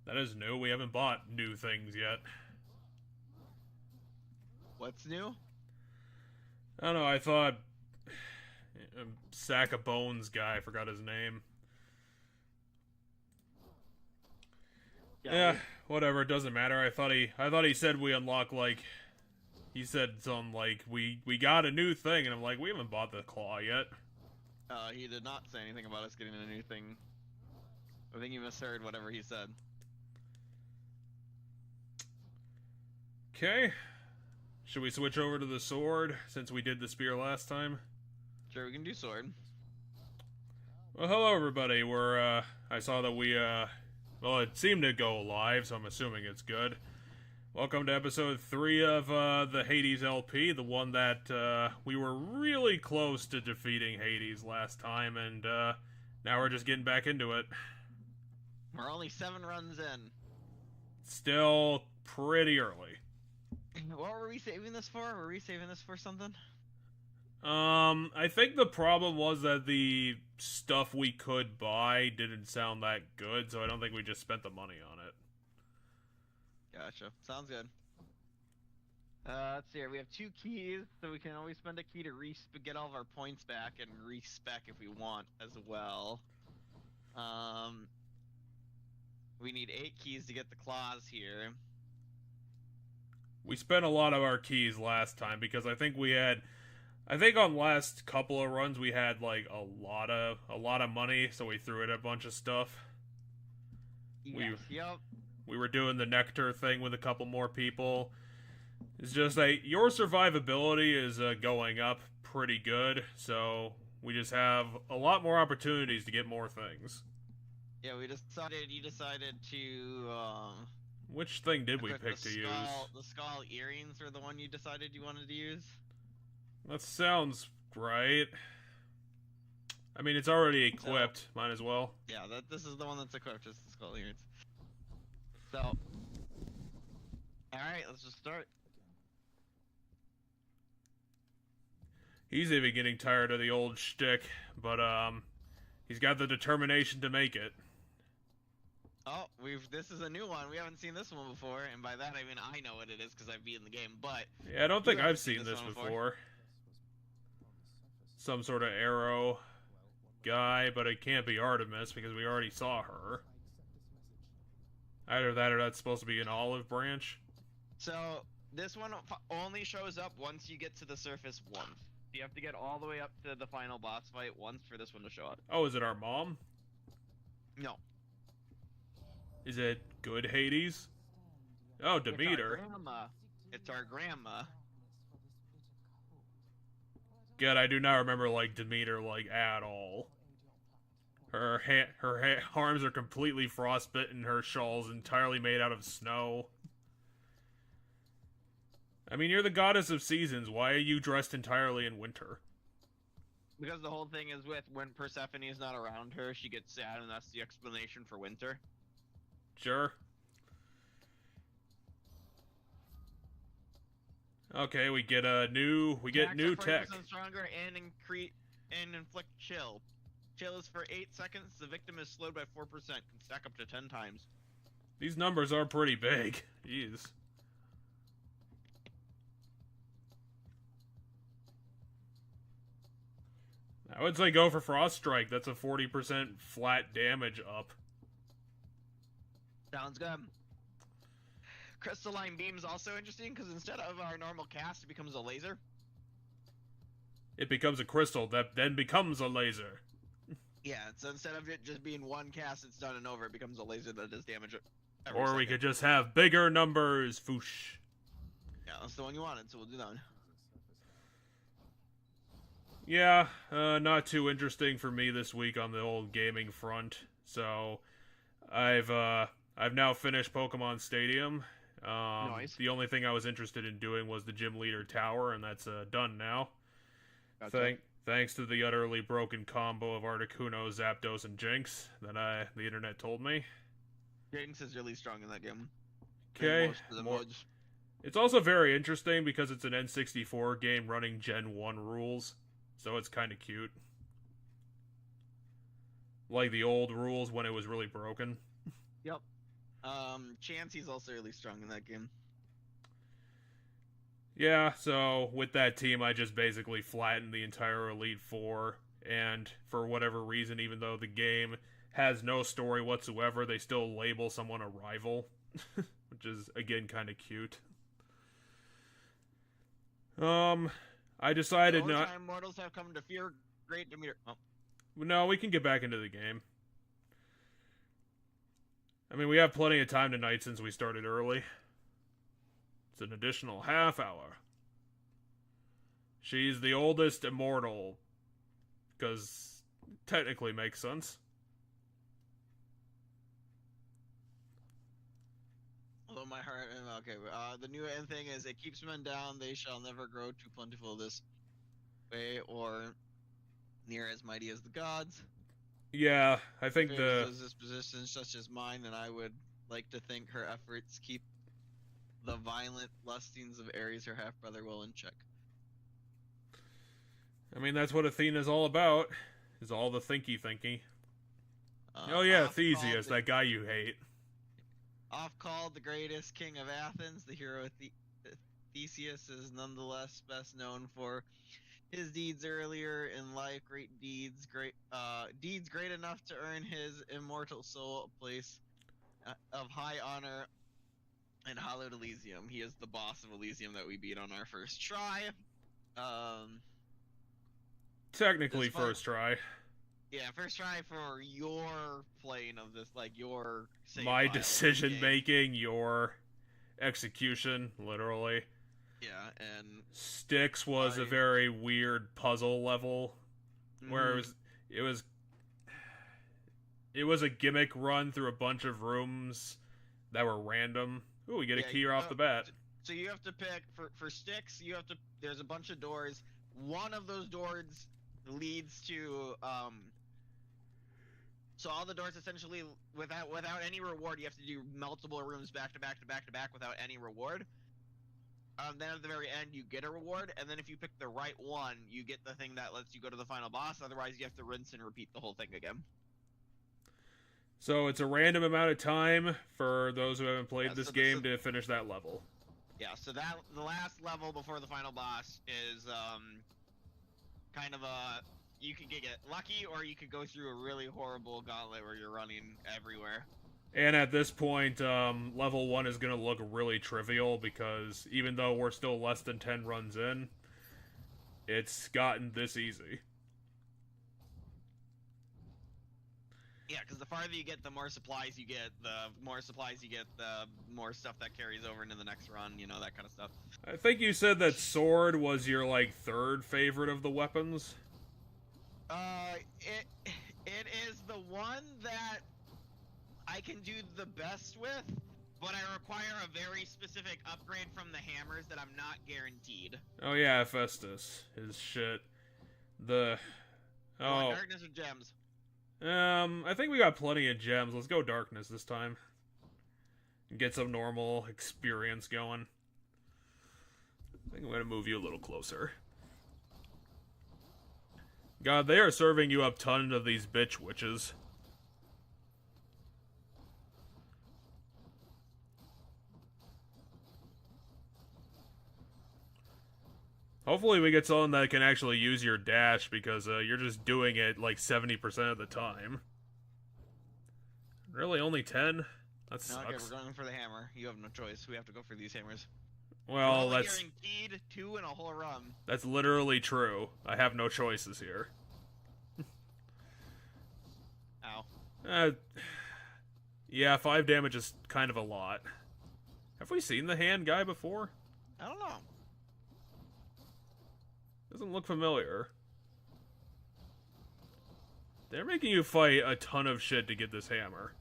That is new. We haven't bought new things yet. What's new? I don't know, I thought... Sack of Bones guy, I forgot his name. Yeah, Yeah, whatever, it doesn't matter. I thought he said we unlock, like... He said something like, we got a new thing, and I'm like, we haven't bought the claw yet. he did not say anything about us getting a new thing. I think you misheard whatever he said. Okay. Should we switch over to the sword, since we did the spear last time? Sure, we can do sword. Well, hello everybody. I saw that well, it seemed to go live, so I'm assuming it's good. Welcome to episode 3 of, the Hades LP, the one that, we were really close to defeating Hades last time, and, now we're just getting back into it. We're only 7 runs in. Still pretty early. What were we saving this for? Were we saving this for something? I think the problem was that the stuff we could buy didn't sound that good, so I don't think we just spent the money on it. Gotcha. Sounds good. Let's see here. We have 2 keys, so we can always spend a key to get all of our points back and respec if we want as well. We need 8 keys to get the claws here. We spent a lot of our keys last time because I think on last couple of runs we had like a lot of money, so we threw in a bunch of stuff. Yes, yep. We were doing the nectar thing with a couple more people. It's just that your survivability is going up pretty good, so we just have a lot more opportunities to get more things. Yeah, you decided to, Which thing did we equip pick to use? The skull earrings were the one you decided you wanted to use? That sounds right. I mean, it's already equipped. So, might as well. Yeah, this is the one that's equipped, just the skull earrings. So, alright, let's just start. He's even getting tired of the old shtick, but, he's got the determination to make it. Oh, this is a new one. We haven't seen this one before, and by that I mean I know what it is because I've beaten the game, but... Yeah, I don't think I've seen this before. Some sort of arrow guy, but it can't be Artemis because we already saw her. Either that or that's supposed to be an olive branch. So, this one only shows up once you get to the surface once. You have to get all the way up to the final boss fight once for this one to show up. Oh, is it our mom? No. Is it good Hades? Oh, Demeter. It's our grandma. It's our grandma. God, I do not remember, like, Demeter, like, at all. Her arms are completely frostbitten, her shawl's entirely made out of snow. I mean, you're the goddess of seasons, why are you dressed entirely in winter? Because the whole thing is when Persephone is not around her, she gets sad, and that's the explanation for winter. Sure. Okay, we get new tech. Stronger and inflict chill. Chill is for 8 seconds. The victim is slowed by 4%. Can stack up to 10 times. These numbers are pretty big. Jeez. I would say go for Frost Strike. That's a 40% flat damage up. Sounds good. Crystalline Beam's also interesting because instead of our normal cast, it becomes a laser. It becomes a crystal that then becomes a laser. Yeah, so instead of it just being one cast, it's done and over, it becomes a laser that does damage or second. We could just have bigger numbers. Foosh. Yeah, that's the one you wanted, so we'll do that one. Yeah, not too interesting for me this week on the old gaming front. So, I've now finished Pokemon Stadium. Nice. The only thing I was interested in doing was the Gym Leader Tower, and that's done now. Gotcha. Thanks to the utterly broken combo of Articuno, Zapdos, and Jinx that the internet told me. Jinx is really strong in that game. Okay. It's also very interesting because it's an N64 game running Gen 1 rules, so it's kind of cute. Like the old rules when it was really broken. Yep. Chansey's also really strong in that game. Yeah, so with that team, I just basically flattened the entire Elite Four, and for whatever reason, even though the game has no story whatsoever, they still label someone a rival, which is, again, kind of cute. I decided not... Immortals have come to fear great Demeter. Oh. No, we can get back into the game. I mean, we have plenty of time tonight since we started early. It's an additional half hour. She's the oldest immortal, because technically makes sense. Although my heart, okay. The new end thing is it keeps men down. They shall never grow too plentiful this way, or near as mighty as the gods. Yeah, I think those dispositions such as mine, and I would like to think her efforts keep the violent lustings of Ares, her half brother, well in check. I mean, that's what Athena's all about. Is all the thinky. Oh yeah, Theseus, that guy you hate. Oft called the greatest king of Athens, the hero Theseus is nonetheless best known for his deeds earlier in life. Great deeds, deeds great enough to earn his immortal soul a place of high honor in hallowed Elysium. He is the boss of Elysium that we beat on our first try. Technically first try. Yeah, first try for your playing of this, like your my decision making, your execution, literally. Yeah, and Styx was a very weird puzzle level, where it was a gimmick run through a bunch of rooms that were random. Ooh, we get a key off the bat. So you have to pick for Styx. You have to. There's a bunch of doors. One of those doors leads to So all the doors essentially without any reward. You have to do multiple rooms back to back without any reward. Then at the very end, you get a reward, and then if you pick the right one, you get the thing that lets you go to the final boss. Otherwise, you have to rinse and repeat the whole thing again. So it's a random amount of time for those who haven't played this game to finish that level. Yeah, so that the last level before the final boss is kind of a... You could get lucky, or you could go through a really horrible gauntlet where you're running everywhere. And at this point, level 1 is going to look really trivial, because even though we're still less than 10 runs in, it's gotten this easy. Yeah, because the farther you get, the more supplies you get. The more supplies you get, the more stuff that carries over into the next run, you know, that kind of stuff. I think you said that sword was your, like, third favorite of the weapons? It is the one that I can do the best with, but I require a very specific upgrade from the hammers that I'm not guaranteed. Oh yeah, Festus. His shit. Darkness or gems? I think we got plenty of gems. Let's go darkness this time. Get some normal experience going. I think I'm gonna move you a little closer. God, they are serving you up tons of these bitch witches. Hopefully we get someone that can actually use your dash, because you're just doing it like 70% of the time. Really, only 10? That sucks. Okay, we're going for the hammer. You have no choice. We have to go for these hammers. Well, we're that's guaranteed 2 in a whole run. That's literally true. I have no choices here. Ow. Yeah, 5 damage is kind of a lot. Have we seen the hand guy before? I don't know. Doesn't look familiar. They're making you fight a ton of shit to get this hammer.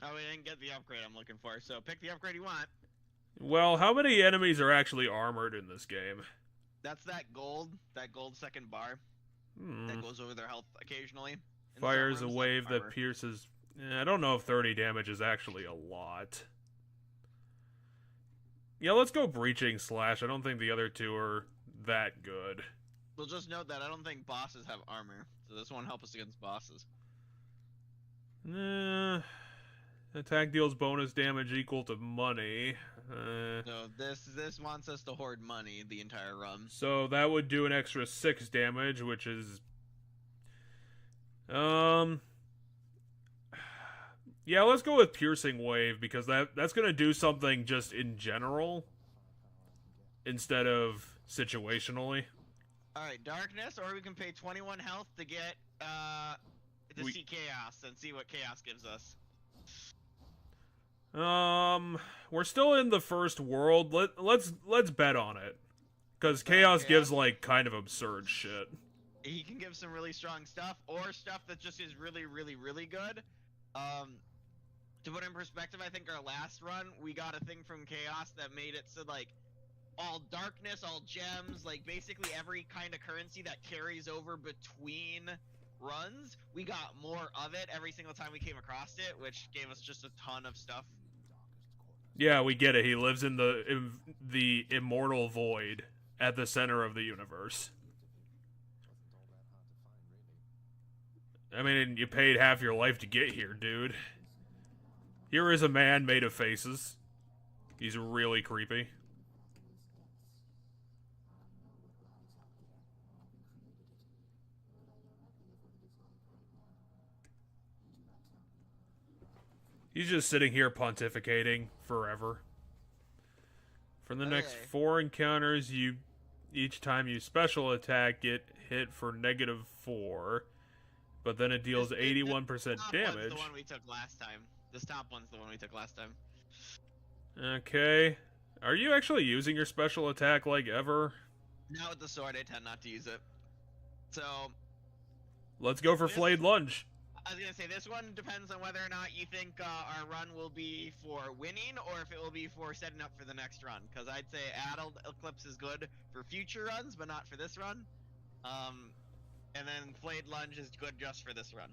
Oh, we didn't get the upgrade I'm looking for, so pick the upgrade you want. Well, how many enemies are actually armored in this game? That's that gold second bar. That goes over their health occasionally. Fires a wave that pierces... I don't know if 30 damage is actually a lot. Yeah, let's go Breaching Slash. I don't think the other two are that good. We'll just note that I don't think bosses have armor, so this won't help us against bosses. Attack deals bonus damage equal to money. No, this wants us to hoard money the entire run. So that would do an extra 6 damage, which is... Yeah, let's go with Piercing Wave, because that's going to do something just in general, instead of situationally. Alright, Darkness, or we can pay 21 health to get, see Chaos, and see what Chaos gives us. We're still in the first world. Let's bet on it, because Chaos gives, like, kind of absurd shit. He can give some really strong stuff, or stuff that just is really, really, really good. To put in perspective, I think our last run, we got a thing from Chaos that made it so, like, all darkness, all gems, like, basically every kind of currency that carries over between runs, we got more of it every single time we came across it, which gave us just a ton of stuff. Yeah, we get it. He lives in the immortal void at the center of the universe. I mean, you paid half your life to get here, dude. Here is a man made of faces. He's really creepy. He's just sitting here pontificating forever. For the next 4 encounters, each time you special attack, get hit for -4. But then it deals 81% damage. The one we took last time. This top one's the one we took last time. Okay. Are you actually using your special attack like ever? Not with the sword, I tend not to use it. So... Let's go for Flayed Lunge. I was gonna say, this one depends on whether or not you think our run will be for winning, or if it will be for setting up for the next run. Because I'd say Addled Eclipse is good for future runs, but not for this run. And then Flayed Lunge is good just for this run.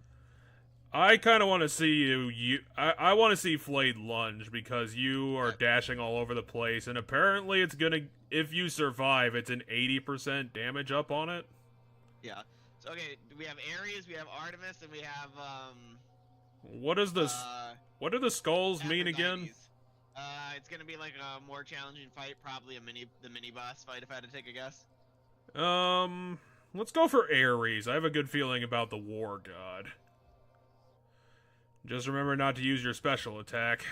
I kind of want to see I want to see Flayed Lunge, because you are dashing all over the place, and apparently it's gonna, if you survive, it's an 80% damage up on it. Yeah. So, okay, we have Ares, we have Artemis, and we have, what do the skulls mean again? It's gonna be like a more challenging fight, probably the mini boss fight, if I had to take a guess. Let's go for Ares. I have a good feeling about the War God. Just remember not to use your special attack.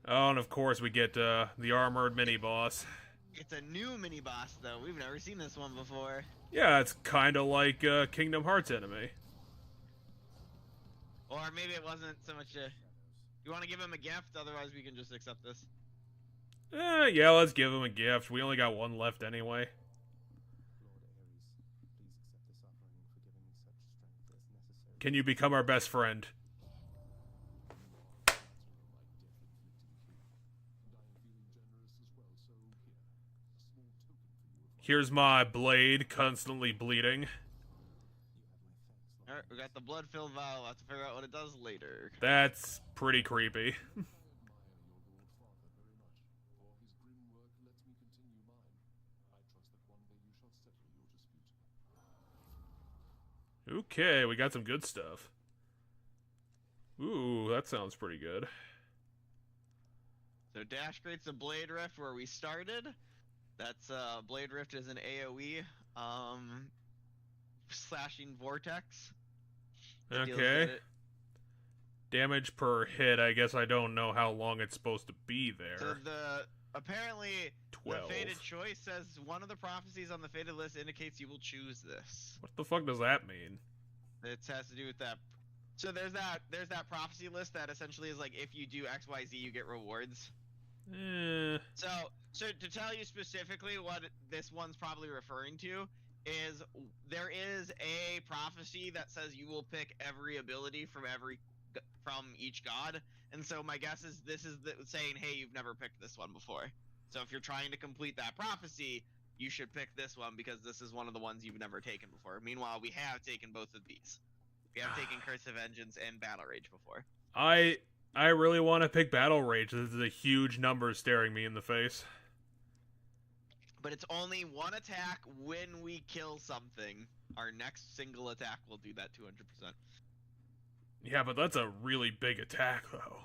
Oh, and of course we get the armored mini-boss. It's a new mini-boss, though. We've never seen this one before. Yeah, it's kind of like Kingdom Hearts enemy. Or maybe it wasn't so much a... You want to give him a gift? Otherwise we can just accept this. Yeah, let's give him a gift. We only got one left anyway. Can you become our best friend? Here's my blade, constantly bleeding. Alright, we got the blood-filled vial. We'll have to figure out what it does later. That's pretty creepy. Okay, we got some good stuff. Ooh, that sounds pretty good. So Dash creates a Blade Rift where we started. That's Blade Rift is an AoE slashing vortex. Okay. Damage per hit. I guess I don't know how long it's supposed to be there. So apparently 12. The Fated Choice says one of the prophecies on the Fated list indicates you will choose this. What the fuck does that mean? It has to do with that. So there's that prophecy list that essentially is like, if you do XYZ, you get rewards. So to tell you specifically what this one's probably referring to is, there is a prophecy that says you will pick every ability from each god, and so my guess is this is saying, hey, you've never picked this one before. So if you're trying to complete that prophecy, you should pick this one because this is one of the ones you've never taken before. Meanwhile, we have taken both of these. We have taken Curse of Vengeance and Battle Rage before. I really want to pick Battle Rage. This is a huge number staring me in the face. but it's only one attack when we kill something. Our next single attack will do that 200%. Yeah, but that's a really big attack, though.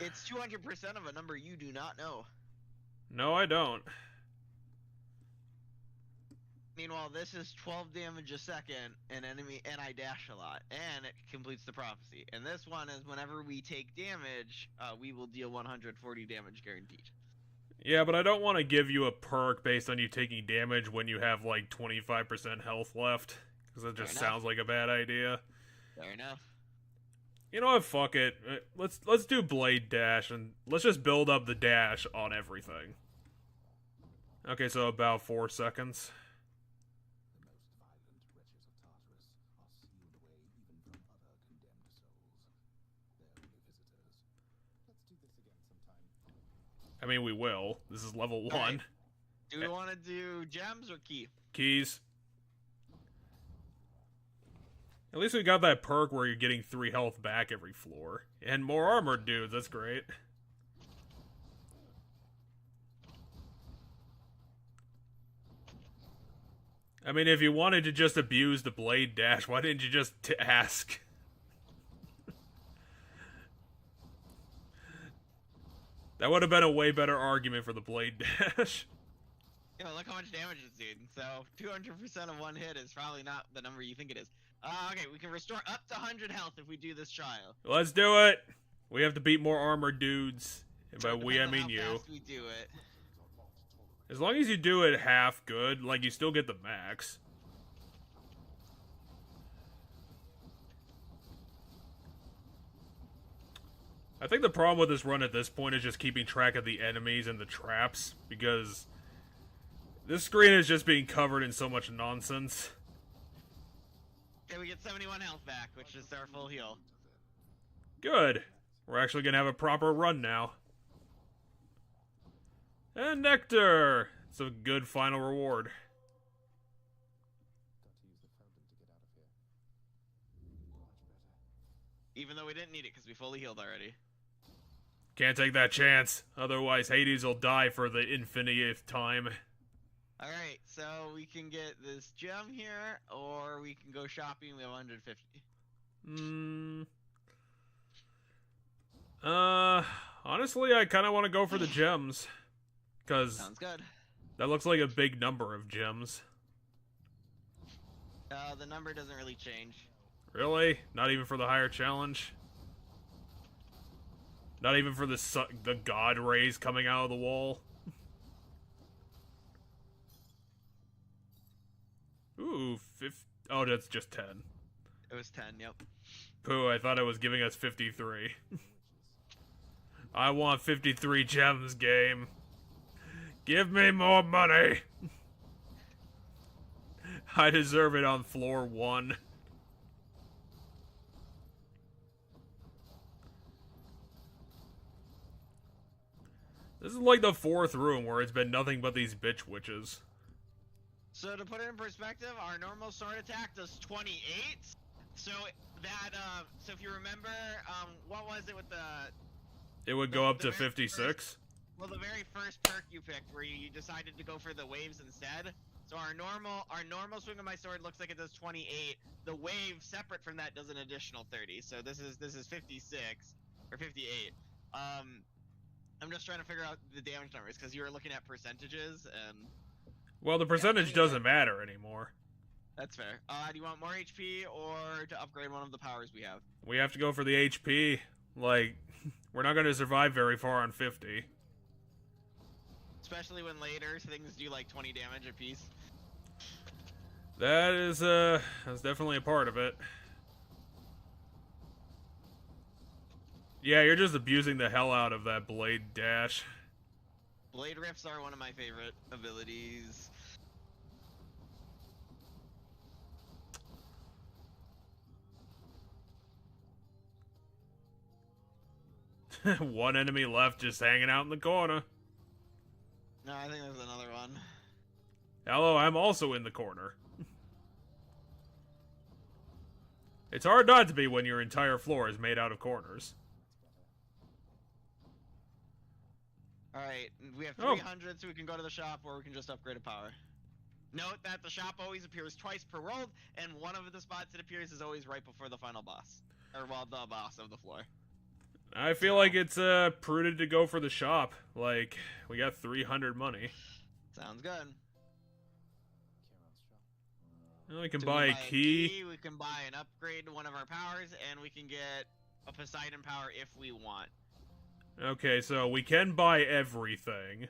It's 200% of a number you do not know. No, I don't. Meanwhile, this is 12 damage a second, and I dash a lot, and it completes the prophecy. And this one is whenever we take damage, we will deal 140 damage guaranteed. Yeah, but I don't want to give you a perk based on you taking damage when you have like 25% health left, because that just sounds like a bad idea. Fair enough. You know what? Fuck it. Let's do Blade Dash, and let's just build up the dash on everything. Okay, so about 4 seconds. I mean, we will. This is level 1. Right. Do we want to do gems or key? Keys. At least we got that perk where you're getting 3 health back every floor. And more armored dudes, that's great. I mean, if you wanted to just abuse the Blade Dash, why didn't you just ask? That would have been a way better argument for the Blade Dash. Yeah, look how much damage it's doing. So 200% of one hit is probably not the number you think it is. Okay, we can restore up to 100 health if we do this trial. Let's do it. We have to beat more armored dudes. And by we, I mean you. Fast we do it. As long as you do it half good, like you still get the max. I think the problem with this run at this point is just keeping track of the enemies and the traps, because this screen is just being covered in so much nonsense. Okay, we get 71 health back, which is our full heal. Good. We're actually going to have a proper run now. And Nectar! It's a good final reward. Even though we didn't need it because we fully healed already. Can't take that chance. Otherwise, Hades will die for the infinite time. Alright, so we can get this gem here, or we can go shopping. We have 150. Honestly, I kind of want to go for the gems. Because sounds good. That looks like a big number of gems. The number doesn't really change. Really? Not even for the higher challenge? Not even for the god rays coming out of the wall? Ooh, oh, that's just 10. It was 10, yep. Pooh, I thought it was giving us 53. I want 53 gems, game. Give me more money! I deserve it on floor 1. This is like the 4th room where it's been nothing but these bitch witches. So to put it in perspective, our normal sword attack does 28. So that, so if you remember, what was it with the... It would go up to 56? Well, the very first perk you picked, where you decided to go for the waves instead. So our normal swing of my sword looks like it does 28. The wave separate from that does an additional 30. So this is 56 or 58. I'm just trying to figure out the damage numbers because you were looking at percentages and. Well, the percentage doesn't matter anymore. That's fair. Do you want more HP or to upgrade one of the powers we have? We have to go for the HP. Like, we're not going to survive very far on 50. Especially when later things do like 20 damage apiece. That's definitely a part of it. Yeah, you're just abusing the hell out of that Blade Dash. Blade Riffs are one of my favorite abilities. One enemy left just hanging out in the corner. No, I think there's another one. Hello, I'm also in the corner. It's hard not to be when your entire floor is made out of corners. All right, we have Oh. 300, so we can go to the shop, or we can just upgrade a power. Note that the shop always appears twice per world, and one of the spots it appears is always right before the final boss. Or, well, the boss of the floor. I feel like it's prudent to go for the shop. Like, we got 300 money. Sounds good. Well, we can So buy we a key. We can buy an upgrade to one of our powers, and we can get a Poseidon power if we want. Okay, so we can buy everything.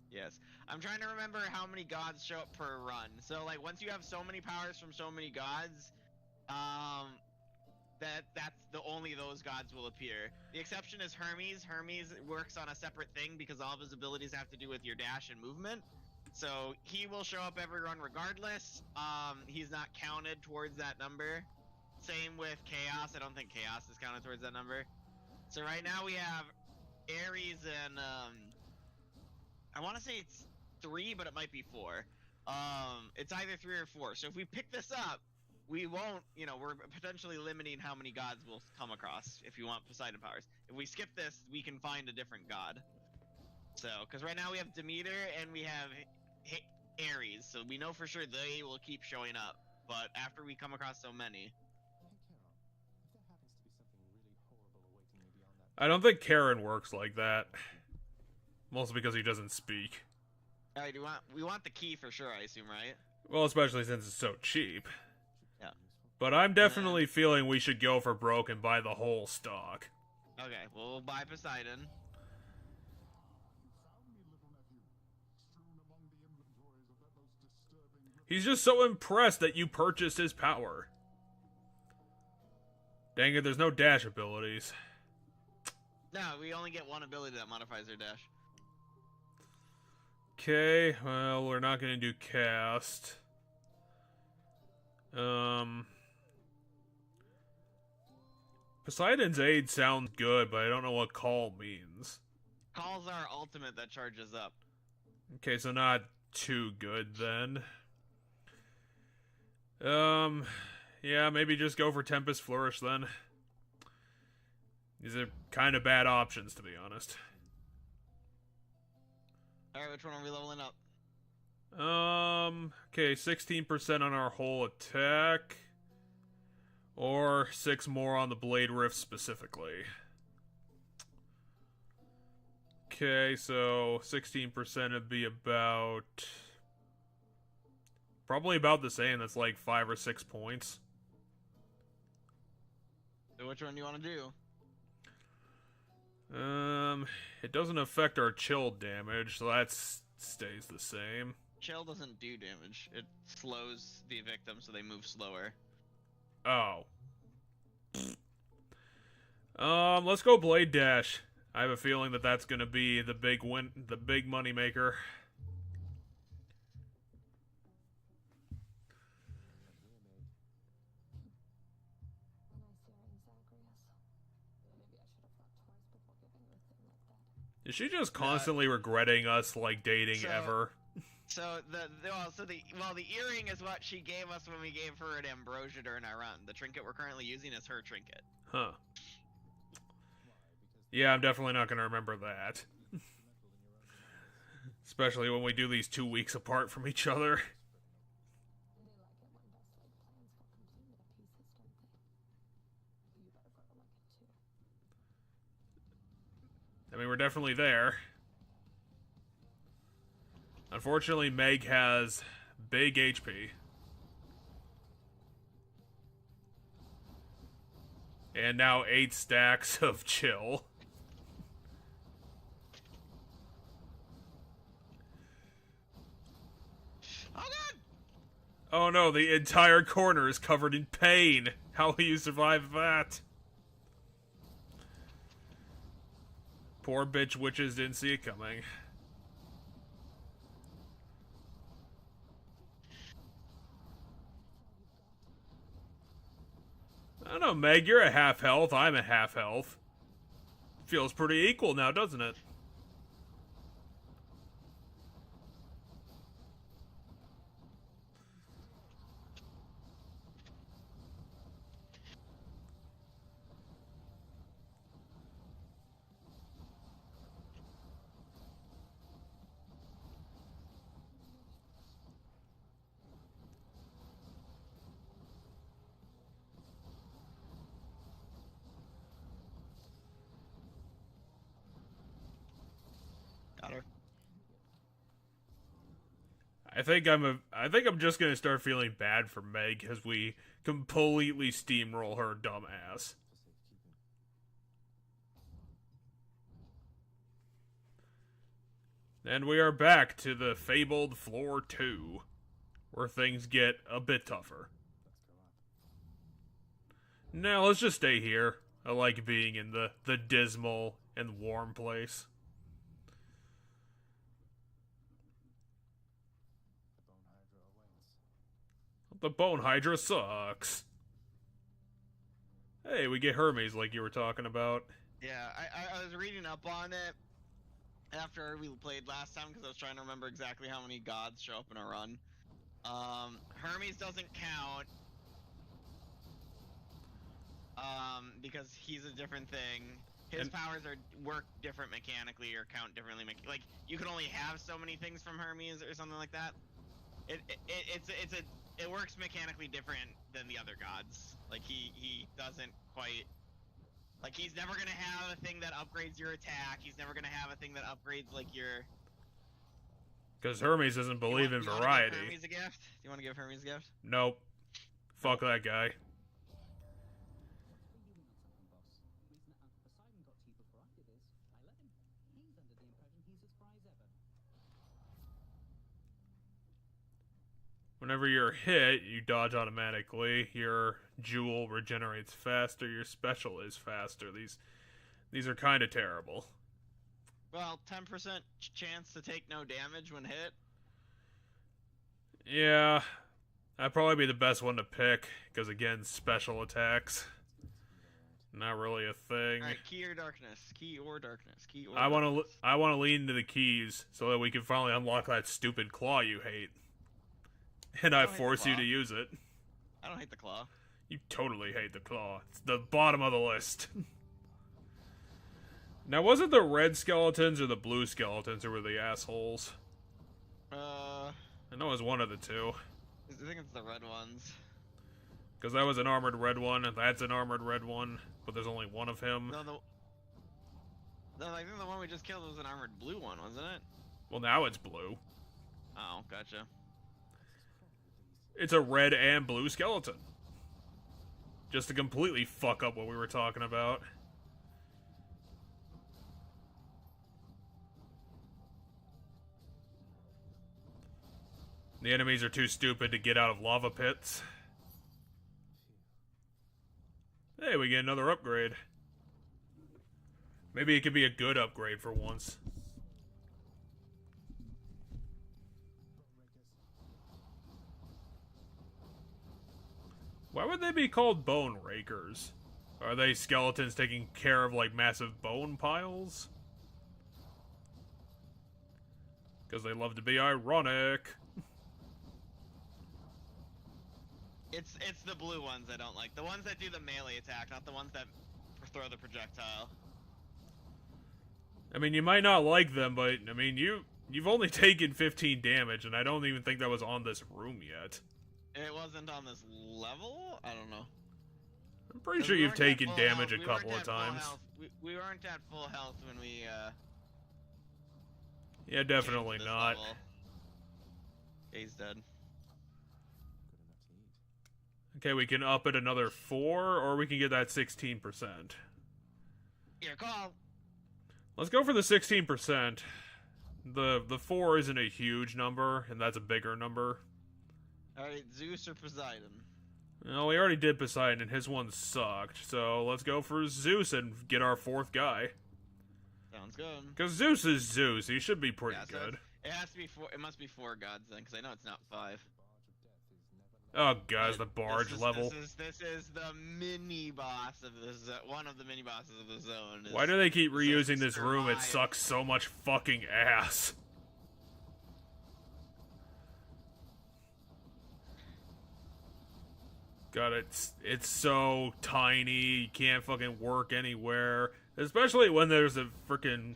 Yes. I'm trying to remember how many gods show up per run. So, like, once you have so many powers from so many gods, that's only those gods will appear. The exception is Hermes. Hermes works on a separate thing because all of his abilities have to do with your dash and movement. So he will show up every run regardless. He's not counted towards that number. Same with Chaos. I don't think Chaos is counted towards that number. So right now we have Ares and I want to say it's 3, but it might be 4. It's either 3 or 4. So if we pick this up, we won't, we're potentially limiting how many gods we'll come across if you want Poseidon powers. If we skip this, we can find a different god. So, because right now we have Demeter and we have Ares, so we know for sure they will keep showing up. But after we come across so many. I don't think Karen works like that. Mostly because he doesn't speak. Alright, we want the key for sure, I assume, right? Well, especially since it's so cheap. Yeah. But I'm definitely feeling we should go for broke and buy the whole stock. Okay, well, we'll buy Poseidon. He's just so impressed that you purchased his power. Dang it, there's no dash abilities. No, we only get one ability that modifies their dash. Okay, well, we're not gonna do cast. Poseidon's aid sounds good, but I don't know what call means. Call's our ultimate that charges up. Okay, so not too good then. Yeah, maybe just go for Tempest Flourish then. These are kind of bad options, to be honest. Alright, which one are we leveling up? Okay, 16% on our whole attack. Or 6 more on the Blade Rift specifically. Okay, so 16% would be about... probably about the same. That's like 5 or 6 points. So which one do you want to do? It doesn't affect our chill damage, so that stays the same. Chill doesn't do damage. It slows the victim so they move slower. Oh. Let's go Blade Dash. I have a feeling that that's gonna be the big money maker. Is she just constantly regretting us, like, dating ever? So the earring is what she gave us when we gave her an ambrosia during our run. The trinket we're currently using is her trinket. Huh. Yeah, I'm definitely not gonna remember that. Especially when we do these 2 weeks apart from each other. I mean, we're definitely there. Unfortunately, Meg has big HP. And now 8 stacks of chill. Oh god! Oh no, the entire corner is covered in pain. How will you survive that? Poor bitch witches didn't see it coming. I don't know, Meg, you're a half health, I'm a half health. Feels pretty equal now, doesn't it? I think I'm just gonna start feeling bad for Meg because we completely steamroll her dumb ass. And we are back to the fabled floor 2, where things get a bit tougher. Now let's just stay here. I like being in the dismal and warm place. The Bone Hydra sucks. Hey, we get Hermes like you were talking about. Yeah, I was reading up on it after we played last time because I was trying to remember exactly how many gods show up in a run. Hermes doesn't count because he's a different thing. His powers work different mechanically or count differently. Like you can only have so many things from Hermes or something like that. It works mechanically different than the other gods. Like he doesn't quite. Like, he's never gonna have a thing that upgrades your attack. He's never gonna have a thing that upgrades, like, your... Because Hermes doesn't believe in variety. Do you want to give Hermes a gift? Do you want to give Hermes a gift? Nope. Fuck that guy. Whenever you're hit, you dodge automatically. Your jewel regenerates faster. Your special is faster. These are kind of terrible. Well, 10% chance to take no damage when hit. Yeah, that'd probably be the best one to pick, because again, special attacks. Not really a thing. Alright, key or darkness? Key or darkness? Key or I want to lean into the keys so that we can finally unlock that stupid claw you hate. And I force you to use it. I don't hate the claw. You totally hate the claw. It's the bottom of the list. Now, was it the red skeletons or the blue skeletons who were the assholes? I know it was one of the two. I think it's the red ones. Because that was an armored red one, and that's an armored red one, but there's only one of him. No, I think the one we just killed was an armored blue one, wasn't it? Well, now it's blue. Oh, gotcha. It's a red and blue skeleton. Just to completely fuck up what we were talking about. The enemies are too stupid to get out of lava pits. Hey, we get another upgrade. Maybe it could be a good upgrade for once. Why would they be called bone rakers? Are they skeletons taking care of, like, massive bone piles? Because they love to be ironic. It's the blue ones I don't like. The ones that do the melee attack, not the ones that throw the projectile. I mean, you might not like them, but, I mean, you've only taken 15 damage, and I don't even think that was on this room yet. It wasn't on this level? I don't know. I'm pretty sure you've taken damage a couple of times. We weren't at full health when we, Yeah, definitely not. Level. He's dead. Okay, we can up it another 4, or we can get that 16%. Your call. Let's go for the 16%. The 4 isn't a huge number, and that's a bigger number. Alright, Zeus or Poseidon? Well, we already did Poseidon, and his one sucked, so let's go for Zeus and get our 4th guy. Sounds good. Because Zeus is Zeus, he should be pretty good. It has to be 4, it must be 4 gods then, because I know it's not 5. Oh, guys, the barge level. This is the mini boss of the one of the mini bosses of the zone. Why do they keep reusing this room? It sucks so much fucking ass. God, it's so tiny. You can't fucking work anywhere, especially when there's a freaking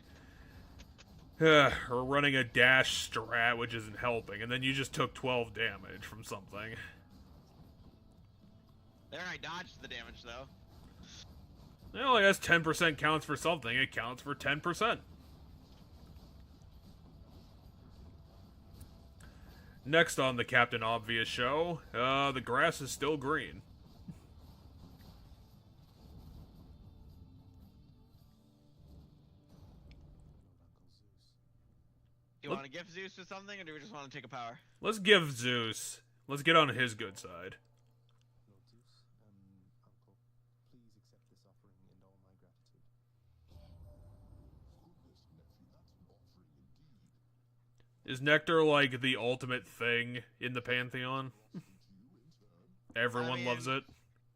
or running a dash strat, which isn't helping, and then you just took 12 damage from something. There, I dodged the damage, though. Well, I guess 10% counts for something. It counts for 10%. Next on the Captain Obvious show, the grass is still green. Do you want to give Zeus with something, or do we just want to take a power? Let's give Zeus. Let's get on his good side. Lord Zeus, Uncle, please accept this offering and all my gratitude. Is nectar like the ultimate thing in the Pantheon? Everyone loves it.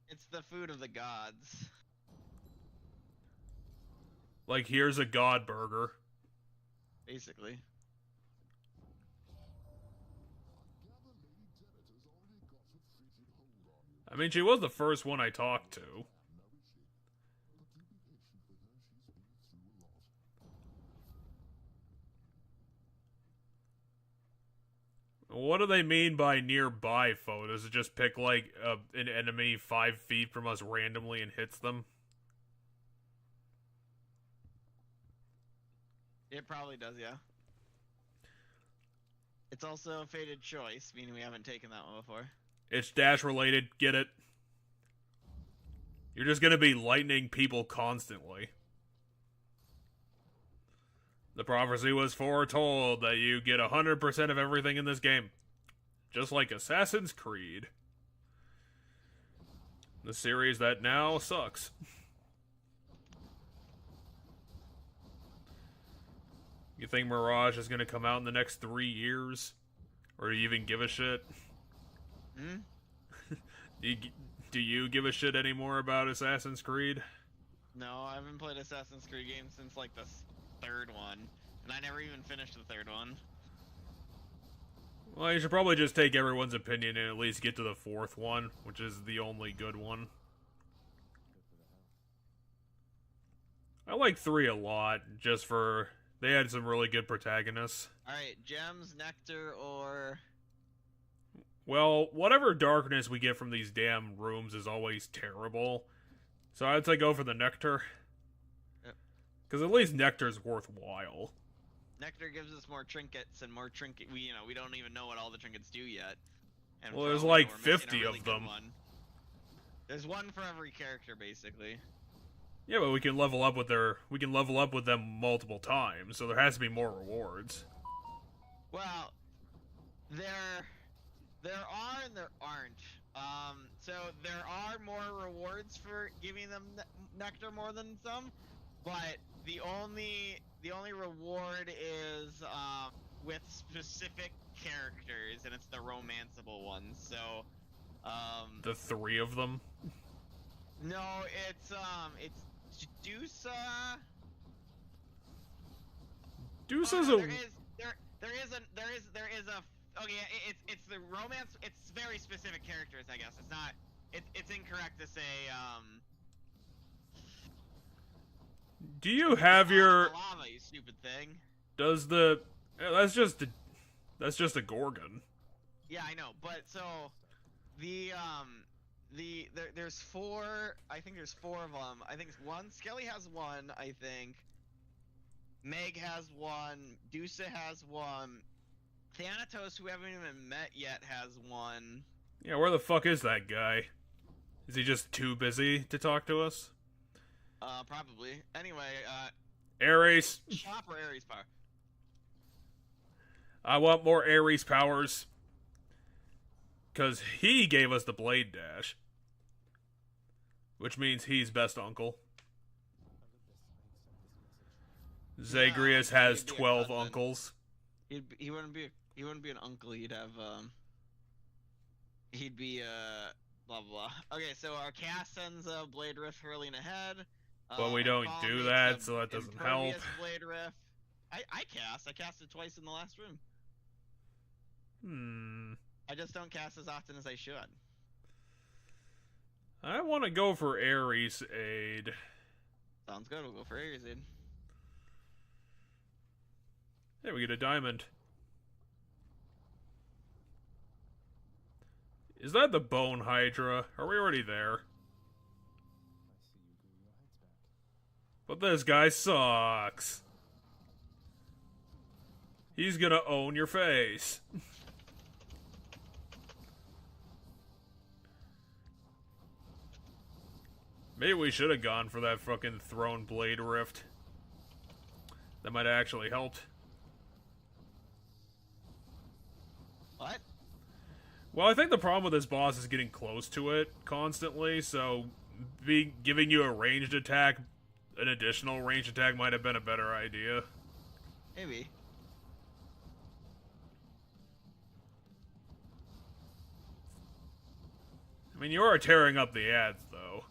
It's the food of the gods. Like, here's a god burger. Basically. I mean, she was the first one I talked to. What do they mean by nearby foe? Does it just pick, like, an enemy 5 feet from us randomly and hits them? It probably does, yeah. It's also a fated choice, meaning we haven't taken that one before. It's dash related, get it? You're just gonna be lightning people constantly. The prophecy was foretold that you get 100% of everything in this game. Just like Assassin's Creed. The series that now sucks. You think Mirage is gonna come out in the next 3 years? Or do you even give a shit? Do you give a shit anymore about Assassin's Creed? No, I haven't played Assassin's Creed games since like the third one, and I never even finished the third one. Well, you should probably just take everyone's opinion and at least get to the fourth one, which is the only good one. I like 3 a lot, just for... They had some really good protagonists. Alright, gems, nectar, or... Well, whatever darkness we get from these damn rooms is always terrible. So I'd say go for the nectar. Because at least nectar's worthwhile. Nectar gives us more trinkets and more we don't even know what all the trinkets do yet. And well, there's like 50 of them. There's one for every character, basically. Yeah, but we can level up with them multiple times, so there has to be more rewards. Well, there are and there aren't. So there are more rewards for giving them nectar more than some, but the only reward is with specific characters, and it's the romanceable ones. So the 3 of them. No, it's Dusa. Dusa's there is a okay, it's the romance. It's very specific characters, I guess. It's not. It's incorrect to say. Do you have your lava, you stupid thing? Does the that's just a Gorgon. Yeah, I know, but so there's 4. I think there's 4 of them. I think Skelly has 1. I think Meg has 1. Dusa has 1. Thanatos, who we haven't even met yet, has 1. Yeah, where the fuck is that guy? Is he just too busy to talk to us? Probably. Anyway, Ares. Shop or Ares power? I want more Ares powers. Because he gave us the Blade Dash. Which means he's best uncle. Zagreus has 12 uncles. He wouldn't be an uncle. He'd have he'd be blah blah blah. Okay, so our cast sends a Blade Rift hurling ahead. But we don't do that, so that doesn't help. Blade Rift. I casted twice in the last room. I just don't cast as often as I should. I want to go for Ares Aid. Sounds good. We'll go for Ares Aid. Hey, we get a diamond. Is that the Bone Hydra? Are we already there? But this guy sucks. He's gonna own your face. Maybe we should have gone for that fucking Throne Blade Rift. That might have actually helped. What? Well, I think the problem with this boss is getting close to it constantly, so giving you a ranged attack, an additional ranged attack might have been a better idea. Maybe. I mean, you are tearing up the ads, though.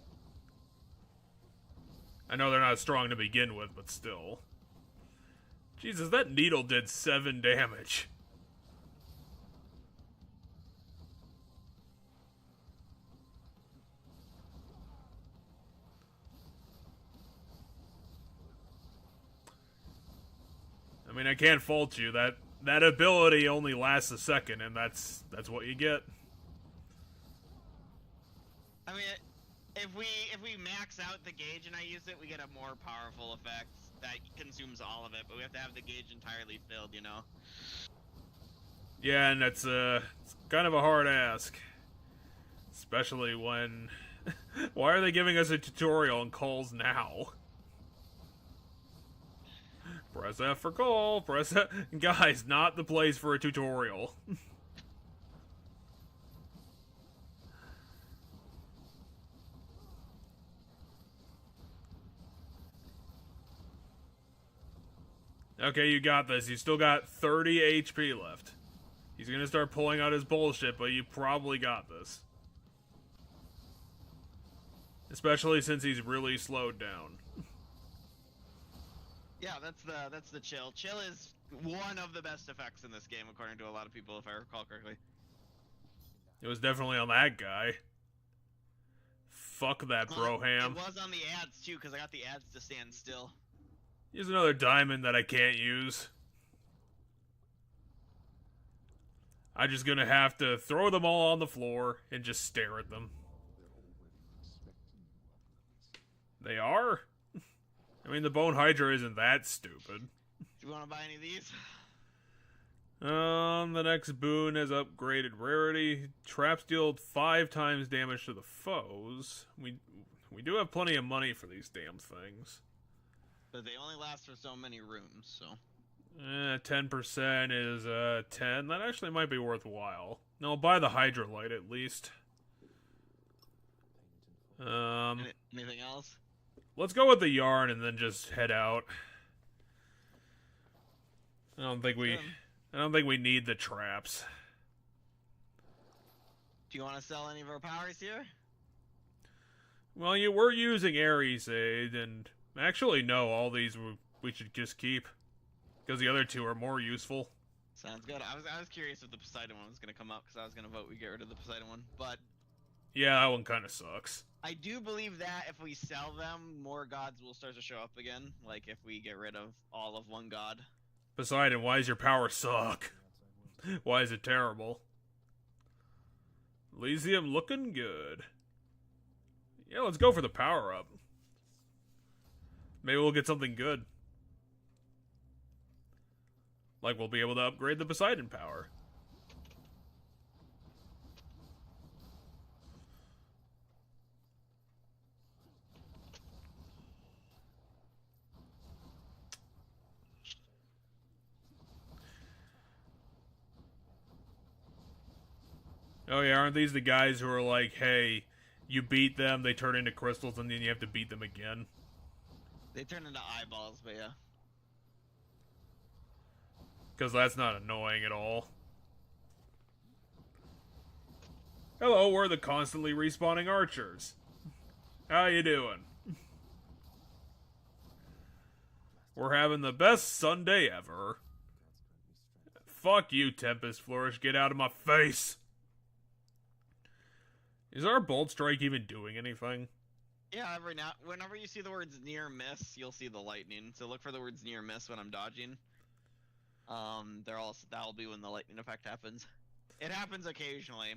I know they're not strong to begin with, but still. Jesus, that needle did 7 damage. I mean, I can't fault you. That ability only lasts a second, and that's what you get. I mean, if we max out the gauge and I use it, we get a more powerful effect that consumes all of it. But we have to have the gauge entirely filled, you know. Yeah, and it's kind of a hard ask, especially when. Why are they giving us a tutorial on calls now? Press F for call. Press F. Guys, not the place for a tutorial. Okay, you got this. You still got 30 HP left. He's gonna start pulling out his bullshit, but you probably got this. Especially since he's really slowed down. Yeah, that's the chill. Chill is one of the best effects in this game, according to a lot of people, if I recall correctly. It was definitely on that guy. Fuck that Broham. It was on the ads too, because I got the ads to stand still. Here's another diamond that I can't use. I'm just gonna have to throw them all on the floor and just stare at them. They are? I mean, the Bone Hydra isn't that stupid. Do you want to buy any of these? The next boon has upgraded rarity. Traps deal 5 times damage to the foes. We do have plenty of money for these damn things. But they only last for so many rooms, so. 10% is 10. That actually might be worthwhile. No, I'll buy the Hydra Light at least. Anything else? Let's go with the yarn and then just head out. I don't think we need the traps. Do you want to sell any of our powers here? Well, we're using Ares Aid, and actually, no, all these we should just keep. Because the other 2 are more useful. Sounds good. I was curious if the Poseidon one was going to come up, because I was going to vote we get rid of the Poseidon one, but... Yeah, that one kind of sucks. I do believe that if we sell them, more gods will start to show up again, like if we get rid of all of one god. Poseidon, why does your power suck? Why is it terrible? Elysium looking good. Yeah, let's go for the power-up. Maybe we'll get something good. Like we'll be able to upgrade the Poseidon power. Oh yeah, aren't these the guys who are like, hey, you beat them, they turn into crystals, and then you have to beat them again? They turn into eyeballs, but yeah. Because that's not annoying at all. Hello, we're the constantly respawning archers. How you doing? We're having the best Sunday ever. Fuck you, Tempest Flourish. Get out of my face. Is our Bolt Strike even doing anything? Yeah, whenever you see the words near miss, you'll see the lightning. So look for the words near miss when I'm dodging. That'll be when the lightning effect happens. It happens occasionally.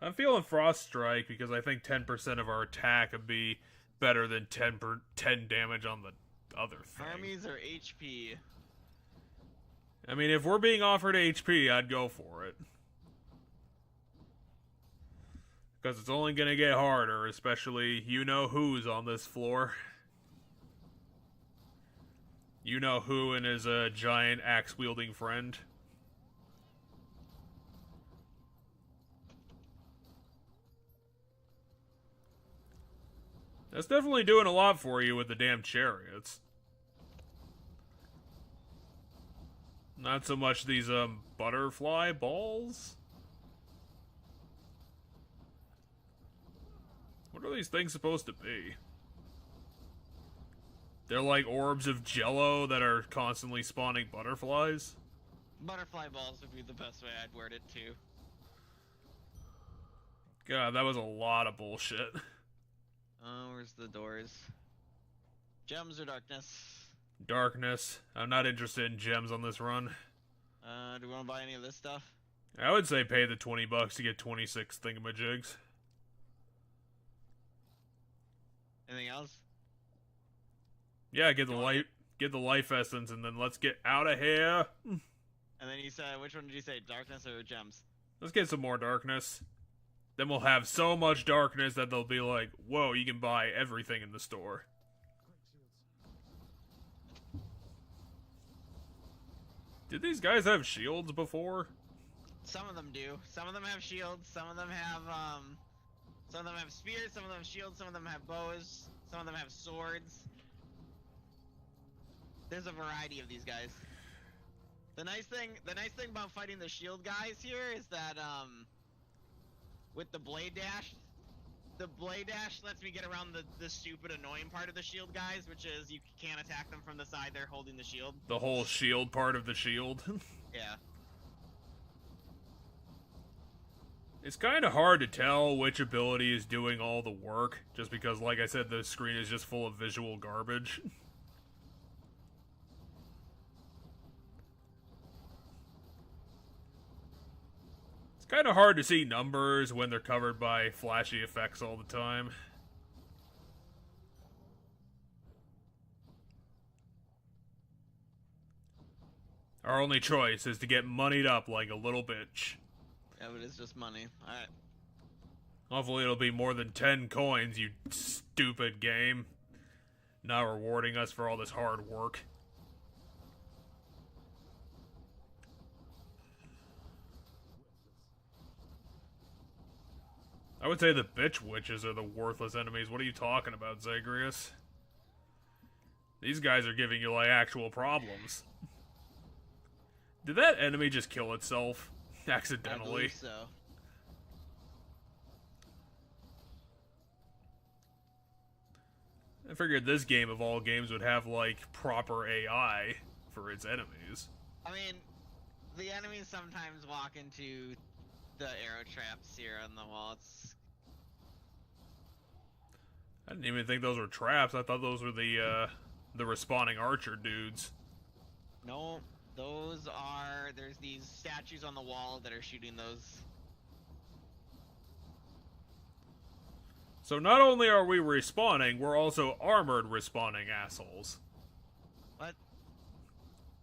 I'm feeling Frost Strike because I think 10% of our attack would be better than 10 damage on the other thing. Armies are HP. I mean, if we're being offered HP, I'd go for it. Because it's only gonna get harder, especially you-know-who's on this floor. You-know-who and his giant axe-wielding friend. That's definitely doing a lot for you with the damn chariots. Not so much these, butterfly balls? What are these things supposed to be? They're like orbs of jello that are constantly spawning butterflies? Butterfly balls would be the best way I'd word it, too. God, that was a lot of bullshit. Oh, where's the doors? Gems or darkness? Darkness. I'm not interested in gems on this run. Do we want to buy any of this stuff? I would say pay the $20 to get 26 thingamajigs. Anything else? Yeah, get the life essence, and then let's get out of here. And then you said, which one did you say, darkness or gems? Let's get some more darkness. Then we'll have so much darkness that they'll be like, whoa, you can buy everything in the store. Did these guys have shields before? Some of them do. Some of them have shields, some of them have spears, some of them have shields, some of them have bows, some of them have swords. There's a variety of these guys. The nice thing about fighting the shield guys here is that, with the blade dash lets me get around the stupid annoying part of the shield guys, which is you can't attack them from the side they're holding the shield. The whole shield part of the shield? Yeah. It's kind of hard to tell which ability is doing all the work, just because, like I said, the screen is just full of visual garbage. It's kind of hard to see numbers when they're covered by flashy effects all the time. Our only choice is to get moneyed up like a little bitch. Yeah, but it's just money. Alright. Hopefully it'll be more than 10 coins, you stupid game. Not rewarding us for all this hard work. I would say the bitch witches are the worthless enemies. What are you talking about, Zagreus? These guys are giving you, like, actual problems. Did that enemy just kill itself? Accidentally. I believe so. I figured this game of all games would have, like, proper AI for its enemies. I mean, the enemies sometimes walk into the arrow traps here on the wall. I didn't even think those were traps. I thought those were the respawning archer dudes. No, those are... There's these statues on the wall that are shooting those. So not only are we respawning, we're also armored respawning assholes. What?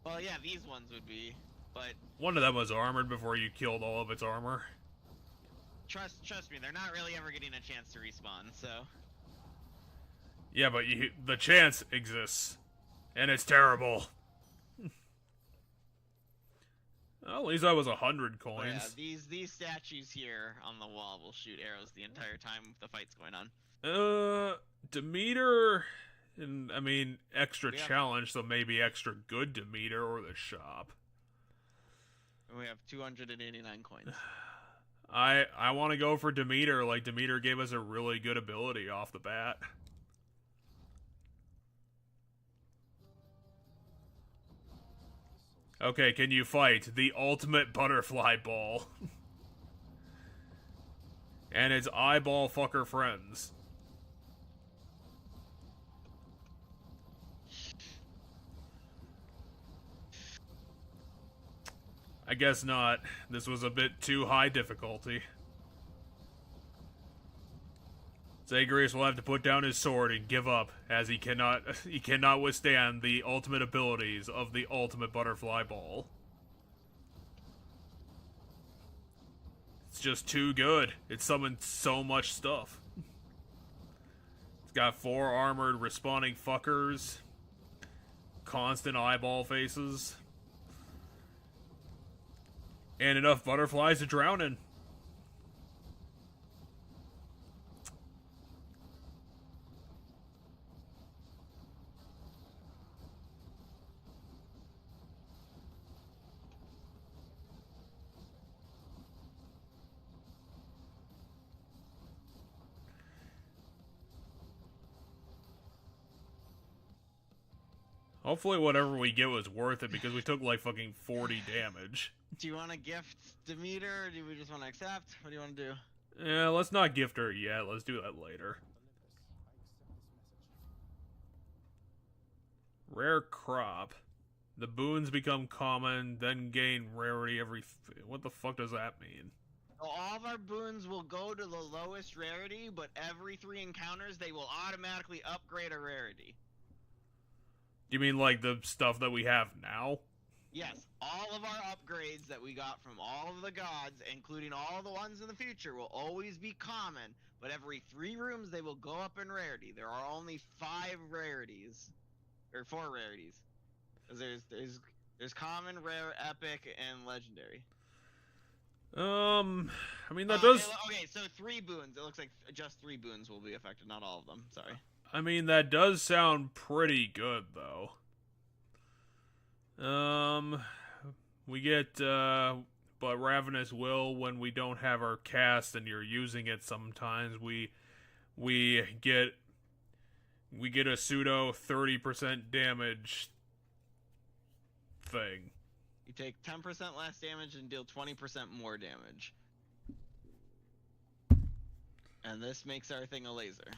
Well, yeah, these ones would be, but... One of them was armored before you killed all of its armor. Trust me, they're not really ever getting a chance to respawn, so... Yeah, but the chance exists. And it's terrible. Well, at least that was 100 coins. Yeah, these statues here on the wall will shoot arrows the entire time the fight's going on. Demeter... And, I mean, extra challenge, so maybe extra good Demeter or the shop. We have 289 coins. I want to go for Demeter. Like, Demeter gave us a really good ability off the bat. Okay, can you fight the ultimate butterfly ball? And its eyeball fucker friends. I guess not. This was a bit too high difficulty. Zagreus will have to put down his sword and give up, as he cannot withstand the ultimate abilities of the ultimate butterfly ball. It's just too good. It summoned so much stuff. It's got 4 armored respawning fuckers. Constant eyeball faces. And enough butterflies to drown in. Hopefully whatever we get was worth it, because we took like fucking 40 damage. Do you want to gift Demeter, or do we just want to accept? What do you want to do? Yeah, let's not gift her yet. Let's do that later. Rare crop. The boons become common, then gain rarity every... What the fuck does that mean? So all of our boons will go to the lowest rarity, but every 3 encounters, they will automatically upgrade a rarity. You mean like the stuff that we have now? Yes, all of our upgrades that we got from all of the gods, including all the ones in the future, will always be common, but every 3 rooms they will go up in rarity. There are only 5 rarities, or 4 rarities. There's common, rare, epic, and legendary. I mean that does... Okay, so 3 boons. It looks like just 3 boons will be affected, not all of them. Sorry. I mean, that does sound pretty good, though. We get, but Ravenous Will, when we don't have our cast and you're using it sometimes, we get a pseudo 30% damage thing. You take 10% less damage and deal 20% more damage. And this makes our thing a laser.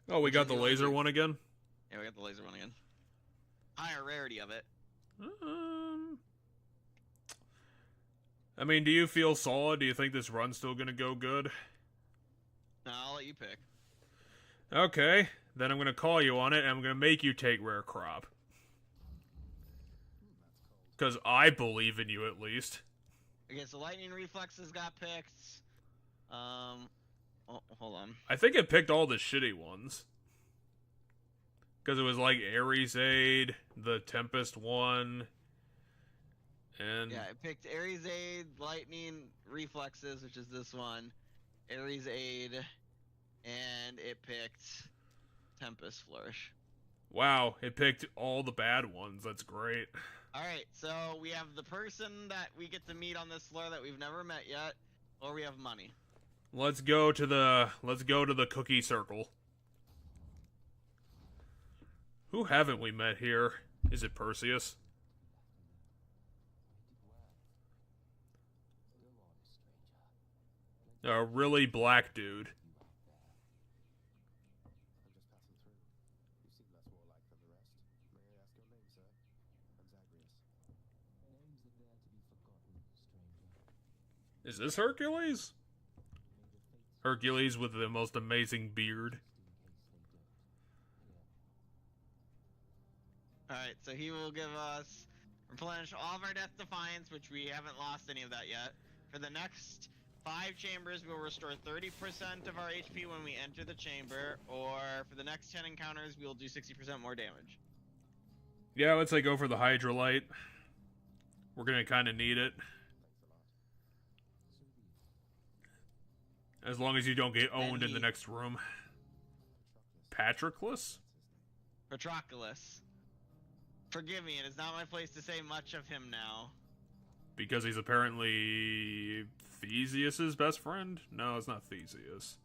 Oh, we got the laser one again? Yeah, we got the laser one again. Higher rarity of it. I mean, do you feel solid? Do you think this run's still gonna go good? No, I'll let you pick. Okay, then I'm gonna call you on it, and I'm gonna make you take rare crop. Because I believe in you, at least. Okay, so lightning reflexes got picked. Oh, hold on. I think it picked all the shitty ones. Because it was like Ares Aid, the Tempest one, and... Yeah, it picked Ares Aid, Lightning Reflexes, which is this one, Ares Aid, and it picked Tempest Flourish. Wow, it picked all the bad ones. That's great. Alright, so we have the person that we get to meet on this floor that we've never met yet, or we have money. Let's go to the cookie circle. Who haven't we met here? Is it Perseus? A really black dude. Is this Hercules? Hercules with the most amazing beard. Alright, so he will give us, replenish all of our Death Defiance, which we haven't lost any of that yet. For the next 5 chambers, we'll restore 30% of our HP when we enter the chamber, or for the next 10 encounters, we'll do 60% more damage. Yeah, let's say go for the Hydrolite. We're gonna kind of need it. As long as you don't get owned in the next room. Patroclus? Patroclus. Forgive me, it is not my place to say much of him now. Because he's apparently Theseus's best friend? No, it's not Theseus.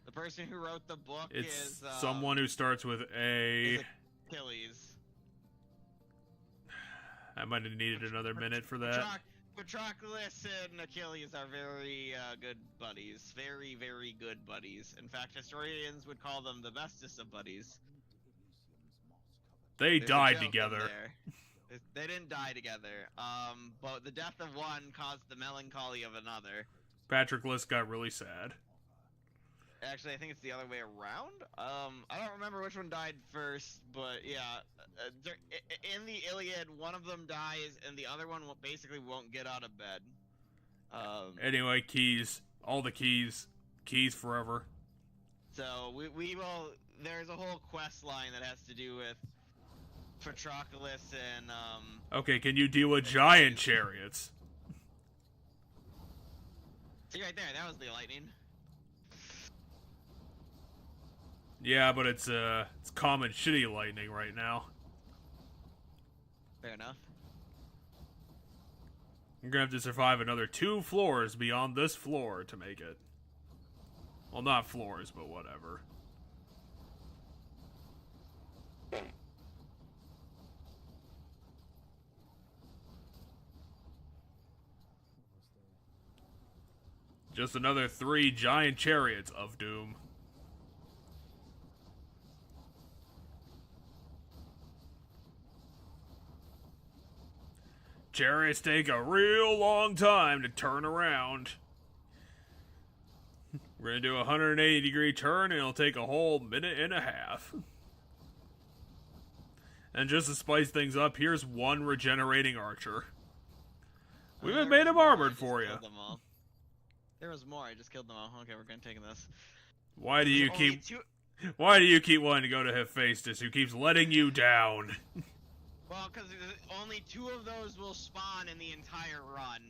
The person who wrote the book it's is... someone who starts with A... Is Achilles. I might have needed another minute for that. Patroclus and Achilles are very good buddies. Very, very good buddies. In fact, historians would call them the bestest of buddies. They died together. They didn't die together. But the death of one caused the melancholy of another. Patroclus got really sad. Actually, I think it's the other way around. I don't remember which one died first, but yeah. In the Iliad, one of them dies, and the other one basically won't get out of bed. Anyway, keys. All the keys. Keys forever. So we will. There's a whole quest line that has to do with Patroclus and Okay, can you deal with giant chariots? See right there, that was the lightning. Yeah, but it's common shitty lightning right now. Fair enough. You're gonna have to survive another 2 floors beyond this floor to make it. Well, not floors, but whatever. Just another 3 giant chariots of doom. Chariots take a real long time to turn around. We're gonna do a 180-degree turn, and it'll take a whole minute and a half. And just to spice things up, here's 1 regenerating archer. We even made him armored for you. There was more. I just killed them all. Okay, we're gonna take this. Why do you keep wanting to go to Hephaestus, who keeps letting you down? Well, because only 2 of those will spawn in the entire run,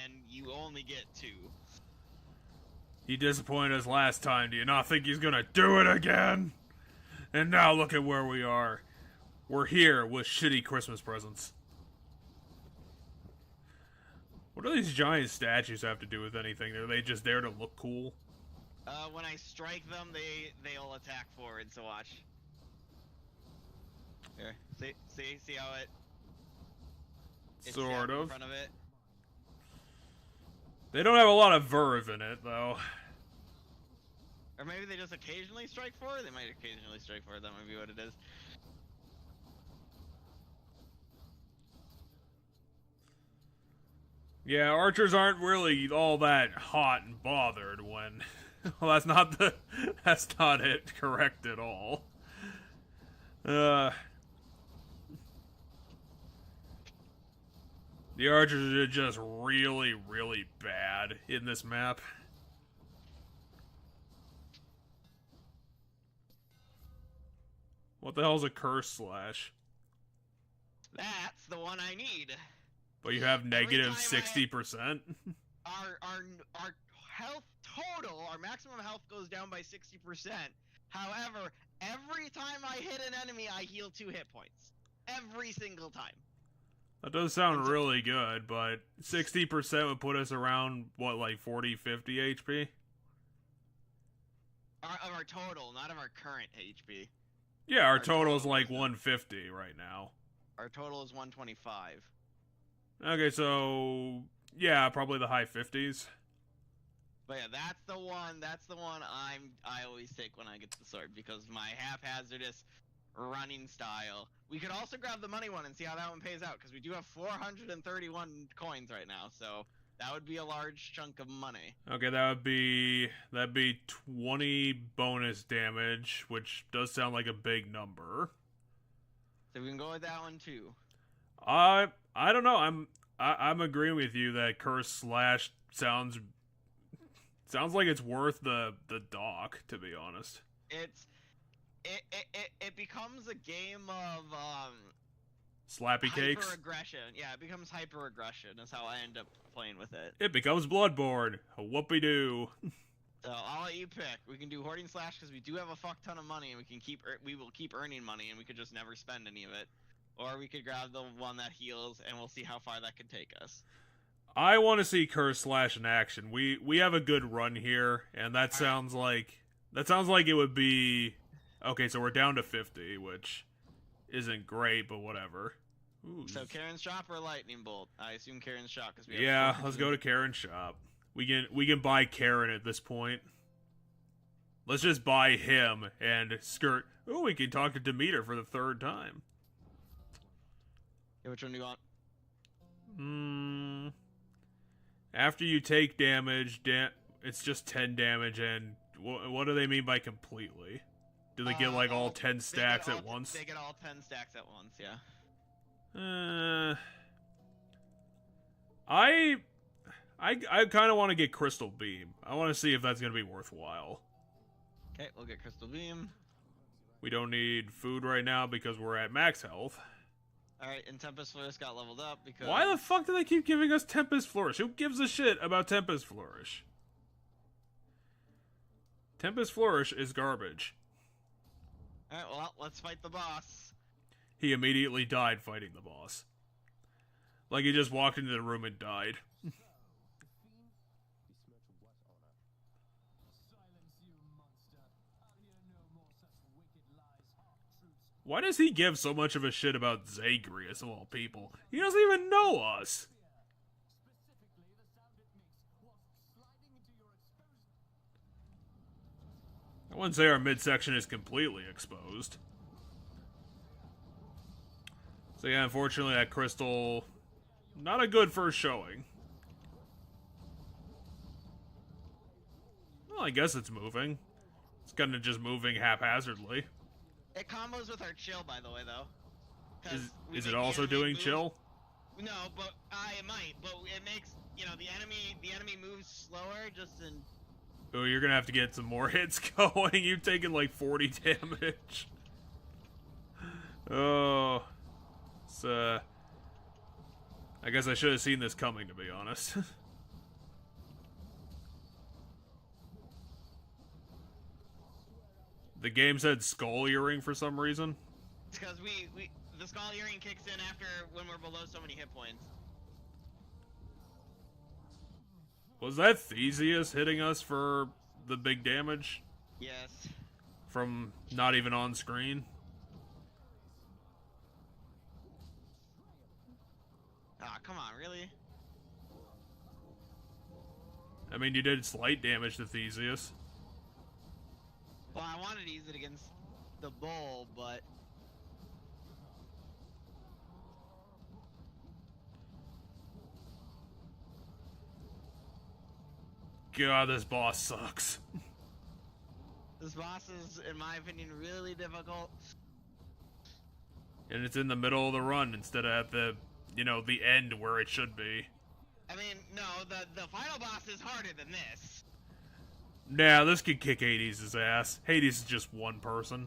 and you only get 2. He disappointed us last time. Do you not think he's gonna do it again? And now look at where we are. We're here with shitty Christmas presents. What do these giant statues have to do with anything? Are they just there to look cool? When I strike them, they'll attack forward, so watch. Here, see how it's sort of. in front of it? They don't have a lot of verve in it, though. Or maybe they just occasionally strike forward? They might occasionally strike forward, that might be what it is. Yeah, archers aren't really all that hot and bothered when... Well, that's not it correct at all. The archers are just really, really bad in this map. What the hell's a curse slash? That's the one I need. But you have negative 60%? Our health total, our maximum health goes down by 60%. However, every time I hit an enemy, I heal 2 hit points. Every single time. That does sound really good, but 60% would put us around, what, like 40, 50 HP? Of our total, not of our current HP. Yeah, our total is like 150 right now. Our total is 125. Okay, so yeah, probably the high 50s. But yeah, that's the one I always take when I get the sword, because my haphazardous running style. We could also grab the money one and see how that one pays out, because we do have 431 coins right now, so that would be a large chunk of money. Okay, that'd be 20 bonus damage, which does sound like a big number. So we can go with that one too. I don't know. I'm agreeing with you that curse slash sounds like it's worth the dock, to be honest. It becomes a game of slappy cakes. Hyper-aggression. Yeah, it becomes hyper-aggression. That's how I end up playing with it. It becomes Bloodborne. Whoopie-doo. So I'll let you pick. We can do Hoarding Slash because we do have a fuck ton of money, and we will keep earning money, and we could just never spend any of it. Or we could grab the one that heals, and we'll see how far that could take us. I want to see Curse Slash in action. We have a good run here, and that sounds like it would be okay. So we're down to 50, which isn't great, but whatever. Ooh. So Karen's shop or Lightning Bolt? I assume Karen's shop because we have. Yeah, let's go to Karen's shop. We can buy Karen at this point. Let's just buy him and skirt. Oh, we can talk to Demeter for the 3rd time. Yeah, which one do you want? After you take damage, it's just 10 damage, and what do they mean by completely? Do they get like all 10 stacks at once? They get all 10 stacks at once, I kind of want to get Crystal Beam. I want to see if that's going to be worthwhile. Okay, we'll get Crystal Beam. We don't need food right now because we're at max health. Alright, and Tempest Flourish got leveled up because... Why the fuck do they keep giving us Tempest Flourish? Who gives a shit about Tempest Flourish? Tempest Flourish is garbage. Alright, well, let's fight the boss. He immediately died fighting the boss. Like he just walked into the room and died. Why does he give so much of a shit about Zagreus of all people? He doesn't even know us! I wouldn't say our midsection is completely exposed. So yeah, unfortunately that crystal... not a good first showing. Well, I guess it's moving. It's kind of just moving haphazardly. It combos with our chill, by the way, though. Is it also doing chill? No, but it might. But it makes the enemy moves slower. Just in. Oh, you're gonna have to get some more hits going. You've taken like 40 damage. Oh, it's I guess I should have seen this coming, to be honest. The game said skull earring for some reason. It's because the skull earring kicks in after when we're below so many hit points. Was that Theseus hitting us for the big damage? Yes. From not even on screen? Ah, come on, really? I mean, you did slight damage to Theseus. Well, I wanted to use it against the bull, but... God, this boss sucks. This boss is, in my opinion, really difficult. And it's in the middle of the run instead of at the, the end where it should be. I mean, no, the final boss is harder than this. Nah, this could kick Hades' ass. Hades is just one person.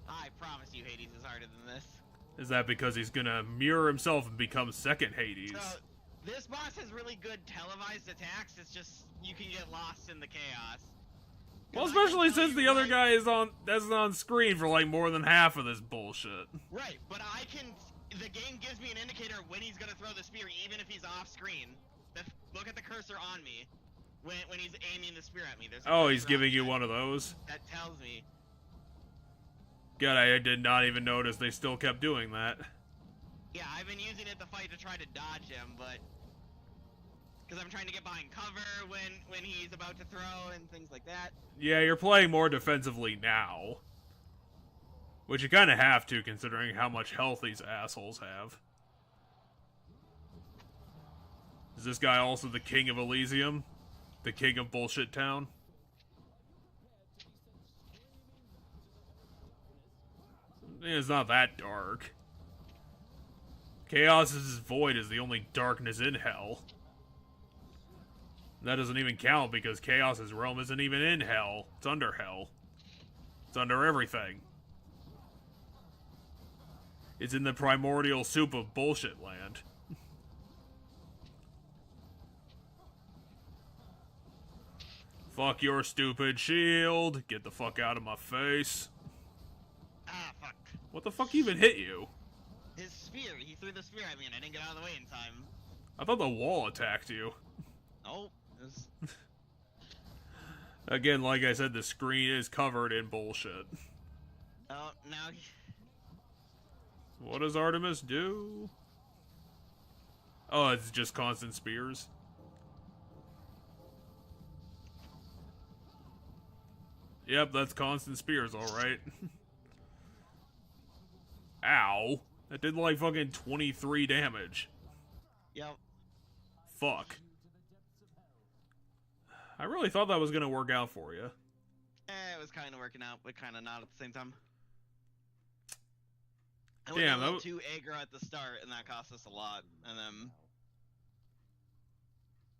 I promise you Hades is harder than this. Is that because he's gonna mirror himself and become second Hades? So, this boss has really good televised attacks, it's just, you can get lost in the chaos. Well, especially since the other guy isn't on screen for like more than half of this bullshit. Right, but the game gives me an indicator when he's gonna throw the spear, even if he's off screen. Look at the cursor on me. When he's aiming the spear at me. Oh, he's giving you one of those? That tells me. God, I did not even notice they still kept doing that. Yeah, I've been using it to fight to try to dodge him, but... because I'm trying to get behind cover when he's about to throw and things like that. Yeah, you're playing more defensively now. Which you kind of have to, considering how much health these assholes have. Is this guy also the king of Elysium? The king of Bullshit Town? It's not that dark. Chaos's void is the only darkness in hell. That doesn't even count because Chaos's realm isn't even in hell. It's under hell. It's under everything. It's in the primordial soup of bullshit land. Fuck your stupid shield. Get the fuck out of my face. Ah, fuck. What the fuck even hit you? His spear. He threw the spear at me and I didn't get out of the way in time. I thought the wall attacked you. Oh. Again, like I said, the screen is covered in bullshit. Oh, now... What does Artemis do? Oh, it's just constant spears. Yep, that's constant spears, alright. Ow. That did like fucking 23 damage. Yep. Fuck. I really thought that was gonna work out for you. It was kind of working out, but kind of not at the same time. I Damn, went a little too aggro at the start, and that cost us a lot. And then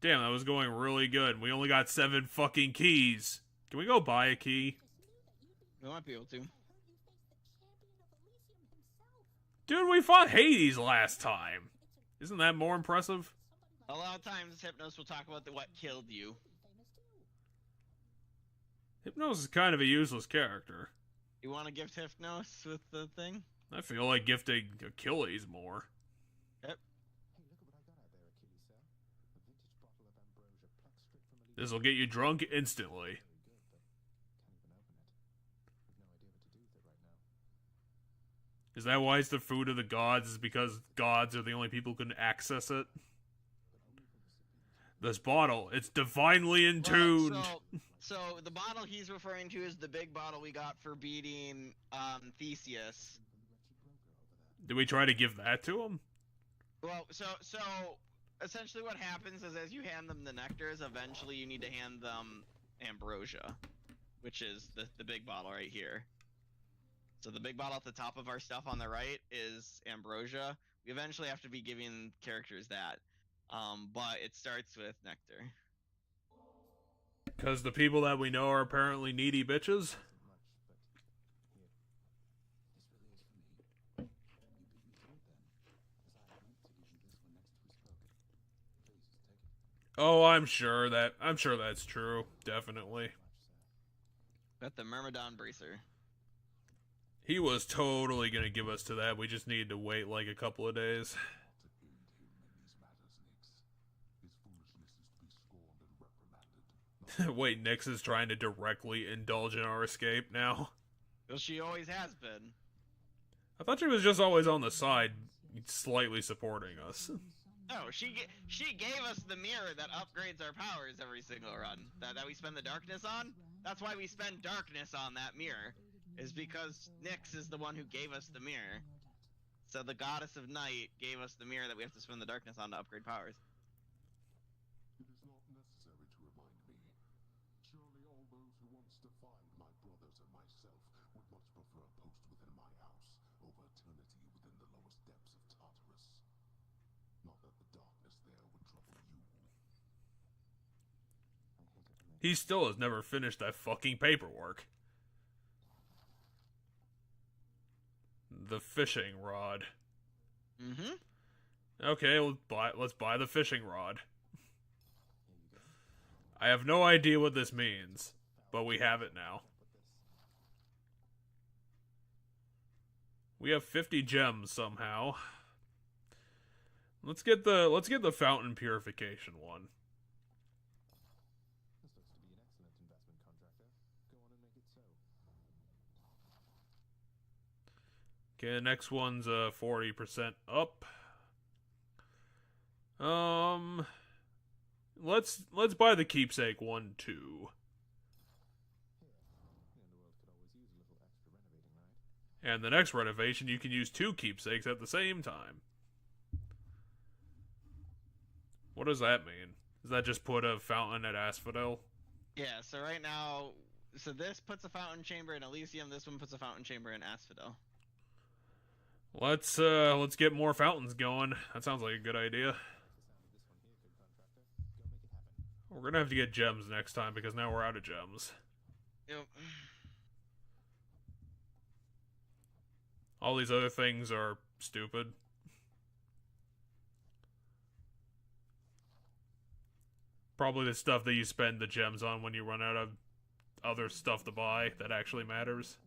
Damn, that was going really good. We only got 7 fucking keys. Can we go buy a key? We might be able to. Dude, we fought Hades last time. Isn't that more impressive? A lot of times, Hypnos will talk about what killed you. Hypnos is kind of a useless character. You want to gift Hypnos with the thing? I feel like gifting Achilles more. Yep. This'll get you drunk instantly. Is that why it's the food of the gods? Is because gods are the only people who can access it? This bottle, it's divinely intuned. Well, so the bottle he's referring to is the big bottle we got for beating Theseus. Did we try to give that to him? Well, so essentially what happens is as you hand them the nectars, eventually you need to hand them ambrosia, which is the big bottle right here. So the big bottle at the top of our stuff on the right is ambrosia. We eventually have to be giving characters that, but it starts with nectar. Because the people that we know are apparently needy bitches? Oh, I'm sure that's true. Definitely. Got the Myrmidon Bracer. He was totally gonna give us to that. We just needed to wait like a couple of days. Wait, Nyx is trying to directly indulge in our escape now? Well, she always has been. I thought she was just always on the side, slightly supporting us. No, she gave us the mirror that upgrades our powers every single run. That we spend the darkness on? That's why we spend darkness on that mirror. Is because Nyx is the one who gave us the mirror. So the goddess of night gave us the mirror that we have to spend the darkness on to upgrade powers. It is not necessary to remind me. Surely all those who once defied my brothers and myself would much prefer a post within my house over eternity within the lowest depths of Tartarus. Not that the darkness there would trouble you. He still has never finished that fucking paperwork. The fishing rod. Mm-hmm. Okay, let's buy the fishing rod. I have no idea what this means, but we have it now. We have 50 gems somehow. Let's get the fountain purification one. This looks to be an excellent investment, contractor. Go on and make it so. Okay, the next one's 40% up. Let's buy the keepsake one too. Here, the underworld could always use a little extra renovating, right? And the next renovation, you can use 2 keepsakes at the same time. What does that mean? Does that just put a fountain at Asphodel? Yeah, so right now, so this puts a fountain chamber in Elysium, this one puts a fountain chamber in Asphodel. Let's get more fountains going. That sounds like a good idea. We're gonna have to get gems next time because now we're out of gems. Yep. All these other things are stupid. Probably the stuff that you spend the gems on when you run out of other stuff to buy that actually matters.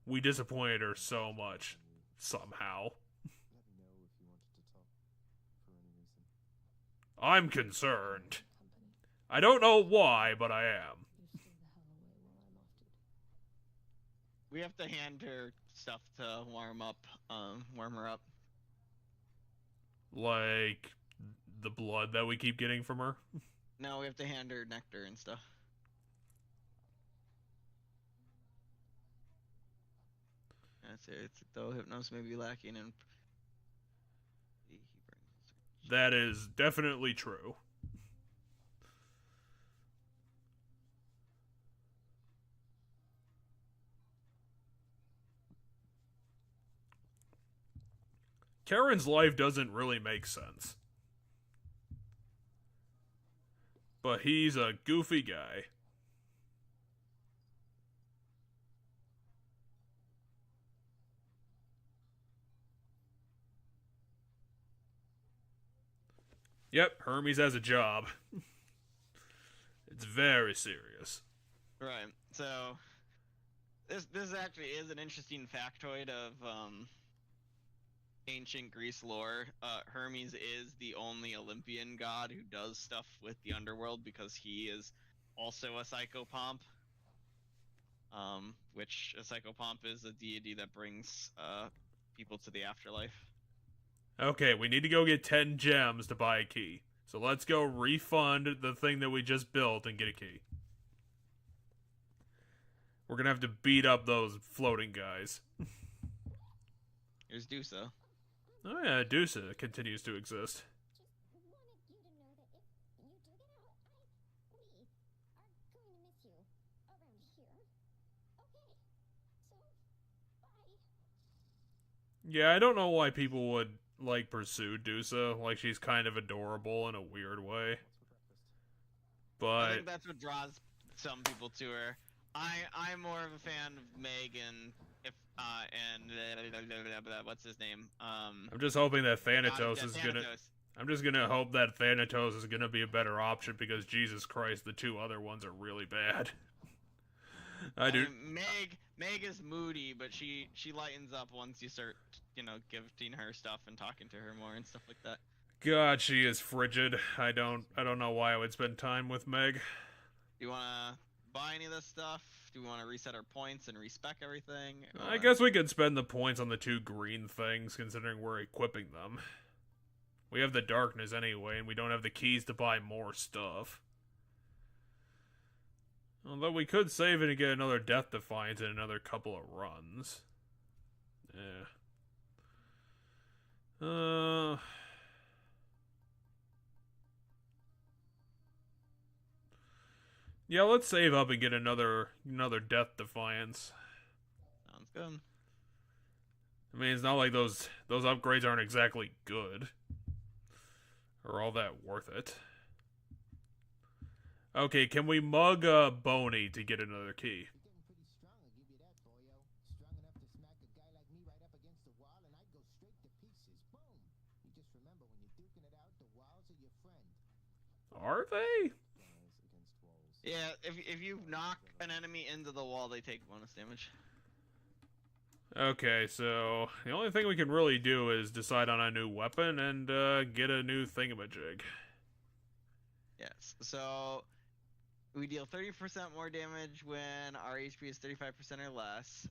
We disappointed her so much, somehow. Let me know if you wanted to talk for any reason. I'm concerned. I don't know why, but I am. We have to hand her stuff to warm her up. Like, the blood that we keep getting from her? No, we have to hand her nectar and stuff. That's it. It's though Hypnos may be lacking in. That is definitely true. Karen's life doesn't really make sense. But he's a goofy guy. Yep, Hermes has a job. It's very serious. Right. So this actually is an interesting factoid of ancient Greece lore. Hermes is the only Olympian god who does stuff with the underworld because he is also a psychopomp. Which a psychopomp is a deity that brings people to the afterlife. Okay, we need to go get 10 gems to buy a key. So let's go refund the thing that we just built and get a key. We're gonna have to beat up those floating guys. Here's Dusa. Oh yeah, Dusa continues to exist. Just wanted you to know that if you do get out, we are going to miss you around here. Okay, so bye. Yeah, I don't know why people would, like, pursue Dusa. Like, she's kind of adorable in a weird way. I But think that's what draws some people to her. I'm more of a fan of Meg and what's his name? I'm just hoping that Thanatos is gonna... Thanatos. I'm just gonna hope that Thanatos is gonna be a better option because, Jesus Christ, the two other ones are really bad. I do... Meg is moody, but she lightens up once you start, gifting her stuff and talking to her more and stuff like that. God, she is frigid. I don't know why I would spend time with Meg. Do you wanna buy any of this stuff? Do we want to reset our points and respec everything? I guess we could spend the points on the two green things, considering we're equipping them. We have the darkness anyway, and we don't have the keys to buy more stuff. Although we could save it and get another Death Defiance in another couple of runs. Yeah. Yeah, let's save up and get another Death Defiance. Sounds good. I mean, it's not like those upgrades aren't exactly good. Or all that worth it. Okay, can we mug Boney to get another key? You're getting pretty strong, I'll give you that, boyo. Strong enough to smack a guy like me right up against the wall, and I'd go straight to pieces. Boom! You just remember, when you're duking it out, the walls are your friend. Are they? Yeah, if you knock an enemy into the wall, they take bonus damage. Okay, so the only thing we can really do is decide on a new weapon and get a new thingamajig. Yes, so we deal 30% more damage when our HP is 35% or less.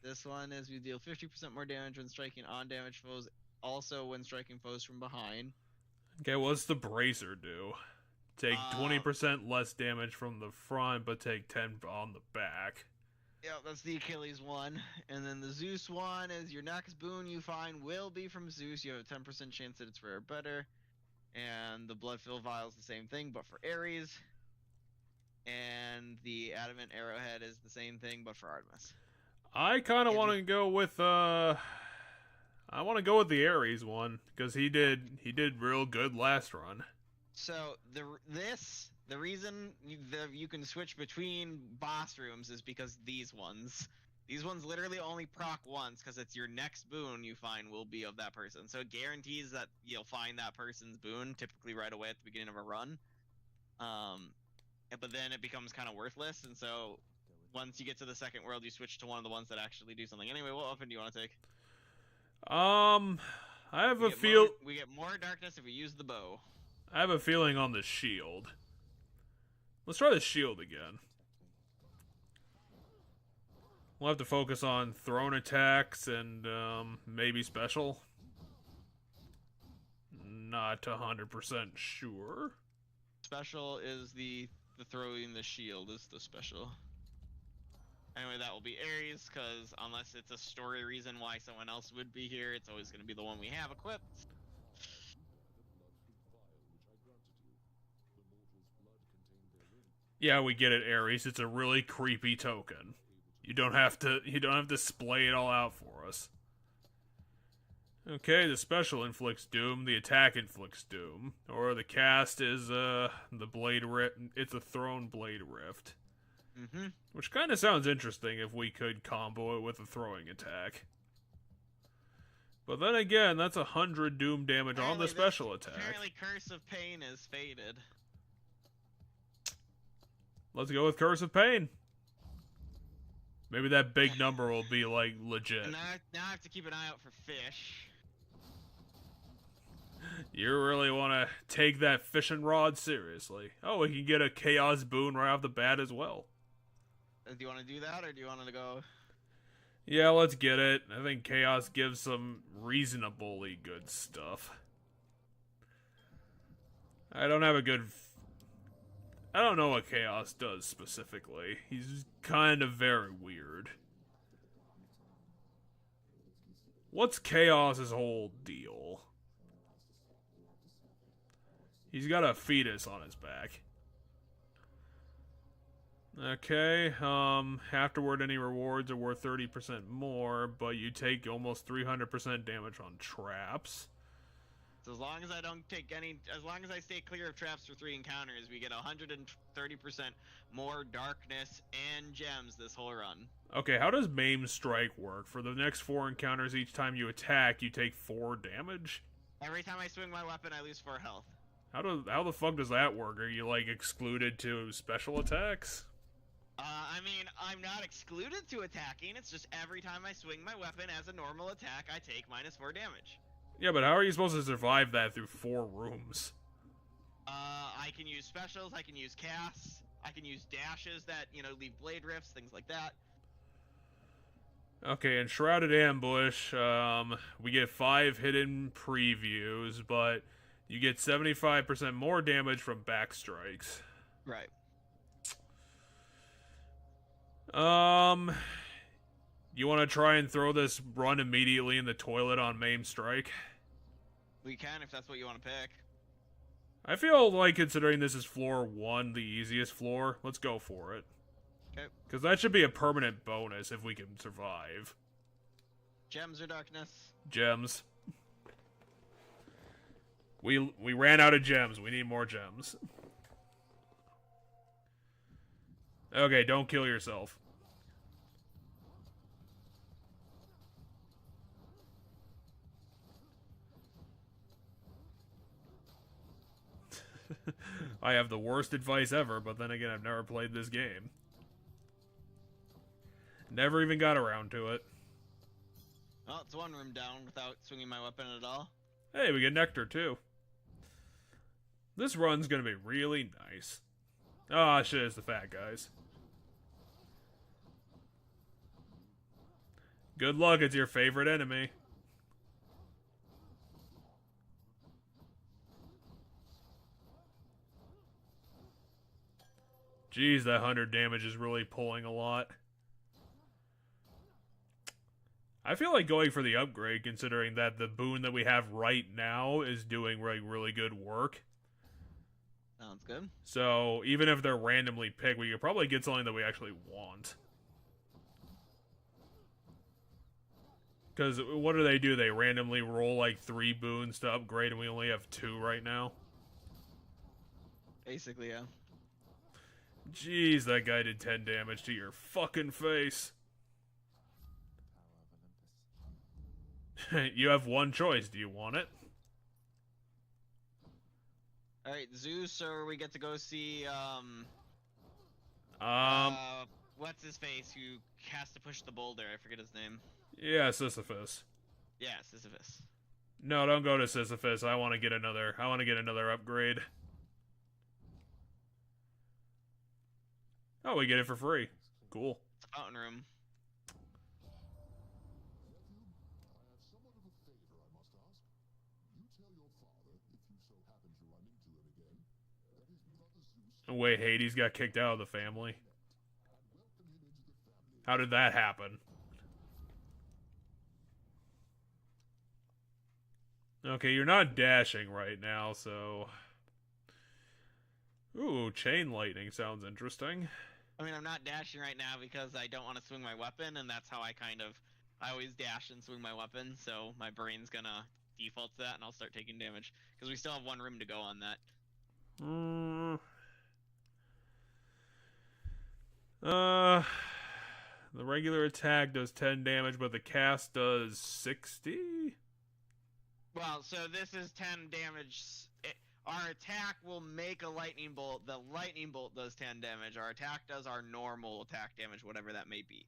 This one is we deal 50% more damage when striking on damaged foes, also when striking foes from behind. Okay, what's the bracer do? Take 20% less damage from the front, but take 10 on the back. Yeah, that's the Achilles one. And then the Zeus one is your next boon you find will be from Zeus. You have a 10% chance that it's rare or better. And the Blood-Filled Vial is the same thing, but for Ares. And the Adamant Arrowhead is the same thing, but for Artemis. I kind of want to go with I want to go with the Ares one because he did real good last run. So the reason you can switch between boss rooms is because these ones literally only proc once because it's your next boon you find will be of that person. So it guarantees that you'll find that person's boon typically right away at the beginning of a run. But then it becomes kind of worthless, and so once you get to the second world, you switch to one of the ones that actually do something. Anyway, what weapon do you want to take? I have a feel we get more darkness if we use the bow. I have a feeling on the shield. Let's try the shield again. We'll have to focus on thrown attacks and maybe special. Not 100% sure. Special is the throwing the shield is the special. Anyway, that will be Ares, because unless it's a story reason why someone else would be here, it's always going to be the one we have equipped. Yeah, we get it, Ares. It's a really creepy token. You don't have to splay it all out for us. Okay, the special inflicts doom, the attack inflicts doom. Or the cast is, the blade rift. It's a thrown blade rift. Mm-hmm. Which kind of sounds interesting if we could combo it with a throwing attack. But then again, that's 100 doom damage on the special attack. Apparently Curse of Pain is faded. Let's go with Curse of Pain. Maybe that big number will be, like, legit. And now I have to keep an eye out for fish. You really want to take that fishing rod seriously. Oh, we can get a Chaos boon right off the bat as well. Do you want to do that, or do you want to go... Yeah, let's get it. I think Chaos gives some reasonably good stuff. I don't have a good... I don't know what Chaos does specifically. He's kind of very weird. What's Chaos's whole deal? He's got a fetus on his back. Okay, afterward any rewards are worth 30% more, but you take almost 300% damage on traps. So as long as I don't take any, as long as I stay clear of traps for 3 encounters, we get 130% more darkness and gems this whole run. Okay, how does Maim Strike work? For the next 4 encounters, each time you attack, you take 4 damage? Every time I swing my weapon, I lose 4 health. How the fuck does that work? Are you, like, excluded to special attacks? I mean, I'm not excluded to attacking, it's just every time I swing my weapon as a normal attack, I take -4 damage. Yeah, but how are you supposed to survive that through 4 rooms? I can use specials, I can use casts, I can use dashes that, you know, leave blade rifts, things like that. Okay, in Shrouded Ambush, we get 5 hidden previews, but you get 75% more damage from backstrikes. Right. You want to try and throw this run immediately in the toilet on Maim Strike? We can if that's what you want to pick. I feel like, considering this is floor 1, the easiest floor, let's go for it. Okay. Because that should be a permanent bonus if we can survive. Gems or darkness? Gems. We ran out of gems. We need more gems. Okay, don't kill yourself. I have the worst advice ever, but then again, I've never played this game. Never even got around to it. Well, it's 1 room down without swinging my weapon at all. Hey, we get Nectar, too. This run's gonna be really nice. Ah, shit, it's the fat guys. Good luck, it's your favorite enemy. Jeez, that 100 damage is really pulling a lot. I feel like going for the upgrade, considering that the boon that we have right now is doing really good work. Sounds good. So, even if they're randomly picked, we could probably get something that we actually want. Because what do? They randomly roll like 3 boons to upgrade, and we only have 2 right now? Basically, yeah. Jeez, that guy did 10 damage to your fucking face. You have one choice. Do you want it? Alright, Zeus, or we get to go see, what's his face, who has to push the boulder? I forget his name. Yeah, Sisyphus. Yeah, Sisyphus. No, don't go to Sisyphus. I want to get another upgrade. Oh, we get it for free. Cool. It's a fountain room. I have a favor I must ask. You tell your father, if you so happen to run into him again, that his brother Zeus... Oh, wait, Hades got kicked out of the family. welcome him into the family. How did that happen? Okay, you're not dashing right now, so... Ooh, chain lightning sounds interesting. I mean, I'm not dashing right now because I don't want to swing my weapon, and that's how I kind of I always dash and swing my weapon, so my brain's gonna default to that, and I'll start taking damage because we still have one room to go on that. The regular attack does 10 damage, but the cast does 60? Well, so this is 10 damage. Our attack will make a lightning bolt. The lightning bolt does 10 damage. Our attack does our normal attack damage, whatever that may be.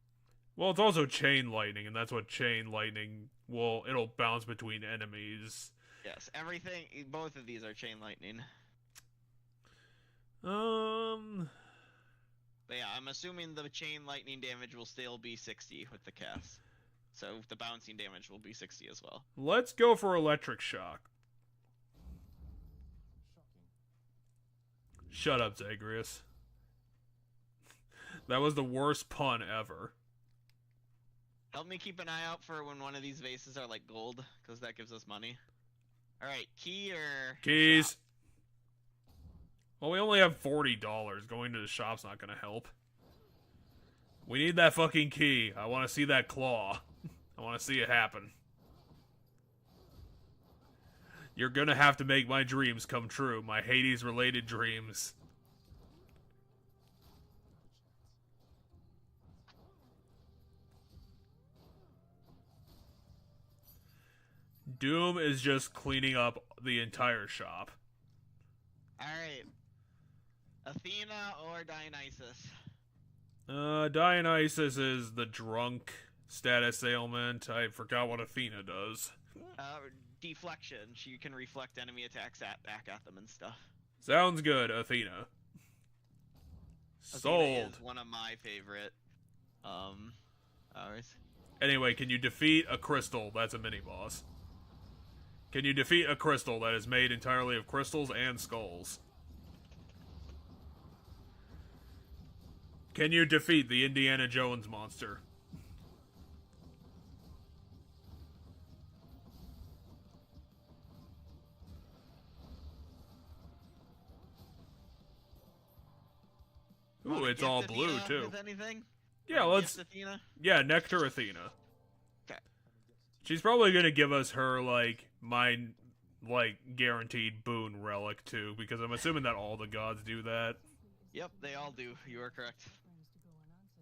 Well, it's also chain lightning, and that's what chain lightning will... It'll bounce between enemies. Yes, everything... Both of these are chain lightning. But yeah, I'm assuming the chain lightning damage will still be 60 with the cast. So the bouncing damage will be 60 as well. Let's go for electric shock. Shocking. Shut up, Zagreus. That was the worst pun ever. Help me keep an eye out for when one of these vases are like gold, because that gives us money. Alright, key or... Keys. shop? Well, we only have $40. Going to the shop's not gonna help. We need that fucking key. I want to see that claw. I want to see it happen. You're gonna have to make my dreams come true. My Hades-related dreams. Doom is just cleaning up the entire shop. Alright. Athena or Dionysus? Dionysus is the drunk status ailment. I forgot what Athena does. Deflection. She can reflect enemy attacks back at them and stuff. Sounds good, Athena. Sold. Athena is one of my favorite ours. Anyway, can you defeat a crystal that's a mini-boss? Can you defeat a crystal that is made entirely of crystals and skulls? Can you defeat the Indiana Jones monster? Ooh, it's all blue, Athena too. With anything? Yeah, Or let's... gift Athena? Yeah, Nectar Athena. Okay. She's probably gonna give us her, guaranteed boon relic, too, because I'm assuming that all the gods do that. Yep, they all do. You are correct.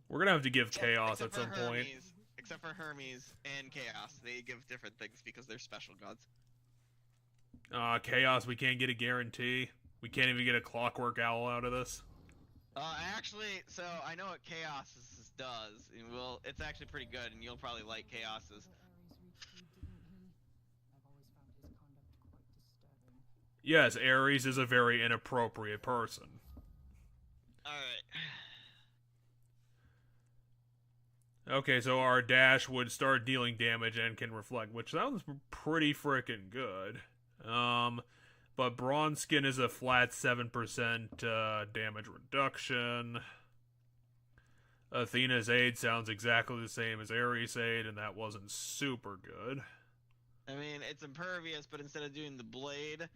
We're gonna have to give Chaos at Except some for point. Hermes. Except for Hermes and Chaos. They give different things because they're special gods. Chaos, we can't get a guarantee. We can't even get a Clockwork Owl out of this. Actually, so I know what Chaos does, and it's actually pretty good, and you'll probably like Chaos's. Yes, Ares is a very inappropriate person. Alright. Okay, so our dash would start dealing damage and can reflect, which sounds pretty frickin' good. But Bronze Skin is a flat 7% damage reduction. Athena's Aid sounds exactly the same as Ares' Aid, and that wasn't super good. I mean, it's impervious, but instead of doing the blade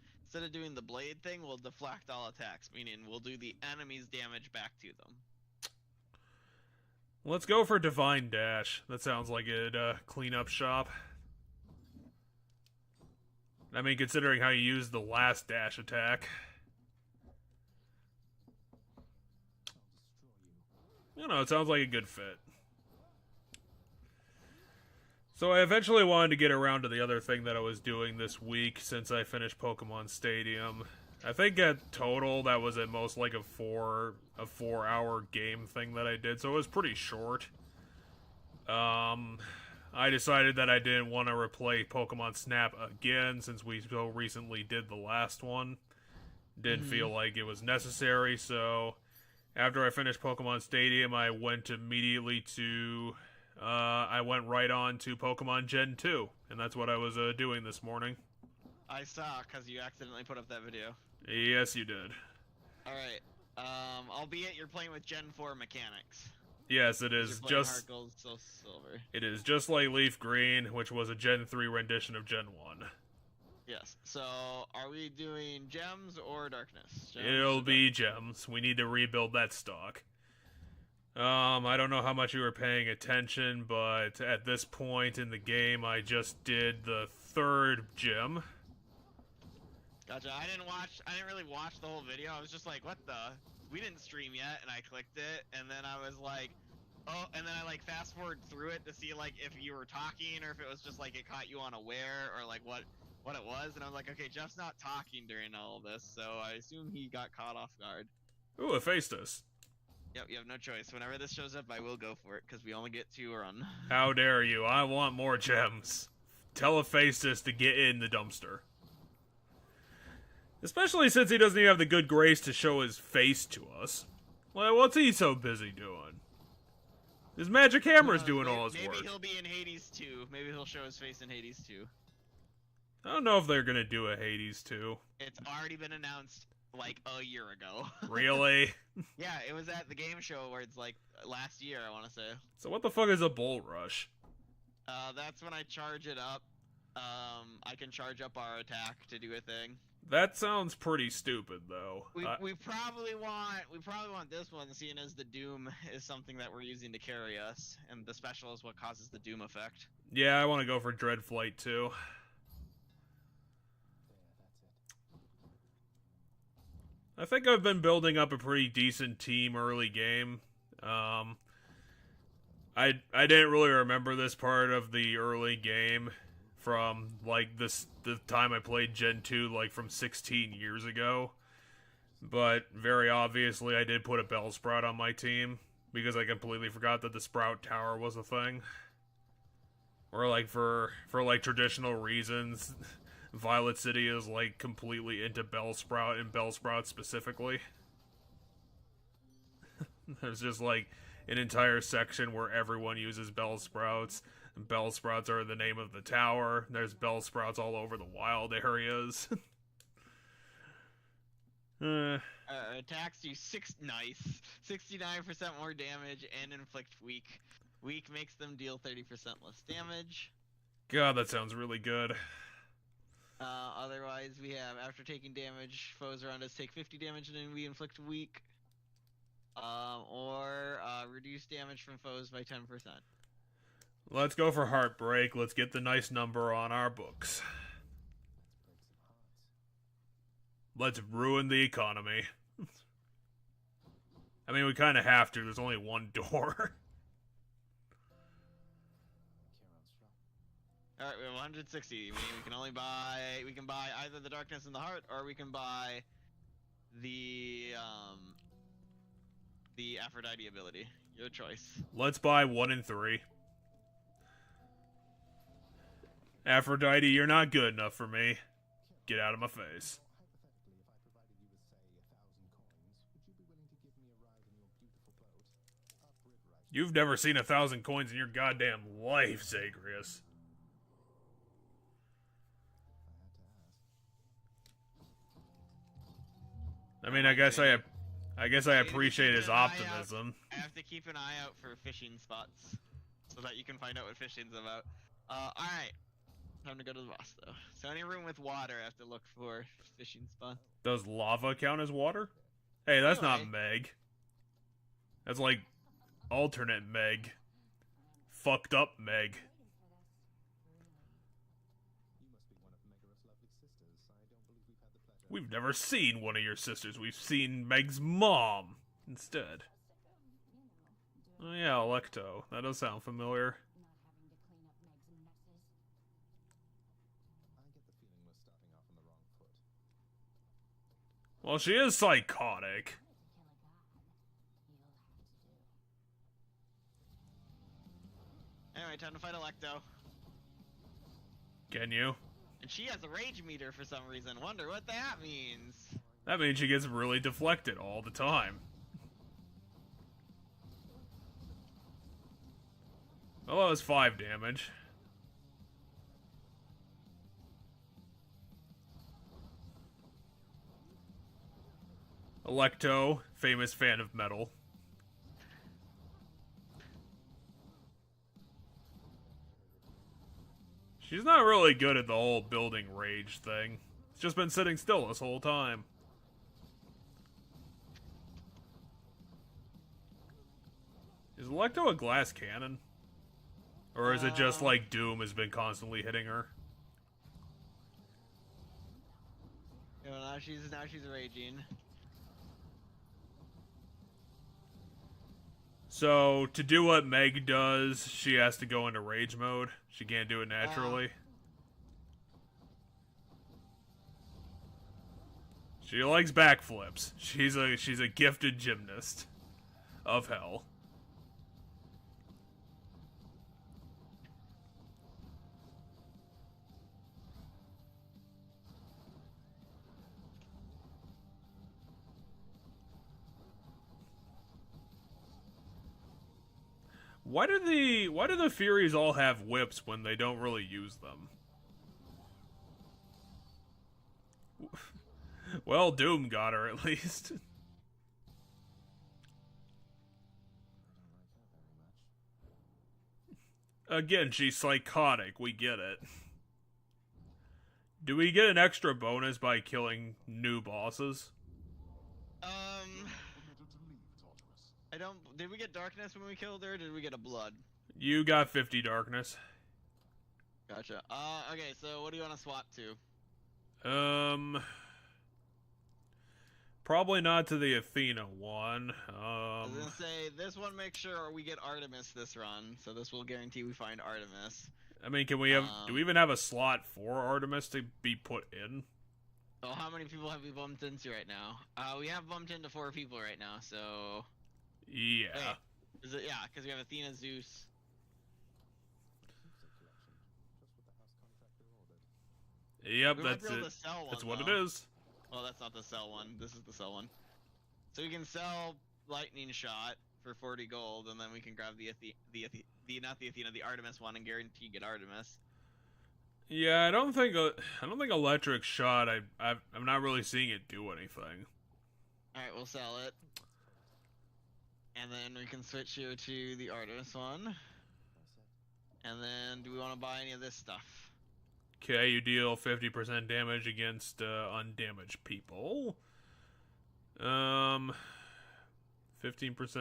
thing, we'll deflect all attacks, meaning we'll do the enemy's damage back to them. Let's go for Divine Dash. That sounds like it'd clean up shop. I mean, considering how you used the last dash attack. You know, it sounds like a good fit. So I eventually wanted to get around to the other thing that I was doing this week since I finished Pokemon Stadium. I think at total that was at most like a 4-hour game thing that I did, so it was pretty short. I decided that I didn't want to replay Pokemon Snap again since we so recently did the last one. Didn't feel like it was necessary, so after I finished Pokemon Stadium, I went immediately to... I went right on to Pokemon Gen 2, and that's what I was doing this morning. I saw, because you accidentally put up that video. Yes, you did. Alright, albeit you're playing with Gen 4 mechanics. Yes, it is just... Heart Gold, Soul Silver. It is just like Leaf Green, which was a Gen 3 rendition of Gen 1. Yes, so are we doing Gems or Darkness? Gems It'll or be Gems. We need to rebuild that stock. I don't know how much you were paying attention, but at this point in the game, I just did the 3rd gym. Gotcha. I didn't really watch the whole video. I was just like, what the? We didn't stream yet, and I clicked it, and then I was like, oh, and then I like fast forward through it to see like if you were talking or if it was just like it caught you unaware or like what it was, and I was like, okay, Jeff's not talking during all of this, so I assume he got caught off guard. Ooh, Hephaestus. Yep, you have no choice. Whenever this shows up, I will go for it, because we only get 2 run. How dare you? I want more gems. Tell Hephaestus to get in the dumpster. Especially since he doesn't even have the good grace to show his face to us. Like, what's he so busy doing? His magic hammer's doing all his work. Maybe he'll be in Hades 2. Maybe he'll show his face in Hades 2. I don't know if they're gonna do a Hades 2. It's already been announced like a year ago. Really? Yeah, it was at the game show where it's like last year, I want to say. So what the fuck is a Bolt Rush? That's when I charge it up. I can charge up our attack to do a thing. That sounds pretty stupid, though. We probably want this one, seeing as the Doom is something that we're using to carry us, and the special is what causes the Doom effect. Yeah, I want to go for Dreadflight too. I think I've been building up a pretty decent team early game. I didn't really remember this part of the early game from like the time I played Gen 2 like from 16 years ago. But very obviously I did put a Bellsprout on my team because I completely forgot that the Sprout Tower was a thing. Or like for like traditional reasons, Violet City is like completely into Bellsprout and Bellsprout specifically. There's just like an entire section where everyone uses Bellsprouts. And Bellsprouts are the name of the tower. There's Bellsprouts all over the wild areas. Attacks do 69% more damage and inflict weak. Weak makes them deal 30% less damage. God, that sounds really good. Otherwise, we have after taking damage, foes around us take 50 damage and then we inflict weak. Or reduce damage from foes by 10%. Let's go for Heartbreak. Let's get the nice number on our books. Let's ruin the economy. I mean, we kind of have to. There's only one door. Alright, we have 160. I mean, we can buy either the Darkness in the Heart, or we can buy the Aphrodite ability. Your choice. Let's buy 1 and 3. Aphrodite, you're not good enough for me. Get out of my face. You've never seen 1,000 coins in your goddamn life, Zagreus. I mean, I guess I appreciate his optimism. I have to keep an eye out for fishing spots so that you can find out what fishing's about. Alright. Time to go to the boss, though. So any room with water, I have to look for fishing spots. Does lava count as water? Hey, that's not Meg. That's like alternate Meg. Fucked up Meg. We've never seen one of your sisters. We've seen Meg's mom instead. Oh yeah, Electo. That does sound familiar. Well, she is psychotic. Anyway, time to fight Electo. Can you? And she has a rage meter for some reason. Wonder what that means. That means she gets really deflected all the time. Well, that was 5 damage. Electo, famous fan of metal. She's not really good at the whole building rage thing. It's just been sitting still this whole time. Electo a glass cannon? Or is it just like Doom has been constantly hitting her? You know, now she's raging. So, to do what Meg does, she has to go into rage mode. She can't do it naturally. She likes backflips. She's a gifted gymnast of hell. Why do the Furies all have whips when they don't really use them? Well, Doom got her at least. Again, she's psychotic. We get it. Do we get an extra bonus by killing new bosses? I don't. Did we get darkness when we killed her? Or did we get a blood? You got 50 darkness. Gotcha. Okay. So what do you want to swap to? Probably not to the Athena one. I was gonna say this one. Make sure we get Artemis this run. So this will guarantee we find Artemis. I mean, can we have? Do we even have a slot for Artemis to be put in? So how many people have we bumped into right now? We have bumped into 4 people right now. So. Yeah. Wait, is it? Yeah, because we have Athena, Zeus. Yep, we that's might be able it. to sell one, That's what though. it is. Well, that's not the sell one. This is the sell one. So we can sell Lightning Shot for 40 gold, and then we can grab the Artemis one and guarantee get Artemis. Yeah, I don't think electric shot. I'm not really seeing it do anything. All right, we'll sell it, and then we can switch here to the Artemis one. And then, do we want to buy any of this stuff? Okay, you deal 50% damage against undamaged people. 15%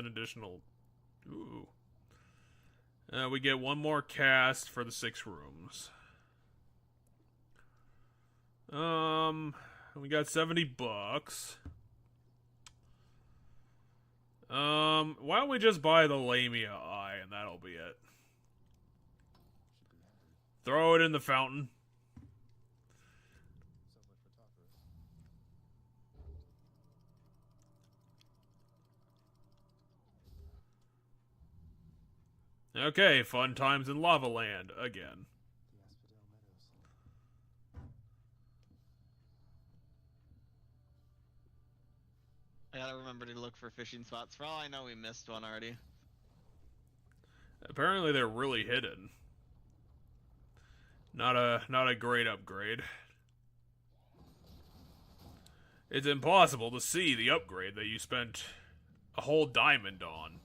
additional. Ooh. We get one more cast for the 6 rooms. We got $70. Why don't we just buy the Lamia Eye and that'll be it. Throw it in the fountain. Okay, fun times in Lava Land again. I gotta remember to look for fishing spots. For all I know, we missed one already. Apparently they're really hidden. Not a great upgrade. It's impossible to see the upgrade that you spent a whole diamond on.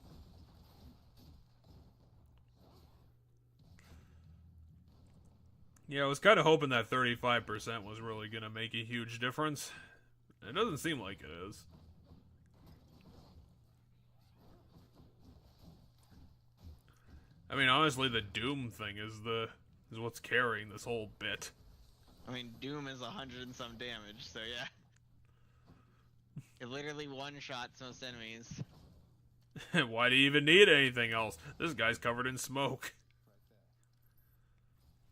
Yeah, I was kind of hoping that 35% was really going to make a huge difference. It doesn't seem like it is. I mean, honestly, the Doom thing is what's carrying this whole bit. I mean, Doom is 100 and some damage, so yeah. It literally one-shots most enemies. Why do you even need anything else? This guy's covered in smoke.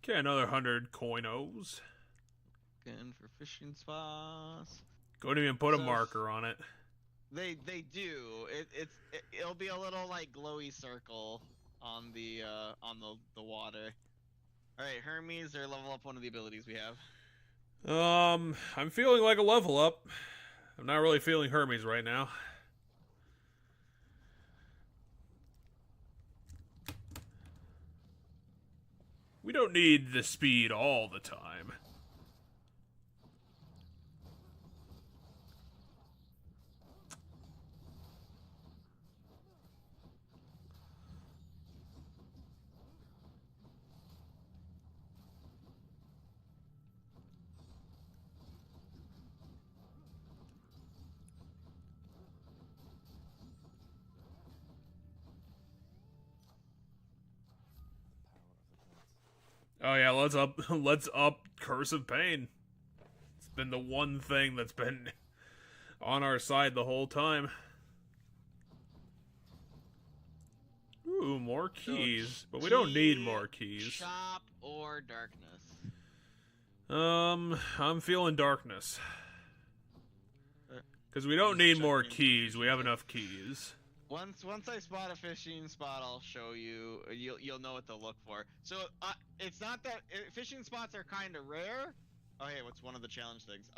Okay, another 100 coinos. Good for fishing spots. Couldn't even put a marker on it. They do. It'll be a little like glowy circle on the water. All right, Hermes, or level up one of the abilities we have. I'm feeling like a level up. I'm not really feeling Hermes right now. We don't need the speed all the time. Oh yeah, let's up Curse of Pain. It's been the one thing that's been on our side the whole time. Ooh, more keys. But we don't need more keys. Chop or darkness? I'm feeling darkness. Because we don't need more keys. We have enough keys. Once I spot a fishing spot, I'll show you. You'll know what to look for. So it's not that fishing spots are kind of rare. Oh hey, what's one of the challenge things?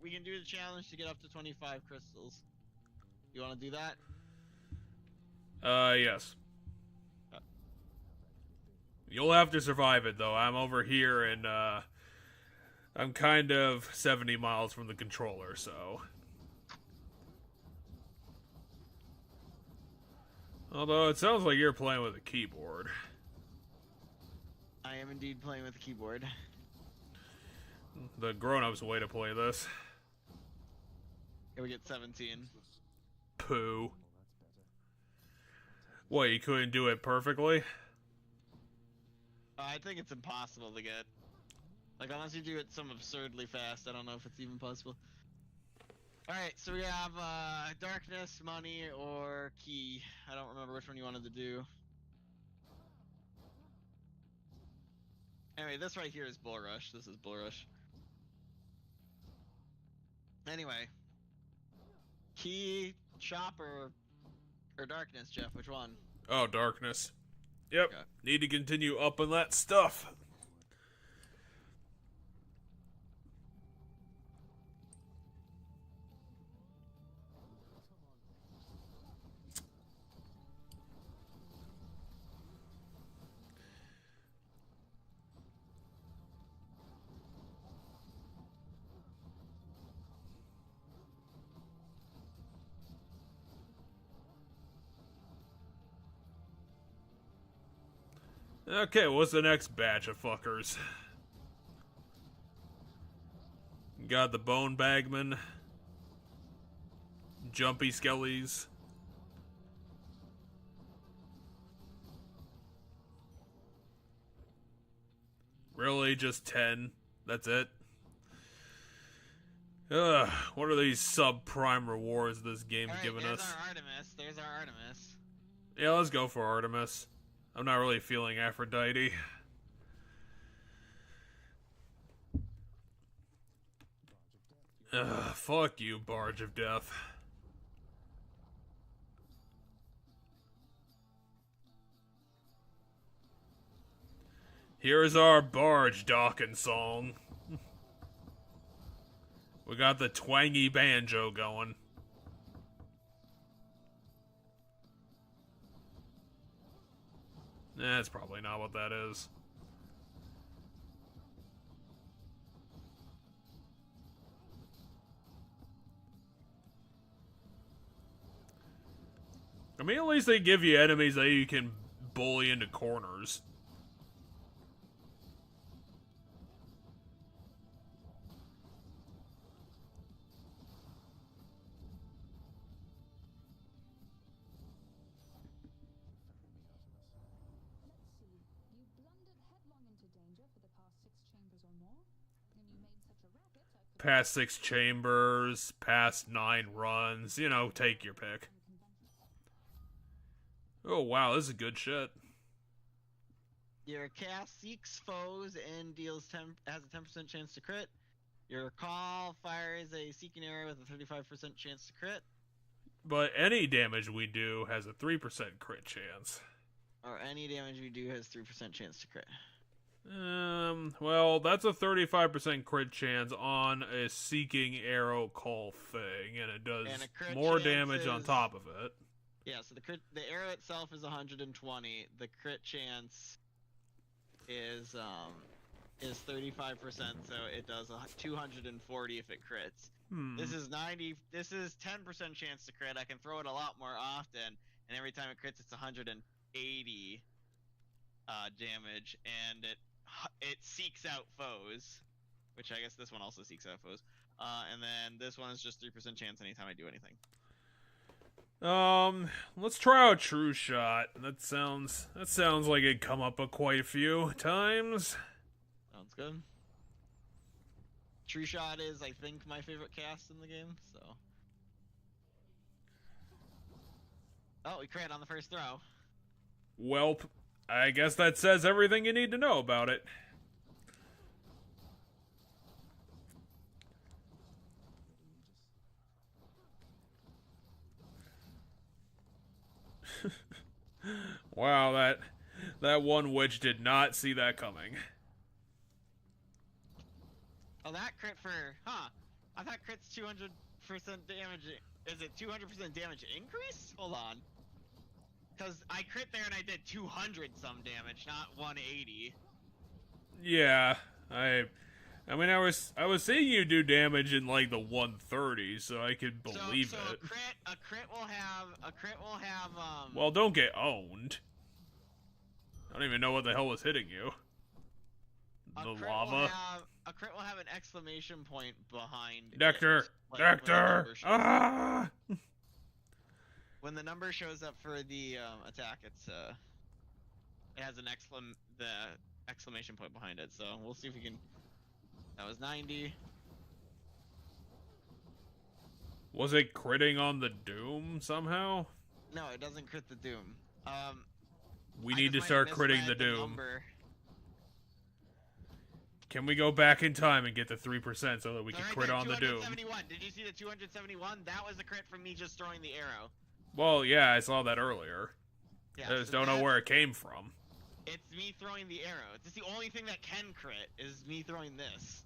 We can do the challenge to get up to 25 crystals. You want to do that? Yes. You'll have to survive it though. I'm over here and I'm kind of 70 miles from the controller, so. Although it sounds like you're playing with a keyboard. I am indeed playing with the keyboard. The grown-ups way to play this. Here we get 17. Poo. What, you couldn't do it perfectly? I think it's impossible to get. Like, unless you do it some absurdly fast, I don't know if it's even possible. Alright, so we have darkness, money, or key. I don't remember which one you wanted to do. Anyway, this right here is Bull Rush. This is Bull Rush. Anyway. Key, chopper, or darkness, Jeff? Which one? Oh, darkness. Yep. Okay. Need to continue upping that stuff. Okay, what's the next batch of fuckers? Got the Bone Bagman. Jumpy Skellies. Really? Just 10? That's it? Ugh, what are these sub-prime rewards this game's giving us? There's our Artemis. There's our Artemis. Yeah, let's go for Artemis. I'm not really feeling Aphrodite. Ugh, fuck you, Barge of Death. Here's our barge docking song. We got the twangy banjo going. That's probably not what that is. I mean, at least they give you enemies that you can bully into corners. Past 6 chambers, past 9 runs, you know, take your pick. Oh wow, this is good shit. Your cast seeks foes and has a 10% chance to crit. Your call fires a seeking arrow with a 35% chance to crit. But any damage we do has a 3% crit chance. Or any damage we do has 3% chance to crit. Well, that's a 35% crit chance on a seeking arrow call thing, and it does more damage on top of it. Yeah, so the arrow itself is 120. The crit chance is 35%, so it does 240 if it crits. This is 10% chance to crit. I can throw it a lot more often, and every time it crits, it's 180 damage, and it seeks out foes, which I guess this one also seeks out foes. And then this one is just 3% chance anytime I do anything. Let's try out True Shot. That sounds like it'd come up quite a few times. Good. True Shot is, I think, my favorite cast in the game, so. Oh, we crit on the first throw. Welp, I guess that says everything you need to know about it. Wow, that one witch did not see that coming. Oh, that crit for, I thought crit's 200% damage. Is it 200% damage increase? Hold on. Because I crit there and I did 200 some damage, not 180. Yeah, I mean, I was seeing you do damage in like the 130s, so I could believe so it. A crit will have Well, don't get owned. I don't even know what the hell was hitting you. The lava. A crit will have an exclamation point behind Nectar! it, like, Nectar! Ah! When the number shows up for the attack, it has an exclamation point behind it. So we'll see if we can. That was 90. Was it critting on the Doom somehow? No, it doesn't crit the Doom. We need to start critting the Doom. Number. Can we go back in time and get the 3% so that we can crit on the Doom? 271. Did you see the 271? That was a crit from me just throwing the arrow. Well, yeah, I saw that earlier. Yeah, I just don't know where it came from. It's me throwing the arrow. It's the only thing that can crit is me throwing this.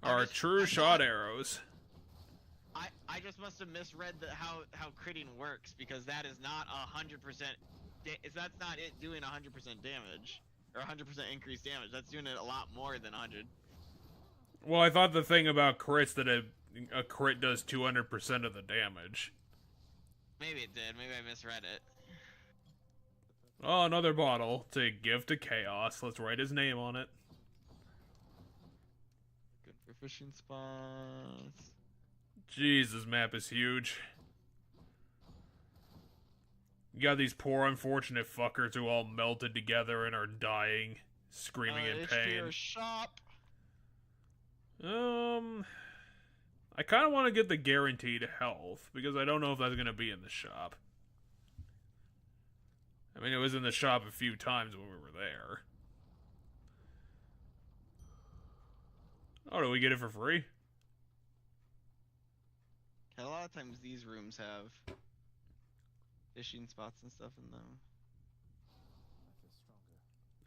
Our true shot arrows. I just must have misread how critting works, because that is not 100%. That's not it doing 100% damage or 100% increased damage. That's doing it a lot more than 100. Well, I thought the thing about crits that a crit does 200% of the damage. Maybe it did. Maybe I misread it. Oh, another bottle to give to Chaos. Let's write his name on it. Good for fishing spots. Jeez, this map is huge. You got these poor unfortunate fuckers who all melted together and are dying, screaming in pain. Shop. I kind of want to get the guaranteed health, because I don't know if that's going to be in the shop. I mean, it was in the shop a few times when we were there. Oh, do we get it for free? A lot of times these rooms have fishing spots and stuff in them.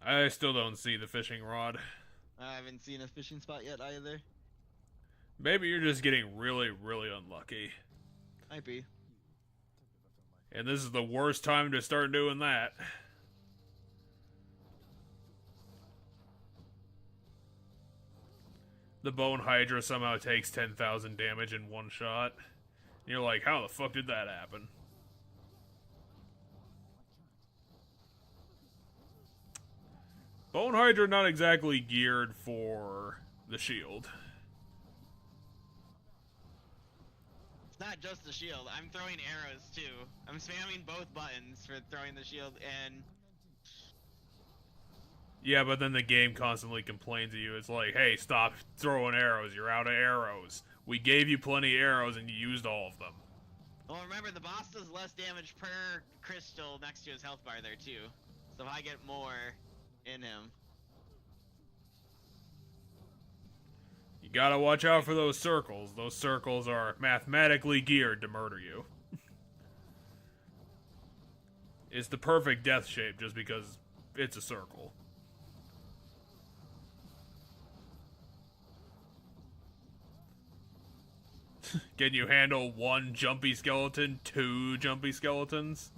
I feel stronger. I still don't see the fishing rod. I haven't seen a fishing spot yet either. Maybe you're just getting really, really unlucky. Might be. And this is the worst time to start doing that. The Bone Hydra somehow takes 10,000 damage in one shot. And you're like, how the fuck did that happen? Bone Hydra not exactly geared for the shield. It's not just the shield. I'm throwing arrows too. I'm spamming both buttons for throwing the shield, and Yeah, but then the game constantly complains to you. It's like, hey, stop throwing arrows. You're out of arrows. We gave you plenty of arrows and you used all of them. well, remember the boss does less damage per crystal next to his health bar there too. So if I get more in him. You gotta watch out for those circles. Those circles are mathematically geared to murder you. It's the perfect death shape just because it's a circle. Can you handle one jumpy skeleton, two jumpy skeletons?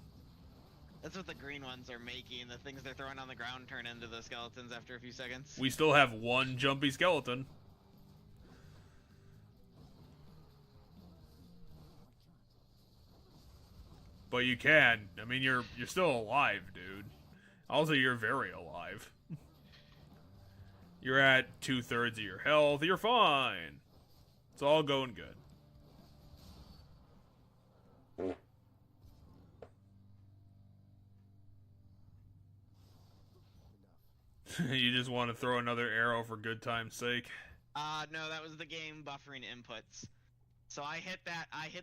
That's what the green ones are making. The things they're throwing on the ground turn into the skeletons after a few seconds. We still have one jumpy skeleton. But you can. I mean, you're still alive, dude. Also, you're very alive. You're at 2/3 of your health. You're fine. It's all going good. You just want to throw another arrow for good time's sake. No, that was the game buffering inputs. So I hit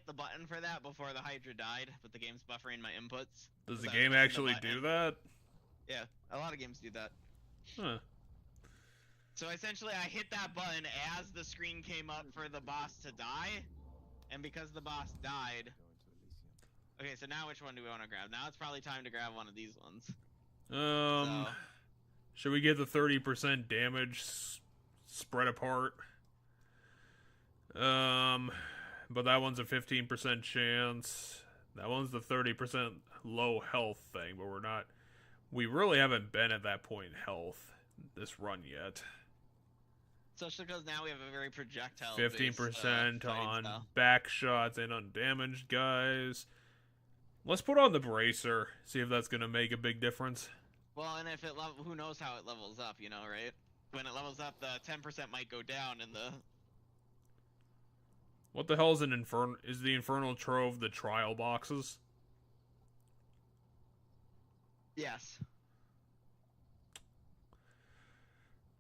the button for that before the Hydra died, but the game's buffering my inputs. Does the 'Cause I was game missing the actually do button. that? Yeah, a lot of games do that. Huh. So essentially, I hit that button as the screen came up for the boss to die, and because the boss died. Go into Elysium. Okay, so now which one do we want to grab? Now it's probably time to grab one of these ones. Um, should we get the 30% damage spread apart? But that one's a 15% chance. That one's the 30% low health thing, but we really haven't been at that point in health this run yet. Especially because now we have a very projectile 15% on style. back shots and undamaged guys. Let's put on the bracer, see if that's gonna make a big difference. Well, and if who knows how it levels up, you know, right? When it levels up, the 10% might go down, and the What the hell is is the Infernal Trove the trial boxes? yes.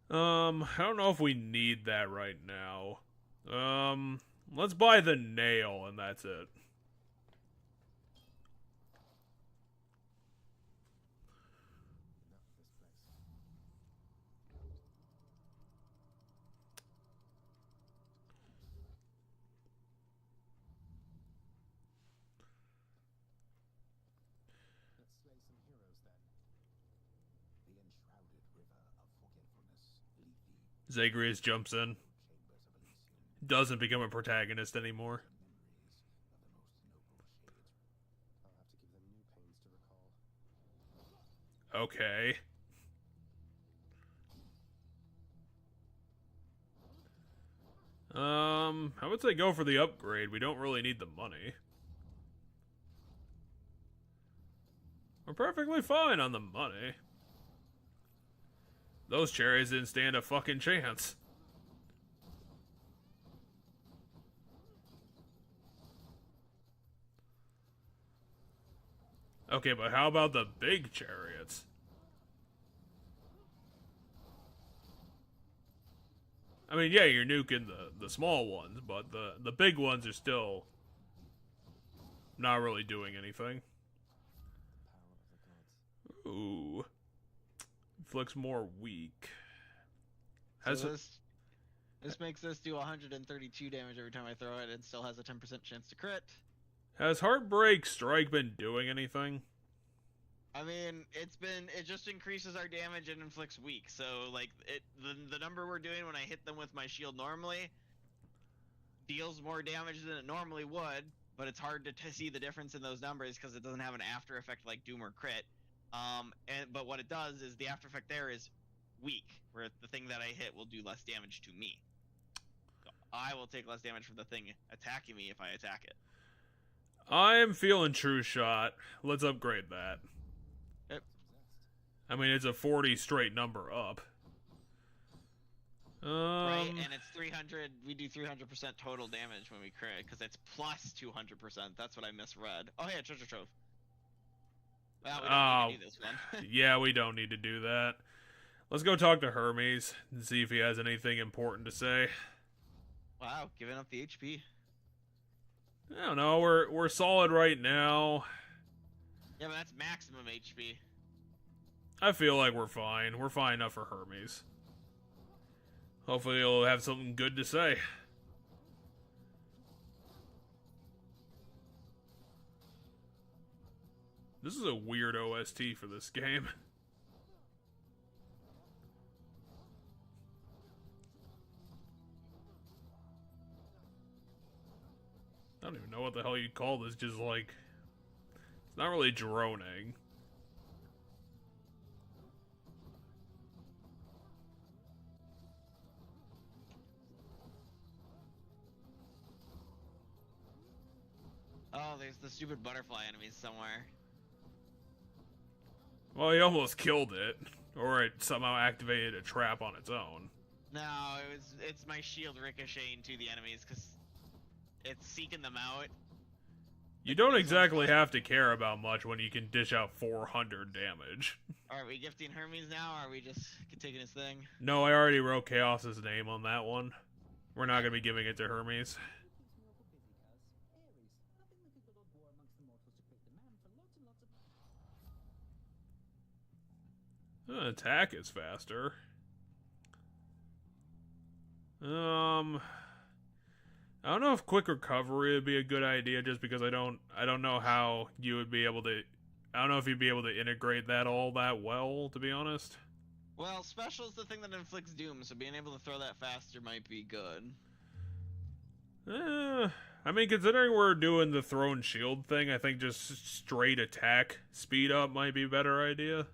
I don't know if we need that right now. Let's buy the nail and that's it. Let's slay some heroes then. The enshrouded river of forgetfulness. Lead the Zagreus jumps in. chambers of Elysium. Doesn't become a protagonist anymore. I'll have to give them new pains to recall. Okay. I would say go for the upgrade. We don't really need the money. We're perfectly fine on the money. Those cherries didn't stand a fucking chance. Okay, but how about the big chariots? I mean, yeah, you're nuking the small ones, but the big ones are still not really doing anything. Power of the gods. Ooh. Inflicts more weak. So Has this makes this do 132 damage every time I throw it, and still has a 10% chance to crit. has Heartbreak Strike been doing anything? I mean, it just increases our damage and inflicts weak. So like the number we're doing when I hit them with my shield normally deals more damage than it normally would, but it's hard to see the difference in those numbers because it doesn't have an after effect like Doom or Crit. But what it does is the after effect there is weak, where the thing that I hit will do less damage to me. So I will take less damage from the thing attacking me if I attack it. I am feeling True Shot. Let's upgrade that. Yep. I mean, it's a 40 straight number up. Right, and it's 300. We do 300% total damage when we crit, because it's plus 200%. That's what I misread. Oh yeah, treasure trove. Well, we don't need to do this one. Yeah, we don't need to do that. Let's go talk to Hermes and see if he has anything important to say. Wow, giving up the HP. I don't know. We're solid right now. Yeah, but that's maximum HP. I feel like we're fine. We're fine enough for Hermes. Hopefully he'll have something good to say. This is a weird OST for this game. I don't even know what the hell you'd call this, just like... It's not really droning. Oh, there's the stupid butterfly enemies somewhere. Well, he almost killed it. Or it somehow activated a trap on its own. No, it's my shield ricocheting to the enemies because it's seeking them out. You don't exactly have to care about much when you can dish out 400 damage. Are we gifting Hermes now, or are we just taking his thing? No, I already wrote Chaos's name on that one. We're not going to be giving it to Hermes. Attack is faster. I don't know if quick recovery would be a good idea, just because I don't know how you would be able to. I don't know if you'd be able to integrate that all that well, to be honest. Well, special's the thing that inflicts doom, so being able to throw that faster might be good. I mean, considering we're doing the thrown shield thing, I think just straight attack speed up might be a better idea.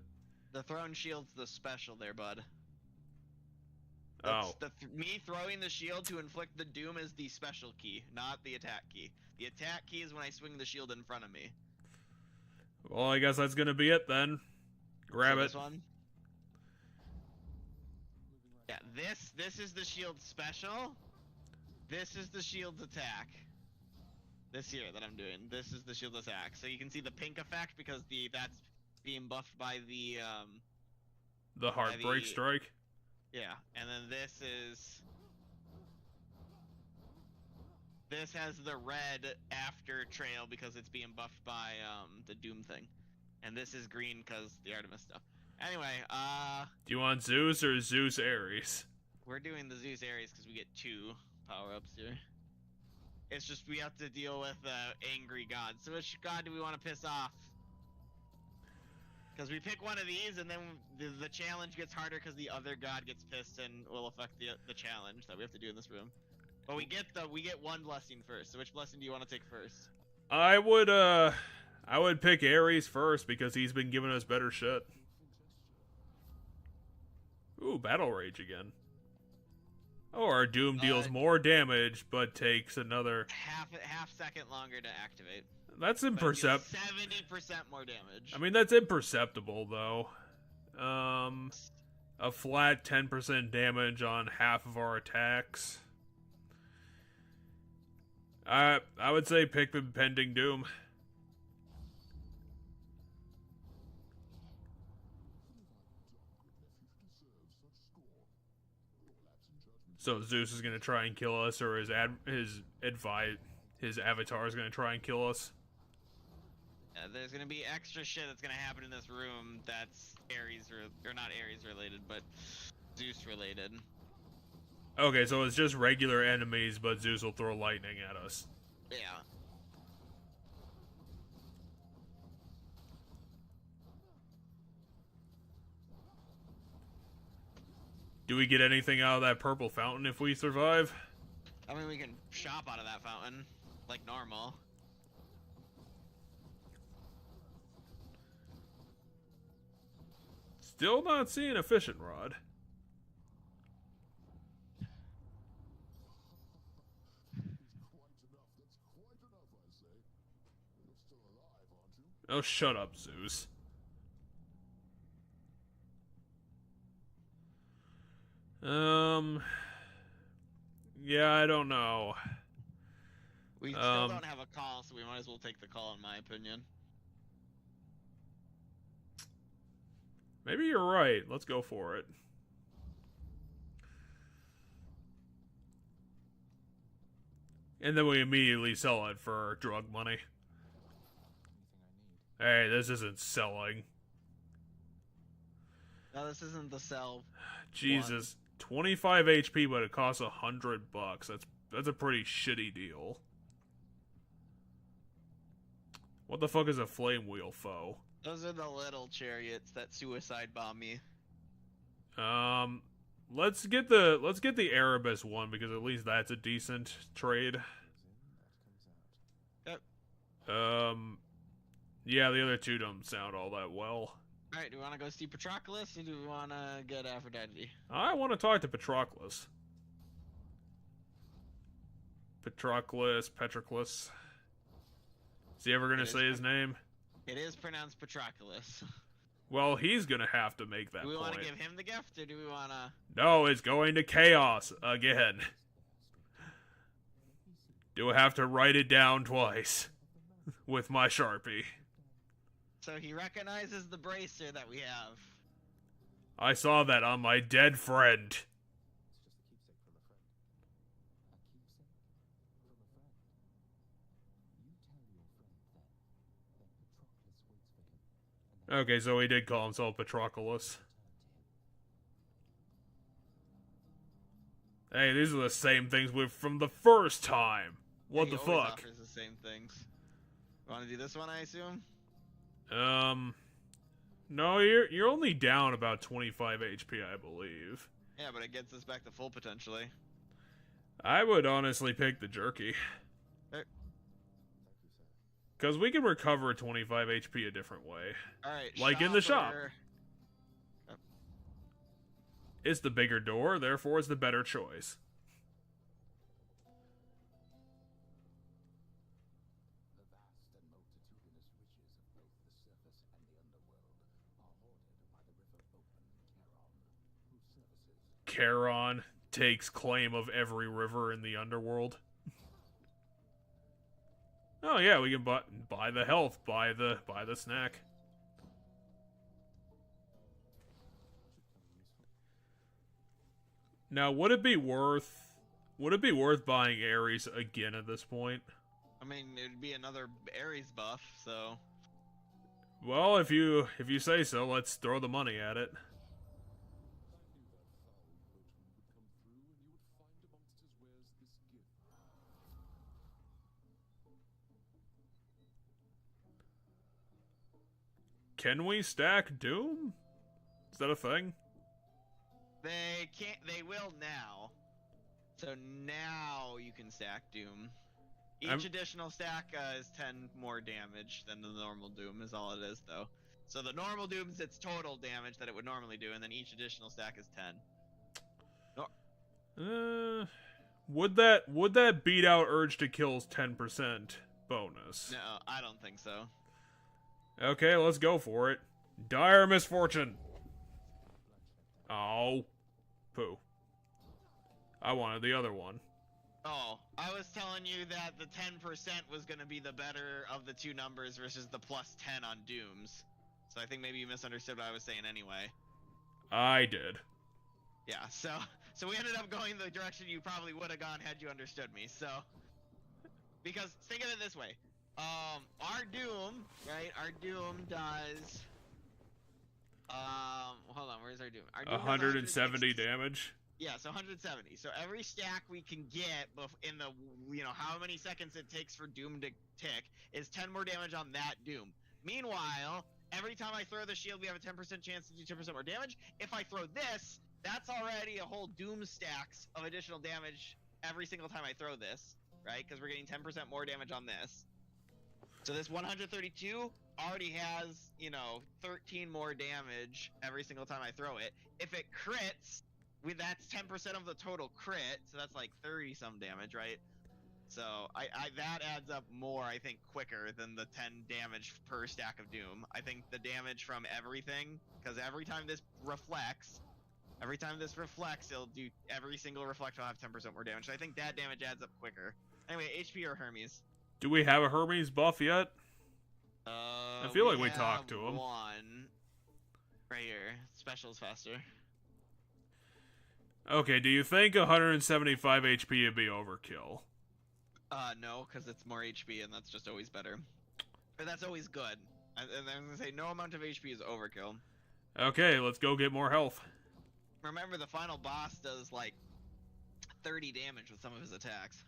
The thrown shield's the special there, bud. Oh. Me throwing the shield to inflict the doom is the special key, not the attack key. The attack key is when I swing the shield in front of me. Well, I guess that's gonna be it then. Grab it. This one. Yeah, this is the shield's special. This is the shield's attack. This here that I'm doing. This is the shield's attack. So you can see the pink effect because that's being buffed by the Heartbreak Strike. Yeah, and then this has the red after trail because it's being buffed by the Doom thing, and this is green because the Artemis stuff. Anyway, do you want Zeus or Zeus Ares? We're doing the Zeus Ares because we get 2 power-ups here. It's just we have to deal with angry gods. So which god do we want to piss off? Because we pick one of these, and then the challenge gets harder because the other god gets pissed and will affect the challenge that we have to do in this room. But we get one blessing first. So which blessing do you want to take first? I would pick Ares first because he's been giving us better shit. Ooh, Battle Rage again. Oh, our Doom deals more damage, but takes another half second longer to activate. That's imperceptible. 70% more damage. I mean, that's imperceptible, though. A flat 10% damage on half of our attacks. I would say pick the Impending Doom. So Zeus is gonna try and kill us, or his avatar is gonna try and kill us. There's gonna be extra shit that's gonna happen in this room that's Ares or not Ares related, but Zeus related. Okay, so it's just regular enemies, but Zeus will throw lightning at us. Yeah. Do we get anything out of that purple fountain if we survive? I mean, we can shop out of that fountain, like normal. Still not seeing a fishing rod. Oh, shut up, Zeus. Yeah, I don't know. We still don't have a call, so we might as well take the call, in my opinion. Maybe you're right. Let's go for it. And then we immediately sell it for drug money. Hey, this isn't selling. No, this isn't the sell. Jesus. 25 HP, but it costs $100. That's a pretty shitty deal. What the fuck is a flame wheel foe? Those are the little chariots that suicide bomb me. Let's get the Erebus one because at least that's a decent trade. Yep. Yeah, the other two don't sound all that well. Alright, do we want to go see Patroclus, or do we want to get Aphrodite? I want to talk to Patroclus. Patroclus. Is he ever going to say his name? It is pronounced Patroclus. Well, he's going to have to make that Do we point. want to give him the gift, or do we want to... No, it's going to Chaos again. Do I have to write it down twice? with my Sharpie. So he recognizes the bracer that we have. I saw that on my dead friend. It's just a keepsake from a friend. A keepsake from a friend. You tell your friend that Patroclus waits for him. And Okay, so he did call himself Patroclus. Hey, these are the same things from the first time. What He the always fuck? offers the same things. Want to do this one, I assume? No, you're only down about 25 HP, I believe. Yeah, but it gets us back to full potentially. I would honestly pick the jerky. thank you, sir. Because we can recover 25 HP a different way. Alright, Like in the shop. shopper. It's the bigger door, therefore it's the better choice. The vast and multitudinous riches of both the surface and the underworld are hoarded by the river boatman Charon, whose services Charon takes claim of every river in the underworld. Oh yeah, we can buy the health, buy the snack. Now, would it be worth buying Ares again at this point? I mean, it would be another Ares buff, so... Well, if you say so, let's throw the money at it. Can we stack Doom? Is that a thing? They can't. They will now. So now you can stack Doom. Each additional stack is 10 more damage than the normal Doom, is all it is, though. So the normal Doom is its total damage that it would normally do, and then each additional stack is 10. Would that beat out Urge to Kill's 10% bonus? No, I don't think so. Okay, let's go for it. Dire Misfortune. Oh. Poo. I wanted the other one. Oh, I was telling you that the 10% was going to be the better of the two numbers versus the plus 10 on Dooms. So I think maybe you misunderstood what I was saying anyway. I did. Yeah, so we ended up going the direction you probably would have gone had you understood me. So, because think of it this way. Our Doom, right? Our Doom does... hold on, where's our Doom? Our Doom does 170 damage. Yeah, so 170. So every stack we can get in the, how many seconds it takes for Doom to tick is 10 more damage on that Doom. Meanwhile, every time I throw the shield, we have a 10% chance to do 10% more damage. If I throw this, that's already a whole Doom stacks of additional damage every single time I throw this, right? Because we're getting 10% more damage on this. So this 132 already has, 13 more damage every single time I throw it. If it crits, that's 10% of the total crit, so that's like 30-some damage, right? So that adds up more, I think, quicker than the 10 damage per stack of Doom. I think the damage from everything, because every time this reflects, it'll do, every single reflect will have 10% more damage. So I think that damage adds up quicker. Anyway, HP or Hermes? Do we have a Hermes buff yet? I feel like we have talked to him. One right here. Special's faster. Okay, do you think 175 HP would be overkill? No, because it's more HP, and that's just always better. Or that's always good. And I'm gonna say no amount of HP is overkill. Okay, let's go get more health. Remember, the final boss does like 30 damage with some of his attacks.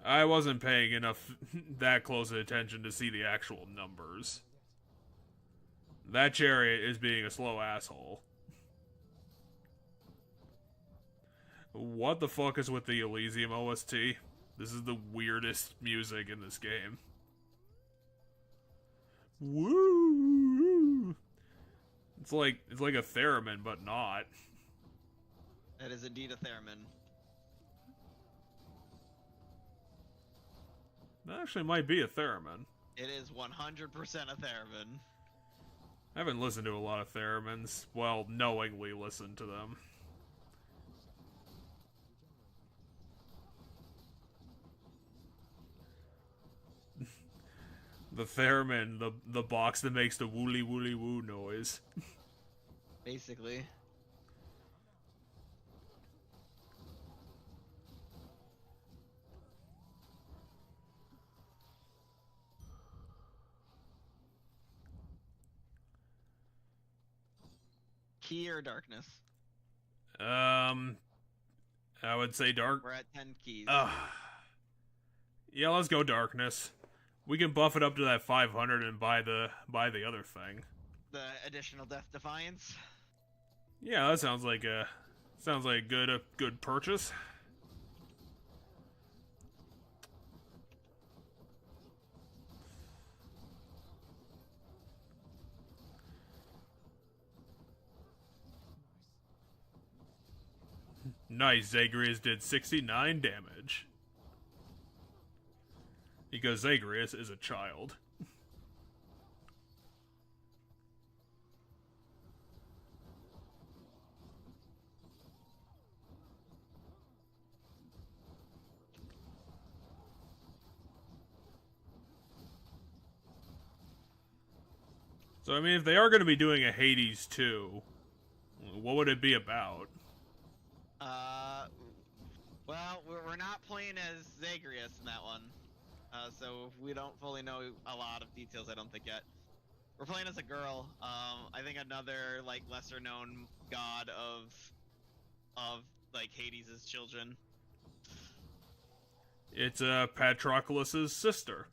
I wasn't paying enough that close attention to see the actual numbers. That chariot is being a slow asshole. What the fuck is with the Elysium OST? This is the weirdest music in this game. Woo! It's like a theremin, but not. That is indeed a theremin. That actually might be a theremin. It is 100% a theremin. I haven't listened to a lot of theremins. Well, knowingly listened to them. The theremin, the box that makes the woolly woolly woo noise. Basically. Key or darkness? I would say dark. We're at 10 keys. Yeah, let's go darkness. We can buff it up to that 500 and buy the other thing. The additional Death Defiance? Yeah, that sounds like a good purchase. Nice, Zagreus did 69 damage. Because Zagreus is a child. So, I mean, if they are going to be doing a Hades 2, what would it be about? Well, we're not playing as Zagreus in that one. So we don't fully know a lot of details, I don't think, yet. We're playing as a girl. I think another, like, lesser-known god of, like, Hades' children. It's Patroclus' sister.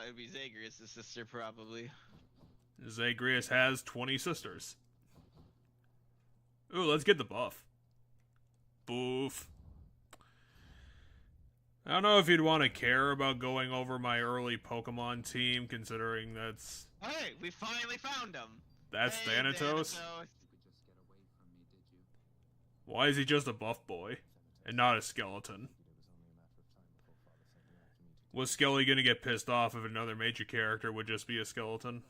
It'd be Zagreus' sister, probably. Zagreus has 20 sisters. Ooh, let's get the buff. Boof. I don't know if you'd want to care about going over my early Pokemon team, considering that's... Hey, we finally found him! That's Hey, Thanatos? You could just get away from me, did you? Why is he just a buff boy, and not a skeleton? Was Skelly gonna get pissed off if another major character would just be a skeleton?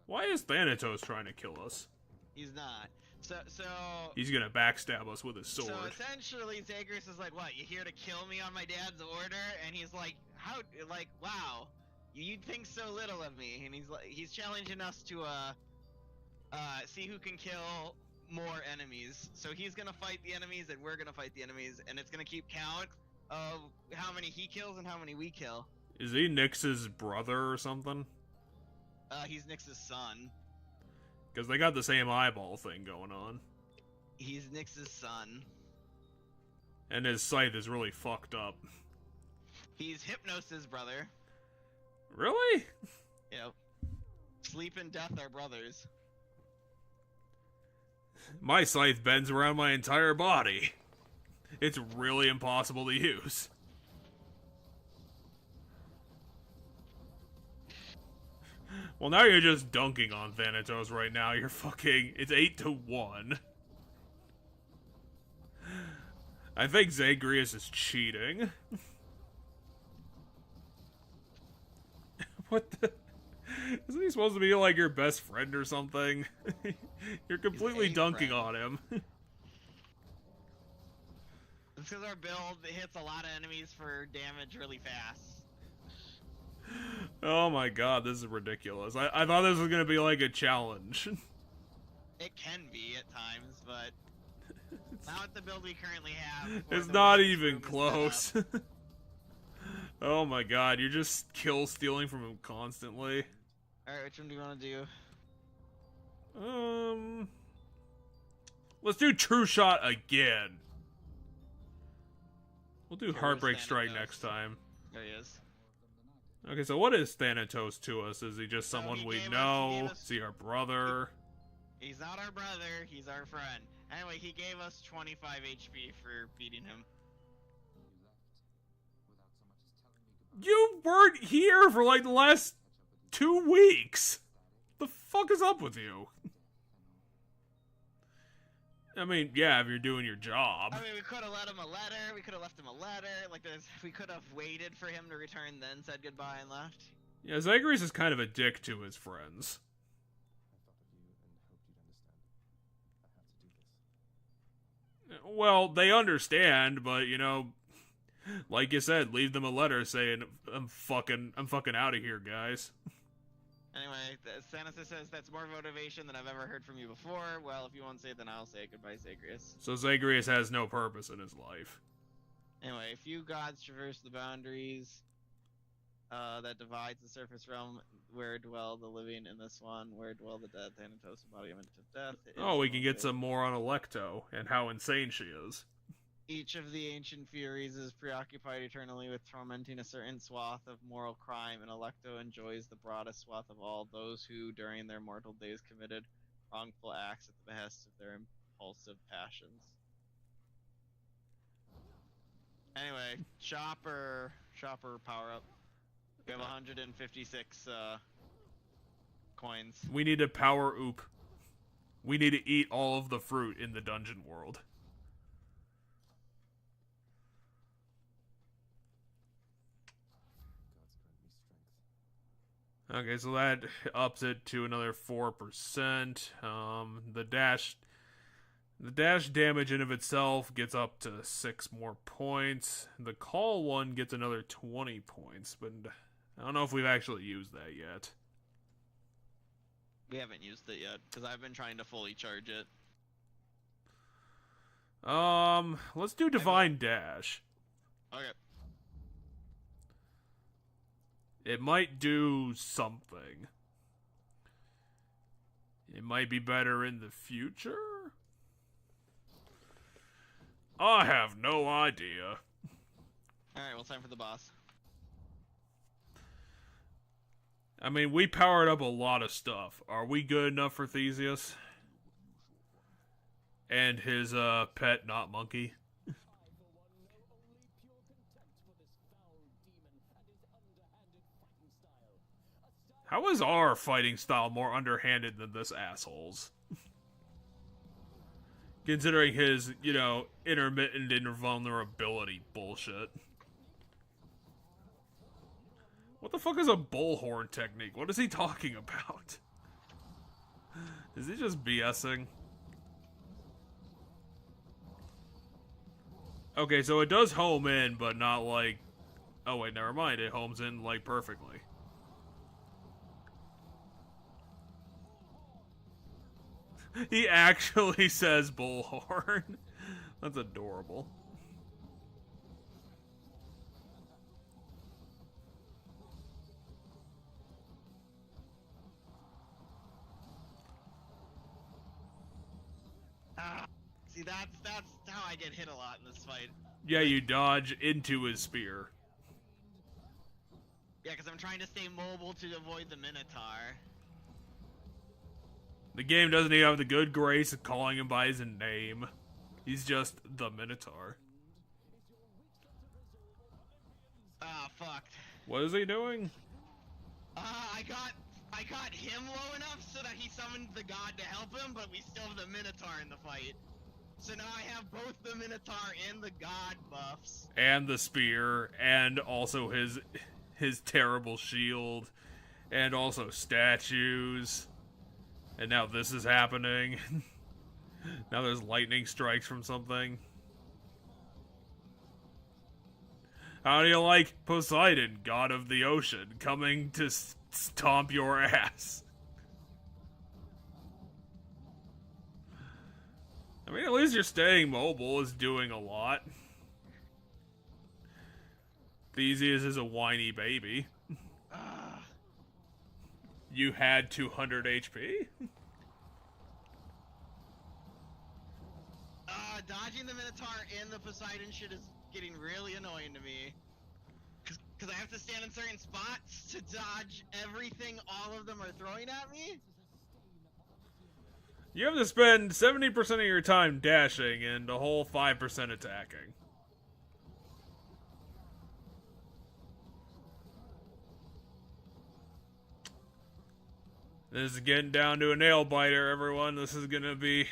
Why is Thanatos trying to kill us? He's not. So He's gonna backstab us with his sword. So essentially, Zagreus is like, "What? You here to kill me on my dad's order?" And he's like, "How? Like, wow, you think so little of me." And he's challenging us to see who can kill more enemies. So he's gonna fight the enemies, and we're gonna fight the enemies, and it's gonna keep count of how many he kills and how many we kill. Is he Nyx's brother or something? He's Nyx's son. Because they got the same eyeball thing going on. He's Nyx's son. And his sight is really fucked up. He's Hypnos' brother. Really? Yep. Sleep and Death are brothers. My scythe bends around my entire body. It's really impossible to use. Well, now you're just dunking on Thanatos right now. You're fucking... It's 8-1. I think Zagreus is cheating. What the... Isn't he supposed to be, like, your best friend or something? You're completely dunking friend. on him. It's because our build hits a lot of enemies for damage really fast. Oh my god, this is ridiculous. I thought this was gonna be like a challenge. It can be at times, but not with the build we currently have. It's not even close. Oh my god, you're just kill stealing from him constantly. Alright, which one do you want to do? Let's do True Shot again. We'll do Okay, Heartbreak where's Strike Thanatos? next time. There he is. Okay, so what is Thanatos to us? Is he just So someone he we gave know? us- Is he our brother? He's not our brother, he's our friend. Anyway, he gave us 25 HP for beating him. You weren't here for like the last 2 weeks. The fuck is up with you? I mean, yeah, if you're doing your job. I mean, we could have let him a letter, we could have left him a letter, like we could have waited for him to return, then said goodbye and left. Yeah, Zagreus is kind of a dick to his friends. I thought of you and hoped you'd understand. I had to do this. Well, they understand, but you know, like you said, leave them a letter saying, I'm fucking out of here, guys. Anyway, Sansa says that's more motivation than I've ever heard from you before. Well, if you won't say it, then I'll say it. Goodbye, Zagreus. So Zagreus has no purpose in his life. Anyway, few gods traverse the boundaries that divides the surface realm where dwell the living in this one, where dwell the dead, Thanatos, embodiment of death. Oh, we can get some more on Alecto and how insane she is. Each of the ancient Furies is preoccupied eternally with tormenting a certain swath of moral crime, and Alecto enjoys the broadest swath of all, those who, during their mortal days, committed wrongful acts at the behest of their impulsive passions. Anyway, shopper power up. We have 156 coins. We need to power oop. We need to eat all of the fruit in the dungeon world. Okay, so that ups it to another 4%. The dash damage in of itself gets up to 6 more points. The call one gets another 20 points, but I don't know if we've actually used that yet. We haven't used it yet, because I've been trying to fully charge it. Let's do Divine Dash. Okay. It might do something. It might be better in the future? I have no idea. Alright, well, time for the boss. I mean, we powered up a lot of stuff. Are we good enough for Theseus? And his, pet, not monkey? How is our fighting style more underhanded than this asshole's? Considering his, you know, intermittent invulnerability bullshit. What the fuck is a bullhorn technique? What is he talking about? Is he just BSing? Okay, so it does home in, but not like... Oh wait, never mind. It homes in, like, perfectly. He actually says bullhorn. That's adorable. See, that's how I get hit a lot in this fight. Yeah, you dodge into his spear. Yeah, because I'm trying to stay mobile to avoid the Minotaur. The game doesn't even have the good grace of calling him by his name. He's just the Minotaur. Ah, fuck. What is he doing? I got him low enough so that he summoned the god to help him, but we still have the Minotaur in the fight. So now I have both the Minotaur and the god buffs. And the spear, and also his terrible shield, and also statues. And now this is happening. Now there's lightning strikes from something. How do you like Poseidon, god of the ocean, coming to stomp your ass? I mean, at least you're staying mobile is doing a lot. Theseus is a whiny baby. You had 200 HP? Dodging the Minotaur and the Poseidon shit is getting really annoying to me. Because I have to stand in certain spots to dodge everything all of them are throwing at me. You have to spend 70% of your time dashing and a whole 5% attacking. This is getting down to a nail biter, everyone. This is gonna be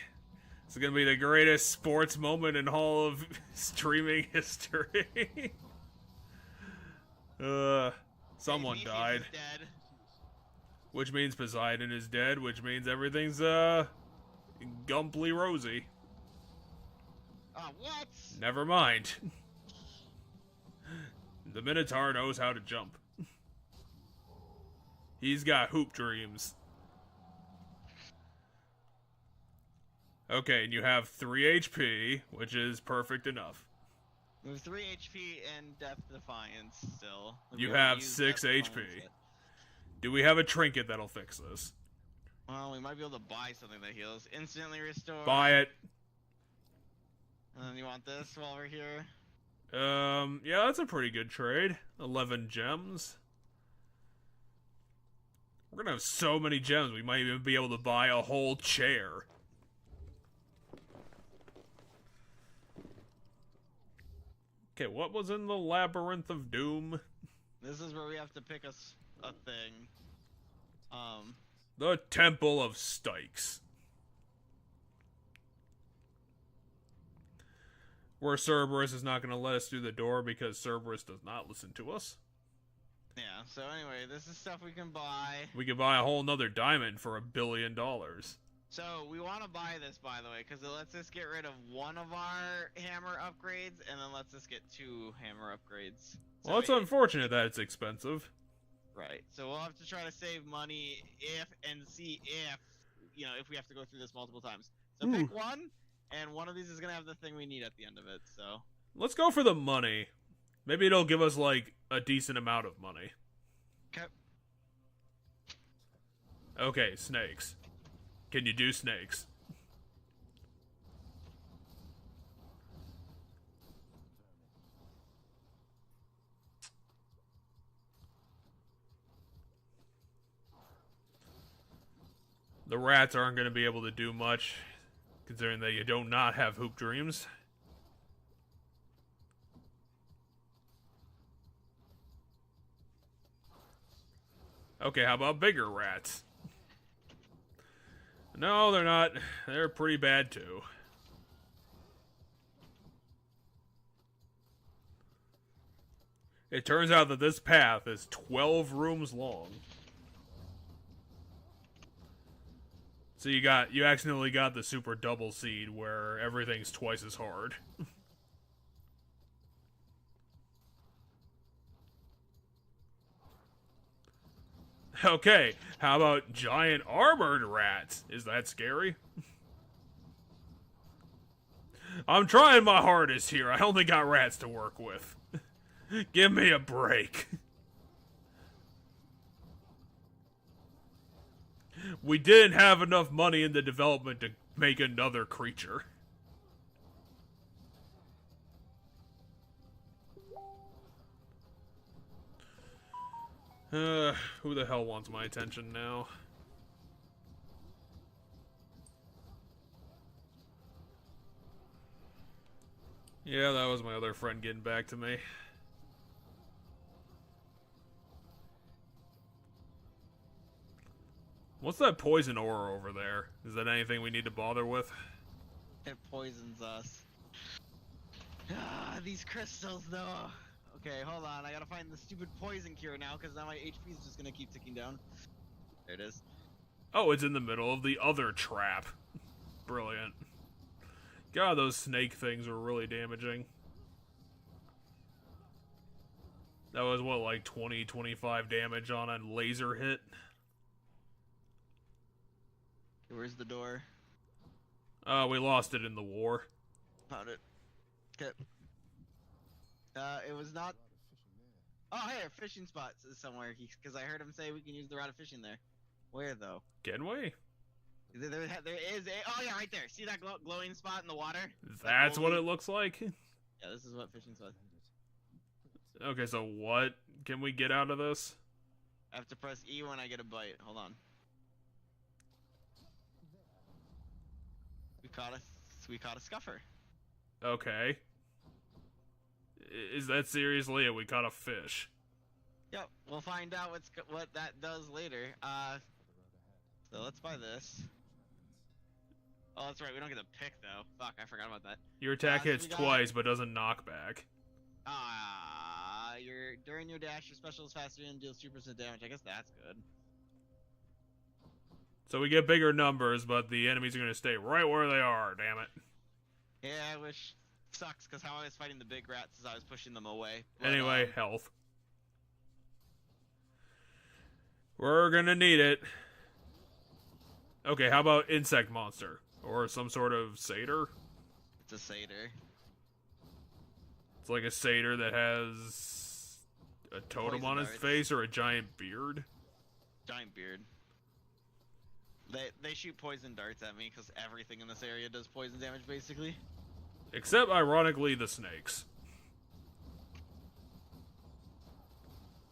the greatest sports moment in all of streaming history. Someone Theseus died. is dead. Which means Poseidon is dead, which means everything's, gumply rosy. What? Never mind. The Minotaur knows how to jump. He's got hoop dreams. Okay, and you have 3 HP, which is perfect enough. We have 3 HP and Death Defiance still. We You haven't have used 6 Death HP. Defiance yet. Do we have a trinket that'll fix this? Well, we might be able to buy something that heals. Instantly restore. Buy it. And then you want this while we're here? Yeah, that's a pretty good trade. 11 gems. We're gonna have so many gems, we might even be able to buy a whole chair. Okay, what was in the Labyrinth of Doom? This is where we have to pick a thing. The Temple of Stykes. Where Cerberus is not going to let us through the door because Cerberus does not listen to us. Yeah, so anyway, this is stuff we can buy. We could buy a whole nother diamond for $1 billion. So, we want to buy this, by the way, because it lets us get rid of one of our hammer upgrades, and then lets us get 2 hammer upgrades. So Well, it's unfortunate that it's expensive. Right, so we'll have to try to save money and see if, if we have to go through this multiple times. So pick one, and one of these is going to have the thing we need at the end of it, so. Let's go for the money. Maybe it'll give us, like, a decent amount of money. Okay. Okay, snakes. Can you do snakes? The rats aren't going to be able to do much, considering that you do not have hoop dreams. Okay, how about bigger rats? No, they're not. They're pretty bad, too. It turns out that this path is 12 rooms long. So you accidentally got the super double seed where everything's twice as hard. Okay, how about giant armored rats? Is that scary? I'm trying my hardest here. I only got rats to work with. Give me a break. We didn't have enough money in the development to make another creature. Who the hell wants my attention now? Yeah, that was my other friend getting back to me. What's that poison ore over there? Is that anything we need to bother with? It poisons us. These crystals, though. Okay, hold on. I gotta find the stupid poison cure now, because now my HP is just gonna keep ticking down. There it is. Oh, it's in the middle of the other trap. Brilliant. God, those snake things were really damaging. That was, what, like 20, 25 damage on a laser hit? Where's the door? We lost it in the war. Found it. Okay. It was not... Oh, hey, our fishing spot is somewhere, because I heard him say we can use the rod of fishing there. Where, though? Can we? There is a... Oh, yeah, right there. See that glowing spot in the water? That's what it looks like? Yeah, this is what fishing spot. Okay, so what can we get out of this? I have to press E when I get a bite. Hold on. We caught a scuffer. Okay. Is that seriously it? We caught a fish. Yep, we'll find out what that does later. So let's buy this. Oh, that's right. We don't get to pick though. Fuck, I forgot about that. Your attack So hits twice, but doesn't knock back. During your dash, your special is faster and deals 2% damage. I guess that's good. So we get bigger numbers, but the enemies are going to stay right where they are, damn it. Yeah, I wish Sucks, because how I was fighting the big rats is I was pushing them away. But, Anyway, health. We're gonna need it. Okay, how about insect monster? Or some sort of satyr? It's a satyr. It's like a satyr that has a totem Poison on his darts. face or a giant beard. Giant beard. They shoot poison darts at me, because everything in this area does poison damage, basically. Except, ironically, the snakes.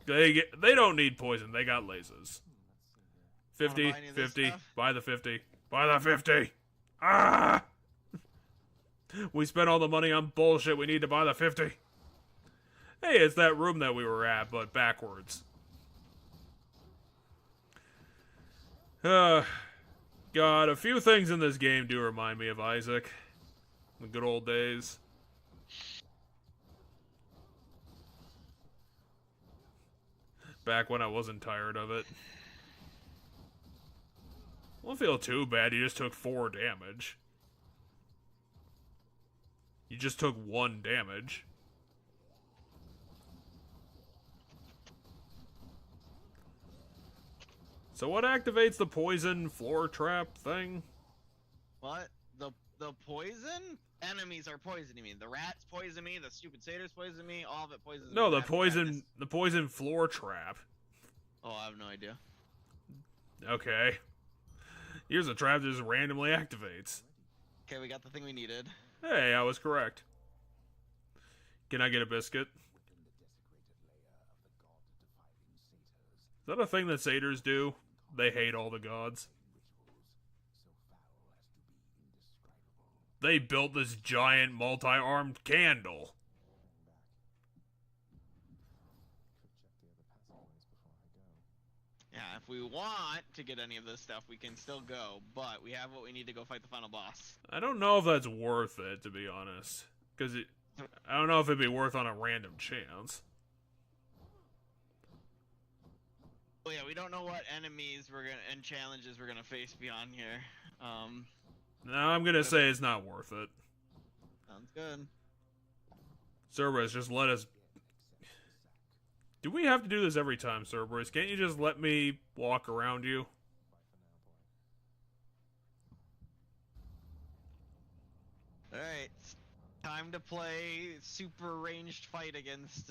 They don't need poison, they got lasers. 50, Wanna buy any of this 50, stuff? buy the 50. Buy the 50! Ah! We spent all the money on bullshit, we need to buy the 50. Hey, it's that room that we were at, but backwards. God, a few things in this game do remind me of Isaac. The good old days. Back when I wasn't tired of it. Won't feel too bad, you just took 4 damage. You just took 1 damage. So what activates the poison floor trap thing? What? The poison? Enemies are poisoning me. The rats poison me, the stupid satyrs poison me, all of it poisons me. No, the That's what poison floor trap. Oh, I have no idea. Okay. Here's a trap that just randomly activates. Okay, we got the thing we needed. Hey, I was correct. Can I get a biscuit? Is that a thing that satyrs do? They hate all the gods. They built this giant multi-armed candle. Yeah, if we want to get any of this stuff, we can still go, but we have what we need to go fight the final boss. I don't know if that's worth it, to be honest. Because I don't know if it'd be worth on a random chance. Oh yeah, we don't know what enemies and challenges we're gonna face beyond here. No, I'm gonna say it's not worth it. Sounds good. Cerberus, just let us... Do we have to do this every time, Cerberus? Can't you just let me walk around you? Alright, time to play super ranged fight against,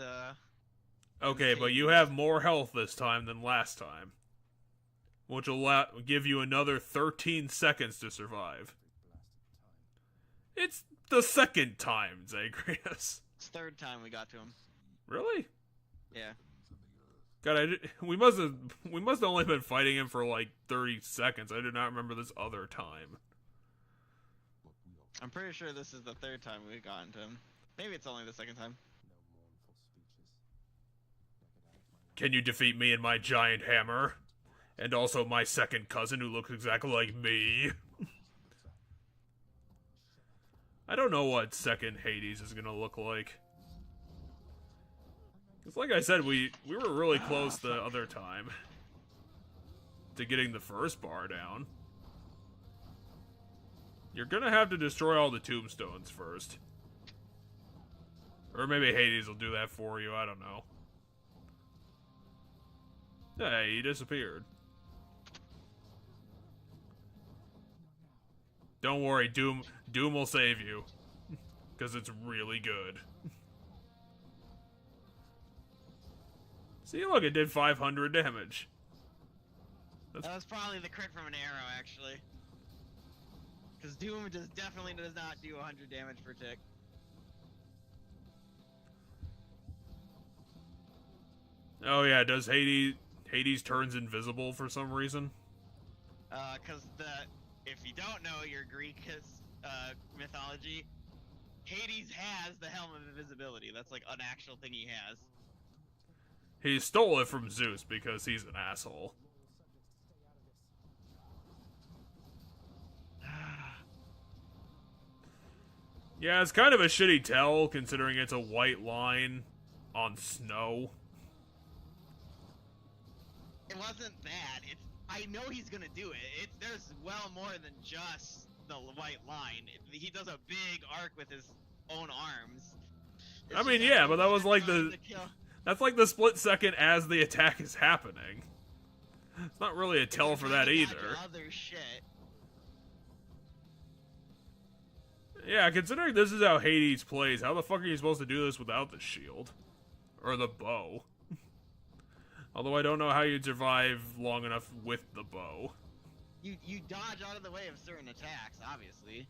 Okay, but you have more health this time than last time. Which will give you another 13 seconds to survive. It's the second time, Zagreus. It's third time we got to him. Really? Yeah. God, we must have only been fighting him for like 30 seconds. I do not remember this other time. I'm pretty sure this is the third time we've gotten to him. Maybe it's only the second time. Can you defeat me and my giant hammer? And also my second cousin who looks exactly like me? I don't know what second Hades is gonna look like. It's like I said, we were really close the other time to getting the first bar down. You're gonna have to destroy all the tombstones first. Or maybe Hades will do that for you, I don't know. Hey, he disappeared. Don't worry, Doom will save you. Because it's really good. See, look, it did 500 damage. That was probably the crit from an arrow, actually. Because Doom definitely does not do 100 damage per tick. Oh yeah, does Hades turns invisible for some reason? Because if you don't know your Greek mythology, Hades has the Helm of Invisibility. That's like an actual thing he has. He stole it from Zeus because he's an asshole. Yeah, it's kind of a shitty tell considering it's a white line on snow. It wasn't that. I know he's gonna do it. There's well more than just the white line. He does a big arc with his own arms. It's I just mean, that yeah, but that was one like time the... to kill- That's like the split second as the attack is happening. It's not really a tell You're for trying that to dodge either. Other shit. Yeah, considering this is how Hades plays, how the fuck are you supposed to do this without the shield? Or the bow? Although I don't know how you'd survive long enough with the bow. You dodge out of the way of certain attacks, obviously.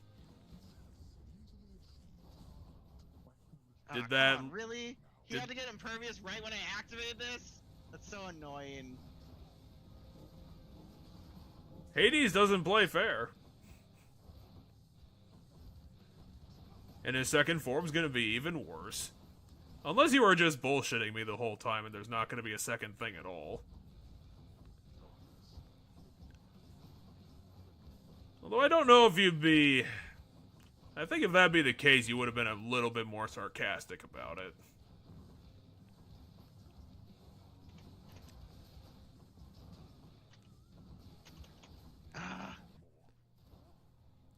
Did Oh, that- come on, really? He did- had to get impervious right when I activated this? That's so annoying. Hades doesn't play fair. And his second form's gonna be even worse. Unless you were just bullshitting me the whole time and there's not gonna be a second thing at all. Although I don't know if you'd be... I think if that'd be the case, you would have been a little bit more sarcastic about it.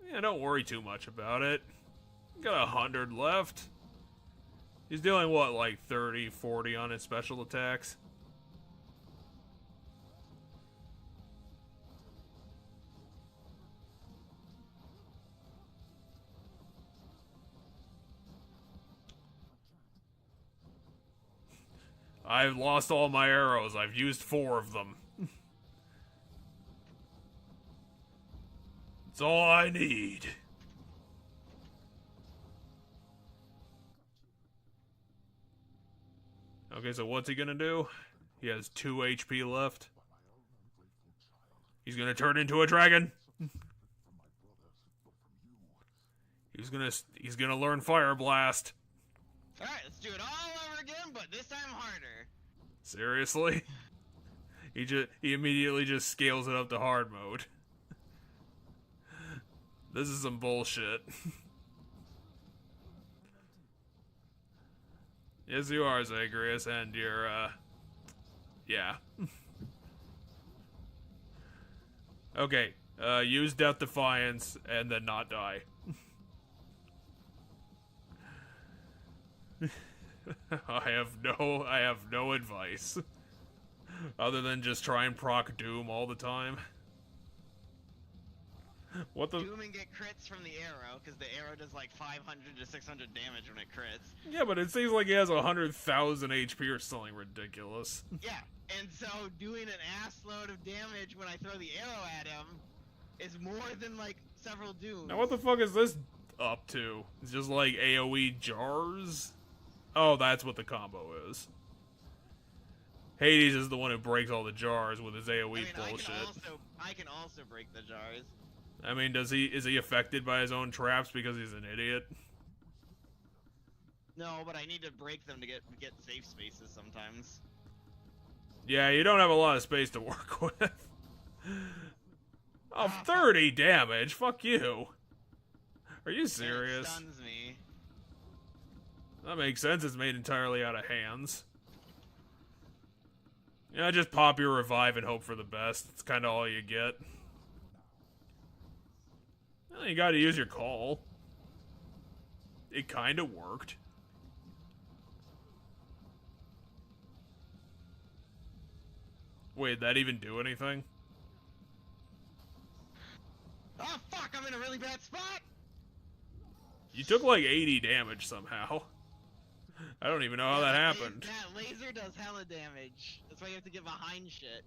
Yeah, don't worry too much about it. Got 100 left. He's dealing, what, like 30, 40 on his special attacks? I've lost all my arrows. I've used 4 of them. It's all I need. Okay, so what's he gonna do? He has 2 HP left. He's gonna turn into a dragon. He's gonna learn Fire Blast. Alright, let's do it all over again, but this time harder. Seriously? He immediately just scales it up to hard mode. This is some bullshit. Yes, you are, Zagreus, and you're, yeah. Okay, use Death Defiance, and then not die. I have no advice. Other than just try and proc Doom all the time. What the? Doom and get crits from the arrow, because the arrow does like 500 to 600 damage when it crits. Yeah, but it seems like he has 100,000 HP or something ridiculous. Yeah, and so doing an ass load of damage when I throw the arrow at him is more than like several Dooms. Now what the fuck is this up to? It's just like AoE jars? Oh, that's what the combo is. Hades is the one who breaks all the jars with his AoE bullshit. I can also break the jars. I mean, is he affected by his own traps because he's an idiot? No, but I need to break them to get safe spaces sometimes. Yeah, you don't have a lot of space to work with. Oh, 30 damage? Fuck you. Are you serious? It stuns me. That makes sense, it's made entirely out of hands. Yeah, just pop your revive and hope for the best. That's kind of all you get. Well, you gotta use your call. It kind of worked. Wait, did that even do anything? Oh fuck, I'm in a really bad spot! You took like 80 damage somehow. I don't even know how that happened. That laser does hella damage. That's why you have to get behind shit.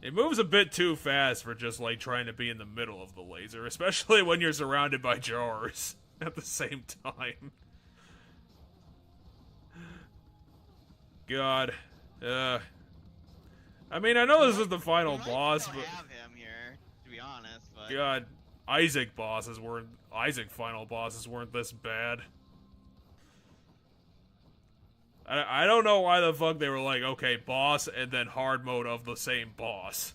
It moves a bit too fast for just like trying to be in the middle of the laser, especially when you're surrounded by jars at the same time. God. I mean, I know this is the final boss, but... I have him here, to be honest, but... God, Isaac final bosses weren't this bad. I don't know why the fuck they were like, okay, boss, and then hard mode of the same boss.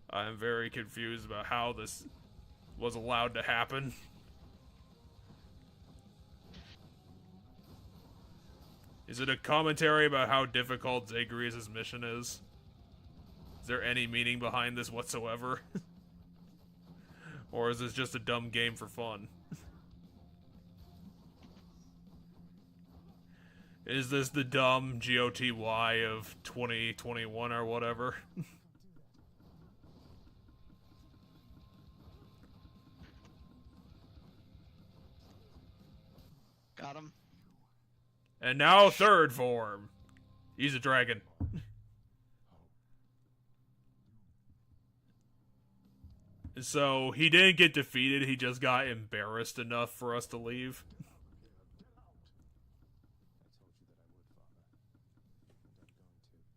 I'm very confused about how this was allowed to happen. Is it a commentary about how difficult Zagreus' mission is? Is there any meaning behind this whatsoever? Or is this just a dumb game for fun? Is this the dumb GOTY of 2021 or whatever? Got him. And now third form. He's a dragon. So he didn't get defeated, he just got embarrassed enough for us to leave.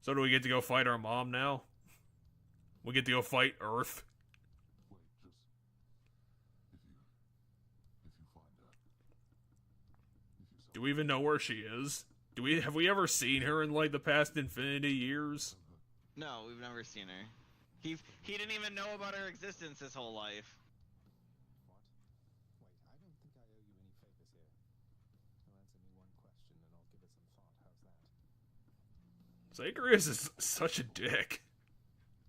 So do we get to go fight our mom now? We get to go fight Earth. Wait, just if you find her, Do we even know where she is? Have we ever seen her in like the past infinity years? No, we've never seen her. He didn't even know about her existence his whole life. What? Wait, I don't think I owe you any favors here. Now answer me one question and I'll give it some thought. How's that? Zagreus is such a dick.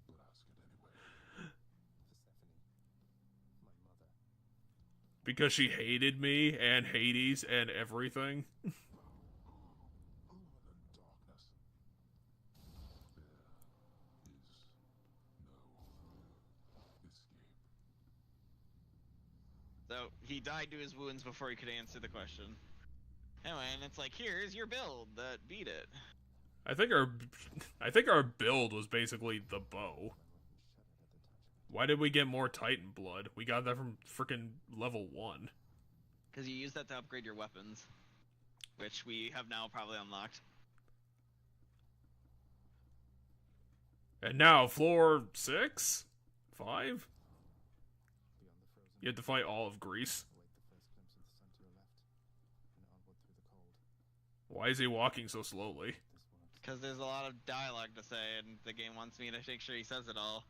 but ask it anyway. Persephone. My mother. Because she hated me and Hades and everything. Blood and darkness. There is no escape. So he died to his wounds before he could answer the question. Anyway, and it's like, here's your build that beat it. I think our build was basically the bow. Why did we get more Titan blood? We got that from freaking level 1. Because you use that to upgrade your weapons. Which we have now probably unlocked. And now floor 6? 5? You have to fight all of Greece. Why is he walking so slowly? Because there's a lot of dialogue to say, and the game wants me to make sure he says it all,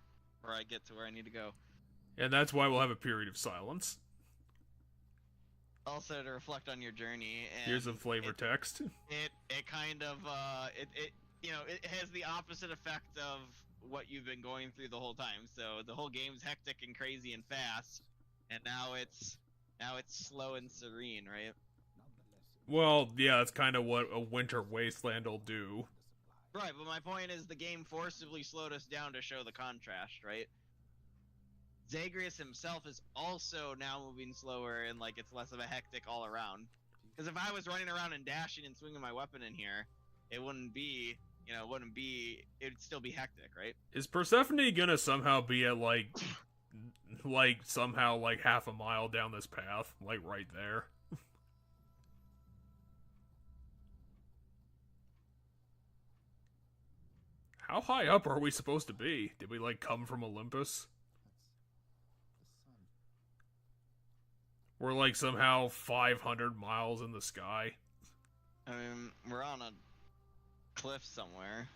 or I get to where I need to go. And that's why we'll have a period of silence. Also to reflect on your journey. And Here's a flavor text. It kind of it has the opposite effect of what you've been going through the whole time. So the whole game's hectic and crazy and fast, and now it's slow and serene, right? Well, yeah, that's kind of what a winter wasteland will do. Right, but my point is the game forcibly slowed us down to show the contrast, right? Zagreus himself is also now moving slower and like it's less of a hectic all around. Because if I was running around and dashing and swinging my weapon in here, it wouldn't be, it'd still be hectic, right? Is Persephone gonna somehow be at like half a mile down this path? Like right there? How high up are we supposed to be? Did we like come from Olympus? We're like somehow 500 miles in the sky. I mean, we're on a cliff somewhere.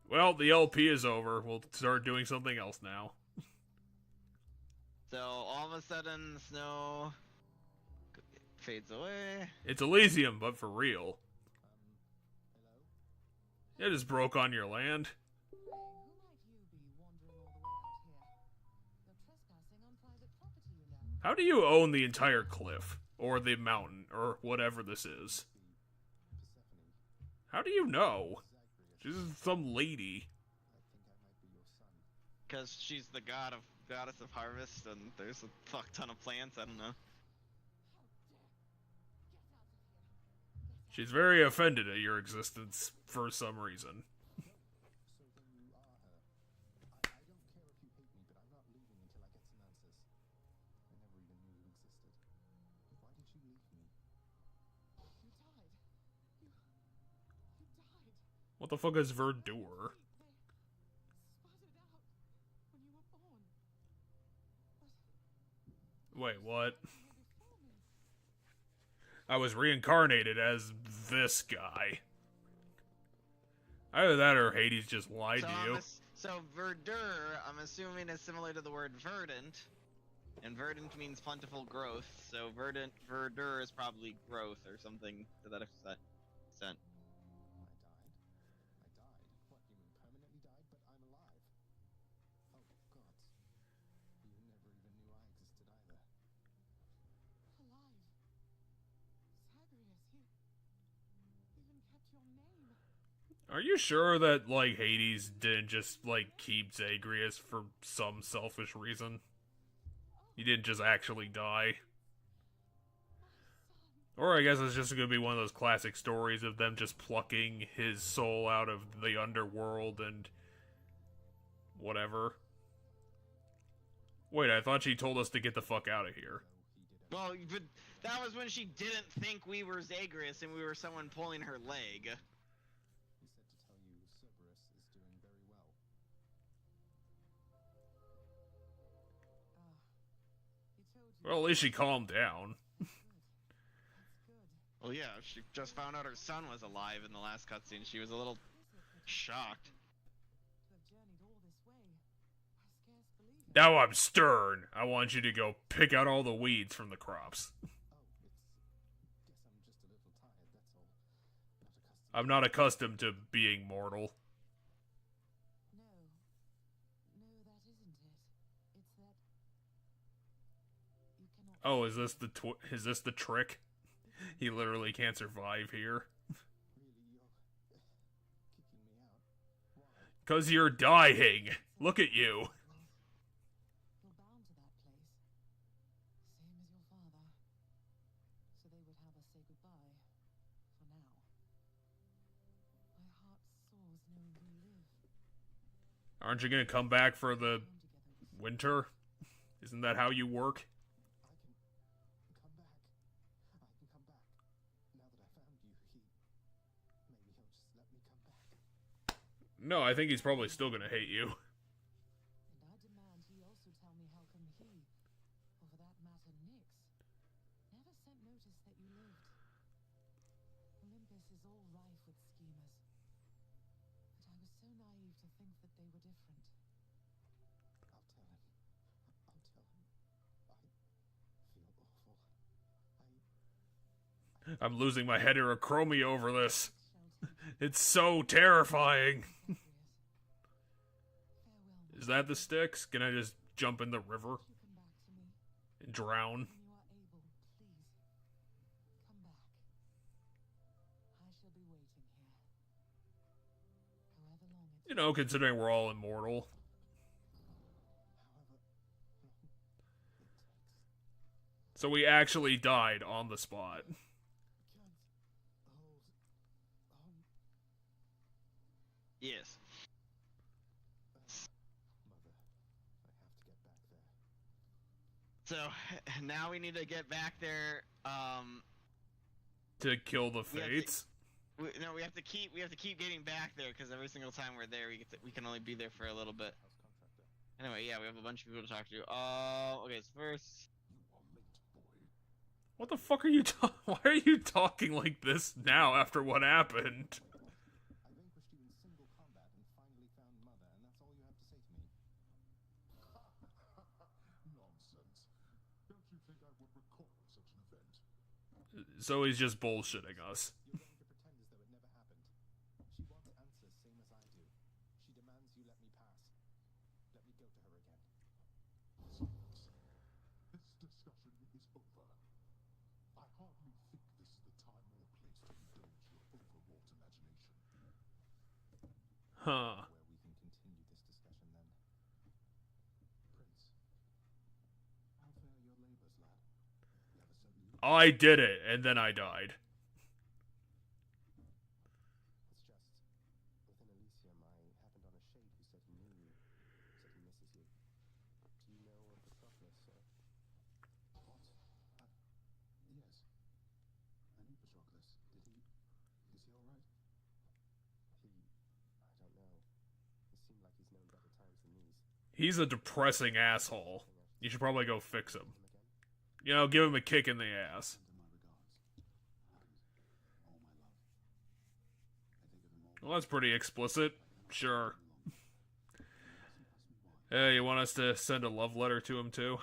Well, the LP is over. We'll start doing something else now. So all of a sudden, the snow fades away. It's Elysium, but for real. Hello? It just broke on your land. Who might you be wandering all the way out here? You're trespassing on private property, you know. How do you own the entire cliff? Or the mountain? Or whatever this is? How do you know? She's some lady. Because she's the goddess of harvest, and there's a fuck ton of plants. I don't know. She's very offended at your existence for some reason. So then you are her. I don't care if you hate me, but I'm not leaving until I get some answers. I never even knew you existed. Why did you leave me? You died. You died. What the fuck is Verdure? They spotted out when you were born. Wait, what? You were before me. I was reincarnated as this guy. Either that or Hades just lied to you. So verdure, I'm assuming is similar to the word verdant, and verdant means plentiful growth. So verdure is probably growth or something to that extent. I died. What, you mean Are you sure that, like, Hades didn't just, like, keep Zagreus for some selfish reason? He didn't just actually die? Or I guess it's just gonna be one of those classic stories of them just plucking his soul out of the underworld and whatever. Wait, I thought she told us to get the fuck out of here. Well, but that was when she didn't think we were Zagreus and we were someone pulling her leg. He said to tell you Cerberus is doing very well. He told you. Well, at least she calmed down. Good. That's good. Well, yeah, she just found out her son was alive in the last cutscene. She was a little shocked. To have journeyed all this way. I scarce believe it. Now I'm stern. I want you to go pick out all the weeds from the crops. Oh, guess I'm just a little tired, that's all. Not accustomed. I'm not accustomed to being mortal. No. No, that isn't it. It's that you cannot. Oh, is this the trick? He literally can't survive here. Really, you're kicking me out? Why? 'Cause you're dying. Look at you. You're bound to that place. Same as your father. So they would have us say goodbye. For now. My heart soars knowing you live. Aren't you gonna come back for the Come together with winter? Isn't that how you work? I can come back. I can come back. Now that I found you, maybe he'll just let me come back. No, I think he's probably still gonna hate you. And I demand he also tell me how come he, or for that matter Nyx, never sent notice that you lived. Olympus is all rife with schemers. But I was so naive to think that they were different. I'll tell him. I'll tell him. I feel awful. I'm losing my heterochromia over this. Shall take It's so terrifying. Zagreus. Farewell, Is that the sticks? Can I just jump in the river won't you come back to me? and drown? When you are able, please. Come back. I shall be waiting here. However long it You know, considering we're all immortal. however long it takes. So we actually died on the spot. Can't hold on. Yes. Mother, I have to get back there. So now we need to get back there. To kill the We have to- fates. We have to keep getting back there because every single time we're there, we can only be there for a little bit. House contractor. Anyway, yeah, we have a bunch of people to talk to. Okay, so first, You are late, boy. What the fuck are you Why are you talking like this now after what happened? I vanquished you in single combat and finally found Mother, and that's all you have to say to me. Nonsense. Don't you think I would recall such an event? So he's just bullshitting us. You're going to pretend as though it never happened. She wants answers, same as I do. She demands you let me pass. Let me go to her again. Silence. This discussion is over. I hardly think this is the time or place to indulge your overwrought imagination. Huh. Where we can continue this discussion then. Prince, how fare your labors, lad? Never so new. I did it, and then I died. It's just, within Elysium, I happened on a shade who said he knew you, said he misses you. Do you know of Patroclus, sir? What? Yes. I knew Patroclus. Is he alright? I don't know. It seemed like he's known better times than these. He's a depressing asshole. You should probably go fix him. Him again? You know, give him a kick in the ass. Send him my regards. And all my love. I think of him all. Well, that's pretty explicit. Sure. Long. Ask me why. Hey, you want us to send a love letter to him too? Me,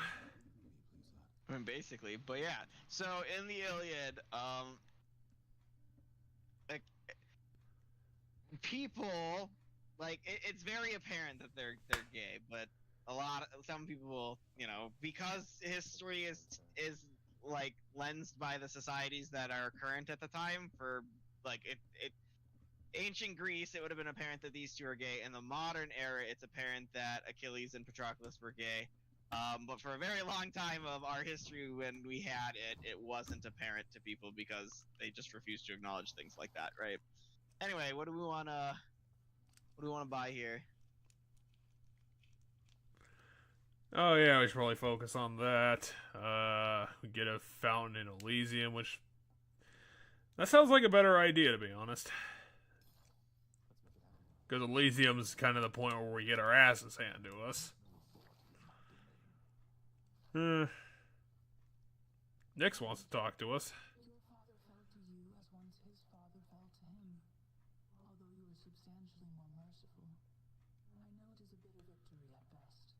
please, lad. I mean, basically, but yeah. So in the Iliad, like, people, like, it's very apparent that they're gay, but some people, you know, because history is like lensed by the societies that are current at the time, for like it ancient Greece, it would have been apparent that these two are gay. In the modern era, it's apparent that Achilles and Patroclus were gay. But for a very long time of our history, when we had it, it wasn't apparent to people because they just refused to acknowledge things like that, right? Anyway, what do we wanna buy here? Oh yeah, we should probably focus on that. We get a fountain in Elysium, which that sounds like a better idea, to be honest. Because Elysium's kind of the point where we get our asses handed to us. Nyx wants to talk to us. Your father fell to you as once his father fell to him, although you were substantially more merciful. I know it is a bitter victory at best.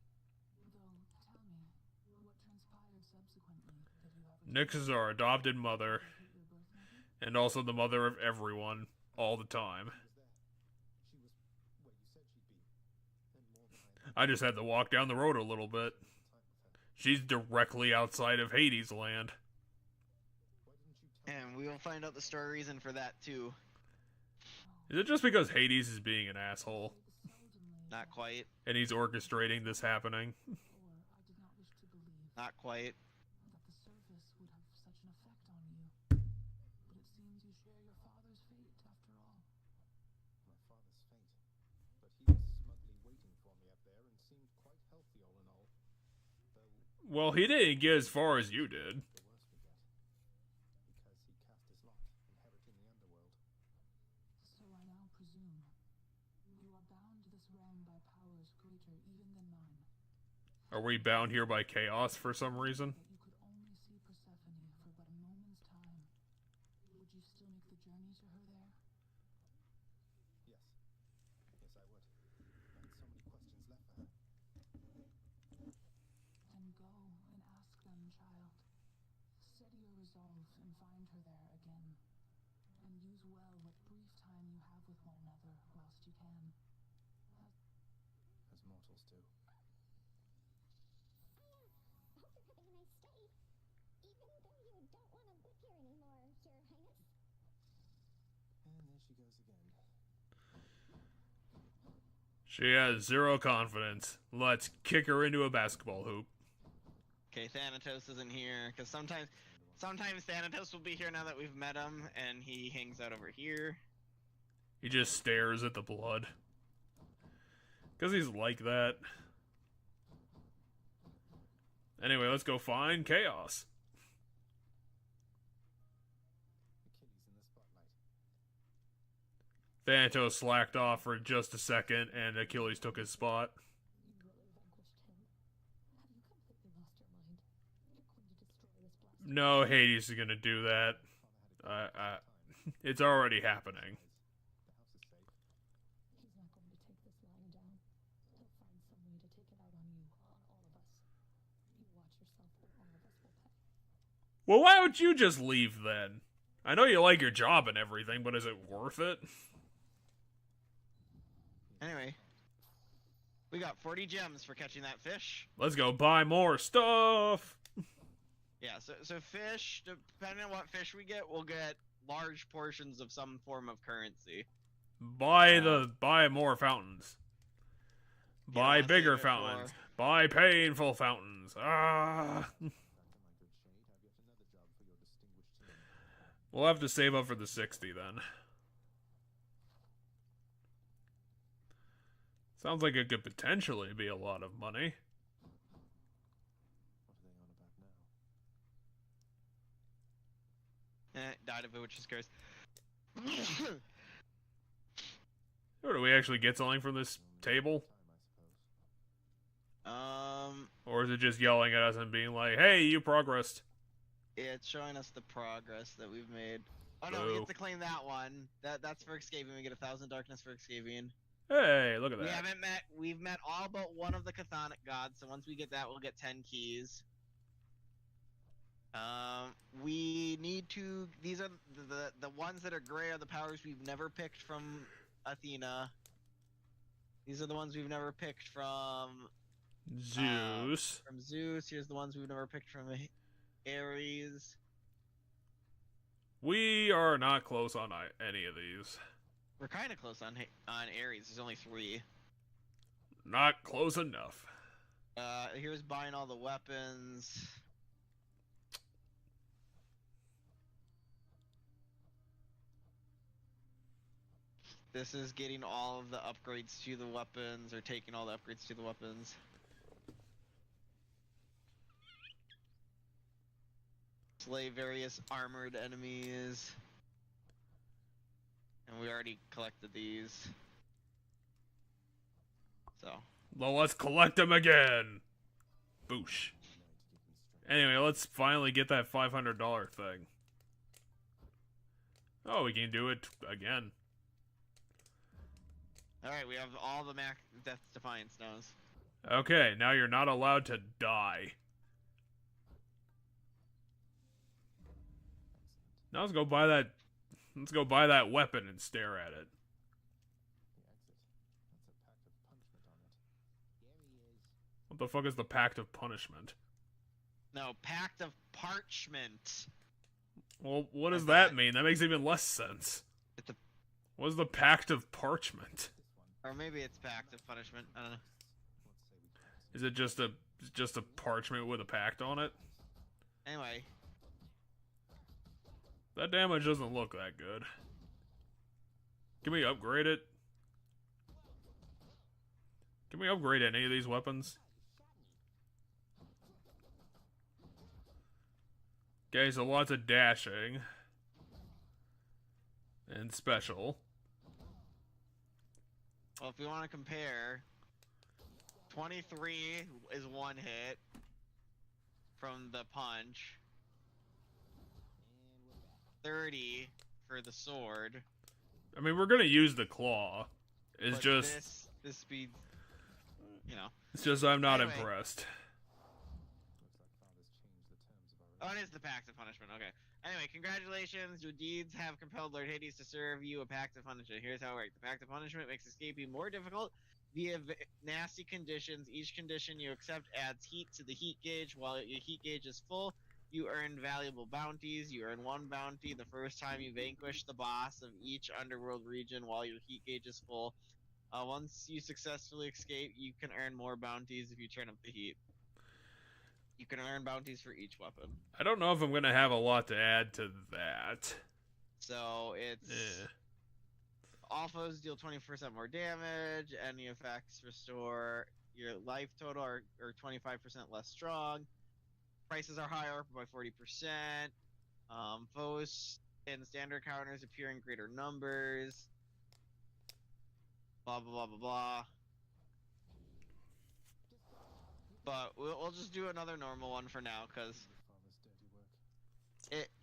Though, tell me, what transpired subsequently that you have... Nyx is our adopted mother, your birth mother? and also the mother of everyone, all the time. She was there. She was where you said she'd be. And more than I I just had to walk down the road a little bit. time with her. She's directly outside of Hades land. Why didn't you tell And we will find out the story reason for that too. Is it just because Hades is being an asshole, Seldomly, Not quite. and he's orchestrating this happening? or I did not wish to believe Not quite. that the surface would have such an effect on you. But it seems you share your father's fate after all. my father's fate? But he was smugly waiting for me up there and seemed quite healthy all in all. Though Well, he didn't get as far as you did. the worse we get. Because he cast his lot, inheriting the underworld. So I now presume you are bound to this realm by powers greater even than mine. Are we bound here by chaos for some reason? That you could only see Persephone for but a moment's time. Would you still make the journey to her there? Yes. Yes, I would. I had so many questions left for her. Then go and ask them, child. Steady your resolve and find her there again. And use well what brief time you have with one another whilst you can. As mortals do. I hope you're having a nice stay. Even though you don't want to live here anymore, Your Highness. And there she goes again. She has zero confidence. Let's kick her into a basketball hoop. Okay, Thanatos isn't here because sometimes Thanatos will be here now that we've met him, and he hangs out over here. He just stares at the blood. Because he's like that. Anyway, let's go find Chaos. Achilles in the spotlight. Thanatos slacked off for just a second, and Achilles took his spot. You really vanquished him. Have you completely lost your mind? You're going to destroy this blast. No, Hades is gonna do that. Father had a I- time. It's already happening. The house is safe. He's not going to take this lying down. He'll find some way to take it out on you, on all of us. You watch yourself, or all of us will pay. Well, why don't you just leave then? I know you like your job and everything, but is it worth it? Anyway, we got 40 gems for catching that fish. Let's go buy more stuff. Yeah, so fish, depending on what fish we get, we'll get large portions of some form of currency. Buy more fountains. Buy wanna bigger save it fountains. for- Buy painful fountains. Ah. Back to my good shade, have yet another job for your distinguished team. We'll have to save up for the 60 then. Sounds like it could potentially be a lot of money. What are they on about now? Died of it, which is gross. Or do we actually get something from this table? Time, I suppose. Or is it just yelling at us and being like, hey, you progressed? It's showing us the progress that we've made. Oh no, we Boo. get to claim that one. That's for escaping. We get 1,000 darkness for escaping. Hey, look at We that. haven't met. We've met all but one of the chthonic gods. So once we get that, we'll get 10 keys. We need to. These are the ones that are gray are the powers we've never picked from Athena. These are the ones we've never picked from Zeus. Zeus. Here's the ones we've never picked from Ares. We are not close on any of these. We're kind of close on Ares. There's only 3. Not close enough. Here's buying all the weapons. This is getting all of the upgrades to the weapons, or taking all the upgrades to the weapons. Slay various armored enemies. And we already collected these. So. Well, let's collect them again. Boosh. Anyway, let's finally get that $500 thing. Oh, we can do it again. Alright, we have all the Death Defiance stones. Okay, now you're not allowed to die. Now let's go buy that. Let's go buy that weapon and stare at it. What the fuck is the Pact of Punishment? No, Pact of Parchment. Well, what does that mean? That makes even less sense. It's a, what is the Pact of Parchment? or maybe it's Pact of Punishment. I don't know. Is it just a parchment with a pact on it? Anyway. That damage doesn't look that good. Can we upgrade it? Can we upgrade any of these weapons? Okay, so lots of dashing. And special. Well, if we want to compare, 23 is 1 hit from the punch. 30 for the sword. I mean, we're gonna use the claw. It's but just this speed, you know. It's just I'm not Anyway. impressed. Oh, it is the Pact of Punishment. Okay. Anyway, congratulations. Your deeds have compelled Lord Hades to serve you a Pact of Punishment. Here's how it works. The Pact of Punishment makes escaping more difficult via nasty conditions. Each condition you accept adds heat to the heat gauge. While your heat gauge is full, you earn valuable bounties. You earn 1 bounty the first time you vanquish the boss of each underworld region while your heat gauge is full. Once you successfully escape, you can earn more bounties if you turn up the heat. You can earn bounties for each weapon. I don't know if I'm gonna have a lot to add to that. So it's all foes deal 20% more damage. Any effects restore your life total or 25% less strong. Prices are higher by 40%. Foes and standard counters appear in greater numbers. Blah blah blah blah blah. But we'll just do another normal one for now, because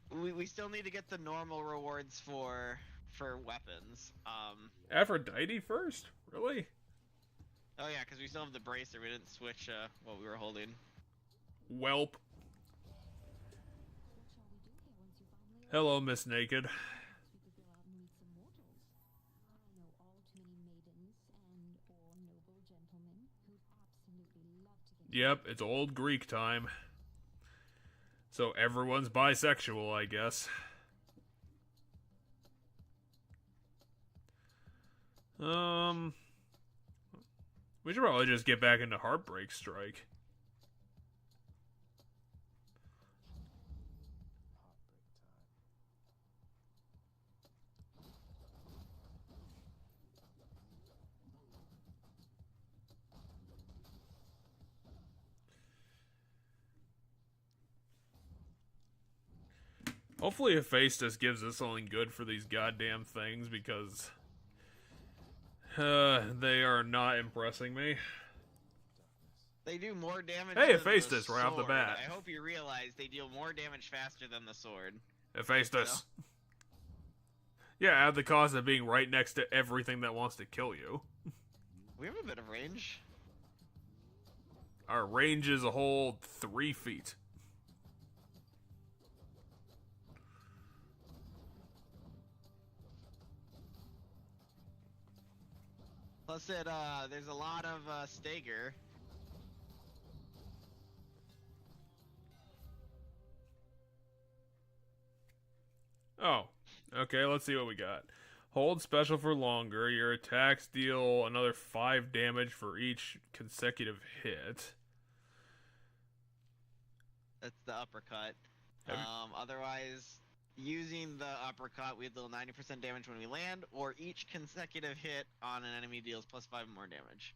we still need to get the normal rewards for weapons. Aphrodite first? Really? Oh yeah, because we still have the bracer. We didn't switch what we were holding. Welp. Hello, Miss Naked. We could go out and meet some mortals. I know all too many maidens and or noble gentlemen who'd absolutely love to get Yep, it's old Greek time. So everyone's bisexual, I guess. We should probably just get back into Heartbreak Strike. Hopefully Hephaestus gives us something good for these goddamn things, because they are not impressing me. They do more damage. Hey, than Hephaestus, the right off the sword. bat. I hope you realize they deal more damage faster than the sword. Hephaestus. Yeah, add the cost of being right next to everything that wants to kill you. We have a bit of range. Our range is a whole 3 feet. Plus, there's a lot of stagger. Oh, okay, let's see what we got. Hold special for longer. Your attacks deal another 5 damage for each consecutive hit. That's the uppercut. Have- Otherwise, using the uppercut, we deal 90% damage when we land, or each consecutive hit on an enemy deals +5 more damage.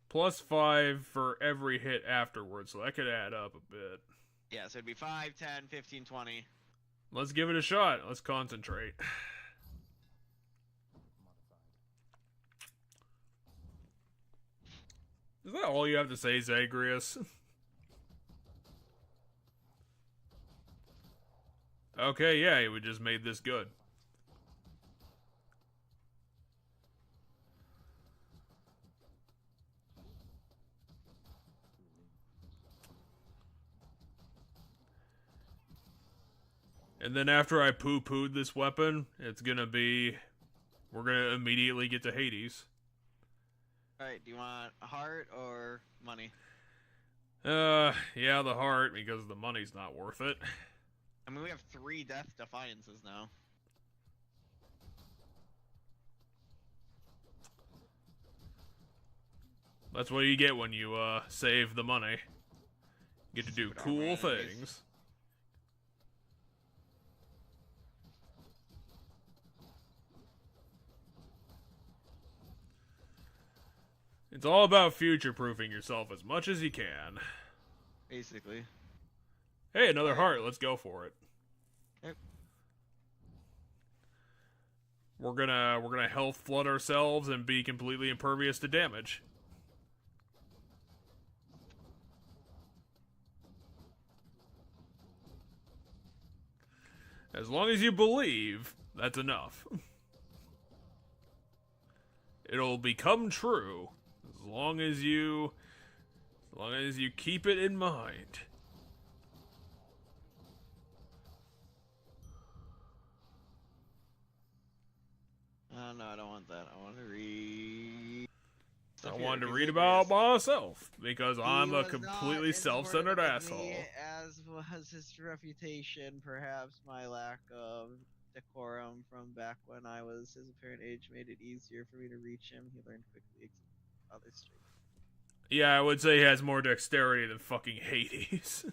+5 for every hit afterwards, so that could add up a bit. Yeah, so it'd be 5, 10, 15, 20. Let's give it a shot. Let's concentrate. Is that all you have to say, Zagreus? Okay, yeah, we just made this good. And then after I poo-pooed this weapon, it's gonna be... We're gonna immediately get to Hades. Alright, do you want a heart or money? Yeah, the heart, because the money's not worth it. I mean, we have 3 death defiances now. That's what you get when you, save the money. You get to do Stupid cool armor enemies. things. It's all about future-proofing yourself as much as you can. Basically. Hey, another heart. Let's go for it. Yep. We're gonna health flood ourselves and be completely impervious to damage. As long as you believe, that's enough. It'll become true as long as you keep it in mind. Oh no, I don't want that. I want to read. I wanted to read about myself because I'm a completely self-centered asshole. As was his reputation, perhaps my lack of decorum from back when I was his apparent age made it easier for me to reach him. He learned quickly others straight. Yeah, I would say he has more dexterity than fucking Hades.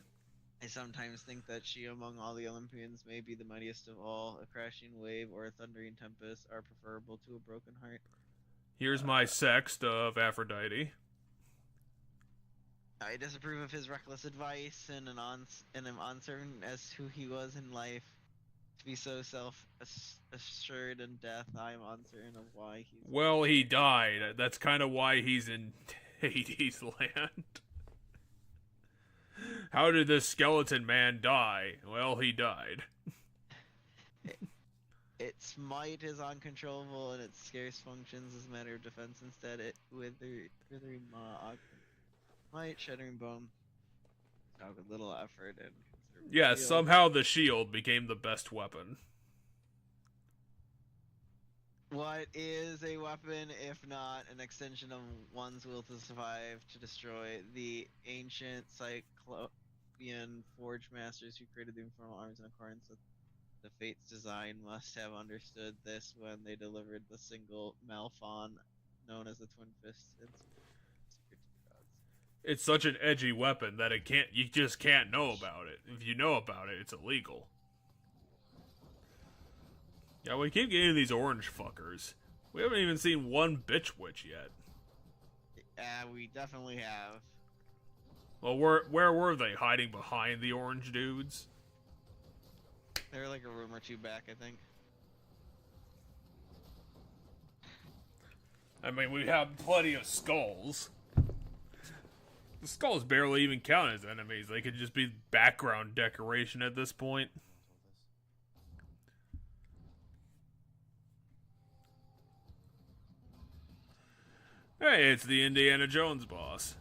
I sometimes think that she among all the Olympians may be the mightiest of all. A crashing wave or a thundering tempest are preferable to a broken heart. Here's my sext of Aphrodite. I disapprove of his reckless advice and am uncertain as who he was in life. To be so self-assured in death, I am uncertain of why he's... Well, he died. That's kind of why he's in Hades land. How did this skeleton man die? Well, he died. Its might is uncontrollable, and its scarce functions as a matter of defense. Instead, it withering maw, might, shattering bone. So with little effort and considerable Yeah, skill. somehow the shield became the best weapon. What is a weapon if not an extension of one's will to survive, to destroy? The ancient Cyclopean forge masters who created the infernal arms and accordance with the Fate's design must have understood this when they delivered the single Malphon, known as the Twin Fists, and secret to the gods. It's such an edgy weapon that you just can't know about it. If you know about it, it's illegal. Yeah, we keep getting these orange fuckers. We haven't even seen one bitch witch yet. We definitely have. Well, where were they? Hiding behind the orange dudes? They were like a room or two back, I think. I mean, we have plenty of skulls. The skulls barely even count as enemies. They could just be background decoration at this point. Hey, it's the Indiana Jones boss.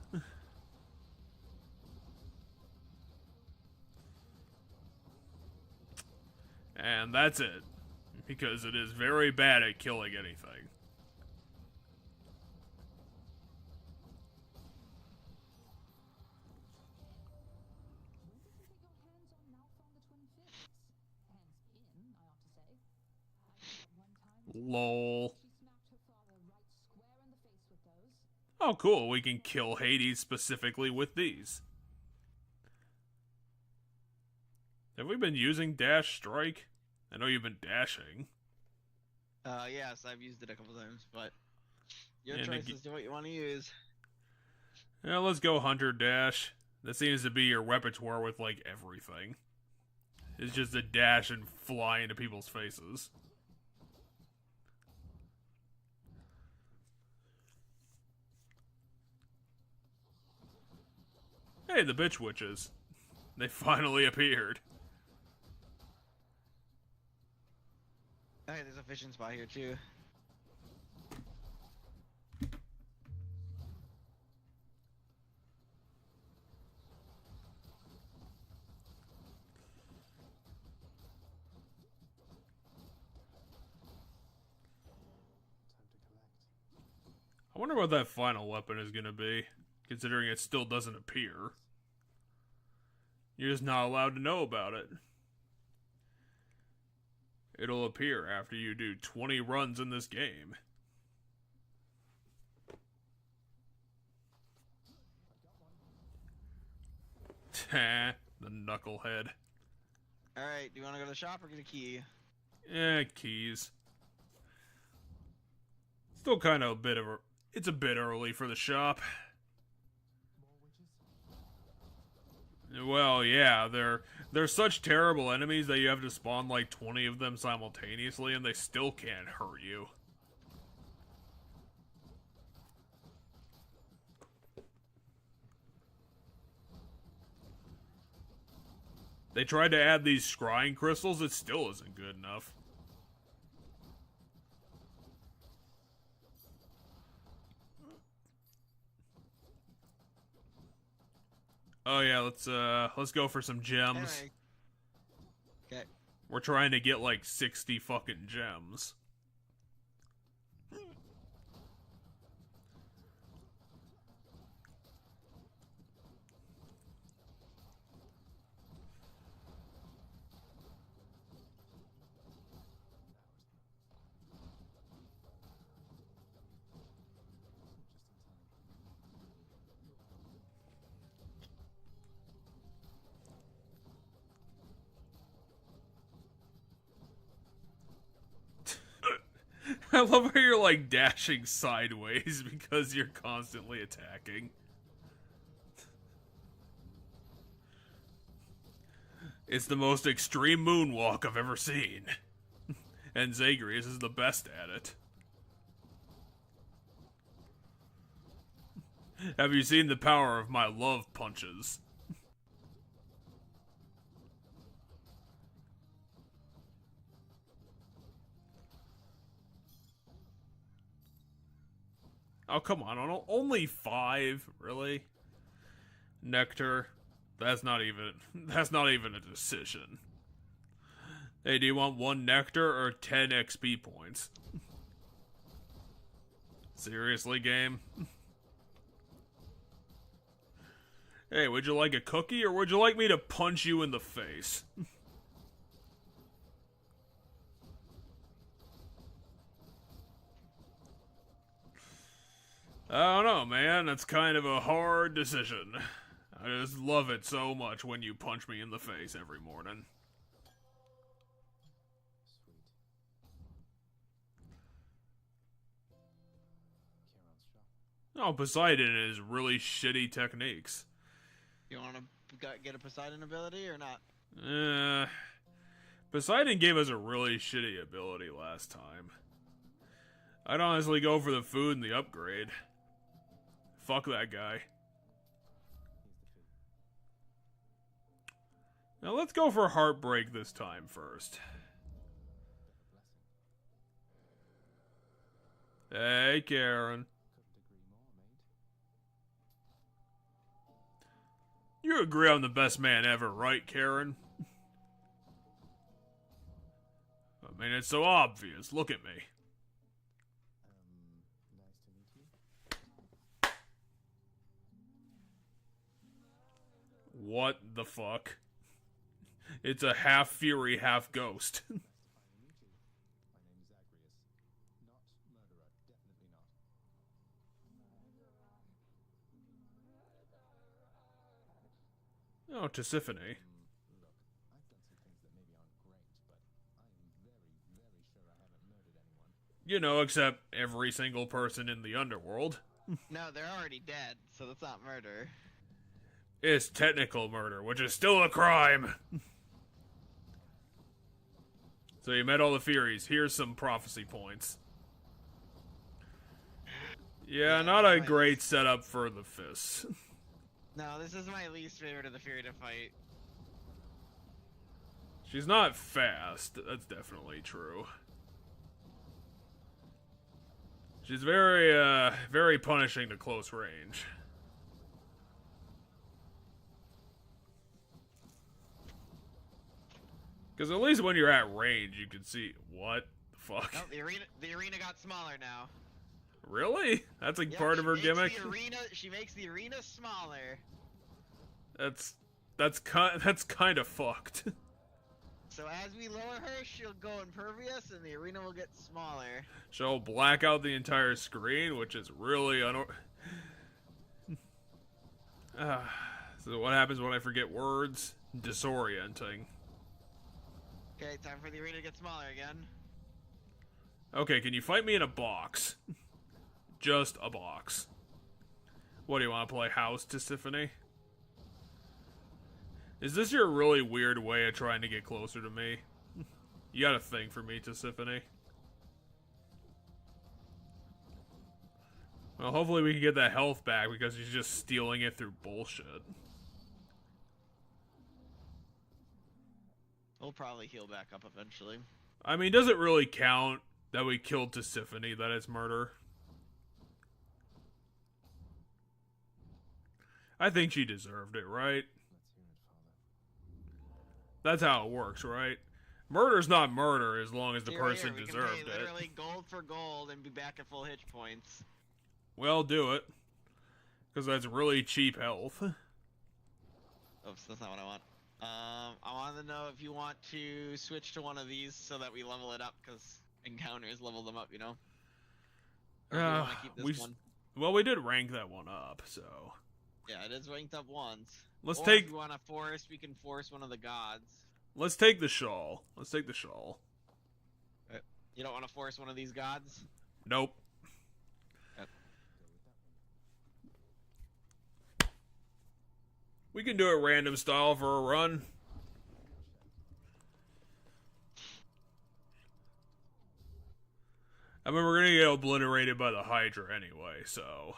And that's it. Because it is very bad at killing anything. When did you get your hands on Malphon the Twin Lol. She smacked her father right square in the face with those. Oh, cool. We can kill Hades specifically with these. Have we been using Dash Strike? I know you've been dashing. Yes, I've used it a couple times, but your And choice as to what you want to use. Yeah, let's go Hunter Dash. That seems to be your repertoire with, like, everything. It's just a dash and fly into people's faces. Hey, the bitch witches. They finally appeared. Hey, there's a fishing spot here too. I wonder what that final weapon is going to be, considering it still doesn't appear. You're just not allowed to know about it. It'll appear after you do 20 runs in this game. The knucklehead. Alright, do you want to go to the shop or get a key? Keys. Still kind of a bit of a... It's a bit early for the shop. Well, yeah, they're such terrible enemies that you have to spawn like 20 of them simultaneously and they still can't hurt you. They tried to add these scrying crystals, it still isn't good enough. Oh yeah, let's go for some gems. Anyway. Okay. We're trying to get like 60 fucking gems. I love how you're like dashing sideways because you're constantly attacking. It's the most extreme moonwalk I've ever seen. And Zagreus is the best at it. Have you seen the power of my love punches? Oh, come on, only 5? Really? Nectar? That's not even a decision. Hey, do you want 1 nectar or 10 XP points? Seriously, game? Hey, would you like a cookie or would you like me to punch you in the face? I don't know, man. That's kind of a hard decision. I just love it so much when you punch me in the face every morning. Sweet. Charon's shop. Oh, Poseidon is really shitty techniques. You want to get a Poseidon ability or not? Poseidon gave us a really shitty ability last time. I'd honestly go for the food and the upgrade. Fuck that guy. Now let's go for Heartbreak this time first. Hey, Karen. You agree I'm the best man ever, right, Karen? I mean, it's so obvious. Look at me. Nice to meet you. What the fuck? It's a half fury, half ghost. Nice to finally meet you. My name is Zagreus. Oh, Tisiphone. Look, I've done some things that maybe aren't great, but I am very, very sure I haven't murdered anyone. You know, except every single person in the underworld. No, they're already dead, so that's not murder. It's technical murder, which is still a crime. So you met all the Furies. Here's some prophecy points. Yeah, not a great setup for the fists. No, this is my least favorite of the Fury to fight. She's not fast. That's definitely true. She's very, very punishing to close range. Because at least when you're at range, you can see... What the fuck? Oh, the arena got smaller now. Really? That's like Yep, part of her she gimmick? She makes the arena smaller. That's kind of fucked. So as we lower her, she'll go impervious, and the arena will get smaller. She'll black out the entire screen, which is really So what happens when I forget words? Disorienting. Okay, time for the arena to get smaller again. Okay, can you fight me in a box? Just a box. What, do you want to play house, Tisiphone? Is this your really weird way of trying to get closer to me? You got a thing for me, Tisiphone? Well, hopefully we can get that health back because he's just stealing it through bullshit. We'll probably heal back up eventually. I mean, does it really count that we killed Tisiphone, that it's murder? I think she deserved it, right? That's how it works, right? Murder's not murder as long as the person we deserved can pay it. literally gold for gold and be back at full hit points. Well, do it. Because that's really cheap health. Oops, that's not what I want. I wanted to know if you want to switch to one of these so that we level it up, because encounters level them up, you know? Or do we want to keep this one? Well, we did rank that one up, so... Yeah, it is ranked up once. Let's or take... if we want to force, we can force one of the gods. Let's take the shawl. Let's take the shawl. You don't want to force one of these gods? Nope. Yep. We can do it random style for a run. I mean, we're gonna get obliterated by the Hydra anyway, so...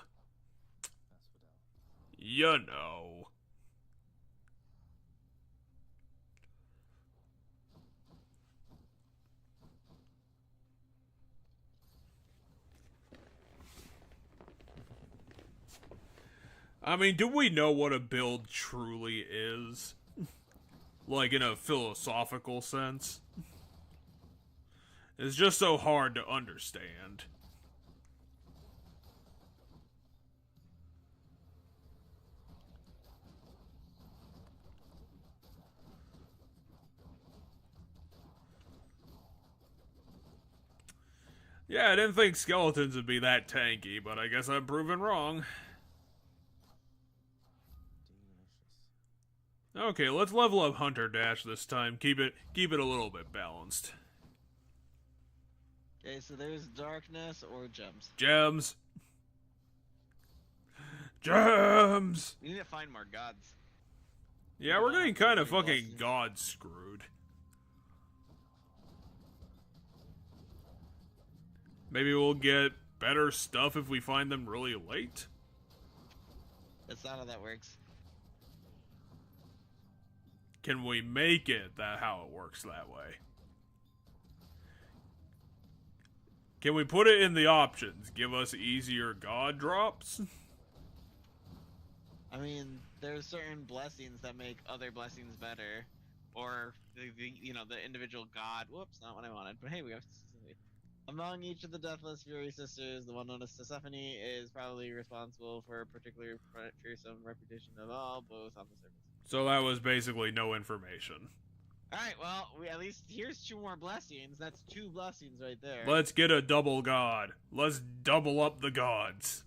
You know. I mean, do we know what a build truly is? Like, in a philosophical sense? It's just so hard to understand. Yeah, I didn't think skeletons would be that tanky, but I guess I'm proven wrong. Okay, let's level up Hunter Dash this time. Keep it a little bit balanced. Okay, so there's darkness or gems. Gems. Gems! We need to find more gods. Yeah, we're getting kind of fucking god screwed. Maybe we'll get better stuff if we find them really late? That's not how that works. Can we make it that how it works that way? Can we put it in the options? Give us easier god drops? I mean, there's certain blessings that make other blessings better. Or, the individual god. Whoops, not what I wanted. But hey, we have... Among each of the Deathless Fury sisters, the one known as Tisiphone is probably responsible for a particular fearsome reputation of all, both on the surface. So that was basically no information. Alright, well, at least here's 2 more blessings. That's 2 blessings right there. Let's get a double god. Let's double up the gods.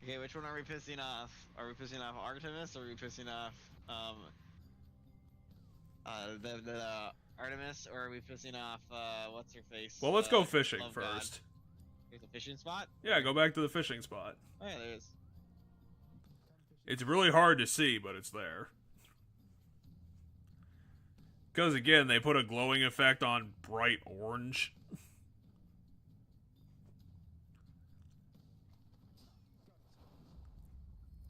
Okay, which one are we pissing off? Are we pissing off Artemis, or are we pissing off, The Artemis, or are we pissing off what's her face? Well, let's go fishing Love God. first. There's a fishing spot? Yeah, go back to the fishing spot. Oh yeah, there is. It's really hard to see, but it's there. Because again, they put a glowing effect on bright orange.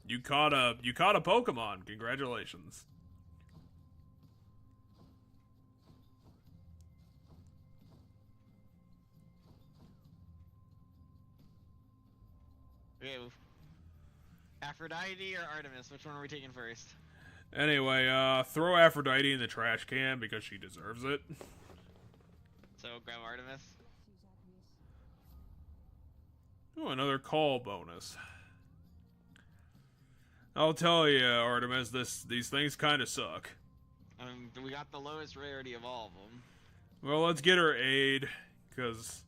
You caught a Pokemon. Congratulations. Okay. Aphrodite or Artemis? Which one are we taking first? Anyway, throw Aphrodite in the trash can because she deserves it. So grab Artemis. Oh, another call bonus. I'll tell you, Artemis, these things kind of suck. We got the lowest rarity of all of them. Well, let's get her aid, because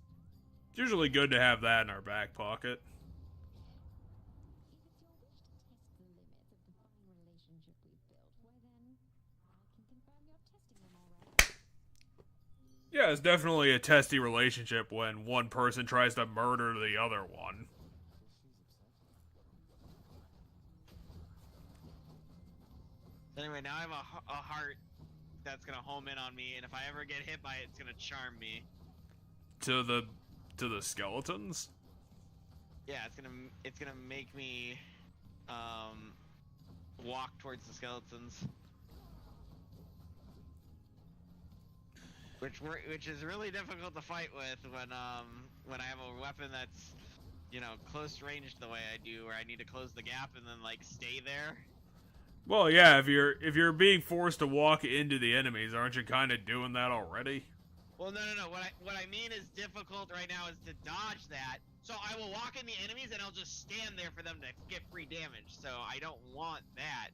it's usually good to have that in our back pocket. Yeah, it's definitely a testy relationship when one person tries to murder the other one. Anyway, now I have a heart that's gonna home in on me, and if I ever get hit by it, it's gonna charm me. To the skeletons? Yeah, it's gonna make me walk towards the skeletons. Which is really difficult to fight with when I have a weapon that's, you know, close range the way I do, where I need to close the gap and then like stay there. Well, yeah, if you're being forced to walk into the enemies, aren't you kind of doing that already? Well, no. What I mean is difficult right now is to dodge that. So I will walk in the enemies and I'll just stand there for them to get free damage. So I don't want that.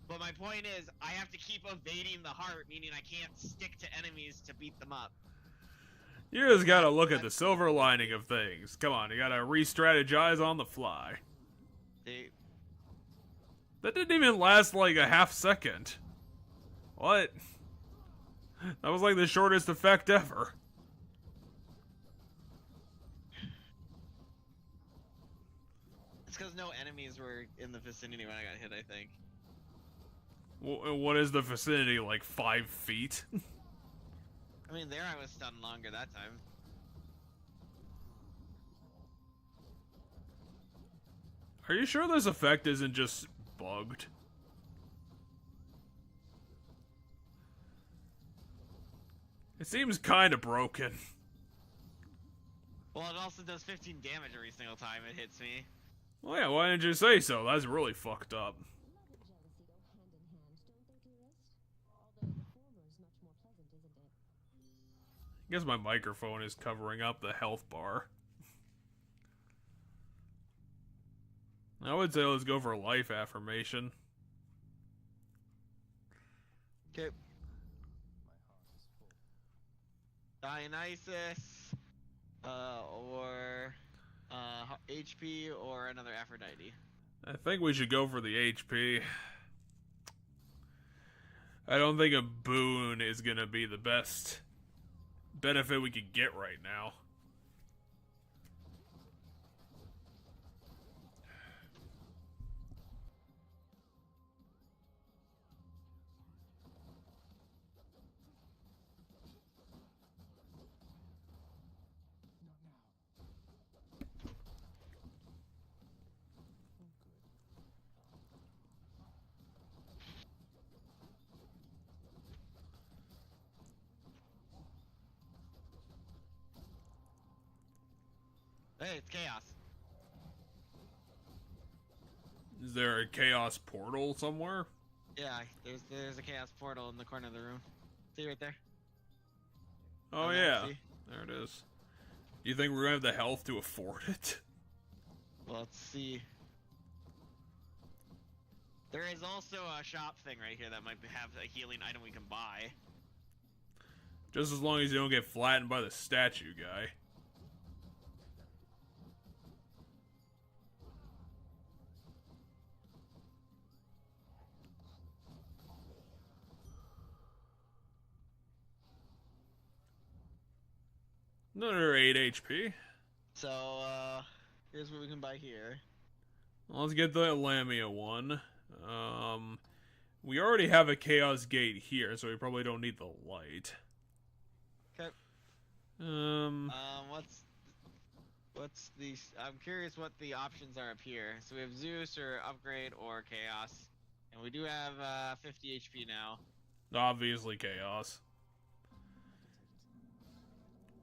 But my point is, I have to keep evading the heart, meaning I can't stick to enemies to beat them up. You just gotta look at the silver lining of things. Come on, you gotta re-strategize on the fly. That didn't even last like a half second. What? That was like the shortest effect ever. It's because no enemies were in the vicinity when I got hit, I think. What is the vicinity, like 5 feet? I mean, there I was stunned longer that time. Are you sure this effect isn't just bugged? It seems kind of broken. Well, it also does 15 damage every single time it hits me. Well, yeah, why didn't you say so? That's really fucked up. I guess my microphone is covering up the health bar. I would say let's go for a life affirmation. Okay. Dionysus, or HP, or another Aphrodite. I think we should go for the HP. I don't think a boon is gonna be the best benefit we could get right now. Hey, it's chaos. Is there a chaos portal somewhere? Yeah, there's a chaos portal in the corner of the room. See right there? Oh yeah, there it is. Do you think we're gonna have the health to afford it? Well, let's see. There is also a shop thing right here that might have a healing item we can buy. Just as long as you don't get flattened by the statue guy. Another 8 HP. So, here's what we can buy here. Let's get the Lamia one. We already have a Chaos Gate here, so we probably don't need the light. Okay. What's the? I'm curious what the options are up here. So we have Zeus or Upgrade or Chaos, and we do have 50 HP now. Obviously Chaos.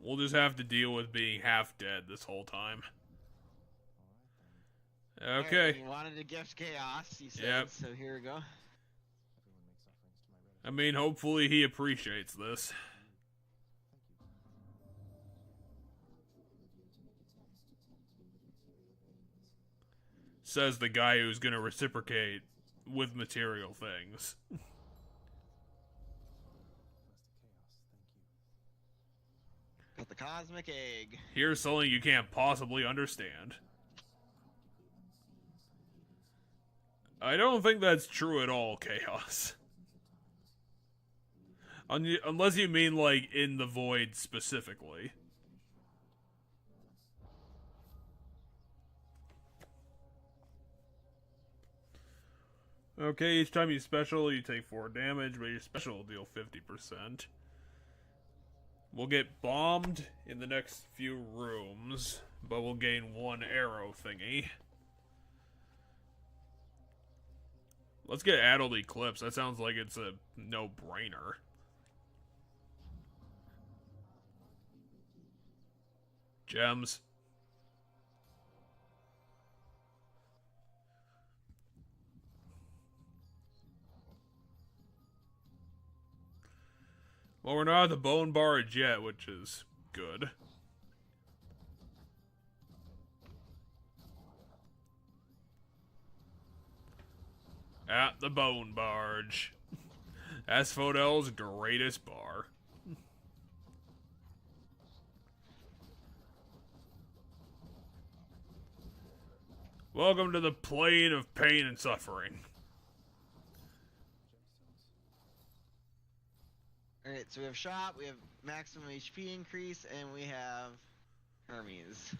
We'll just have to deal with being half dead this whole time. Okay. You wanted to gift Chaos, you said. Yep. So here we go. I mean, hopefully he appreciates this. Says the guy who's gonna reciprocate with material things. Got the Cosmic Egg. Here's something you can't possibly understand. I don't think that's true at all, Chaos. Unless you mean, like, in the void specifically. Okay, each time you special, you take 4 damage, but your special will deal 50%. We'll get bombed in the next few rooms, but we'll gain 1 arrow thingy. Let's get Addled Eclipse. That sounds like it's a no-brainer. Gems. Well, we're not at the bone barge yet, which is good. At the bone barge. Asphodel's greatest bar. Welcome to the plane of pain and suffering. Alright, so we have Shot, we have maximum HP increase, and we have Hermes.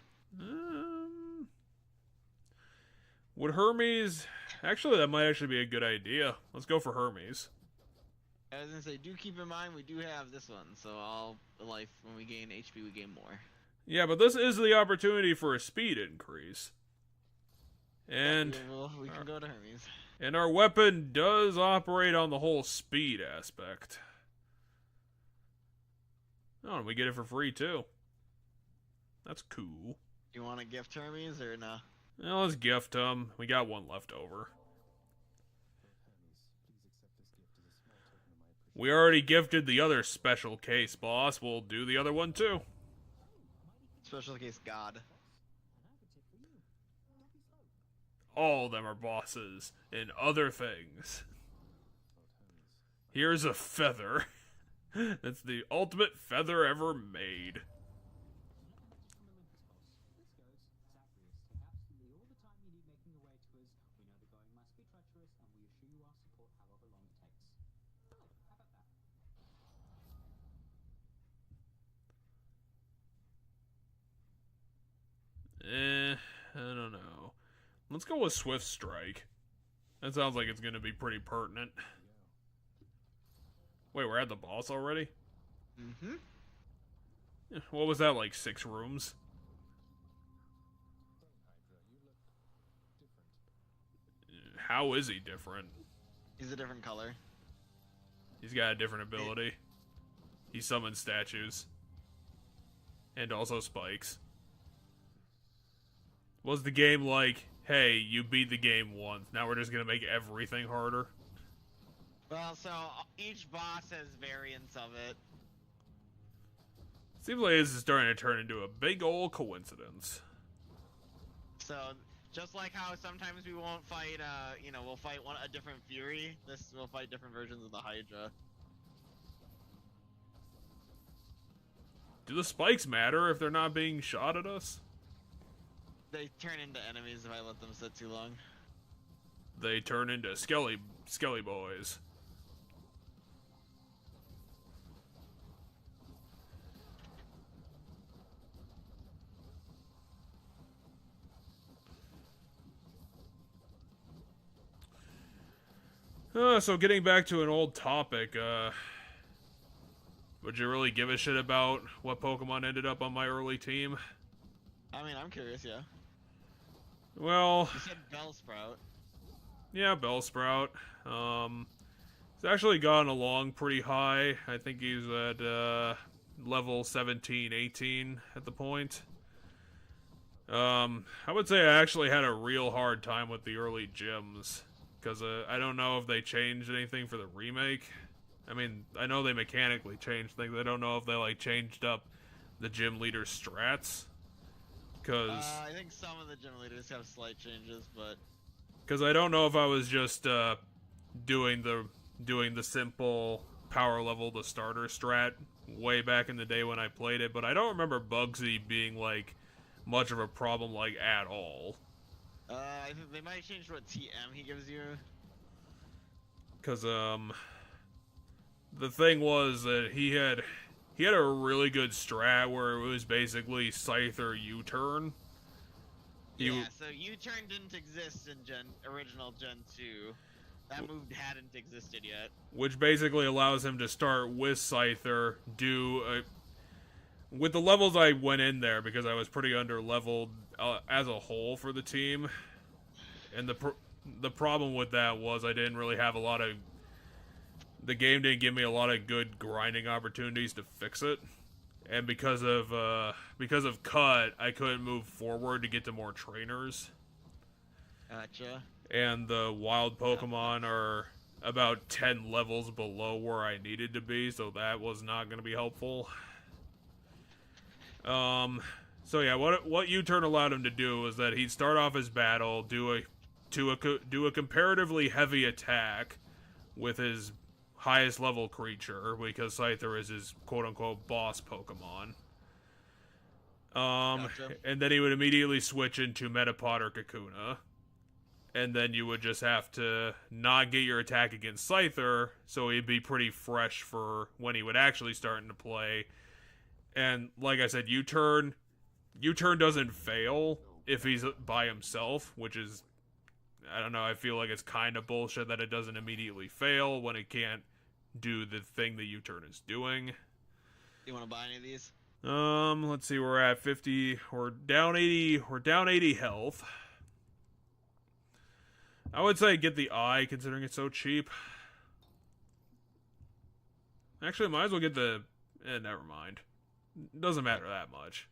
Would Hermes... Actually, that might actually be a good idea. Let's go for Hermes. I was gonna say, do keep in mind we do have this one, so all the life, when we gain HP, we gain more. Yeah, but this is the opportunity for a speed increase. And... Yeah, we can go to Hermes. And our weapon does operate on the whole speed aspect. Oh, and we get it for free, too. That's cool. You want to gift Hermes, or no? Well, let's gift him. We got 1 left over. We already gifted the other special case, boss. We'll do the other one, too. Special case God. All of them are bosses in other things. Here's a feather. That's the ultimate feather ever made. I don't know. Let's go with Swift Strike. That sounds like it's going to be pretty pertinent. Wait, we're at the boss already? Mm-hmm. What was that, like 6 rooms? How is he different? He's a different color. He's got a different ability. He summons statues. And also spikes. Was the game like, hey, you beat the game once, now we're just gonna make everything harder? Well, so each boss has variants of it. Seems like this is starting to turn into a big old coincidence. So, just like how sometimes we won't fight, we'll fight a different Fury, we'll fight different versions of the Hydra. Do the spikes matter if they're not being shot at us? They turn into enemies if I let them sit too long. They turn into skelly boys. So getting back to an old topic, would you really give a shit about what Pokemon ended up on my early team? I mean, I'm curious, yeah. Well, You said Bellsprout. yeah, Bellsprout. He's actually gotten along pretty high. I think he's at level 17, 18 at the point. I would say I actually had a real hard time with the early gyms, because I don't know if they changed anything for the remake. I mean, I know they mechanically changed things. I don't know if they, like, changed up the gym leader strats. Because I think some of the gym leaders have slight changes, but... Because I don't know if I was just doing the simple power level the starter strat way back in the day when I played it, but I don't remember Bugsy being, like, much of a problem, like, at all. I think they might change what TM he gives you. Because, the thing was that he had a really good strat where it was basically Scyther U-turn. Yeah, so U-turn didn't exist in original Gen 2. That move hadn't existed yet. Which basically allows him to start with Scyther, with the levels I went in there, because I was pretty under-leveled as a whole for the team. And the problem with that was I didn't really have a lot of... The game didn't give me a lot of good grinding opportunities to fix it. And because of Cut, I couldn't move forward to get to more trainers. Gotcha. And the wild Pokemon are about 10 levels below where I needed to be, so that was not going to be helpful. So yeah, what U-turn allowed him to do was that he'd start off his battle, do a comparatively heavy attack with his highest level creature, because Scyther is his quote-unquote boss Pokemon. Gotcha. And then he would immediately switch into Metapod or Kakuna. And then you would just have to not get your attack against Scyther, so he'd be pretty fresh for when he would actually start into play. And like I said, U-turn doesn't fail if he's by himself, which is, I don't know, I feel like it's kind of bullshit that it doesn't immediately fail when it can't do the thing the U-turn is doing. You want to buy any of these? Let's see, we're at 50, we're down 80 health. I would say get the eye, considering it's so cheap. Actually, might as well get the... never mind. Doesn't matter that much.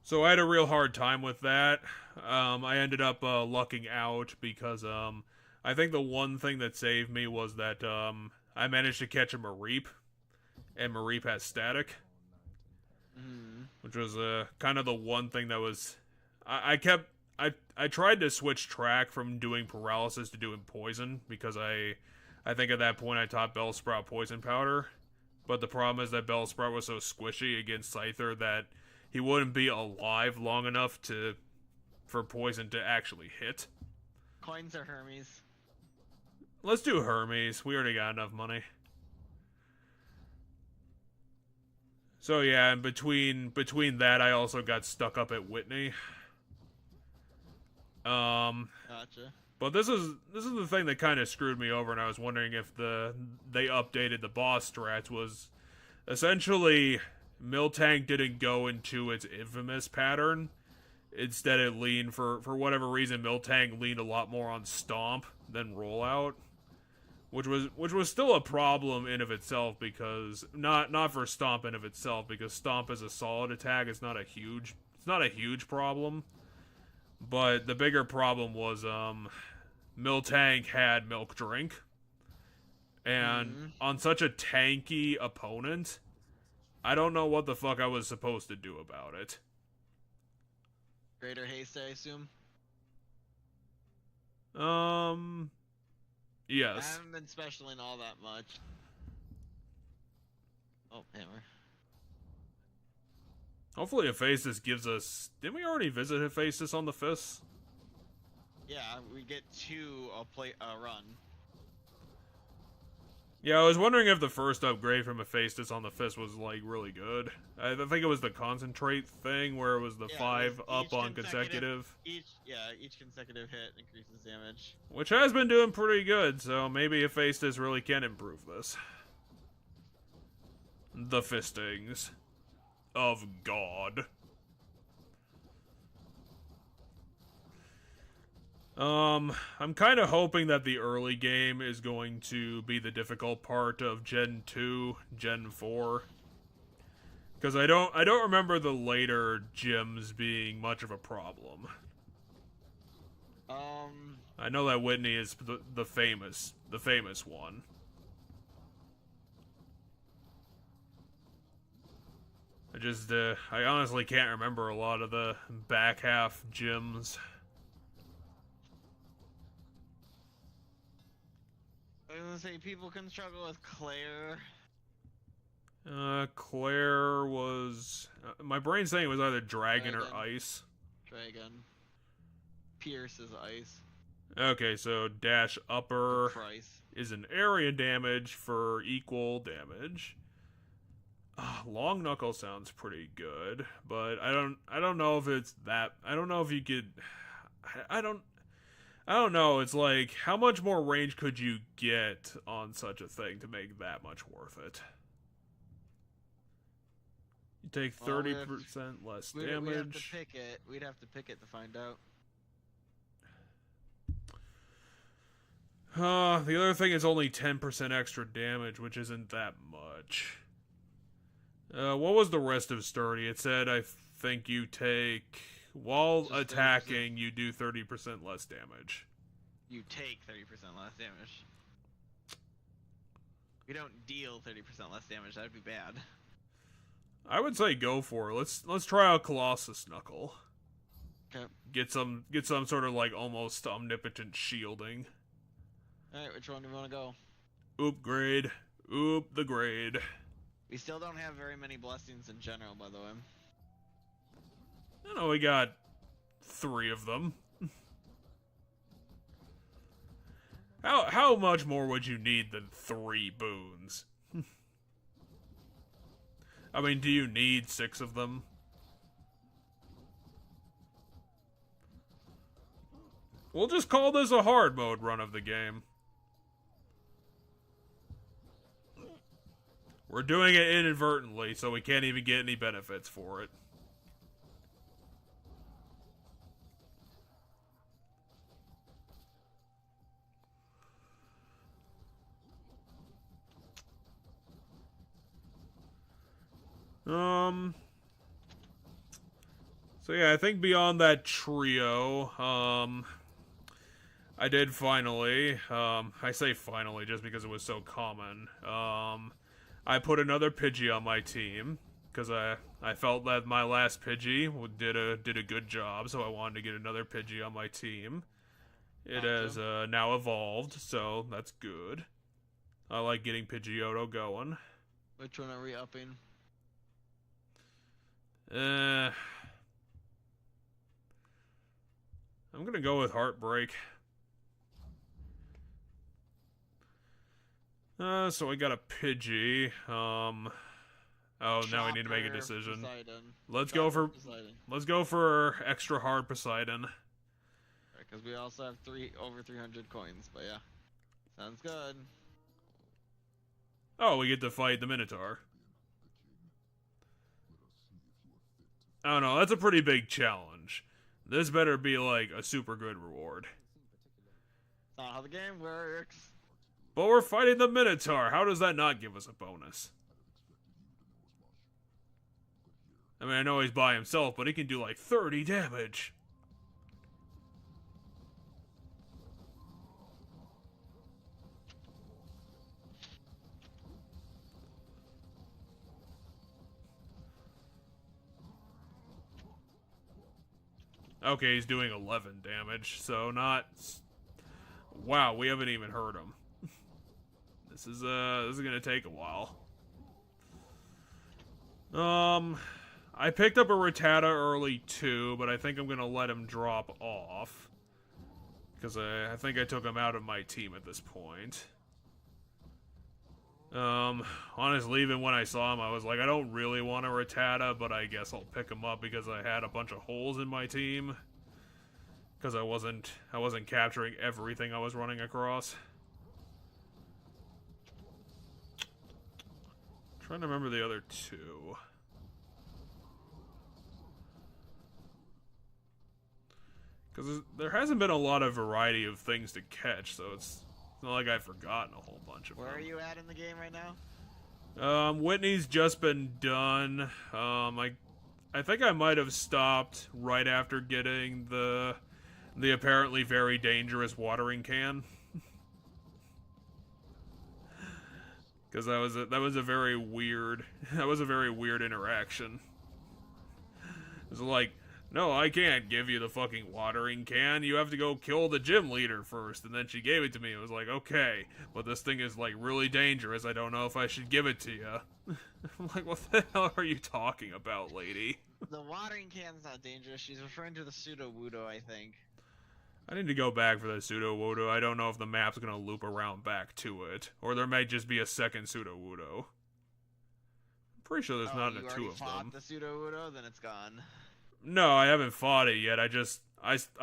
So I had a real hard time with that. I ended up lucking out because I think the one thing that saved me was that I managed to catch a Mareep, and Mareep has static. Which was kind of the one thing that was... I tried to switch track from doing paralysis to doing poison, because I think at that point I taught Bellsprout poison powder. But the problem is that Bellsprout was so squishy against Scyther that he wouldn't be alive long enough for poison to actually hit. Coins or Hermes? Let's do Hermes. We already got enough money. So yeah, and between that, I also got stuck up at Whitney. Gotcha. But this is the thing that kind of screwed me over, and I was wondering if they updated the boss strats. Was essentially Miltank didn't go into its infamous pattern. Instead, it leaned for whatever reason. Miltank leaned a lot more on Stomp than Rollout, which was still a problem in of itself, because not for Stomp in of itself, because Stomp is a solid attack. It's not a huge problem. But the bigger problem was Miltank had Milk Drink, and on such a tanky opponent, I don't know what the fuck I was supposed to do about it. Greater haste, I assume? Yes. I haven't been specialing all that much. Oh, hammer. Hopefully Hephaestus gives us... Didn't we already visit Hephaestus on the Fists? Yeah, we get 2 a run. Yeah, I was wondering if the first upgrade from Hephaestus on the fist was, like, really good. I think it was the concentrate thing where it was the Yeah, 5 it was up each on consecutive. Each consecutive hit increases damage. Which has been doing pretty good, so maybe Hephaestus really can improve this. The fistings of God. I'm kind of hoping that the early game is going to be the difficult part of Gen 2, Gen 4. Because I don't remember the later gyms being much of a problem. I know that Whitney is the famous one. I honestly can't remember a lot of the back half gyms. I was gonna say people can struggle with Claire. Claire was... my brain's saying it was either Dragon or Ice. Dragon. Pierce is Ice. Okay, so dash upper Price is an area damage for equal damage. Long knuckle sounds pretty good, but I don't know if it's that. I don't know if you could. I don't know. It's like, how much more range could you get on such a thing to make that much worth it? You take 30% less damage. We'd have to pick it. We'd have to pick it to find out. The other thing is only 10% extra damage, which isn't that much. What was the rest of Sturdy? It said, I think you take... while Just attacking, you do 30% less damage. You take 30% less damage. We don't deal 30% less damage. That'd be bad. I would say go for it. Let's try out Colossus Knuckle. Okay. Get some sort of like almost omnipotent shielding. Alright, which one do we want to go? Oop grade. Oop the grade. We still don't have very many blessings in general, by the way. I know we got 3 of them. How much more would you need than 3 boons? I mean, do you need 6 of them? We'll just call this a hard mode run of the game. We're doing it inadvertently, so we can't even get any benefits for it. So yeah, I think beyond that trio, I did finally, I say finally just because it was so common, I put another Pidgey on my team, because I felt that my last Pidgey did a good job, so I wanted to get another Pidgey on my team. It has now evolved, so that's good. I like getting Pidgeotto going. Which one are we upping? I'm gonna go with Heartbreak. So we got a Pidgey. Oh, now we need to make a decision. Let's go for extra hard Poseidon. Because we also have over 300 coins, but yeah. Sounds good. Oh, we get to fight the Minotaur. I don't know, that's a pretty big challenge. This better be like a super good reward. That's not how the game works. But we're fighting the Minotaur. How does that not give us a bonus? I mean, I know he's by himself, but he can do like 30 damage. Okay, he's doing 11 damage, so not... Wow, we haven't even heard him. This is gonna take a while. I picked up a Rattata early too, but I think I'm gonna let him drop off. Because I think I took him out of my team at this point. Honestly, even when I saw him, I was like, I don't really want a Rattata, but I guess I'll pick him up because I had a bunch of holes in my team. Because I wasn't capturing everything I was running across. Trying to remember the other two. Because there hasn't been a lot of variety of things to catch, so it's not like I've forgotten a whole bunch of them. Where are you at in the game right now? Whitney's just been done. I think I might have stopped right after getting the apparently very dangerous watering can. Because that was a very weird interaction. It's like, no, I can't give you the fucking watering can. You have to go kill the gym leader first. And then she gave it to me. It was like, okay, but this thing is like really dangerous. I don't know if I should give it to you. I'm like, what the hell are you talking about, lady? The watering can's not dangerous. She's referring to the pseudo-wudo, I think. I need to go back for the pseudo-wudo. I don't know if the map's gonna loop around back to it. Or there might just be a second pseudo-wudo. I'm pretty sure there's not two of them. You already fought the pseudo-wudo? Then it's gone. No, I haven't fought it yet. I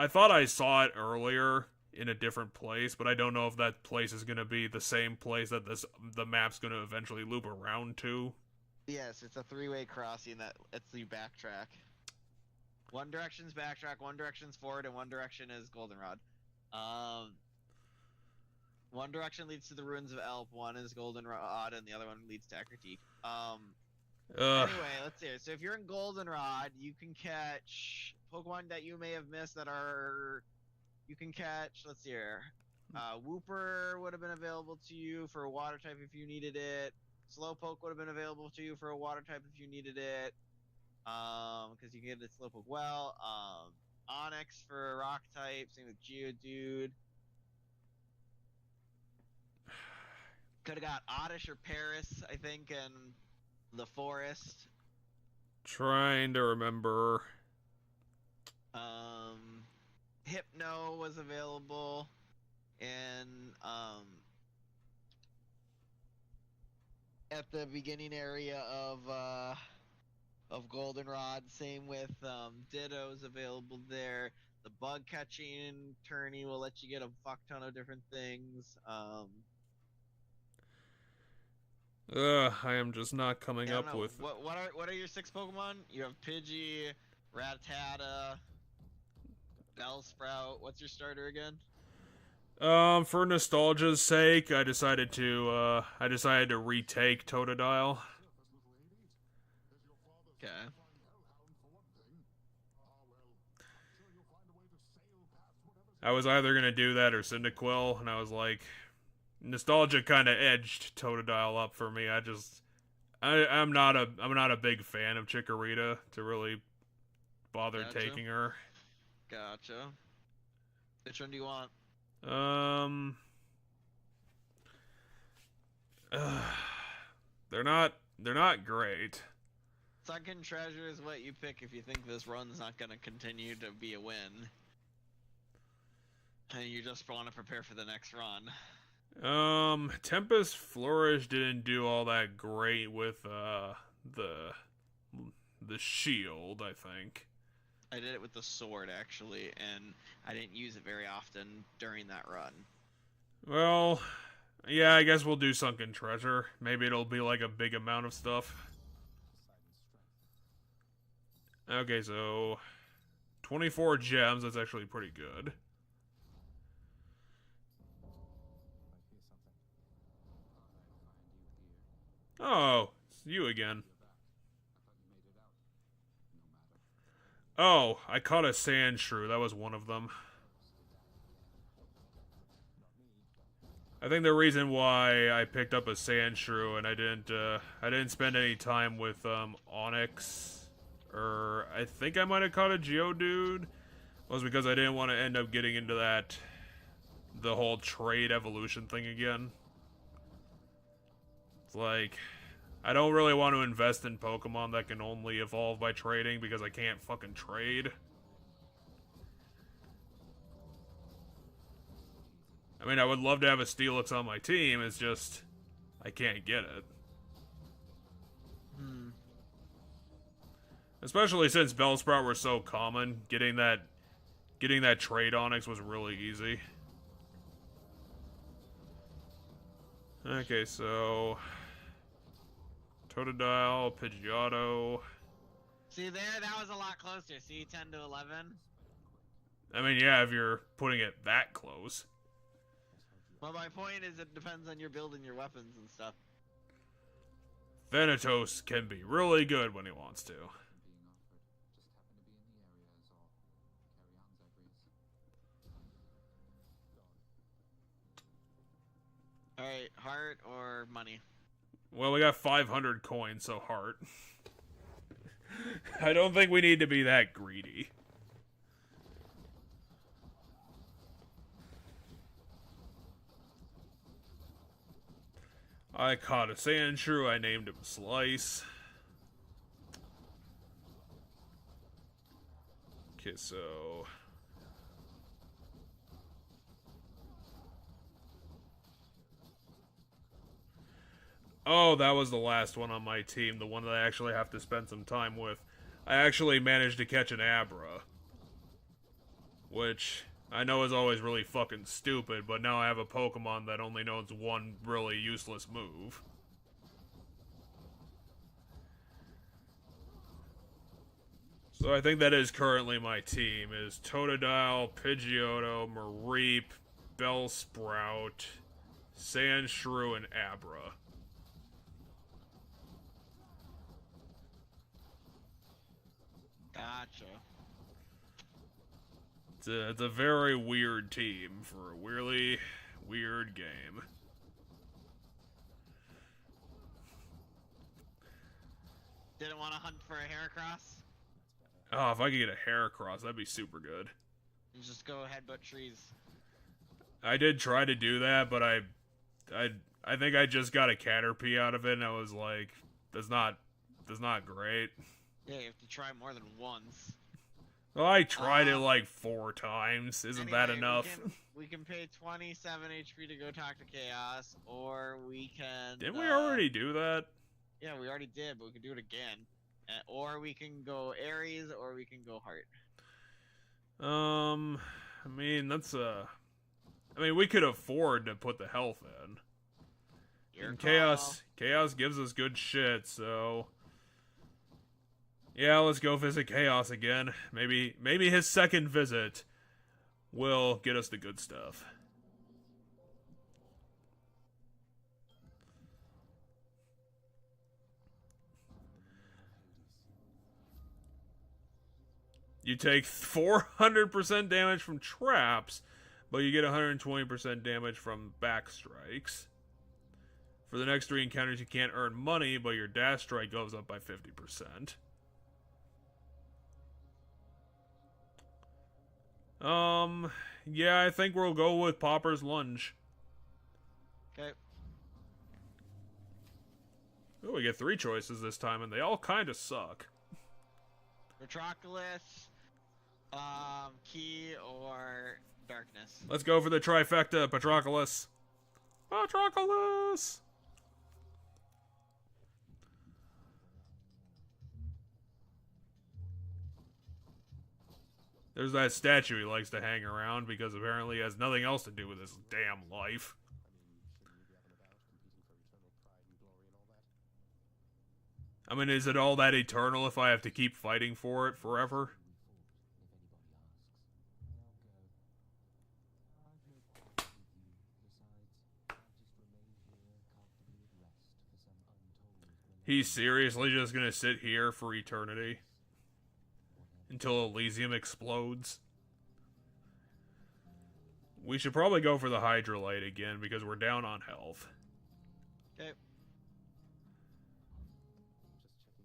thought I saw it earlier in a different place, but I don't know if that place is gonna be the same place that the map's gonna eventually loop around to. Yes, it's a three-way crossing that lets you backtrack. One direction's backtrack, one direction's forward, and one direction is goldenrod. One direction leads to the ruins of Elp, one is goldenrod, and the other one leads to Ekkerteak. Anyway, let's see. So if you're in goldenrod, you can catch Pokemon that you may have missed that are... You can catch, let's see here. Wooper would have been available to you for a water type if you needed it. Slowpoke would have been available to you for a water type if you needed it. Because you can get it Slowpoke well. Onyx for a rock type, same with Geodude. Could have got Oddish or Paris, I think, in the forest. Trying to remember. Hypno was available in at the beginning area of Goldenrod. Same with Ditto's available there. The bug catching tourney will let you get a fuck ton of different things. I am just not coming up with... What are your 6 Pokemon? You have Pidgey, Rattata, Bellsprout. What's your starter again? For nostalgia's sake, I decided to retake Totodile. Okay. I was either gonna do that or Cyndaquil, and I was like, nostalgia kind of edged Totodile up for me. I'm not a big fan of Chikorita to really bother taking her. Gotcha. Which one do you want? They're not great. Sunken Treasure is what you pick if you think this run's not gonna continue to be a win. And you just want to prepare for the next run. Tempest Flourish didn't do all that great with the shield, I think. I did it with the sword actually, and I didn't use it very often during that run. Well, yeah, I guess we'll do Sunken Treasure. Maybe it'll be like a big amount of stuff. Okay, so 24 gems, that's actually pretty good. Oh, it's you again. Oh, I caught a Sandshrew. That was one of them. I think the reason why I picked up a Sandshrew and I didn't spend any time with Onyx, or I think I might have caught a Geodude, was because I didn't want to end up getting into the whole trade evolution thing again. It's like, I don't really want to invest in Pokemon that can only evolve by trading because I can't fucking trade. I mean, I would love to have a Steelix on my team, it's just, I can't get it. Hmm. Especially since Bellsprout were so common, getting that trade onyx was really easy. Okay, so Totodile, Pidgeotto. See there, that was a lot closer. See, 10 to 11. I mean, yeah, if you're putting it that close. Well, my point is, it depends on your building your weapons and stuff. Thanatos can be really good when he wants to. Alright, heart or money? Well, we got 500 coins, so heart. I don't think we need to be that greedy. I caught a Sandshrew, I named him Slice. Okay, so... Oh, that was the last one on my team, the one that I actually have to spend some time with. I actually managed to catch an Abra. Which, I know is always really fucking stupid, but now I have a Pokemon that only knows one really useless move. So I think that is currently my team, is Totodile, Pidgeotto, Mareep, Bellsprout, Sandshrew, and Abra. Gotcha. It's a very weird team for a weirdly weird game. Didn't want to hunt for a Heracross? Oh, if I could get a Heracross, that'd be super good. You just go headbutt trees. I did try to do that, but I think I just got a Caterpie out of it, and I was like, that's not great. Yeah, you have to try more than once. Well, I tried it like 4 times. Isn't that enough? We can pay 27 HP to go talk to Chaos, or we can... Didn't we already do that? Yeah, we already did, but we can do it again. Or we can go Aries, or we can go Heart. I mean, that's I mean, we could afford to put the health in. Your And call. Chaos gives us good shit, so... Yeah, let's go visit Chaos again. Maybe his second visit will get us the good stuff. You take 400% damage from traps, but you get 120% damage from back strikes. For the next 3 encounters, you can't earn money, but your dash strike goes up by 50%. Yeah, I think we'll go with Popper's Lunge. Okay. Oh, we get 3 choices this time, and they all kind of suck. Metropolis, Key, or Darkness. Let's go for the trifecta, Patroclus. Patroclus! There's that statue he likes to hang around because apparently he has nothing else to do with his damn life. I mean, is it all that eternal if I have to keep fighting for it forever? He's seriously just gonna sit here for eternity? Until Elysium explodes? We should probably go for the Hydrolite again because we're down on health. Okay.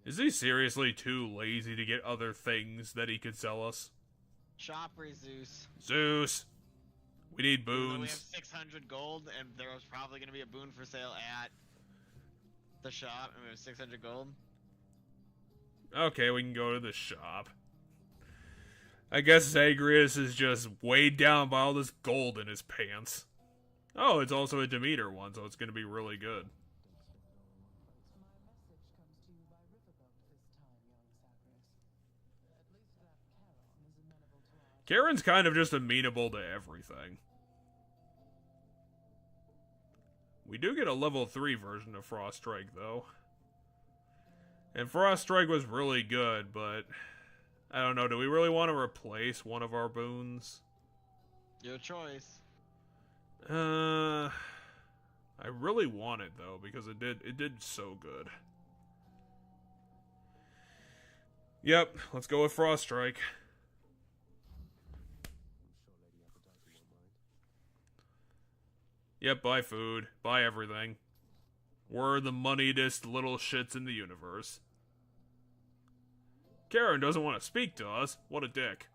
Is he seriously too lazy to get other things that he could sell us? Shop or Zeus? Zeus! We need Even though we have boons. 600 gold, and there was probably going to be a boon for sale at the shop, and we have 600 gold. Okay, we can go to the shop. I guess Zagreus is just weighed down by all this gold in his pants. Oh, it's also a Demeter one, so it's going to be really good. Karen's kind of just amenable to everything. We do get a level 3 version of Frost Strike, though. And Frost Strike was really good, but I don't know, do we really want to replace one of our boons? Your choice. I really want it, though, because it did so good. Yep, let's go with Frost Strike. Yep, buy food, buy everything. We're the moneyedest little shits in the universe. Karen doesn't want to speak to us. What a dick.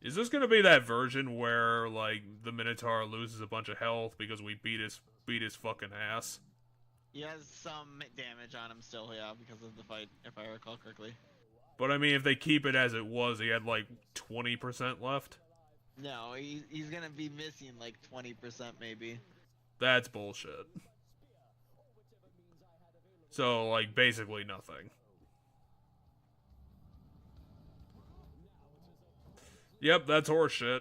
Is this gonna be that version where, like, the Minotaur loses a bunch of health because we beat his fucking ass? He has some damage on him still, yeah, because of the fight, if I recall correctly. But I mean, if they keep it as it was, he had like 20% left. No, he's gonna be missing like 20% maybe. That's bullshit. So, like, basically nothing. Yep, that's horseshit.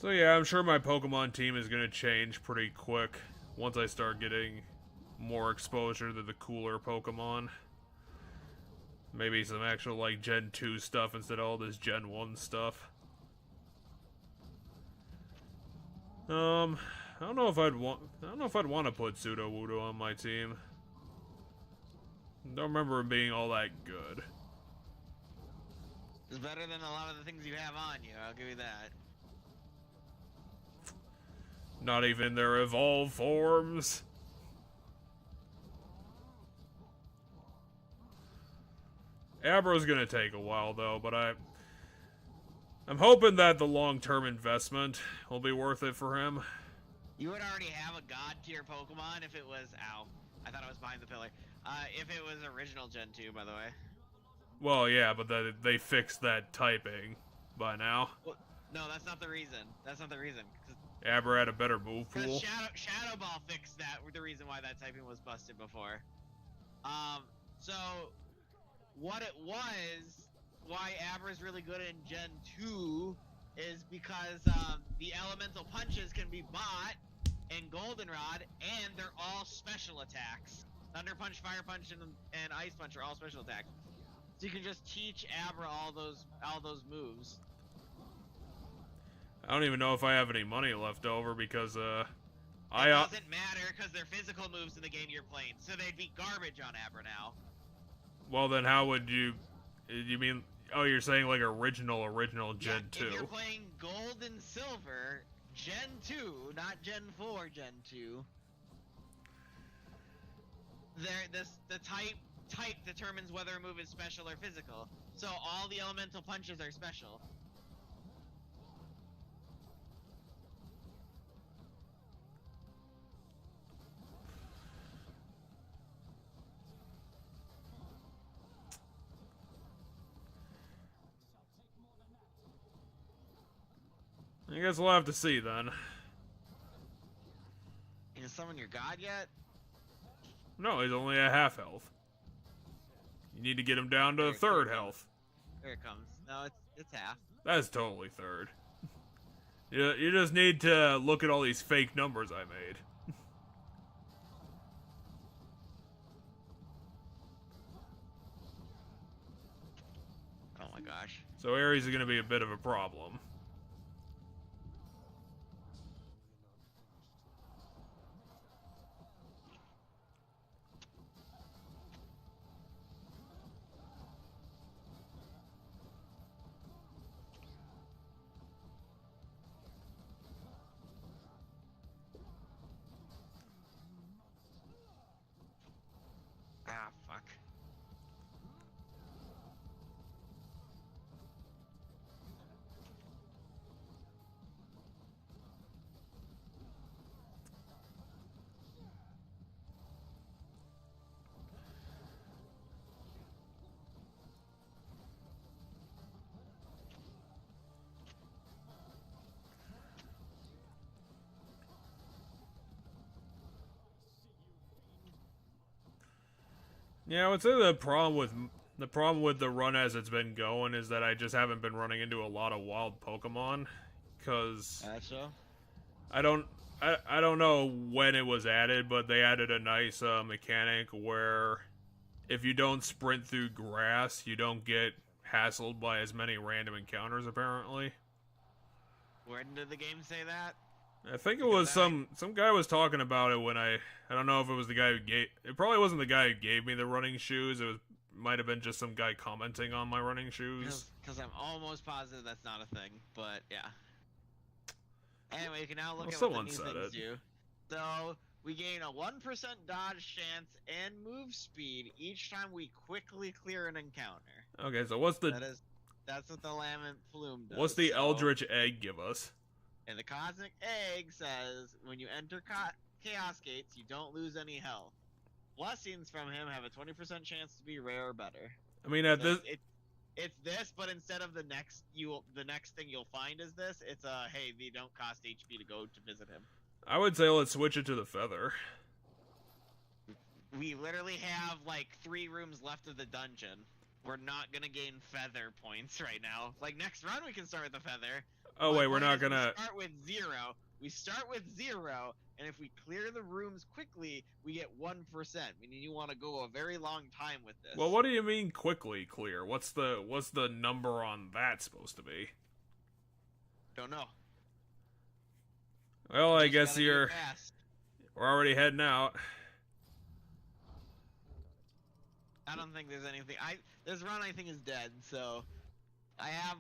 So yeah, I'm sure my Pokemon team is going to change pretty quick once I start getting more exposure to the cooler Pokemon. Maybe some actual, like, Gen 2 stuff instead of all this Gen 1 stuff. I don't know if I'd want to put Sudowoodo on my team. Don't remember him being all that good. It's better than a lot of the things you have on you, I'll give you that. Not even their evolved forms. Abro's gonna take a while though, but I'm hoping that the long-term investment will be worth it for him. You would already have a god tier Pokemon if it was ow. I thought I was behind the pillar. If it was original Gen 2, by the way. Well, yeah, but they fixed that typing by now. Well, no, that's not the reason. That's not the reason. Abra had a better move pool. Because Shadow Ball fixed that, the reason why that typing was busted before. So, what it was, why Abra's really good in Gen 2 is because the elemental punches can be bought in Goldenrod, and they're all special attacks. Thunder Punch, Fire Punch, and Ice Punch are all special attacks. So you can just teach Abra all those moves. I don't even know if I have any money left over because It doesn't matter because they're physical moves in the game you're playing, so they'd be garbage on Abra now. Well, then how would you mean? Oh, you're saying like original Gen 2. If you're playing Gold and Silver, Gen 2, not Gen 4, Gen 2. The type determines whether a move is special or physical. So all the elemental punches are special. I guess we'll have to see then. You can summon your god yet? No, he's only at half health. You need to get him down to third health. There it comes. No, it's half. That's totally third. You just need to look at all these fake numbers I made. Oh my gosh. So Ares is going to be a bit of a problem. Ah, fuck. Yeah, I would say the problem with the run as it's been going is that I just haven't been running into a lot of wild Pokemon, because So? I don't know when it was added, but they added a nice mechanic where if you don't sprint through grass, you don't get hassled by as many random encounters, apparently. Where did the game say that? I think it was some guy was talking about it when I don't know if it was the guy who gave it. Probably wasn't the guy who gave me the running shoes. It might have been just some guy commenting on my running shoes. Because I'm almost positive that's not a thing, but yeah. Anyway, you can now look at what the new things do. So we gain a 1% dodge chance and move speed each time we quickly clear an encounter. Okay, so That's what the Lament Plume does. What's the Eldritch Egg give us? And the Cosmic Egg says, when you enter Chaos Gates, you don't lose any health. Blessings from him have a 20% chance to be rare or better. I mean, it's this, but instead of the next thing you'll find is this. It's hey, they don't cost HP to go to visit him. I would say let's switch it to the feather. We literally have like 3 rooms left of the dungeon. We're not gonna gain feather points right now. Like next run, we can start with the feather. Oh wait, we're not gonna start with 0. We start with 0, and if we clear the rooms quickly, we get 1%. Meaning you want to go a very long time with this. Well, what do you mean quickly clear? What's the number on that supposed to be? Don't know. Well, I guess we're already heading out. I don't think there's anything. This run I think is dead. So I have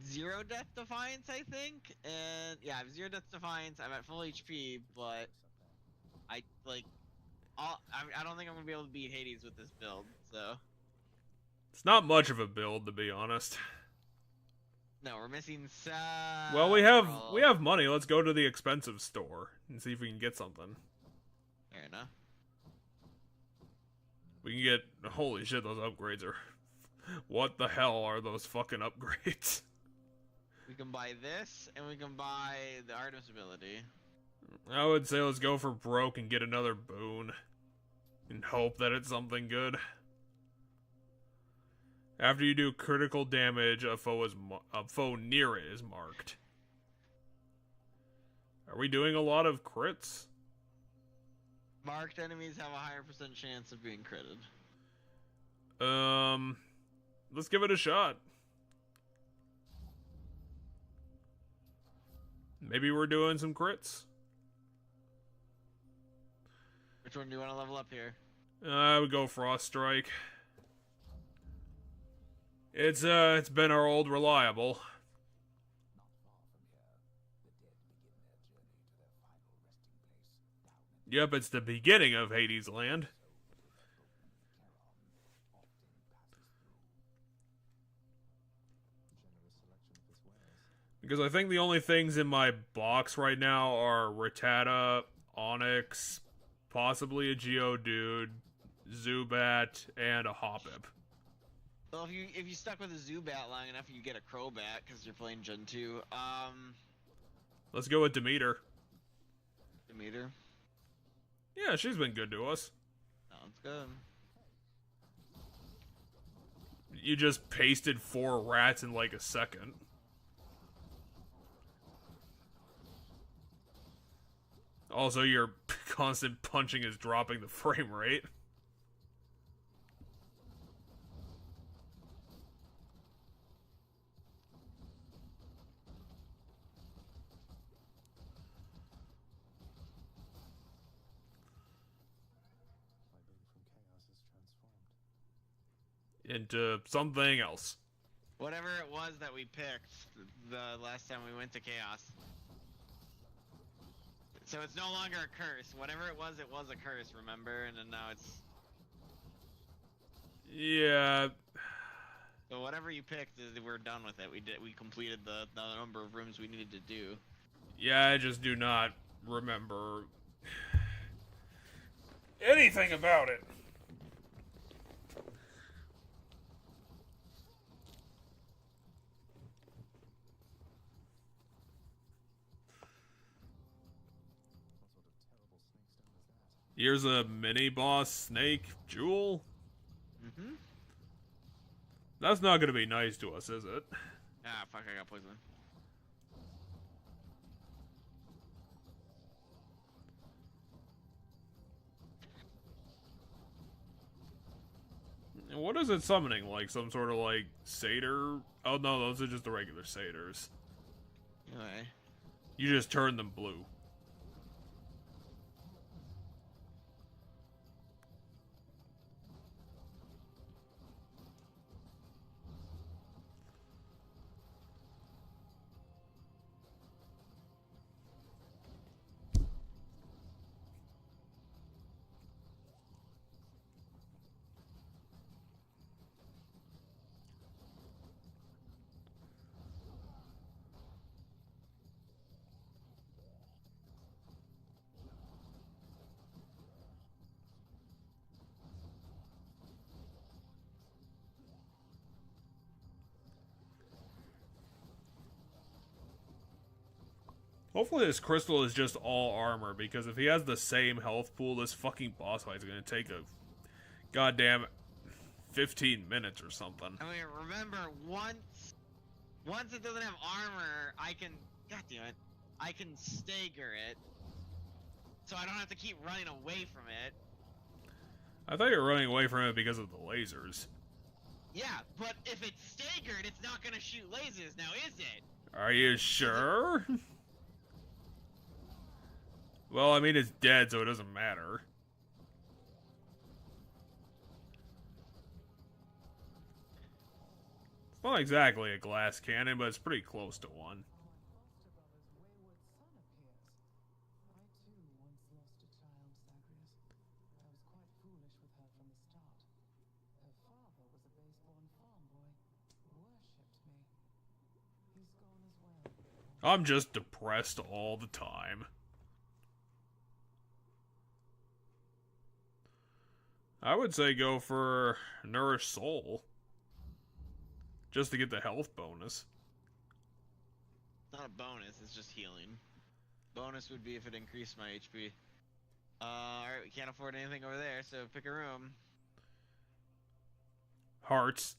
0 Death Defiance, I think, and yeah, I have 0 Death Defiance. I'm at full HP, but I don't think I'm gonna be able to beat Hades with this build. So it's not much of a build, to be honest. No, we're missing some. Well, we have money. Let's go to the expensive store and see if we can get something. Fair enough. We can get. Holy shit, those upgrades are. What the hell are those fucking upgrades? We can buy this, and we can buy the Artemis ability. I would say let's go for broke and get another boon. And hope that it's something good. After you do critical damage, a foe near it is marked. Are we doing a lot of crits? Marked enemies have a higher % chance of being critted. Let's give it a shot. Maybe we're doing some crits. Which one do you want to level up here? I would go Frost Strike. It's been our old reliable. Yep, it's the beginning of Hades Land. Because I think the only things in my box right now are Rattata, Onyx, possibly a Geodude, Zubat, and a Hoppip. Well, if you stuck with a Zubat long enough, you get a Crobat because you're playing Gen 2. Let's go with Demeter. Demeter? Yeah, she's been good to us. Sounds good. You just pasted 4 rats in like a second. Also, your constant punching is dropping the frame rate. My being from chaos is transformed. Into something else. Whatever it was that we picked the last time we went to Chaos. So it's no longer a curse. Whatever it was a curse, remember? And then now it's... Yeah. So whatever you picked, we're done with it. We completed the number of rooms we needed to do. Yeah, I just do not remember anything about it. What sort of terrible snake stone is that? Here's a mini boss snake jewel. Mm-hmm. That's not gonna be nice to us, is it? Ah, fuck, I got poison. And what is it summoning? Like some sort of like satyr? Oh no, those are just the regular satyrs. Anyway. You just turn them blue. Hopefully this crystal is just all armor, because if he has the same health pool, this fucking boss fight is gonna take a goddamn 15 minutes or something. I mean, remember, once it doesn't have armor, I can... God damn it. I can stagger it. So I don't have to keep running away from it. I thought you were running away from it because of the lasers. Yeah, but if it's staggered, it's not gonna shoot lasers now, is it? Are you sure? Well, I mean, it's dead, so it doesn't matter. It's not exactly a glass cannon, but it's pretty close to one. My foster brother's wayward son appears. I too once lost a child, Zagreus. I was quite foolish with her from the start. Her father was a base-born farm boy. Worshipped me. He's gone as well. I'm just depressed all the time. I would say go for Nourish Soul. Just to get the health bonus. It's not a bonus, it's just healing. Bonus would be if it increased my HP. Alright, we can't afford anything over there, so pick a room. Hearts.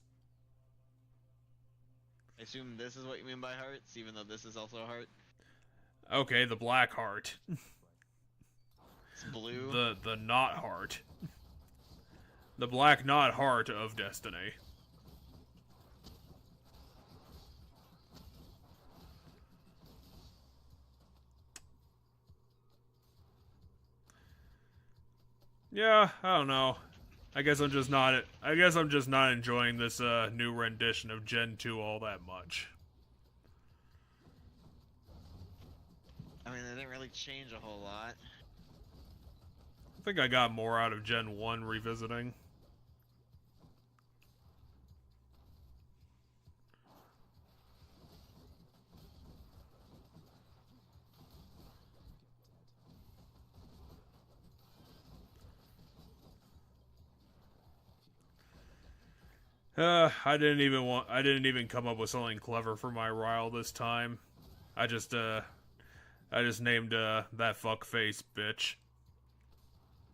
I assume this is what you mean by hearts, even though this is also a heart. Okay, the black heart. It's blue. The not heart. The black not heart of destiny. Yeah, I don't know. I guess I'm just not enjoying this new rendition of Gen 2 all that much. I mean, they didn't really change a whole lot. I think I got more out of Gen 1 revisiting. I didn't even come up with something clever for my Ryle this time. I just named that fuckface bitch.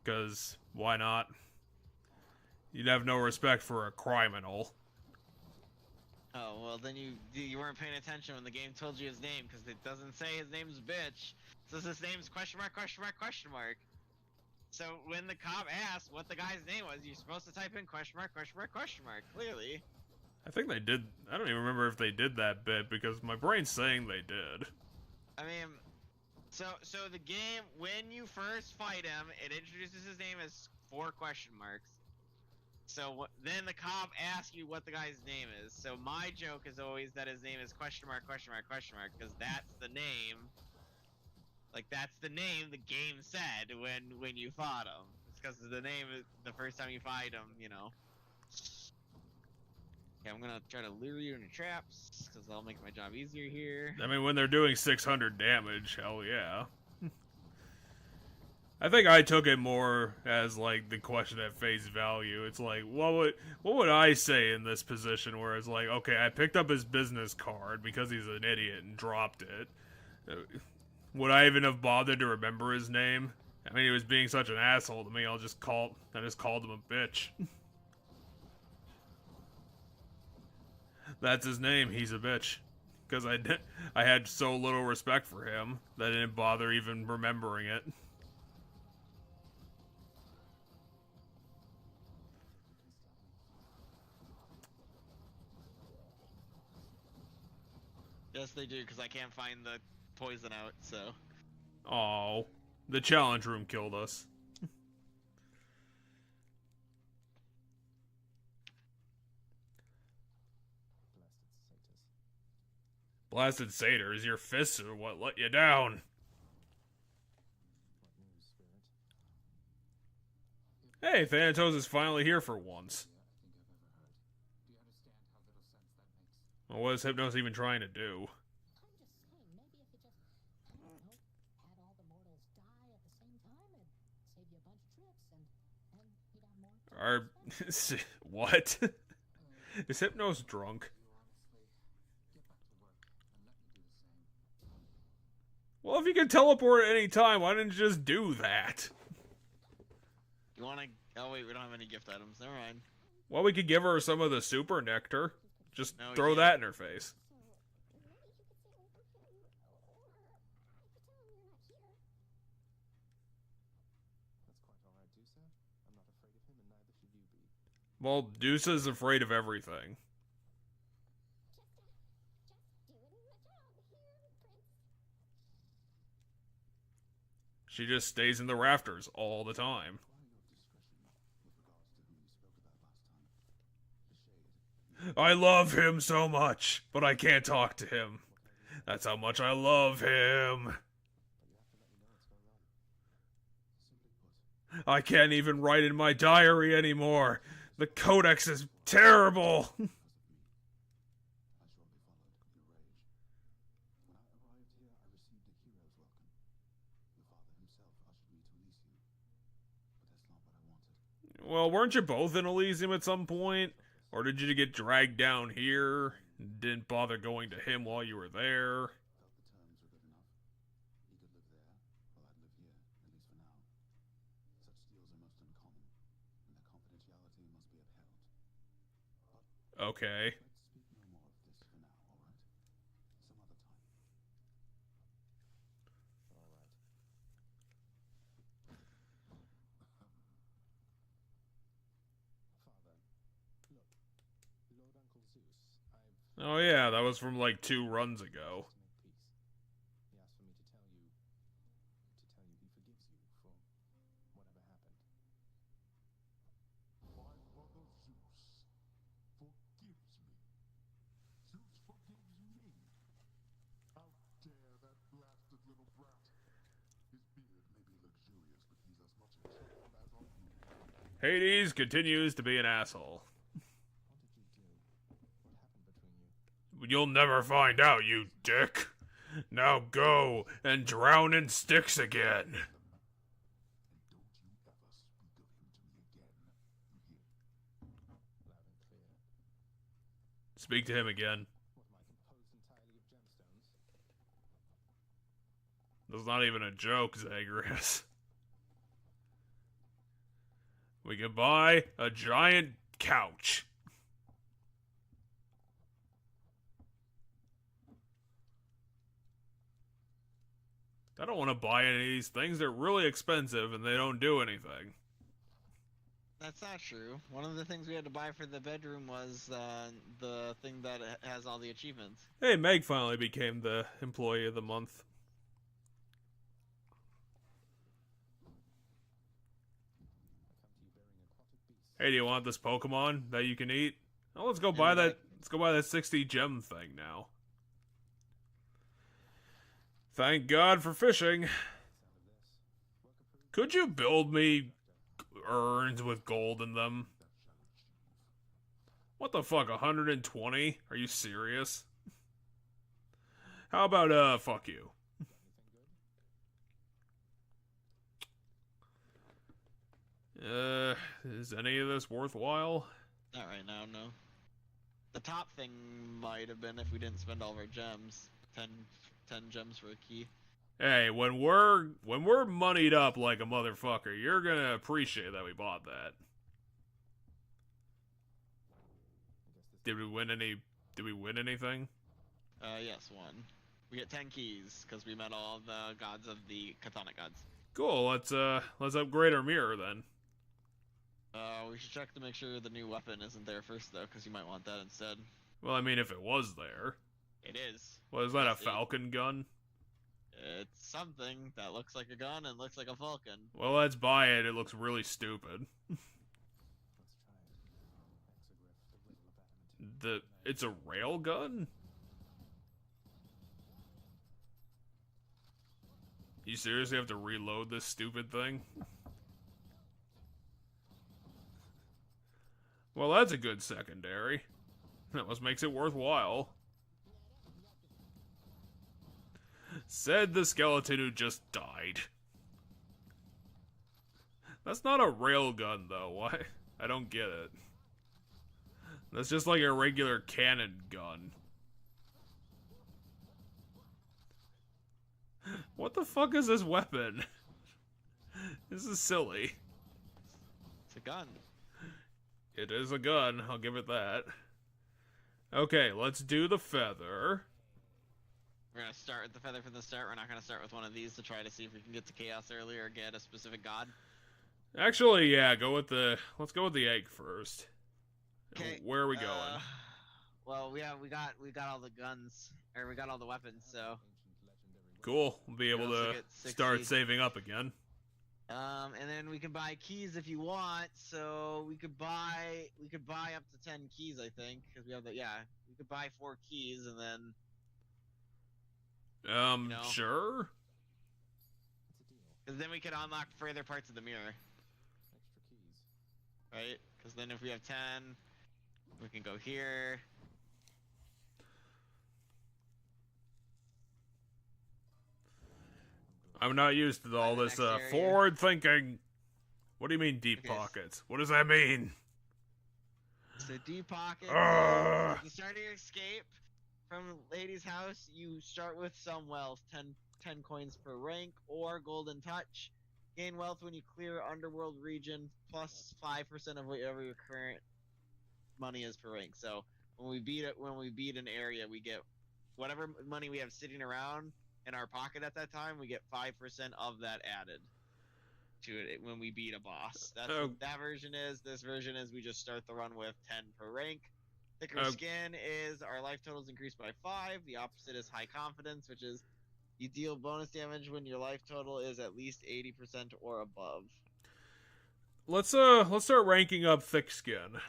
'Cause why not? You'd have no respect for a criminal. Oh, well, then you weren't paying attention when the game told you his name, because it doesn't say his name's bitch. It says his name's question mark, question mark, question mark. So when the cop asked what the guy's name was, you're supposed to type in question mark, question mark, question mark, clearly. I think they did. I don't even remember if they did that bit because my brain's saying they did. I mean, so the game, when you first fight him, it introduces his name as 4 question marks. So then the cop asks you what the guy's name is. So my joke is always that his name is question mark, question mark, question mark, because that's the name. Like, that's the name the game said when you fought him. It's because the name is the first time you fight him, you know. Okay, I'm gonna try to lure you into traps, because that'll make my job easier here. I mean, when they're doing 600 damage, hell yeah. I think I took it more as, like, the question at face value. It's like, what would I say in this position where it's like, okay, I picked up his business card because he's an idiot and dropped it. Would I even have bothered to remember his name? I mean, he was being such an asshole to me, I just called him a bitch. That's his name, he's a bitch. Because I had so little respect for him that I didn't bother even remembering it. Yes, they do, because I can't find the poison out, so. Oh, the challenge room killed us. Blasted satyrs, your fists are what let you down. Hey, Thanatos is finally here for once. Well, what is Hypnos even trying to do? I'm just saying, maybe if you just, I don't know, had all the mortals die at the same time and save you a bunch of trips and you'd have more time to spend. What? Is Hypnos drunk? Well, if you can teleport at any time, why didn't you just do that? You wanna... Oh, wait, we don't have any gift items. Never mind. Well, we could give her some of the super nectar. Just No, we throw can't. that in her face. So maybe you could say over him, or I could tell him you're not here. That's quite all right, Dusa. I'm not afraid of him, and neither should you be. Well, Dusa's afraid of everything. Just doing my job here, Prince. She just stays in the rafters all the time. I love him so much, but I can't talk to him. That's how much I love him. I can't even write in my diary anymore. The codex is terrible. Well, weren't you both in Elysium at some point? Or did you get dragged down here? Didn't bother going to him while you were there? Okay. Oh yeah, that was from like 2 runs ago. He asked for me to tell you he forgives you for whatever happened. My brother Zeus forgives me. Zeus forgives me. How dare that blasted little brat? His beard may be luxurious, but he's as much a troll as are you. Hades continues to be an asshole. You'll never find out, you dick. Now go and drown in Styx again. And don't you ever speak of him to me again. You hear? Loud and clear. Speak to him again. What am I composed entirely of gemstones? That's not even a joke, Zagreus. We can buy a giant couch. I don't want to buy any of these things. They're really expensive and they don't do anything. That's not true. One of the things we had to buy for the bedroom was the thing that has all the achievements. Hey, Meg finally became the employee of the month. Hey, do you want this Pokemon that you can eat? Oh, let's go buy that. Let's go buy that 60 gem thing now. Thank God for fishing. Could you build me urns with gold in them? What the fuck, 120? Are you serious? How about, fuck you? Is any of this worthwhile? Not right now, no. The top thing might have been if we didn't spend all of our gems. 10 gems for a key. Hey, when we're moneyed up like a motherfucker, you're gonna appreciate that we bought that. Did we win anything? Yes, one. We get 10 keys because we met all the gods of the Katana gods. Cool. Let's upgrade our mirror then. We should check to make sure the new weapon isn't there first though, because you might want that instead. Well, I mean, if it was there. It is. Well, is that a falcon gun? It's something that looks like a gun and looks like a falcon. Well, let's buy it. It looks really stupid. It's a rail gun? You seriously have to reload this stupid thing? Well, that's a good secondary. That almost makes it worthwhile. Said the skeleton who just died. That's not a railgun, though. Why? I don't get it. That's just like a regular cannon gun. What the fuck is this weapon? This is silly. It's a gun. It is a gun, I'll give it that. Okay, let's do the feather. We're gonna start with the feather from the start. We're not gonna start with one of these to try to see if we can get to chaos early or get a specific god. Actually, yeah, let's go with the egg first. Okay. Where are we going? Well, we got all the guns, or we got all the weapons, so. Cool. We'll be able to start saving up again. And then we can buy keys if you want. So we could buy up to 10 keys, I think, because we have we could buy 4 keys and then. Sure. Because then we could unlock further parts of the mirror. Extra keys. Right? Because then if we have 10, we can go here. I'm not used to all this forward thinking. What do you mean deep pockets? What does that mean? So deep pockets. At the start of your escape from Lady's house, you start with some wealth, 10 coins per rank, or golden touch. Gain wealth when you clear underworld region, plus 5% of whatever your current money is per rank. So when we beat an area, we get whatever money we have sitting around in our pocket at that time. We get 5% of that added to it when we beat a boss. That's what that version is. This version is we just start the run with 10 per rank. Thicker skin is our life total is increased by 5. The opposite is high confidence, which is you deal bonus damage when your life total is at least 80% or above. Let's start ranking up thick skin.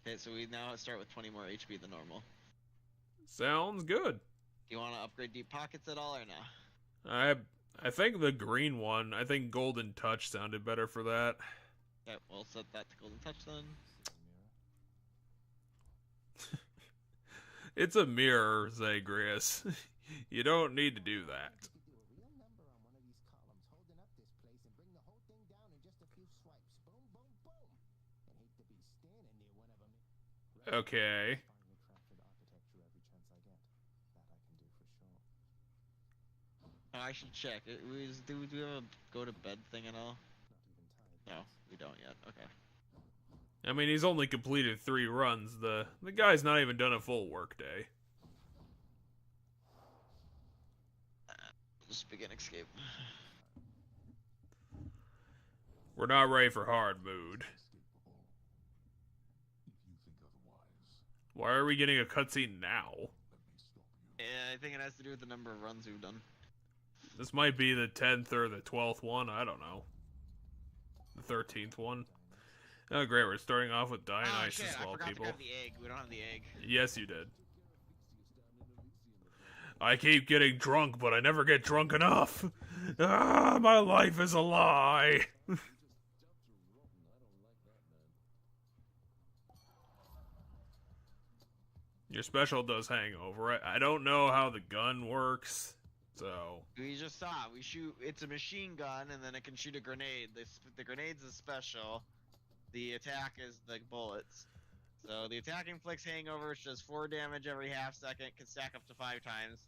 Okay, so we now start with 20 more HP than normal. Sounds good. Do you want to upgrade deep pockets at all or no? I think the green one. I think golden touch sounded better for that. Yeah, we'll set that to golden touch then. It's a mirror, Zagreus. You don't need to do that. Do a real number on one of these columns, holding up this place and bring the whole thing down in just a few swipes. Boom, boom, boom. I hate to be standing near one of them. Okay. Finally crafted architecture every chance I get. That I can do for sure. Oh, I should check. Do we have a go to bed thing at all? Not even tired. No, we don't yet. Okay. I mean, he's only completed 3 runs. The guy's not even done a full work day. Just begin escape. We're not ready for hard mood. Escapable. If you think otherwise, Why are we getting a cutscene now? let me stop you. Yeah, I think it has to do with the number of runs we've done. This might be the 10th or the 12th one. I don't know. The 13th one. Oh, great. We're starting off with Oh Dionysus shit, as I well, forgot people. to grab the egg. We don't have the egg. Yes, you did. I keep getting drunk, but I never get drunk enough. Ah, my life is a lie. Your special does hangover. I don't know how the gun works, so... We just saw it. We shoot. It's a machine gun, and then it can shoot a grenade. The grenade's a special. The attack is the bullets. So the attack inflicts hangover, which does 4 damage every half second, can stack up to 5 times.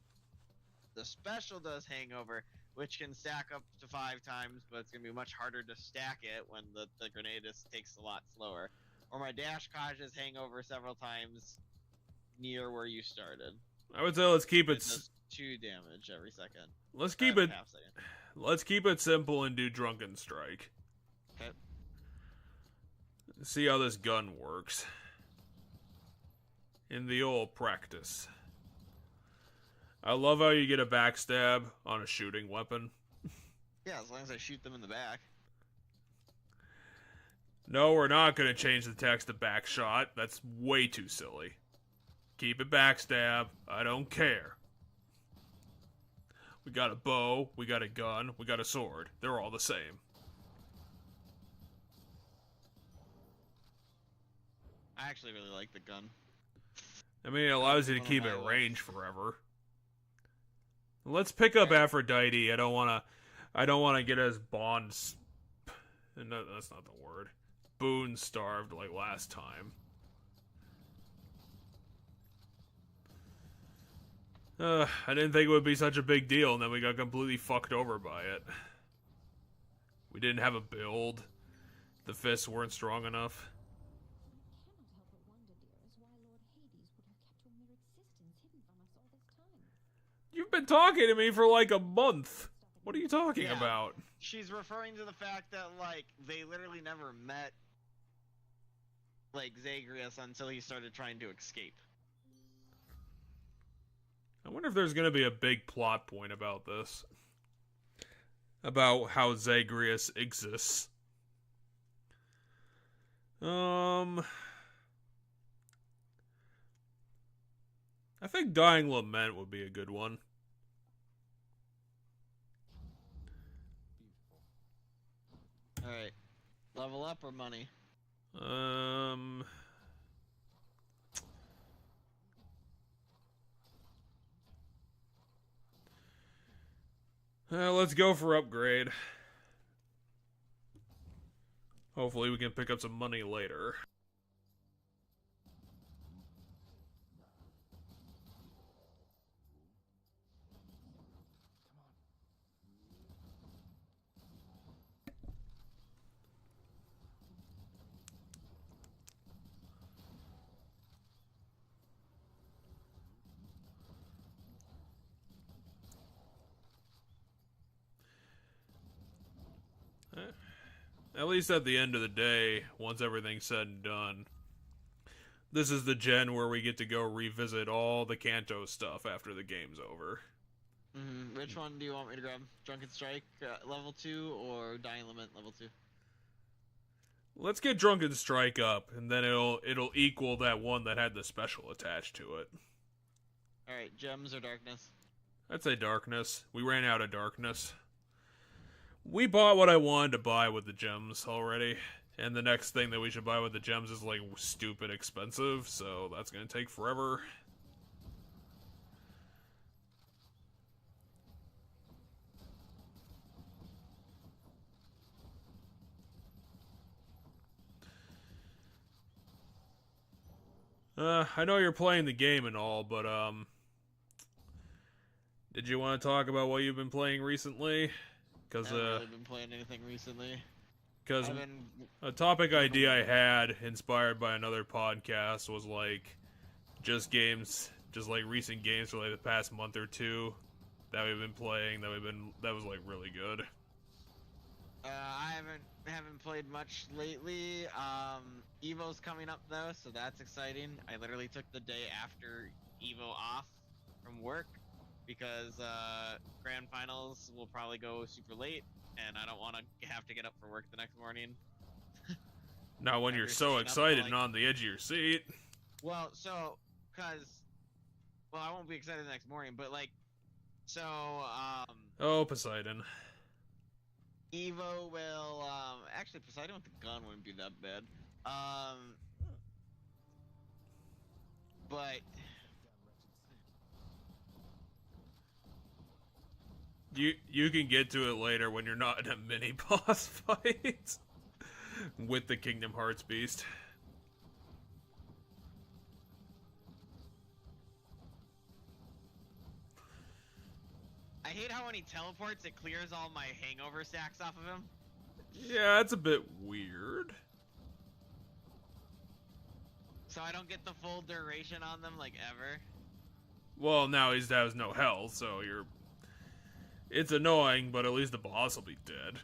The special does hangover, which can stack up to 5 times, but it's gonna be much harder to stack it when the grenade takes a lot slower. Or my dash causes hangover several times near where you started. I would say let's keep It it... does 2 damage every second. Let's keep Every it... half second. Let's keep it simple and do Drunken Strike. Okay. See how this gun works. In the old practice. I love how you get a backstab on a shooting weapon. Yeah, as long as I shoot them in the back. No, we're not going to change the text to backshot. That's way too silly. Keep it backstab. I don't care. We got a bow, we got a gun, we got a sword. They're all the same. I actually really like the gun. I mean, it allows you to One of keep my it ones. range forever. Let's pick up Aphrodite. I don't want to get as bonds. No, that's not the word. Boon starved like last time. I didn't think it would be such a big deal, and then we got completely fucked over by it. We didn't have a build. The fists weren't strong enough. You've been talking to me for like a month. What are you talking Yeah. about? She's referring to the fact that, like, they literally never met, like, Zagreus until he started trying to escape. I wonder if there's going to be a big plot point about this. About how Zagreus exists. I think Dying Lament would be a good one. Alright. Level up or money? Let's go for upgrade. Hopefully we can pick up some money later. At least at the end of the day, once everything's said and done, this is the gen where we get to go revisit all the Kanto stuff after the game's over. Mm-hmm. Which one do you want me to grab? Drunken Strike level 2 or Dying Lament level 2? Let's get Drunken Strike up, and then it'll equal that one that had the special attached to it. Alright, gems or darkness? I'd say darkness. We ran out of darkness. We bought what I wanted to buy with the gems already, and the next thing that we should buy with the gems is like stupid expensive, so that's gonna take forever. I know you're playing the game and all, but did you want to talk about what you've been playing recently? I haven't really been playing anything recently. Because I've been... a topic idea I had, inspired by another podcast, was like just games, just like recent games for like the past month or two that we've been playing that was like really good? I haven't played much lately. Evo's coming up though, so that's exciting. I literally took the day after Evo off from work because grand finals will probably go super late, and I don't want to have to get up for work the next morning. Now, when you're so excited and on the edge of your seat. Well, I won't be excited the next morning, but like, so Oh, Poseidon. Evo will actually Poseidon with the gun wouldn't be that bad. But you can get to it later when you're not in a mini boss fight with the Kingdom Hearts beast. I hate how when he teleports, it clears all my hangover stacks off of him. Yeah, it's a bit weird. So I don't get the full duration on them, like, ever. Well, now he has no health, so it's annoying, but at least the boss will be dead.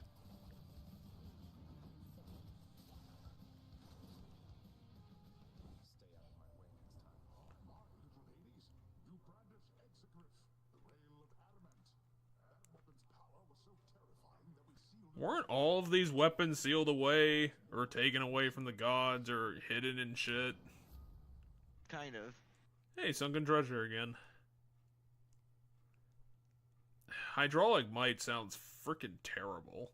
Weren't all of these weapons sealed away, or taken away from the gods, or hidden and shit? Kind of. Hey, sunken treasure again. Hydraulic might sounds freaking terrible.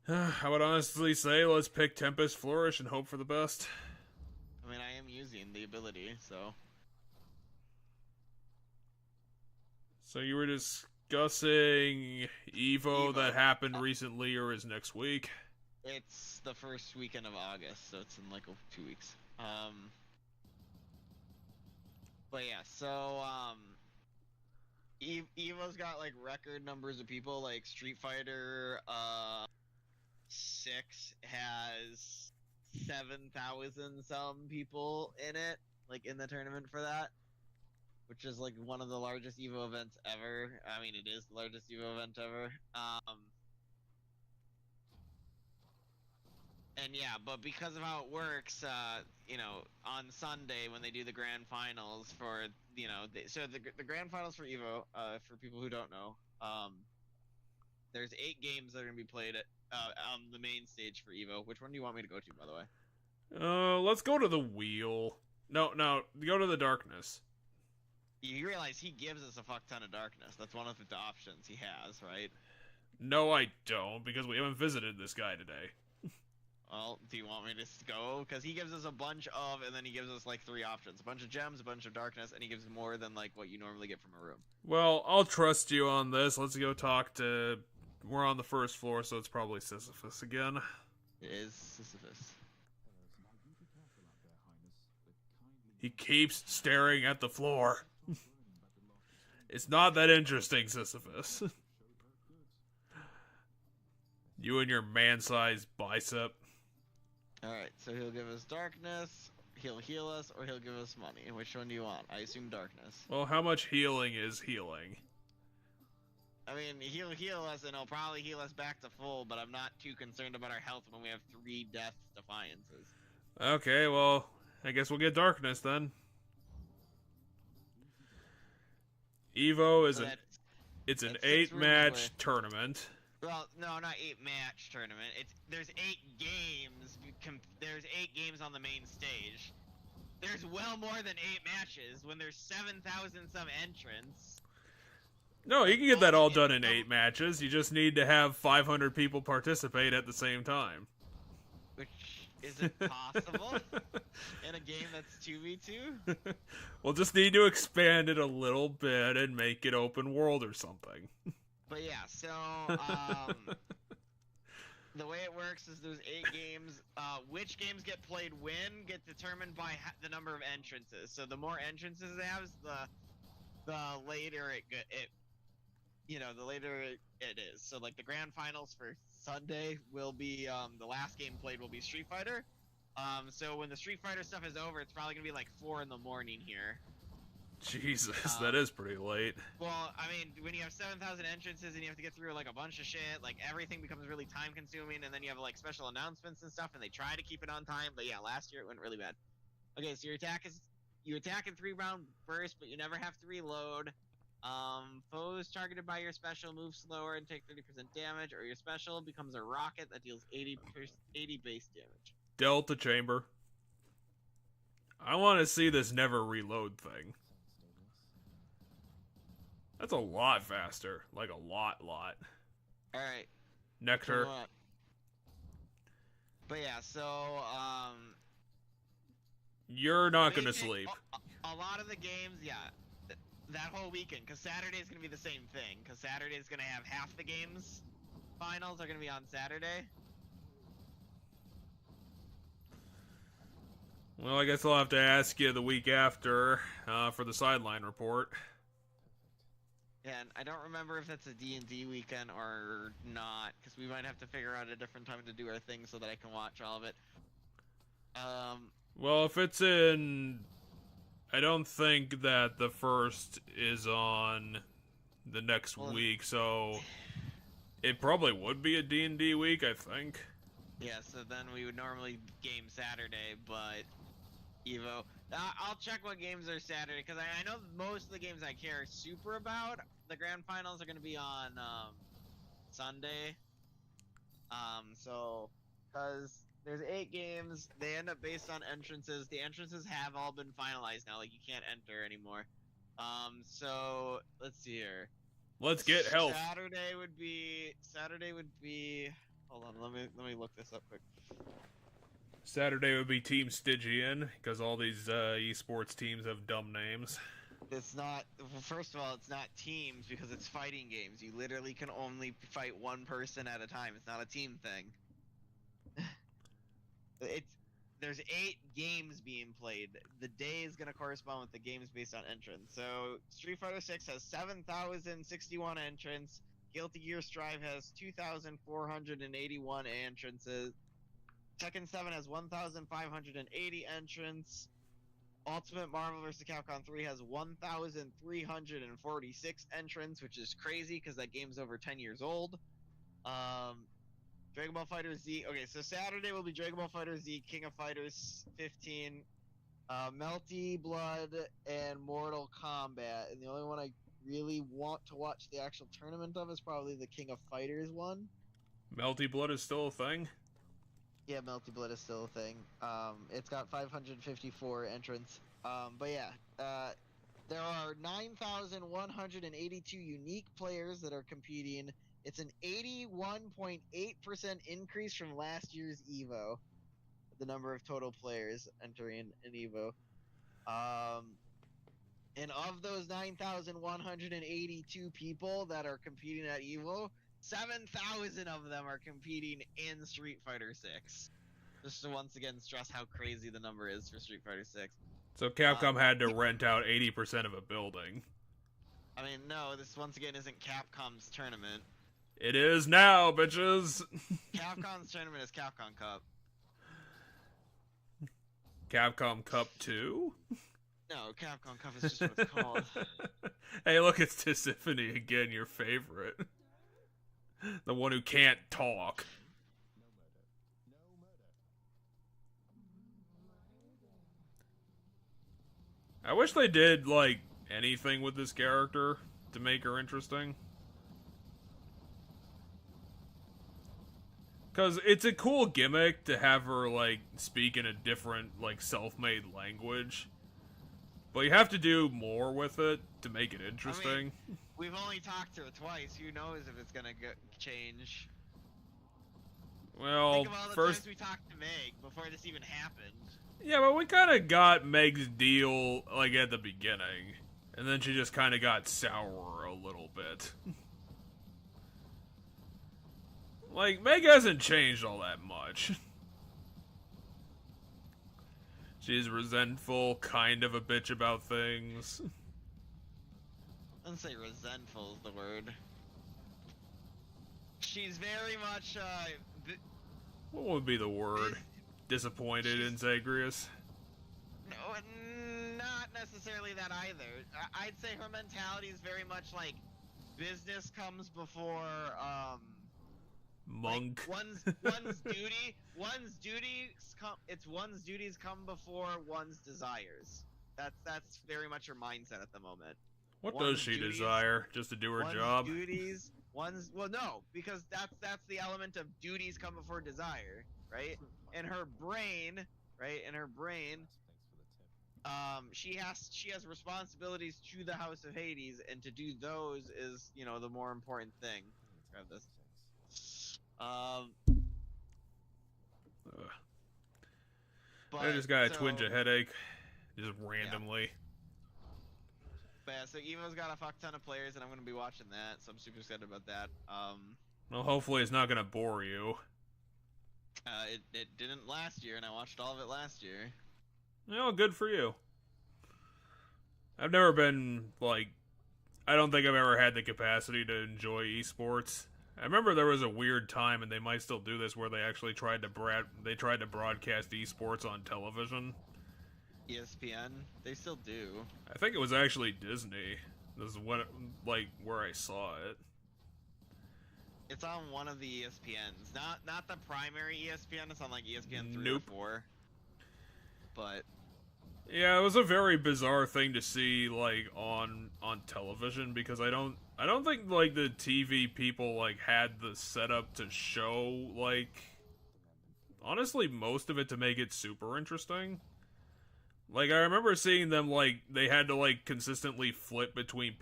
I would honestly say let's pick Tempest Flourish and hope for the best. I mean, I am using the ability, so... So you were discussing Evo that happened recently or is next week? It's the first weekend of August, so it's in like 2 weeks. But yeah, so Evo's got like record numbers of people. Like Street Fighter 6 has 7,000 some people in it, like in the tournament for that, which is like one of the largest Evo events ever. I mean, it is the largest Evo event ever. And yeah, but because of how it works, you know, on Sunday when they do the grand finals for, you know, the grand finals for Evo, for people who don't know, there's 8 games that are going to be played at, on the main stage for Evo. Which one do you want me to go to, by the way? Let's go to the wheel. No, go to the darkness. You realize he gives us a fuck ton of darkness. That's one of the options he has, right? No, I don't, because we haven't visited this guy today. Well, do you want me to go? Because he gives us a bunch of, and then he gives us like 3 options. A bunch of gems, a bunch of darkness, and he gives more than like what you normally get from a room. Well, I'll trust you on this. Let's go talk to... We're on the first floor, so it's probably Sisyphus again. It is Sisyphus. He keeps staring at the floor. It's not that interesting, Sisyphus. You and your man-sized bicep. Alright, so he'll give us darkness, he'll heal us, or he'll give us money. Which one do you want? I assume darkness. Well, how much healing is healing? I mean, he'll heal us, and he'll probably heal us back to full, but I'm not too concerned about our health when we have 3 death defiances. Okay, well, I guess we'll get darkness then. Evo is it's an 8-match tournament. Well, no, not 8-match tournament. There's 8 games. There's 8 games on the main stage. There's well more than 8 matches when there's 7,000 some entrants. No, you can get that all done in 8 matches. You just need to have 500 people participate at the same time. Which isn't possible in a game that's 2v2. We'll just need to expand it a little bit and make it open world or something. But yeah, so the way it works is there's 8 games. Which games get played when get determined by the number of entrances. So the more entrances it has, the later the later it is. So like the grand finals for Sunday will be the last game played will be Street Fighter. So when the Street Fighter stuff is over, it's probably gonna be like 4 in the morning here. Jesus, that is pretty late. Well, I mean, when you have 7,000 entrances and you have to get through like a bunch of shit, like everything becomes really time consuming, and then you have like special announcements and stuff, and they try to keep it on time. But yeah, last year it went really bad. Okay, so you attack in 3-round bursts, but you never have to reload. Foes targeted by your special move slower and take 30% damage, or your special becomes a rocket that deals 80 base damage. Delta Chamber. I want to see this never reload thing. That's a lot faster. Like a lot. Alright. Nectar. But yeah, so, You're not gonna sleep. A lot of the games, yeah, that whole weekend, because Saturday is gonna be the same thing, because Saturday is gonna have half the games. Finals are gonna be on Saturday. Well, I guess I'll have to ask you the week after for the sideline report. Yeah, and I don't remember if that's a D&D weekend or not, because we might have to figure out a different time to do our thing so that I can watch all of it. Well, if it's in... I don't think that the first is on the next week, so it probably would be a D&D week, I think. Yeah, so then we would normally game Saturday, but Evo. I'll check what games are Saturday, because I know most of the games I care super about. The grand finals are going to be on Sunday. So, because there's 8 games, they end up based on entrances. The entrances have all been finalized now, like you can't enter anymore. So let's see here. Let's get health. Saturday would be. Hold on, let me look this up quick. Saturday would be Team Stygian, because all these esports teams have dumb names. It's not. First of all, it's not teams because it's fighting games. You literally can only fight one person at a time. It's not a team thing. There's 8 games being played. The day is gonna correspond with the games based on entrance. So Street Fighter 6 has 7,061 entrants. Guilty Gear Strive has 2,481 entrances. Tekken 7 has 1,580 entrants. Ultimate Marvel vs. Capcom 3 has 1,346 entrants, which is crazy because that game's over 10 years old. Dragon Ball FighterZ. Okay, so Saturday will be Dragon Ball FighterZ, King of Fighters 15, Melty Blood, and Mortal Kombat. And the only one I really want to watch the actual tournament of is probably the King of Fighters one. Melty Blood is still a thing? Yeah, Melty Blood is still a thing. It's got 554 entrants. But yeah, there are 9,182 unique players that are competing. It's an 81.8% increase from last year's EVO, the number of total players entering an EVO. And of those 9,182 people that are competing at EVO, 7,000 of them are competing in Street Fighter 6. Just to once again stress how crazy the number is for Street Fighter 6. So Capcom had to rent out 80% of a building. I mean, no, this once again isn't Capcom's tournament. It is now, bitches! Capcom's tournament is Capcom Cup. Capcom Cup 2? No, Capcom Cup is just what it's called. Hey, look, it's Tisiphone again, your favorite. The one who can't talk. I wish they did, like, anything with this character to make her interesting. Because it's a cool gimmick to have her, like, speak in a different, like, self-made language. But you have to do more with it to make it interesting. I mean, we've only talked to her twice. Who knows if it's gonna change? Well, think of all the first... times we talked to Meg before this even happened. Yeah, but we kind of got Meg's deal, like, at the beginning. And then she just kind of got sour a little bit. Like, Meg hasn't changed all that much. She's resentful, kind of a bitch about things. I wouldn't say resentful is the word. She's very much, What would be the word? Disappointed in Zagreus? No, not necessarily that either. I'd say her mentality is very much like business comes before Monk. Like one's duties come before one's desires. That's very much her mindset at the moment. What One's does she duties- desire? Just to do her one's job? Duties, no, because that's the element of duties come before desire, right? In her brain, she has responsibilities to the House of Hades, and to do those is, the more important thing. Grab this. I just got a twinge of headache, just randomly. But yeah, so Evo's got a fuck ton of players, and I'm gonna be watching that, so I'm super excited about that. Well, hopefully it's not gonna bore you. It didn't last year, and I watched all of it last year. Well, good for you. I've never been, I don't think I've ever had the capacity to enjoy esports. I remember there was a weird time, and they might still do this, where they actually tried to broadcast esports on television. ESPN, they still do. I think it was actually Disney. This is where I saw it. It's on one of the ESPNs, not the primary ESPN. It's on ESPN 3 Nope. or 4. But yeah, it was a very bizarre thing to see on television, because I don't think the TV people had the setup to show honestly most of it to make it super interesting. I remember seeing them they had to consistently flip between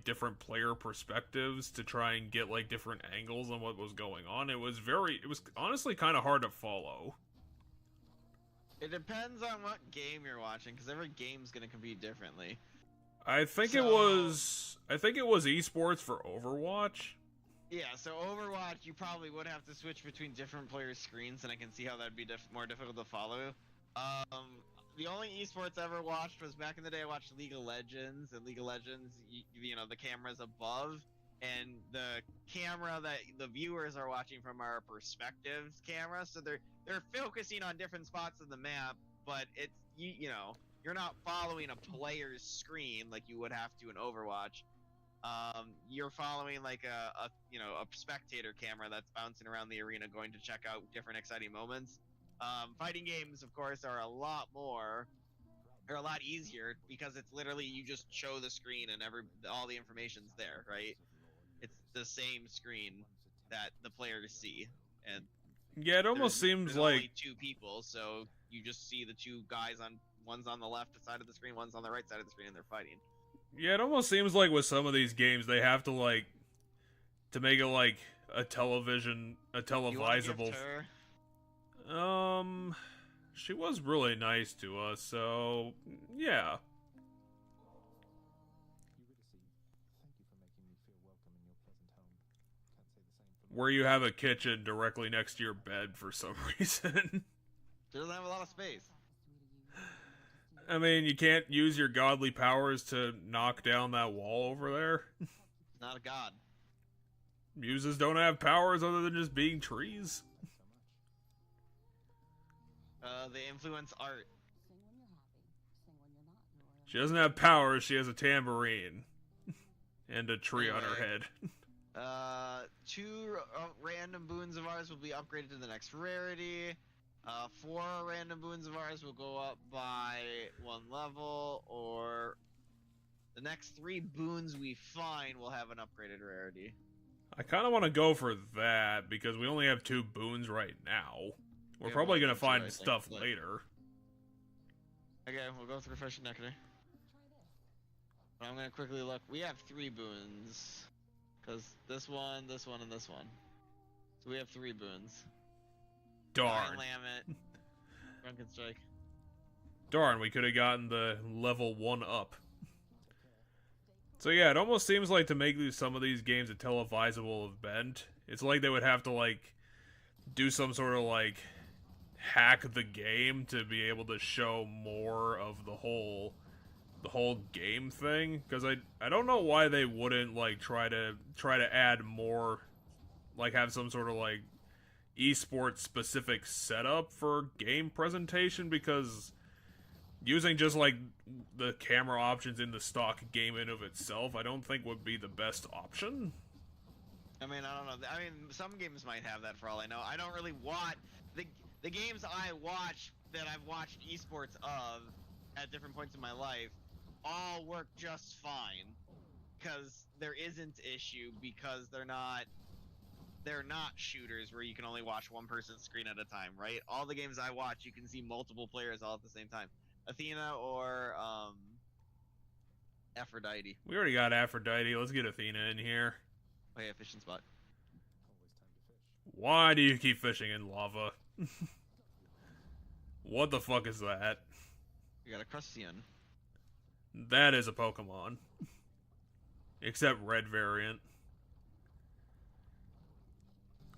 different player perspectives to try and get different angles on what was going on. It was honestly kind of hard to follow. it depends on what game you're watching, because every game's gonna compete differently. I think it was esports for Overwatch. Yeah, so Overwatch, you probably would have to switch between different players' screens, and I can see how that'd be more difficult to follow. The only esports I ever watched was back in the day. I watched League of Legends, and League of Legends, the camera's above, and the camera that the viewers are watching from are a perspectives camera, so they're focusing on different spots of the map, but it's you're not following a player's screen like you would have to in Overwatch. You're following a spectator camera that's bouncing around the arena, going to check out different exciting moments. Fighting games, of course, are a lot easier, because it's literally you just show the screen and all the information's there, right? It's the same screen that the players see, and yeah, it almost seems there's like only two people, so you just see the two guys one's on the left side of the screen, one's on the right side of the screen, and they're fighting. yeah, it almost seems like with some of these games they have to to make it a televisable. She was really nice to us, so yeah. Where you have a kitchen directly next to your bed for some reason. It doesn't have a lot of space. I mean, you can't use your godly powers to knock down that wall over there. Not a god. Muses don't have powers other than just being trees. They influence art. Sing when you're happy. Sing when you're not. She doesn't have powers, she has a tambourine. And a tree on her Anyway. head. 2 random boons of ours will be upgraded to the next rarity. 4 random boons of ours will go up by 1 level, or the next 3 boons we find will have an upgraded rarity. I kind of want to go for that, because we only have 2 boons right now. We're Yeah, probably well, going to that's find right, stuff like- later. Okay, we'll go through Fresh Nectar. But I'm gonna quickly look. We have 3 boons. Because this one, and this one. So we have 3 boons. Darn. Iron Lammet, Drunken Strike. Darn, we could have gotten the level 1 up. So yeah, it almost seems like to make some of these games a televisable event, it's like they would have to do some sort of hack the game to be able to show more of the whole game thing, because I don't know why they wouldn't try to add more, have some sort of esports specific setup for game presentation, because using just like the camera options in the stock game in of itself, I don't think would be the best option. I mean, I don't know. I mean, some games might have that for all I know. I don't really watch the games I watch that I've watched esports of at different points in my life all work just fine because there isn't issue because they're not shooters where you can only watch one person's screen at a time, right? All the games I watch, you can see multiple players all at the same time. Athena or Aphrodite. We already got Aphrodite. Let's get Athena in here. Oh yeah, fishing spot. Why do you keep fishing in lava? What the fuck is that? We got a crustacean. That is a Pokemon. Except red variant.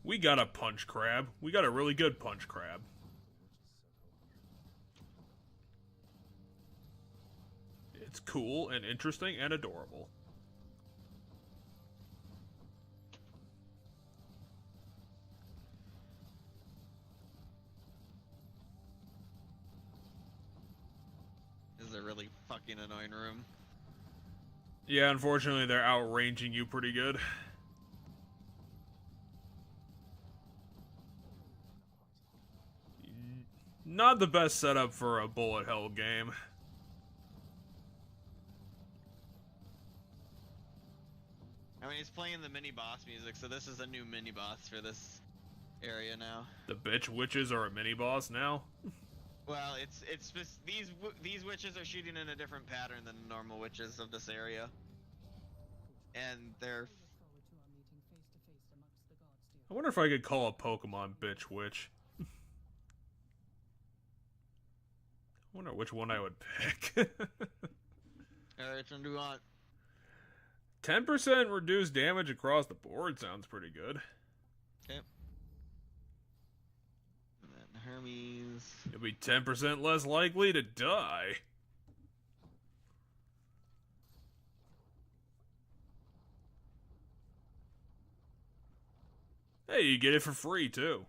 We got a punch crab. We got a really good punch crab. It's cool and interesting and adorable. This is a really fucking annoying room. Yeah, unfortunately they're outranging you pretty good. Not the best setup for a bullet hell game. I mean, he's playing the mini boss music, so this is a new mini boss for this area now. The bitch witches are a mini boss now. Well, it's just these witches are shooting in a different pattern than the normal witches of this area, and they're. I wonder if I could call a Pokemon bitch witch. I wonder which one I would pick. Alright, which one do you want? 10% reduced damage across the board sounds pretty good. Okay. And then Hermes. You'll be 10% less likely to die. Hey, you get it for free too.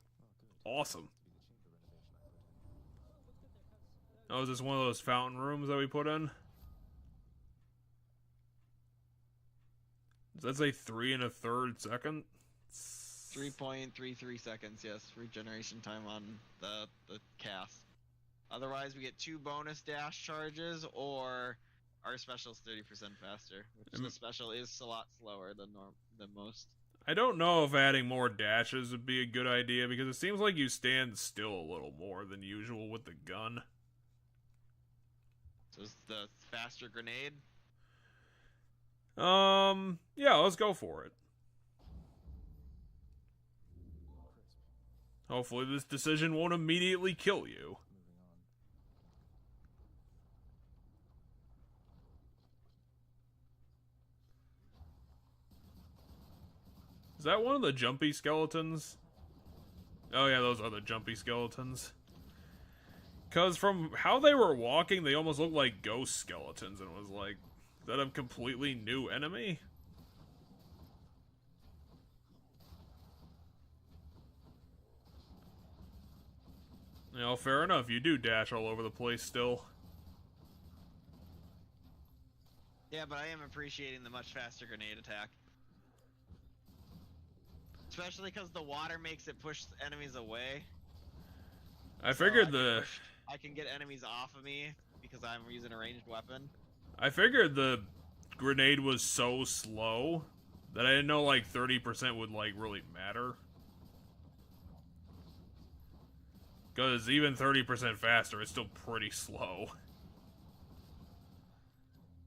Awesome. Oh, is this one of those fountain rooms that we put in? Does that say 3 1/3 second? 3.33 seconds, yes, regeneration time on the cast. Otherwise, we get 2 bonus dash charges, or our special's 30% faster, which the special is a lot slower than most. I don't know if adding more dashes would be a good idea, because it seems like you stand still a little more than usual with the gun. So is the faster grenade? Yeah, let's go for it. Hopefully this decision won't immediately kill you. Is that one of the jumpy skeletons? Oh yeah, those are the jumpy skeletons. Because from how they were walking, they almost looked like ghost skeletons, and it was like, is that a completely new enemy? You know, fair enough, you do dash all over the place still. Yeah, but I am appreciating the much faster grenade attack. Especially because the water makes it push enemies away. I figured I can get enemies off of me because I'm using a ranged weapon. I figured the grenade was so slow that I didn't know like 30% would like really matter. Because even 30% faster, it's still pretty slow.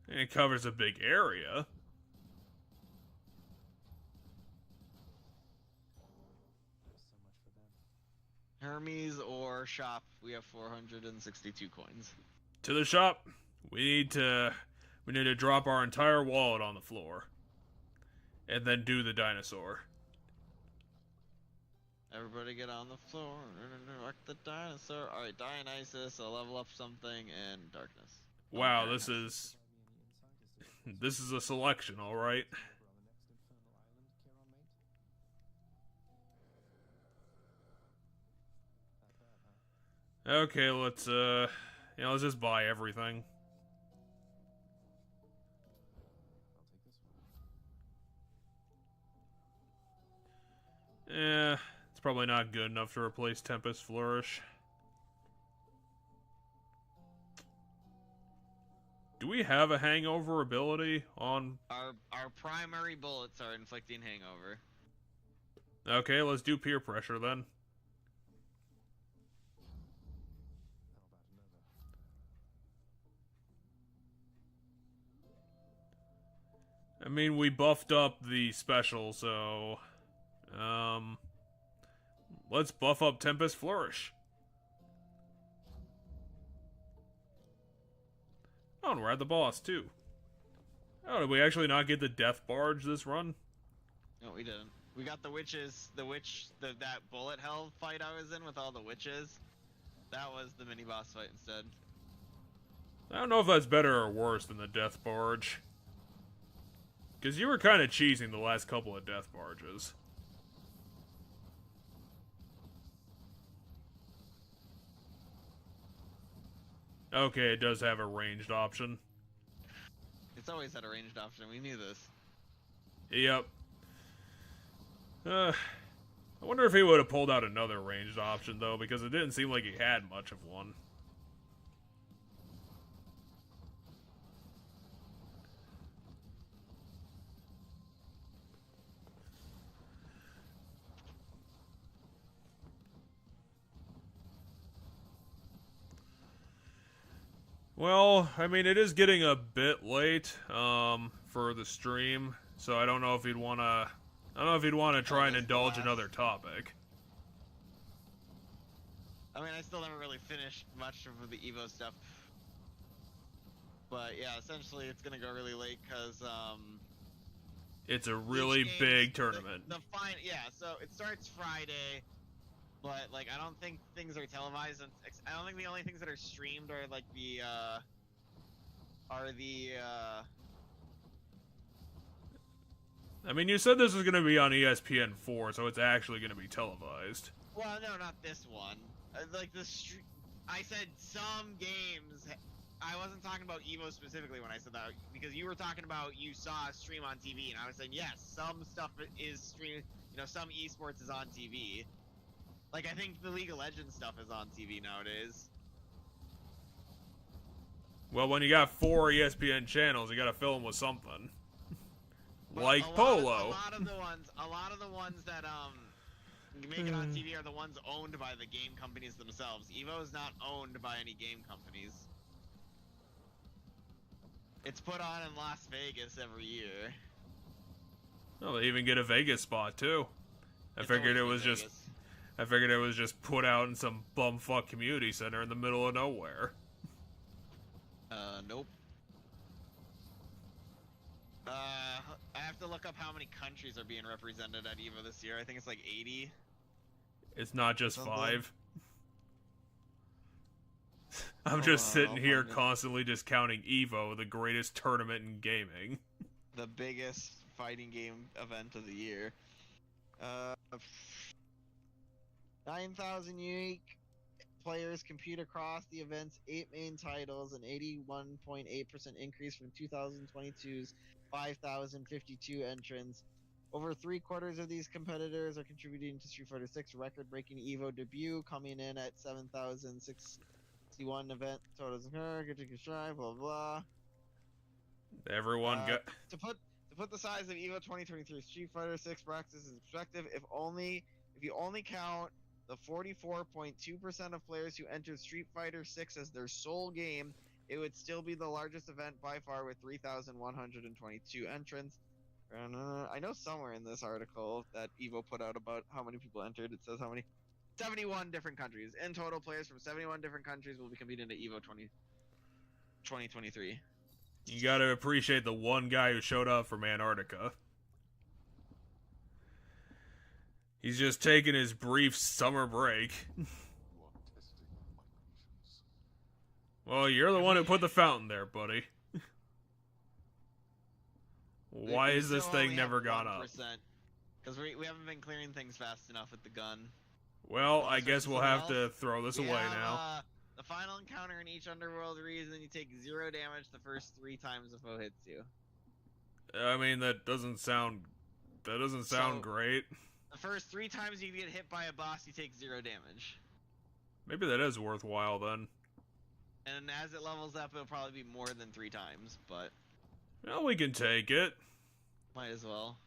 And it covers a big area. Hermes or shop, we have 462 coins. To the shop. We need to drop our entire wallet on the floor. And then do the dinosaur. Everybody get on the floor. Rock the dinosaur. Alright, Dionysus, I'll level up something, and darkness. Wow, this is a selection, alright. Okay, let's You know, let's just buy everything. I'll take this one. Eh, it's probably not good enough to replace Tempest Flourish. Do we have a hangover ability on? Our primary bullets are inflicting hangover. Okay, let's do peer pressure then. How about another? I mean, we buffed up the special, so... let's buff up Tempest Flourish. Oh, and we're at the boss, too. Oh, did we actually not get the Death Barge this run? No, we didn't. We got the witches, that bullet hell fight I was in with all the witches. That was the mini boss fight instead. I don't know if that's better or worse than the Death Barge. Because you were kind of cheesing the last couple of Death Barges. Okay, it does have a ranged option. It's always had a ranged option. We knew this. Yep. I wonder if he would have pulled out another ranged option, though, because it didn't seem like he had much of one. Well, I mean, it is getting a bit late, for the stream, so I don't know if he'd want to... I don't know if he'd want to try and indulge another topic. I mean, I still never really finished much of the Evo stuff. But yeah, essentially it's gonna go really late because It's a really big tournament. So it starts Friday, but like I don't think things are televised. I don't think the only things that are streamed are like the I mean, you said this was going to be on ESPN4, so it's actually going to be televised. Well, no, not this one. Like I said some games. I wasn't talking about Evo specifically when I said that, because you were talking about you saw a stream on TV, and I was saying yes, some stuff is streamed. You know, some esports is on TV. Like I think the League of Legends stuff is on TV nowadays. Well, when you got 4 ESPN channels, you got to fill them with something. Well, like Polo. A lot of the ones that make it on TV are the ones owned by the game companies themselves. Evo is not owned by any game companies. It's put on in Las Vegas every year. Oh, they even get a Vegas spot too. I figured it was just put out in some bumfuck community center in the middle of nowhere. Nope. I have to look up how many countries are being represented at EVO this year. I think it's like 80. It's not just Something. 5. I'm just sitting here constantly just counting EVO, the greatest tournament in gaming. The biggest fighting game event of the year. 9,000 unique players compete across the event's 8 main titles, an 81.8% increase from 2022's 5,052 entrants. Over 3/4 of these competitors are contributing to Street Fighter 6 record-breaking EVO debut, coming in at 7,061 event totals. Blah blah. Everyone got to put the size of EVO 2023 Street Fighter 6 practices in perspective. If you only count the 44.2% of players who entered Street Fighter 6 as their sole game, it would still be the largest event by far with 3,122 entrants. And, I know somewhere in this article that EVO put out about how many people entered, it says how many. 71 different countries. In total, players from 71 different countries will be competing at EVO 2023. You gotta appreciate the one guy who showed up from Antarctica. He's just taking his brief summer break. You are testing my patience. Well, you're the one who put the fountain there, buddy. Why is this thing never gone up? Because we haven't been clearing things fast enough with the gun. Well, I guess we'll have to throw this away now. The final encounter in each underworld region, you take 0 damage the first 3 times the foe hits you. I mean, that doesn't sound So- great. The first 3 times you get hit by a boss, you take 0 damage. Maybe that is worthwhile then. And as it levels up, it'll probably be more than 3 times, but Well, we can take it. might as well.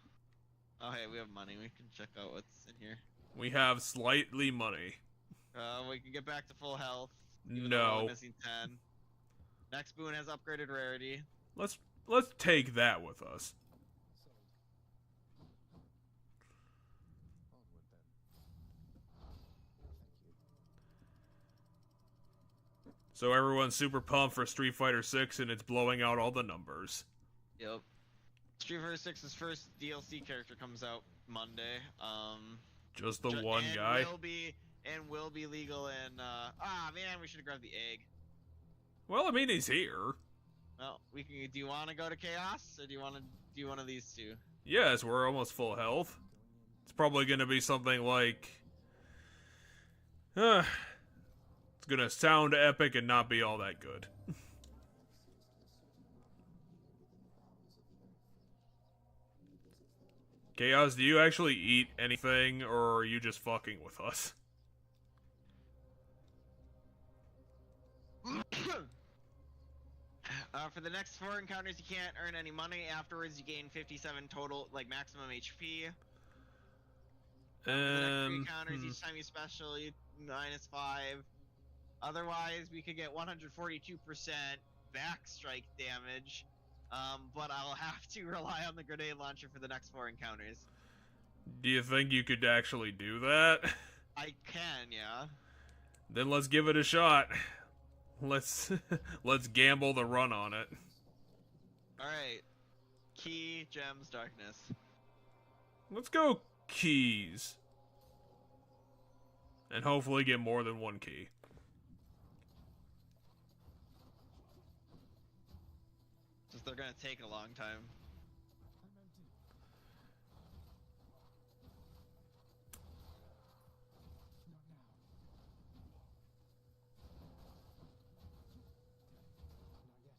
Oh, hey, we have money. We can check out what's in here. We have slightly money. We can get back to full health. Even though we're No. only missing 10. Next boon has upgraded rarity. Let's take that with us. Onward then. Thank you. So everyone's super pumped for Street Fighter 6 and it's blowing out all the numbers. Yep. Street Fighter 6's first DLC character comes out Monday. Just the Ju- one and guy. will be legal in man, we should have grabbed the egg. Well, I mean, he's here. Well, we can. Do you want to go to Chaos, or do you want to do one of these two? Yes, we're almost full health. It's probably gonna be something like... it's gonna sound epic and not be all that good. Chaos, do you actually eat anything, or are you just fucking with us? For the next 4 encounters, you can't earn any money. Afterwards, you gain 57 total, like maximum HP. For the next 3 encounters, each time you special, you -5. Otherwise, we could get 142% back strike damage. But I'll have to rely on the grenade launcher for the next 4 encounters. Do you think you could actually do that? I can, yeah. Then let's give it a shot. Let's gamble the run on it. Alright. Key, gems, darkness. Let's go keys. And hopefully get more than 1 key. Just they're gonna take a long time. I meant to. Not now. Not yet.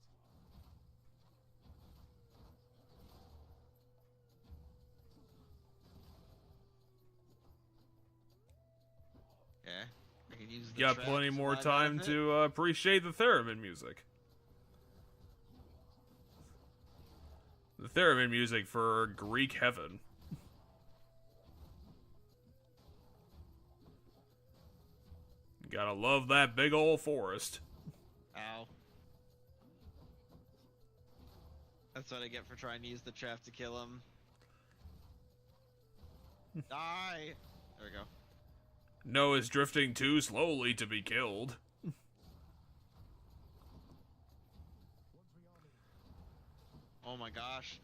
Okay. I can use the Got trap plenty to more survive time out of it. to appreciate the theremin music. The theremin music for Greek heaven. Gotta love that big ol' forest. Ow. That's what I get for trying to use the trap to kill him. Die! There we go. Noah's drifting too slowly to be killed. Oh my gosh.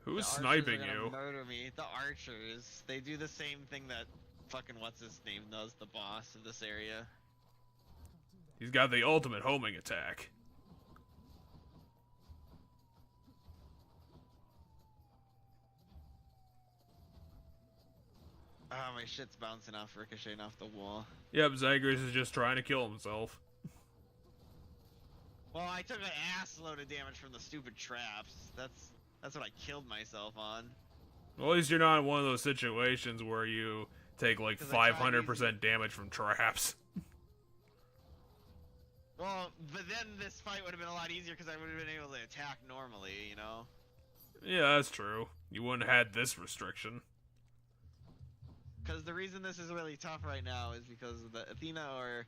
Who's The archers sniping are gonna you? Murder me. The archers. They do the same thing that fucking what's his name does, the boss of this area. He's got the ultimate homing attack. Ah, my shit's bouncing off, ricocheting off the wall. Yep, Zagreus is just trying to kill himself. Well, I took an ass load of damage from the stupid traps. That's what I killed myself on. Well, at least you're not in one of those situations where you take like 'Cause I tried 500% damage from traps. Well, but then this fight would have been a lot easier because I would have been able to attack normally, you know? Yeah, that's true. You wouldn't have had this restriction. Because the reason this is really tough right now is because of the Athena or...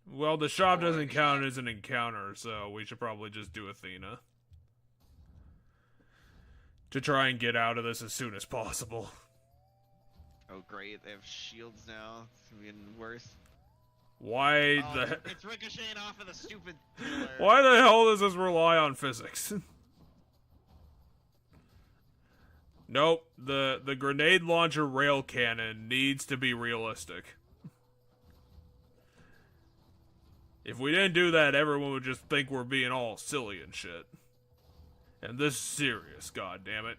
Well, the shop Or doesn't the count shop. as an encounter, so we should probably just do Athena. To try and get out of this as soon as possible. Oh great, they have shields now. It's gonna be even worse. Why Oh, the it's ricocheting off of the stupid pillar. Why the hell does this rely on physics? Nope, the grenade launcher rail cannon needs to be realistic. If we didn't do that, everyone would just think we're being all silly and shit. And this is serious, goddammit.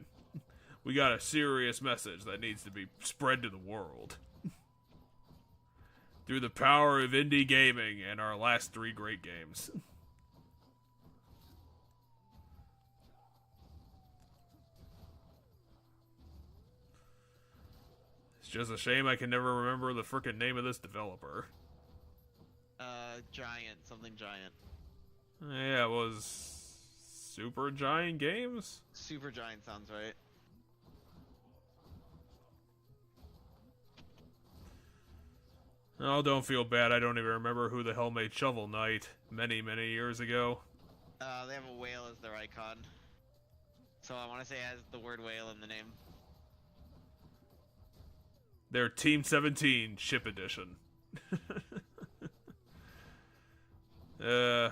We got a serious message that needs to be spread to the world. through the power of indie gaming and our last 3 great games. It's just a shame I can never remember the frickin' name of this developer. Giant, something giant. Yeah, it was Super Giant Games? Super Giant sounds right. Oh, don't feel bad. I don't even remember who the hell made Shovel Knight many, many years ago. They have a whale as their icon. So I want to say it has the word whale in the name. Their Team 17 Ship Edition. Oh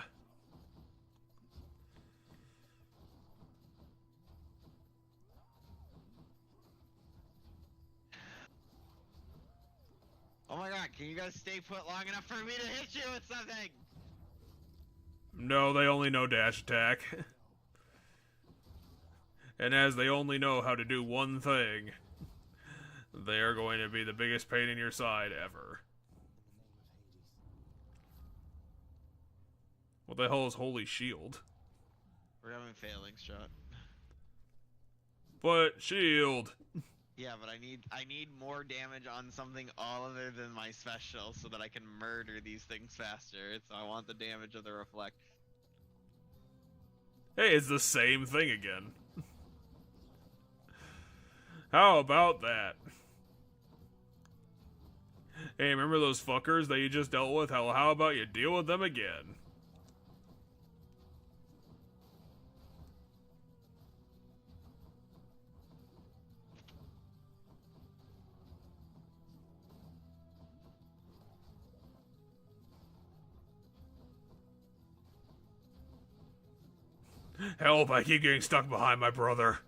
my god, can you guys stay put long enough for me to hit you with something? No, they only know dash attack. And as they only know how to do one thing, they are going to be the biggest pain in your side ever. What the hell is Holy Shield? We're having failings, shot. But shield. Yeah, but I need more damage on something other than my special so that I can murder these things faster. So I want the damage of the reflect. Hey, it's the same thing again. How about that? Hey, remember those fuckers that you just dealt with? How about you deal with them again? Help, I keep getting stuck behind my brother.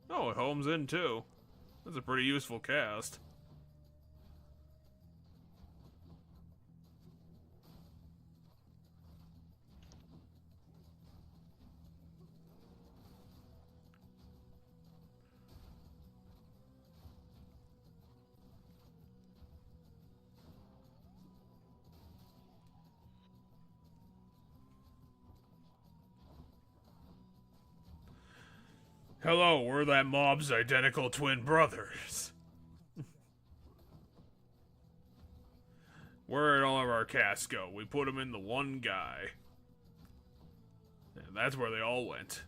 Oh, it homes in too. That's a pretty useful cast. Hello, we're that mob's identical twin brothers. Where'd all of our casts go? We put them in the one guy. And that's where they all went.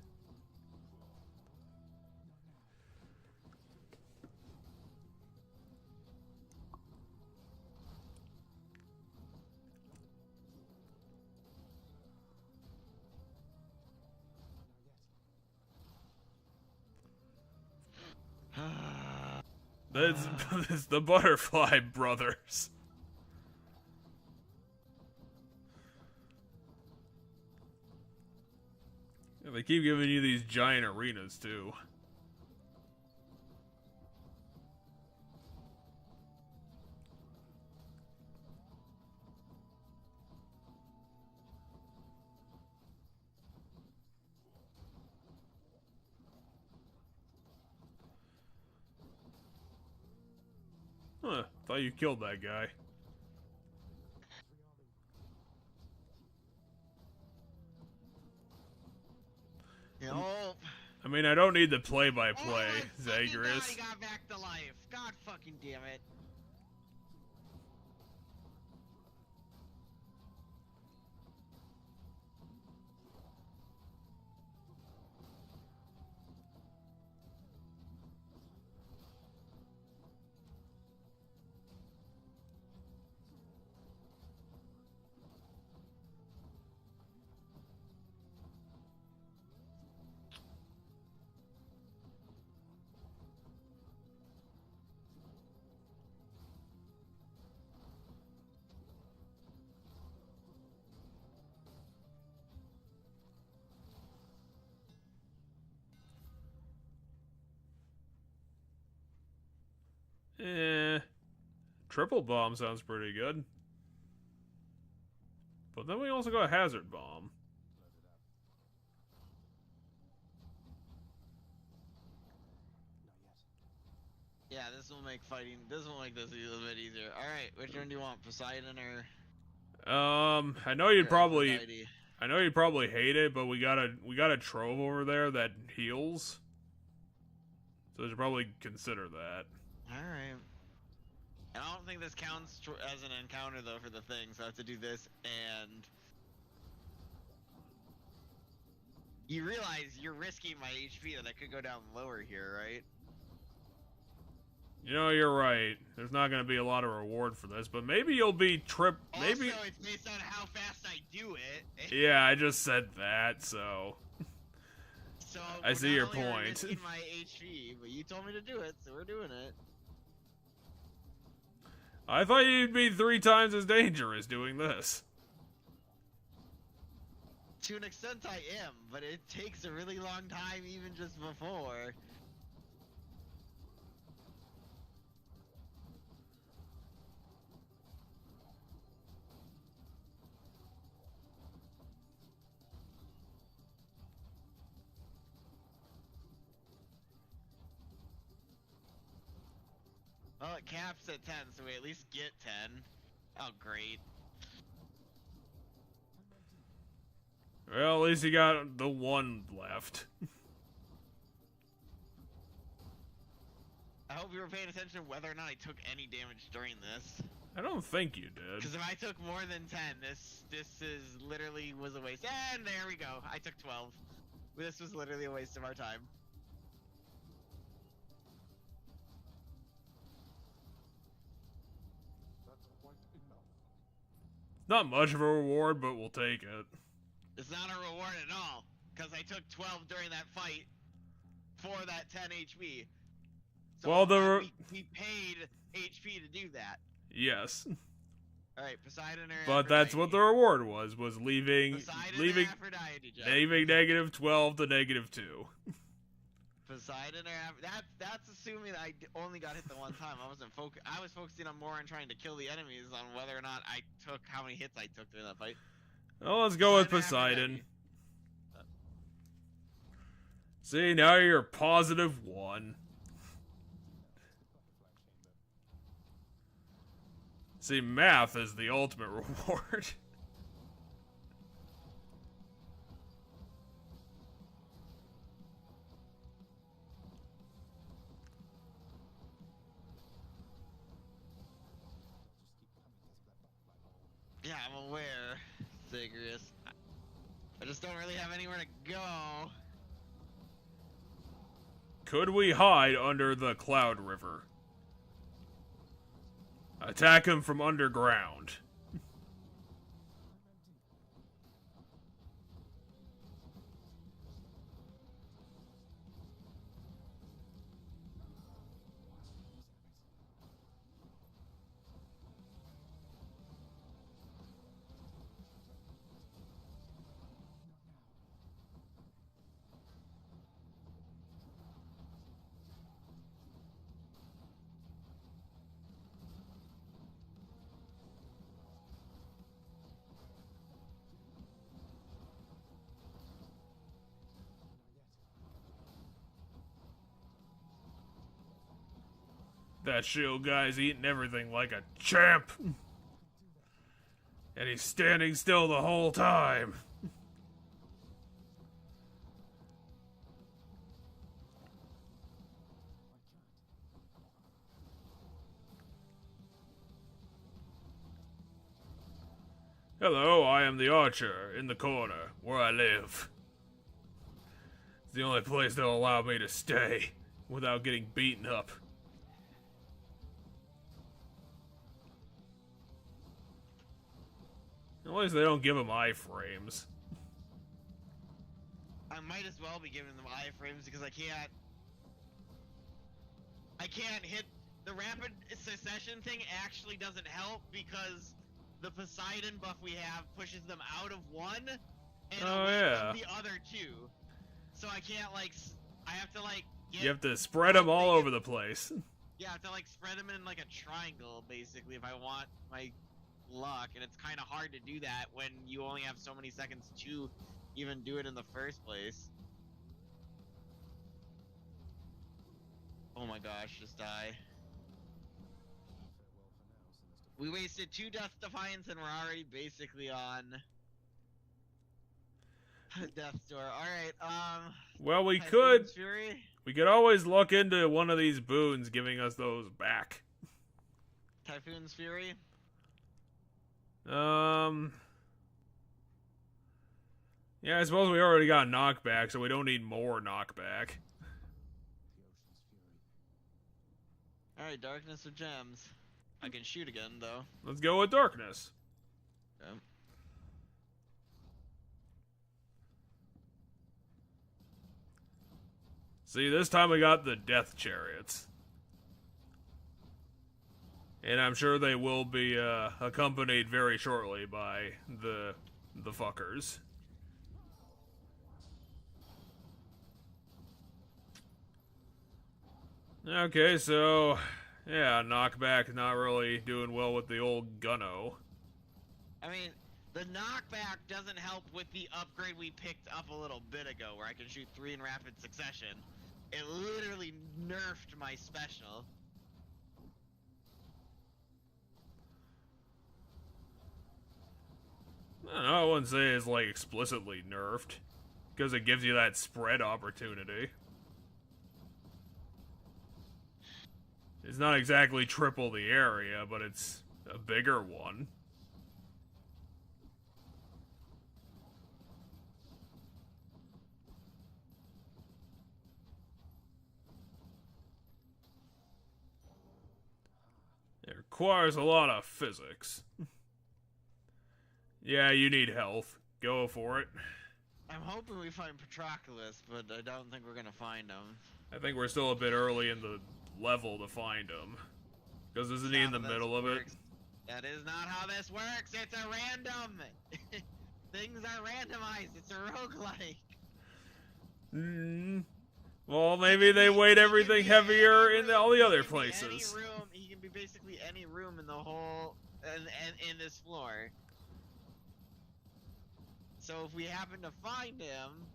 That's the Butterfly Brothers. Yeah, they keep giving you these giant arenas, too. Huh, thought you killed that guy. Nope. I mean, I don't need the play-by-play, Oh, Zagreus. he got back to life. God fucking damn it. Triple bomb sounds pretty good. But then we also got hazard bomb. Yeah, this will make fighting. This will make this a little bit easier. All right, which one do you want, Poseidon or? I know you'd or probably, Aphrodite? I know you'd probably hate it, but we got a trove over there that heals, so you should probably consider that. All right. And I don't think this counts as an encounter though for the thing, so I have to do this and. You realize you're risking my HP that I could go down lower here, right? You know, you're right. There's not going to be a lot of reward for this, but maybe you'll be maybe. Also, it's based on how fast I do it. Yeah, I just said that, so. So I see your not only are we point. risking my HP, but you told me to do it, so we're doing it. I thought you'd be 3 times as dangerous doing this. To an extent, I am, but it takes a really long time, even just before. Well, it caps at 10, so we at least get 10. Oh, great. Well, at least you got the 1 left. I hope you were paying attention whether or not I took any damage during this. I don't think you did. Because if I took more than 10, this is literally was a waste. And there we go. I took 12. This was literally a waste of our time. That's quite enough. Not much of a reward, but we'll take it. It's not a reward at all, because I took 12 during that fight for that 10 HP. So Well, we paid HP to do that. Yes. All right, Poseidon or But that's what the reward was leaving Poseidon leaving or Aphrodite, Jeff? -12 to -2. Poseidon or that's assuming I only got hit the one time. I wasn't I was focusing on more on trying to kill the enemies on whether or not I took how many hits I took during that fight. Well, let's go with Poseidon. See, now you're +1. See, math is the ultimate reward. Yeah, I'm aware, Zagreus. I just don't really have anywhere to go. Could we hide under the Cloud River? Attack him from underground. That shield guy's eating everything like a champ. And he's standing still the whole time. Hello, I am the archer in the corner where I live. It's the only place they'll allow me to stay without getting beaten up. At least they don't give them iframes. I might as well be giving them iframes because I can't hit the rapid succession thing. Actually doesn't help because the Poseidon buff we have pushes them out of one and away from the other two. So I can't I have to get, you have to spread them all over the place. Yeah, I have to spread them in a triangle basically if I want my luck, and it's kind of hard to do that when you only have so many seconds to even do it in the first place. Oh my gosh, just die. We wasted 2 Death Defiance and we're already basically on Death's Door. Alright, Well, we Typhoon's Fury? we could always look into one of these boons giving us those back. Typhoon's Fury? Yeah, I suppose we already got knockback, so we don't need more knockback. The ocean's fury. Alright, Darkness of Gems. I can shoot again, though. Let's go with darkness. Okay. See, this time we got the death chariots. And I'm sure they will be accompanied very shortly by the fuckers. Okay, so yeah, knockback not really doing well with the old gunno. I mean, the knockback doesn't help with the upgrade we picked up a little bit ago, where I can shoot 3 in rapid succession. It literally nerfed my special. I don't know, I wouldn't say it's like explicitly nerfed, because it gives you that spread opportunity. It's not exactly triple the area, but it's a bigger one. It requires a lot of physics. Yeah, you need health. Go for it. I'm hoping we find Patroclus, but I don't think we're gonna find him. I think we're still a bit early in the level to find him. Because isn't he in the middle of it? That is not how this works. It's a random. Things are randomized. It's a roguelike. Well, maybe they weight everything heavier in all the other places. Any room, he can be basically any room in the whole, in this floor. So if we happen to find him...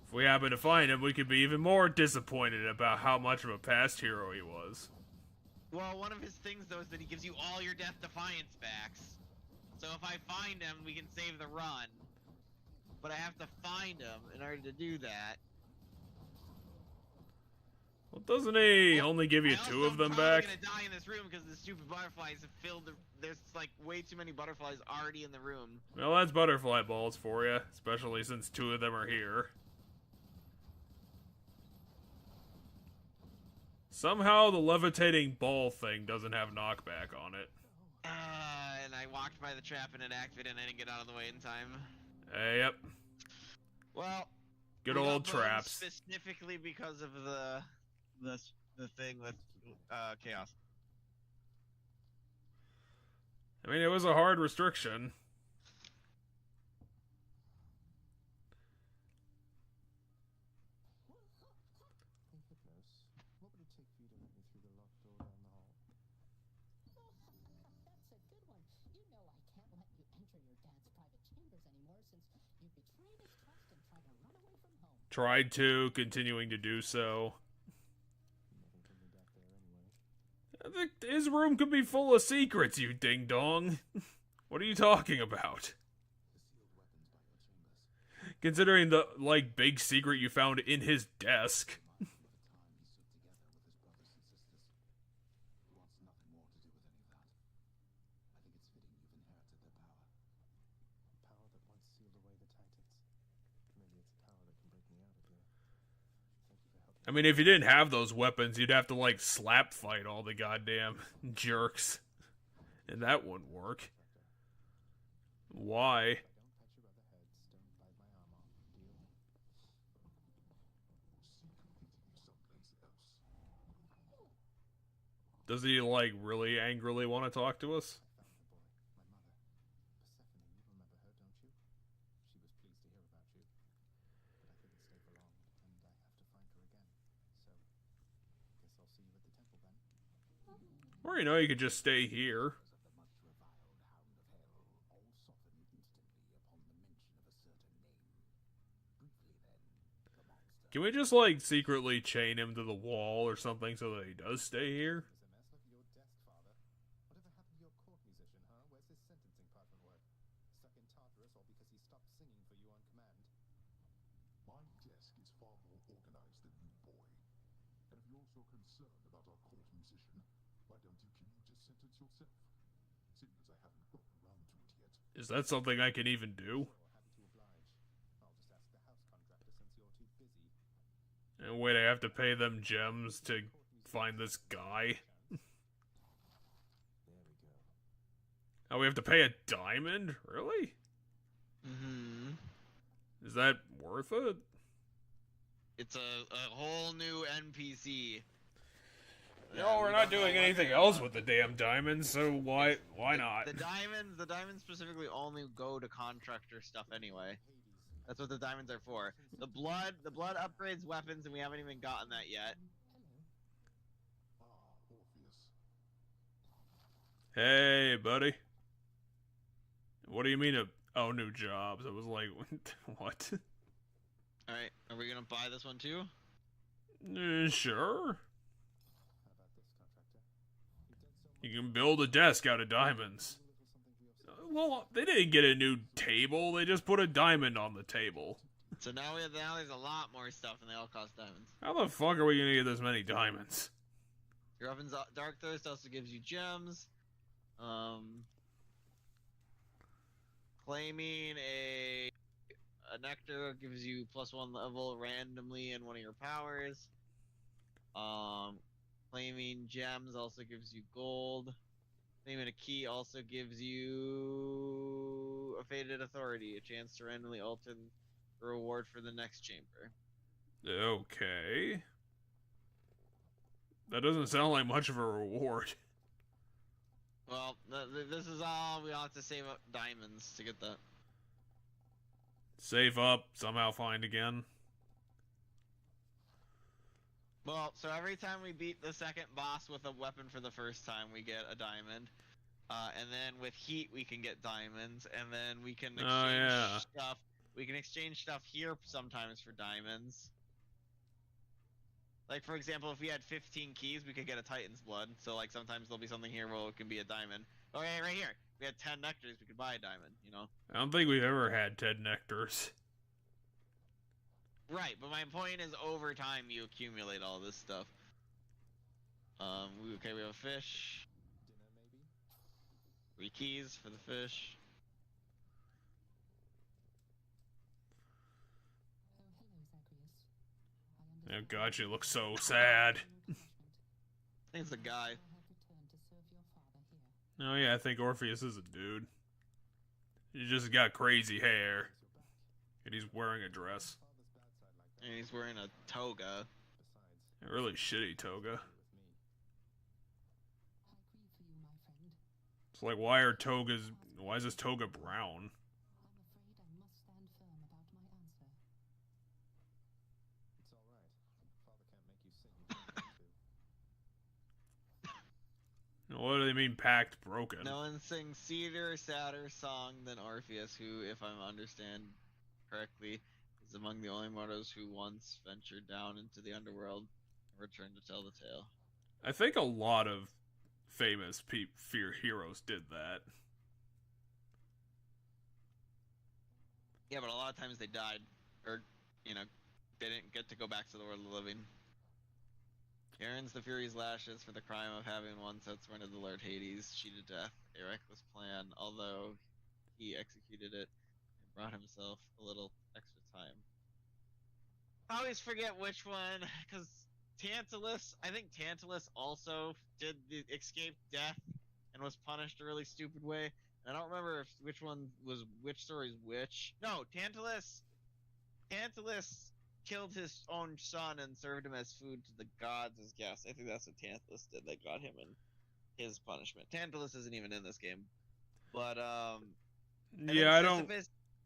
If we happen to find him, we could be even more disappointed about how much of a past hero he was. Well, one of his things, though, is that he gives you all your Death Defiance backs. So if I find him, we can save the run. But I have to find him in order to do that. Well, doesn't he only give you 2 of them back? I'm probably gonna die in this room because the stupid butterflies have filled the... There's, like, way too many butterflies already in the room. Well, that's butterfly balls for you, especially since 2 of them are here. Somehow the levitating ball thing doesn't have knockback on it. And I walked by the trap and it activated and I didn't get out of the way in time. Yep. Well... Good old traps. Specifically because of the thing with chaos. I mean, it was a hard restriction. Hey, Hypnos, what would it take for you to let me through the locked door down the hall? That's a good one. You know I can't let you enter your dad's private chambers anymore since you betrayed his trust and tried to run away from home. Tried to, continuing to do so. Nothing can be back there anyway. I think his room could be full of secrets, you ding-dong. What are you talking about? The sealed weapons by your chambers. Considering the, like, big secret you found in his desk. Reminds me of the time he stood together with his brothers and sisters. He wants nothing more to do with any of that. I think it's fitting you've inherited their power. A power that once sealed away the Titans. Maybe it's a power that can break me out of here. Thank you for helping. I mean, if you didn't have those weapons, you'd have to, like, slap fight all the goddamn jerks. And that wouldn't work. Why? If I don't pat your other heads, don't bite my arm off. Deal? Seek meeting someplace else. Does he, like, really angrily want to talk to us? I found the boy, my mother. Persephone, you remember her, don't you? She was pleased to hear about you. But I couldn't stay for long, and I have to find her again. So, guess I'll see you at the temple then. Or, you know, you could just stay here. Of the much reviled Hound of Hell, all soften instantly upon the mention of a certain name. Briefly then, the monster. Can we just, like, secretly chain him to the wall or something so that he does stay here? Is a mess like your desk, father. yourself, seeing as I haven't gotten around to it yet. Is that something I can even do? Sure, happy to oblige. I'll just ask the house contractor since you're too busy. And wait, I have to pay them gems to find this guy? There we go. Oh, we have to pay a diamond? Really? Mm-hmm. Is that worth it? It's a whole new NPC. No, we're not doing anything else with the damn diamonds, so why not? The diamonds specifically only go to contractor stuff anyway. That's what the diamonds are for. The blood upgrades weapons, and we haven't even gotten that yet. Ah, Orpheus. Hey, buddy. What do you mean, oh, new jobs? I was like, what? Alright, are we gonna buy this one too? Sure. How about this, contractor? You've done so much. You can build a desk out of diamonds. Do a little something for yourself. Well, they didn't get a new table. They just put a diamond on the table. So now there's a lot more stuff, and they all cost diamonds. How the fuck are we gonna get this many diamonds? Your weapon's Dark Thirst also gives you gems. Claiming a nectar gives you +1 level randomly in one of your powers. Claiming gems also gives you gold. Claiming a key also gives you a Fated Authority, a chance to randomly alter the reward for the next chamber. Okay. That doesn't sound like much of a reward. Well, this is all we have to save up diamonds to get that. Save up, somehow find again. Well, so every time we beat the second boss with a weapon for the first time, we get a diamond. And then with heat, we can get diamonds, and then we can exchange stuff. We can exchange stuff here sometimes for diamonds. Like, for example, if we had 15 keys, we could get a Titan's Blood. So, like, sometimes there'll be something here where it can be a diamond. Okay, right here. If we had 10 nectars, we could buy a diamond, you know? I don't think we've ever had 10 nectars. Right, but my point is over time you accumulate all this stuff. Okay, we have a fish. Dinner, maybe? 3 keys for the fish. Oh, hello, Zacharias. I Oh understand god, you look so that sad. your attachment. I think it's a guy. I have returned to serve your father here. Oh yeah, I think Orpheus is a dude. He just got crazy hair. Guess you're back. And he's wearing a dress. Father's bad side like that. And he's wearing a toga. Besides, A really shitty toga. stay with me. I grieve for you, my friend. It's like, why is this toga brown? I'm afraid I must stand firm about my answer. It's all right. Father can't make you sing if you don't want to. What do they mean packed broken? No one sings sadder song than Orpheus, who, if I understand correctly, is among the only mortals who once ventured down into the underworld and returned to tell the tale. I think a lot of famous fear heroes did that. Yeah, but a lot of times they died, or, you know, they didn't get to go back to the world of the living. He earns the Fury's lashes for the crime of having once outsmarted the Lord Hades, cheated death, a reckless plan, although he executed it and brought himself a little extra time. I always forget which one, because I think Tantalus also did the escape death and was punished a really stupid way. And I don't remember if which story's which. No, Tantalus killed his own son and served him as food to the gods as guests. I think that's what Tantalus did that got him in his punishment. Tantalus isn't even in this game. But Yeah, I don't.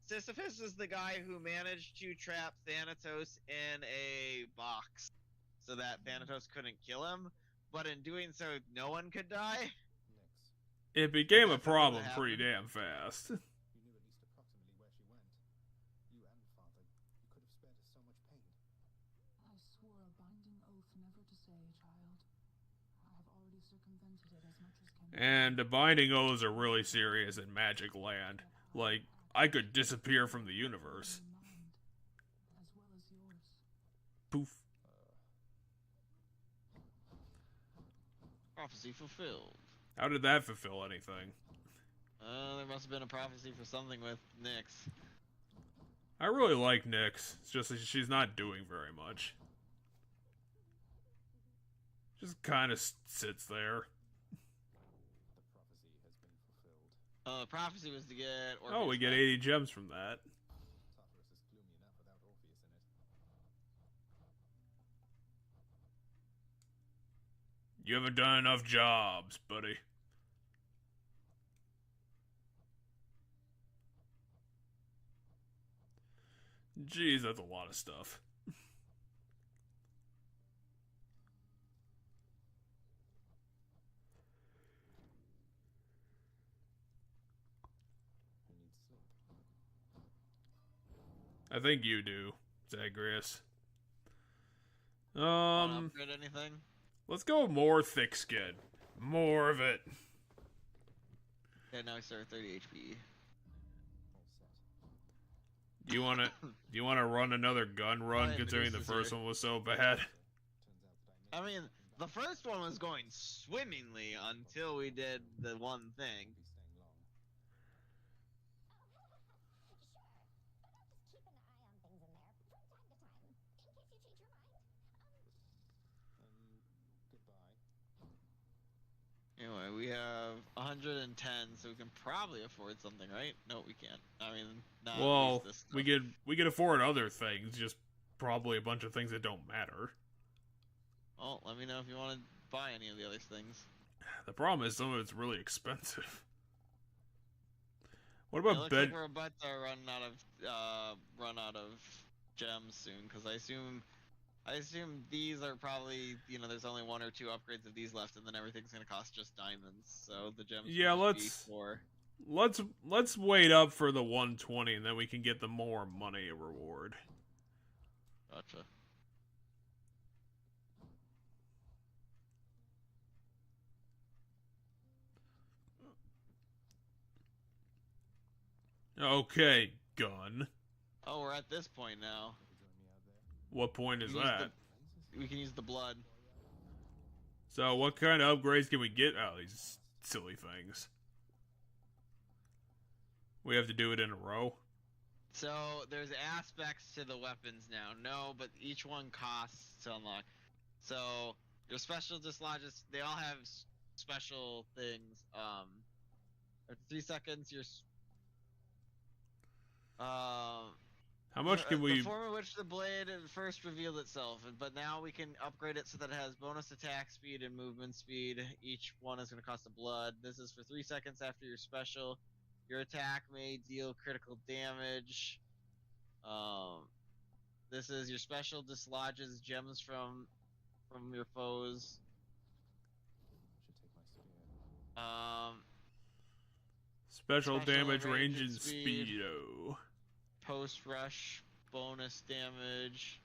Sisyphus is the guy who managed to trap Thanatos in a box so that Thanatos couldn't kill him, but in doing so no one could die. Nix. It became a That's not problem gonna pretty happen. damn fast. You knew at least approximately where she went. You and Father. You could have spared us so much pain. I swore a binding oath never to say, child. I have already circumvented it as much as can be. And the binding oaths are really serious in Magic Land. Like, I could disappear from the universe. Your mind, as well as yours. Poof. Prophecy fulfilled. How did that fulfill anything? There must have been a prophecy for something with Nyx. I really like Nyx. It's just that she's not doing very much. Just kind of sits there. The prophecy has been fulfilled. The prophecy was to get Orpheus Oh, we get back. 80 gems from that. Tartarus is gloomy enough without Orpheus in it. You haven't done enough jobs, buddy. Jeez, that's a lot of stuff. Who needs sleep? I think you do, Zagreus. Wanna upgrade anything? Let's go more thick skin. More of it. Okay, now we start at 30 HP. All set. Do you wanna run another gun run Oh, yeah, considering the Medusa's first here. one was so bad? Turns out that I mean, the first one was going swimmingly until we did the one thing. be staying long. Sure, but I'll just keep an eye on things in there from time to time, in case you change your mind. Goodbye. Anyway, we have 110, so we can probably afford something, right? No, we can't. I mean, not at Well, least this stuff. we could afford other things, just probably a bunch of things that don't matter. Well, let me know if you want to buy any of the other things. The problem is some of it's really expensive. What It about looks bed? like we're about to run out of gems soon, because I assume these are probably, there's only 1 or 2 upgrades of these left, and then everything's gonna cost just diamonds. So the gems. Yeah, will just be let's wait up for the 120, and then we can get the more money reward. Gotcha. Okay, gun. Oh, we're at this point now. Join me out there. What point is We can use that? We can use the blood. So what kind of upgrades can we get out of these silly things? We have to do it in a row? So there's aspects to the weapons now. No, but each one costs to unlock. So your special dislodges, they all have special things. After 3 seconds, How much can we... The form in which the blade first revealed itself, but now we can upgrade it so that it has bonus attack speed and movement speed. Each one is going to cost a blood. This is for 3 seconds after your special. Your attack may deal critical damage. This is your special dislodges gems from your foes. I should take my spear. Special Special damage, range range, and and speed. speedo. Post rush bonus damage.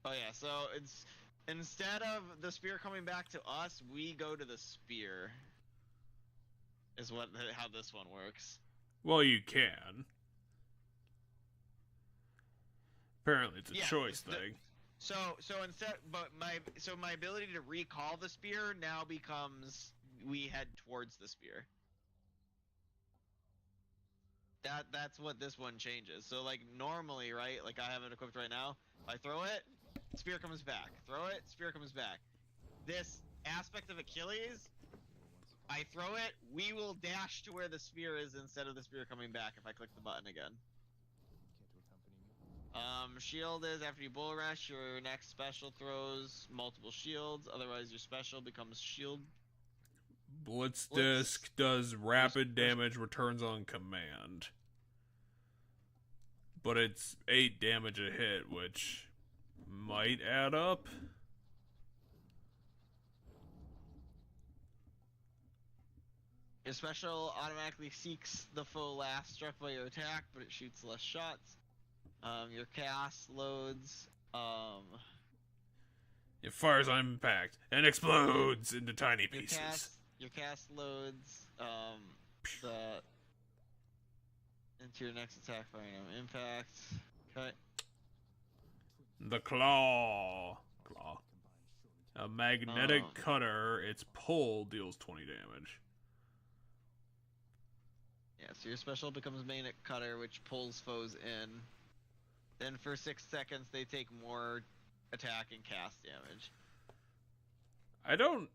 Oh yeah, so it's instead of the spear coming back to us, we go to the spear. Is how this one works. Well, you can. Apparently it's a Yeah, choice thing. So instead, my ability to recall the spear now becomes we head towards the spear. That's what this one changes. So like normally, right? Like I have it equipped right now. If I throw it, spear comes back. Throw it, spear comes back. This aspect of Achilles, I throw it, we will dash to where the spear is instead of the spear coming back if I click the button again. Care to accompany me? Shield is after you bull rush, your next special throws multiple shields. Otherwise, your special becomes shield. Blitz disc does rapid damage, returns on command. But it's 8 damage a hit, which might add up. Your special automatically seeks the foe last struck by your attack, but it shoots less shots. Your cast loads. It fires on impact and explodes into tiny pieces. Your cast loads into your next attack firing on impact. Okay. The claw. A magnetic Oh. cutter, its pull deals 20 damage. Yeah, so your special becomes magnetic cutter, which pulls foes in. Then for 6 seconds, they take more attack and cast damage. I don't...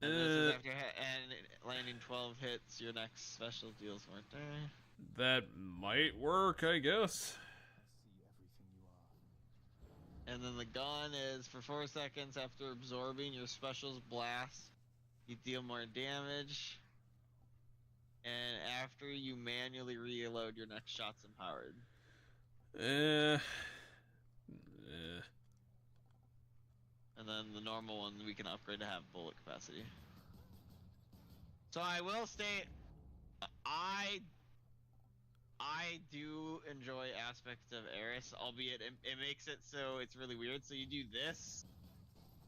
And this is after and landing 12 hits, your next special deals more damage. That might work, I guess. I see everything you are. And then the gun is for 4 seconds after absorbing your special's blast, you deal more damage. And after you manually reload, your next shot's empowered. And then the normal one we can upgrade to have bullet capacity. So I will state, I do enjoy aspects of Eris, albeit it makes it so it's really weird. So you do this,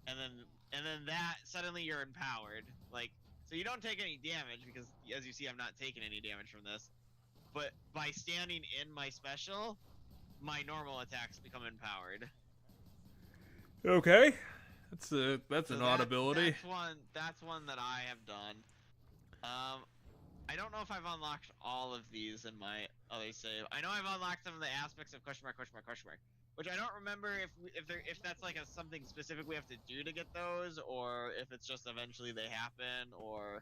and then that suddenly you're empowered. Like, so you don't take any damage because, as you see, I'm not taking any damage from this. But by standing in my special, my normal attacks become empowered. Okay. That's an So odd ability. That's one that I have done. I don't know if I've unlocked all of these in my other save. I know I've unlocked some of the aspects of question mark, which I don't remember if that's like something specific we have to do to get those, or if it's just eventually they happen, or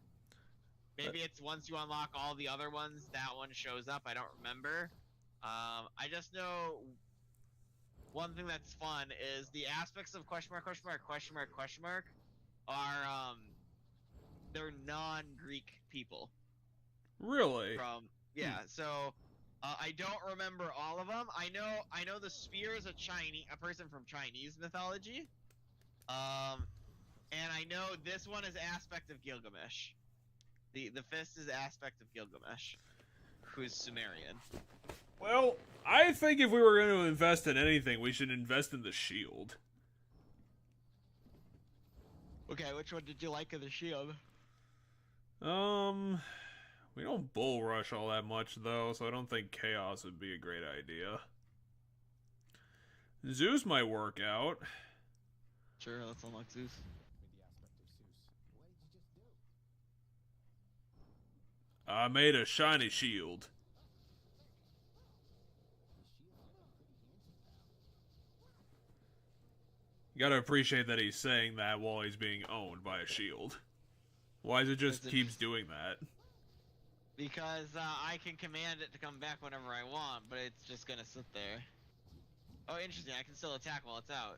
maybe it's once you unlock all the other ones, that one shows up. I don't remember. I just know one thing that's fun is the aspects of question mark are they're non-Greek people. Really? So I don't remember all of them. I know the spear is a person from Chinese mythology. And I know this one is aspect of Gilgamesh. The fist is aspect of Gilgamesh, who is Sumerian. Well, I think if we were going to invest in anything, we should invest in the shield. Okay, which one did you like of the shield? We don't bull rush all that much, though, so I don't think chaos would be a great idea. Zeus might work out. Sure, let's unlock Zeus. With the aspect of Zeus. What did you just do? I made a shiny shield. The shield's looking pretty handsome, pal. You gotta appreciate that he's saying that while he's being owned by a shield. Why does it just Because keeps doing that? Because I can command it to come back whenever I want, but it's just gonna sit there. Oh, interesting. I can still attack while it's out.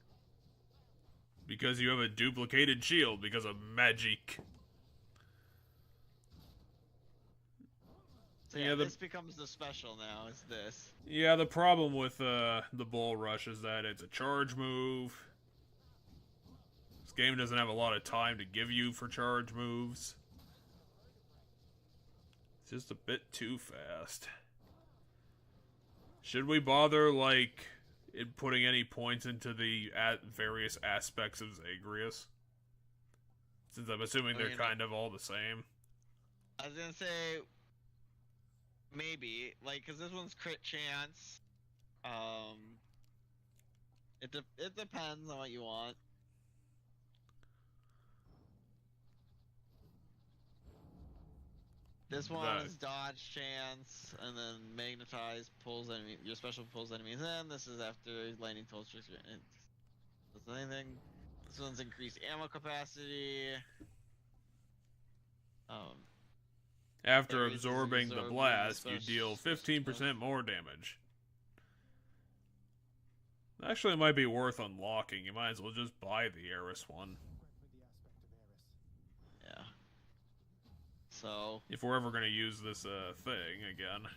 Because you have a duplicated shield because of magic. So Yeah, this becomes the special now, is this. Yeah, the problem with the bull rush is that it's a charge move. This game doesn't have a lot of time to give you for charge moves. It's just a bit too fast. Should we bother, like, in putting any points into the various aspects of Zagreus? Since I'm assuming they're kind of all the same. I was gonna say, maybe, like, cause this one's crit chance. It depends on what you want. This one is dodge chance, and then magnetize pulls enemy. Your special pulls enemies in. This is after lightning toll tricks. Does anything? This one's increased ammo capacity. After absorbing the blast, you deal 15% more damage. Actually, it might be worth unlocking. You might as well just buy the Eris one. With the aspect of Eris. Yeah. So. If we're ever gonna use this thing again.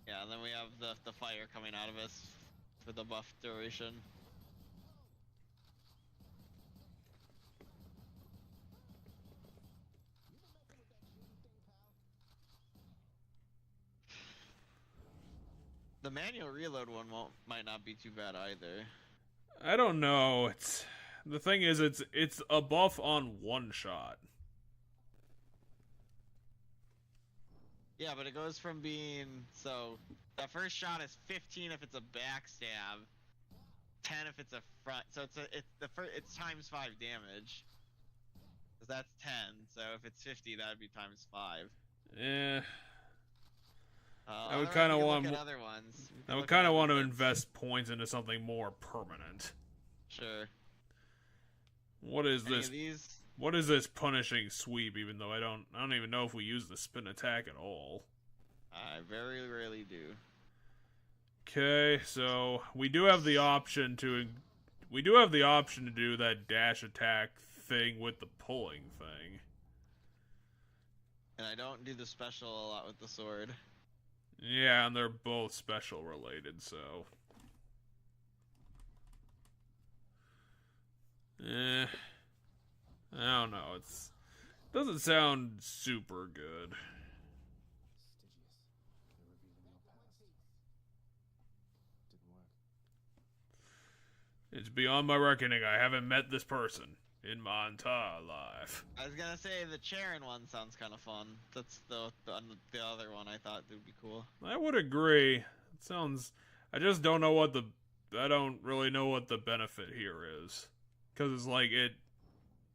Yeah, and then we have the fire coming out of us for the buff duration. The manual reload one might not be too bad either. I don't know. The thing is, it's a buff on one shot. Yeah, but it goes from being the first shot is 15 if it's a backstab, 10 if it's a front. So it's times 5 damage. Cause that's 10. So if it's 50, that'd be times 5. Eh. I would Otherwise kind of we can want. look at other ones. We can I would look at kind of other want to things. invest points into something more permanent. Sure. What is Any this? of these? What is this punishing sweep? Even though I don't even know if we use the spin attack at all. I very rarely do. Okay, so we do have the option to do that dash attack thing with the pulling thing. And I don't do the special a lot with the sword. Yeah, and they're both special related, so. I don't know. It doesn't sound super good. It's beyond my reckoning. I haven't met this person in my entire life. I was gonna say the Charon one sounds kind of fun. That's the other one I thought would be cool. I would agree. It sounds. I just don't know what the. I don't really know what the benefit here is, because it's like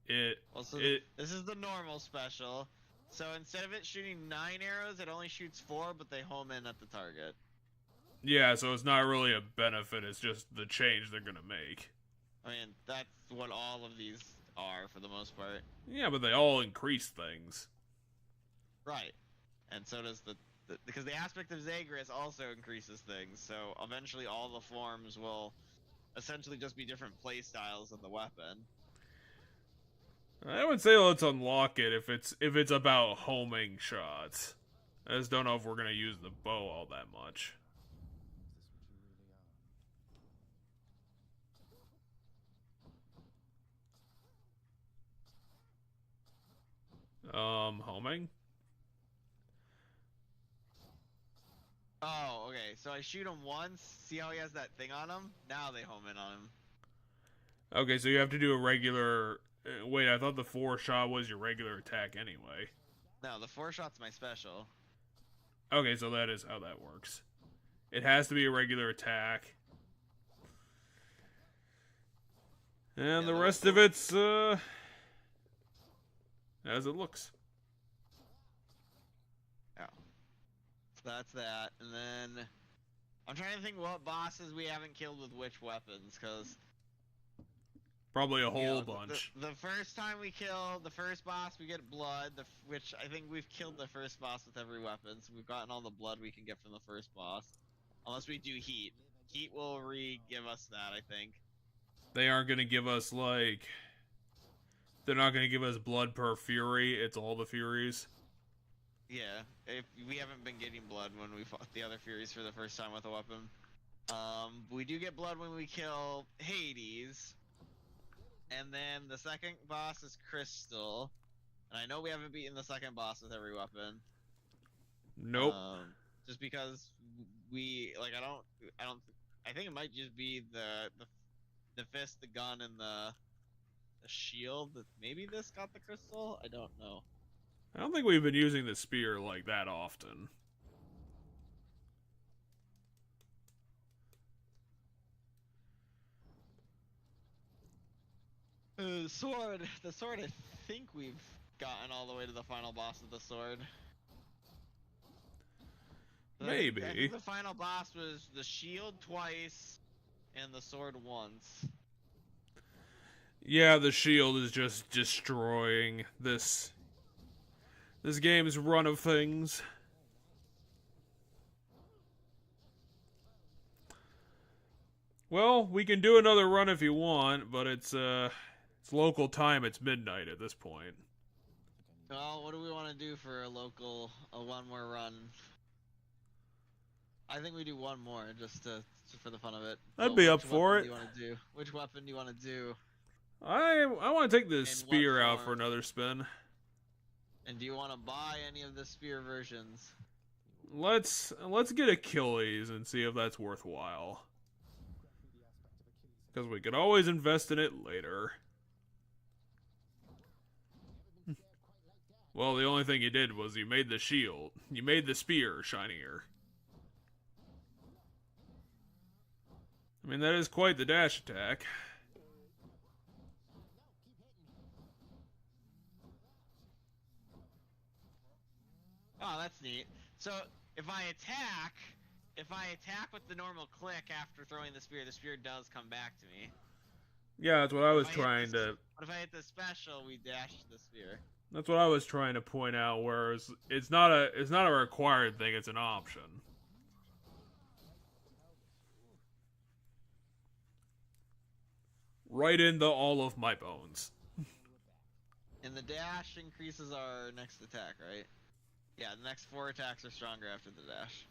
this is the normal special. So instead of it shooting 9 arrows, it only shoots 4, but they home in at the target. Yeah, so it's not really a benefit. It's just the change they're gonna make. I mean, that's what all of these are for the most part. Yeah, but they all increase things. Right. And so does because the aspect of Zagreus also increases things, so eventually all the forms will essentially just be different play styles of the weapon. I would say let's unlock it if it's about homing shots. I just don't know if we're gonna use the bow all that much. Homing? Oh, okay. So I shoot him once, see how he has that thing on him? Now they home in on him. Okay, so you have to do a regular... wait, I thought the 4-shot was your regular attack anyway. No, the 4-shot's my special. Okay, so that is how that works. It has to be a regular attack. And the rest of it's, as it looks. Yeah. So that's that. And then I'm trying to think what bosses we haven't killed with which weapons, because Probably a whole bunch. The first time we kill the first boss, we get blood, which I think we've killed the first boss with every weapon, so we've gotten all the blood we can get from the first boss. Unless we do heat. Heat will re-give us that, I think. They aren't going to give us, like... They're not going to give us blood per fury. It's all the furies. Yeah, if we haven't been getting blood when we fought the other furies for the first time with a weapon. We do get blood when we kill Hades. And then the second boss is Crystal. And I know we haven't beaten the second boss with every weapon. Nope. Just because we, like, I think it might just be the fist, the gun, and the shield. Maybe this got the crystal? I don't know. I don't think we've been using the spear like that often. The sword, I think we've gotten all the way to the final boss of the sword. Maybe. I think the final boss was the shield twice and the sword once. Yeah, the shield is just destroying this game's run of things. Well, we can do another run if you want, but it's local time. It's midnight at this point. Well, what do we want to do for a one more run? I think we do one more just for the fun of it. I'd be up for it. Which weapon do you want to do? I want to take this spear out for another spin. And do you want to buy any of the spear versions? Let's get Achilles and see if that's worthwhile. Because we could always invest in it later. Well, the only thing you did was you made the shield. You made the spear shinier. I mean, that is quite the dash attack. Oh, that's neat. So if I attack with the normal click after throwing the spear does come back to me. Yeah, that's what I was If I hit trying the- to... But if I hit the special, we dash the spear. That's what I was trying to point out, whereas it's not a required thing, it's an option. Right into all of my bones. And the dash increases our next attack, right? Yeah, the next 4 attacks are stronger after the dash.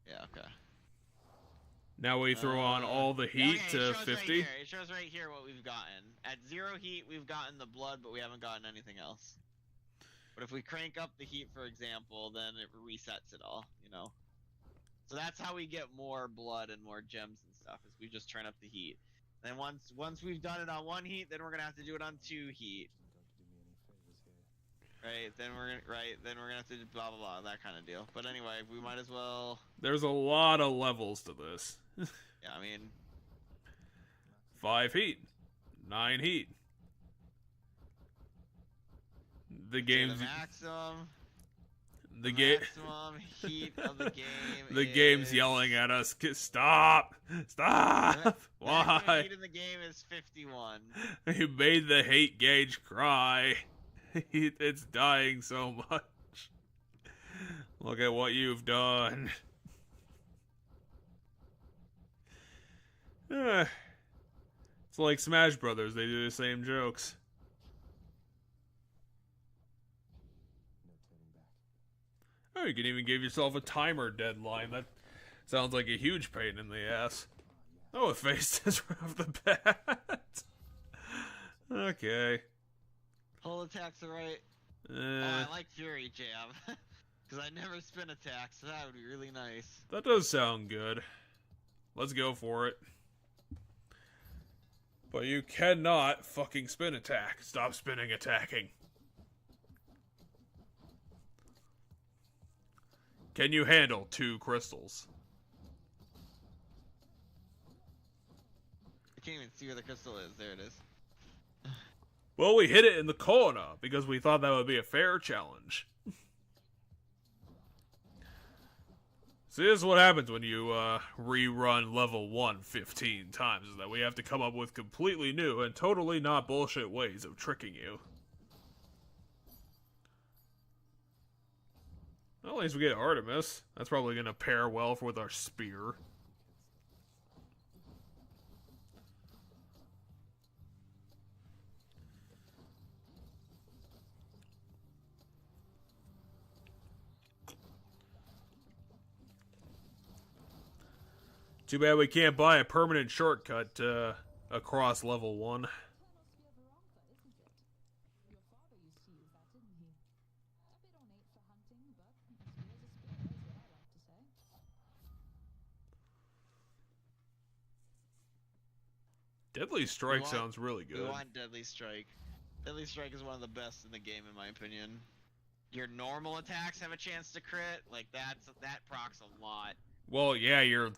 Yeah, okay. Now we throw on all the heat to 50. Right it shows right here what we've gotten. At 0 heat, we've gotten the blood, but we haven't gotten anything else. But if we crank up the heat, for example, then it resets it all, you know? So that's how we get more blood and more gems and stuff, is we just turn up the heat. Then once we've done it on 1 heat, then we're gonna have to do it on 2 heat. Right, then we're gonna have to do blah blah blah, that kind of deal. But anyway, we might as well. There's a lot of levels to this. Yeah, I mean, 5 heat, 9 heat. The game's the maximum. the game. Maximum heat of the game. The game's yelling at us. Stop! Stop! Maximum Why? heat in the game is 51. You made the hate gauge cry. It's dying so much. Look at what you've done. It's like Smash Brothers. They do the same jokes. Oh, you can even give yourself a timer deadline. That sounds like a huge pain in the ass. Oh, it faced us right off the bat. Okay. Pull attacks are right. Oh, I like Fury Jab. Because I never spin attacks, so that would be really nice. That does sound good. Let's go for it. But you cannot fucking spin attack. Stop spinning attacking. Can you handle 2 crystals? I can't even see where the crystal is. There it is. Well, we hit it in the corner because we thought that would be a fair challenge. See, this is what happens when you rerun level 1 15 times, is that we have to come up with completely new and totally not bullshit ways of tricking you. Well, at least we get Artemis. That's probably going to pair well with our spear. Too bad we can't buy a permanent shortcut across level 1. Deadly Strike sounds really good. We want Deadly Strike. Deadly Strike is one of the best in the game, in my opinion. Your normal attacks have a chance to crit. Like, that procs a lot. Well, yeah, you're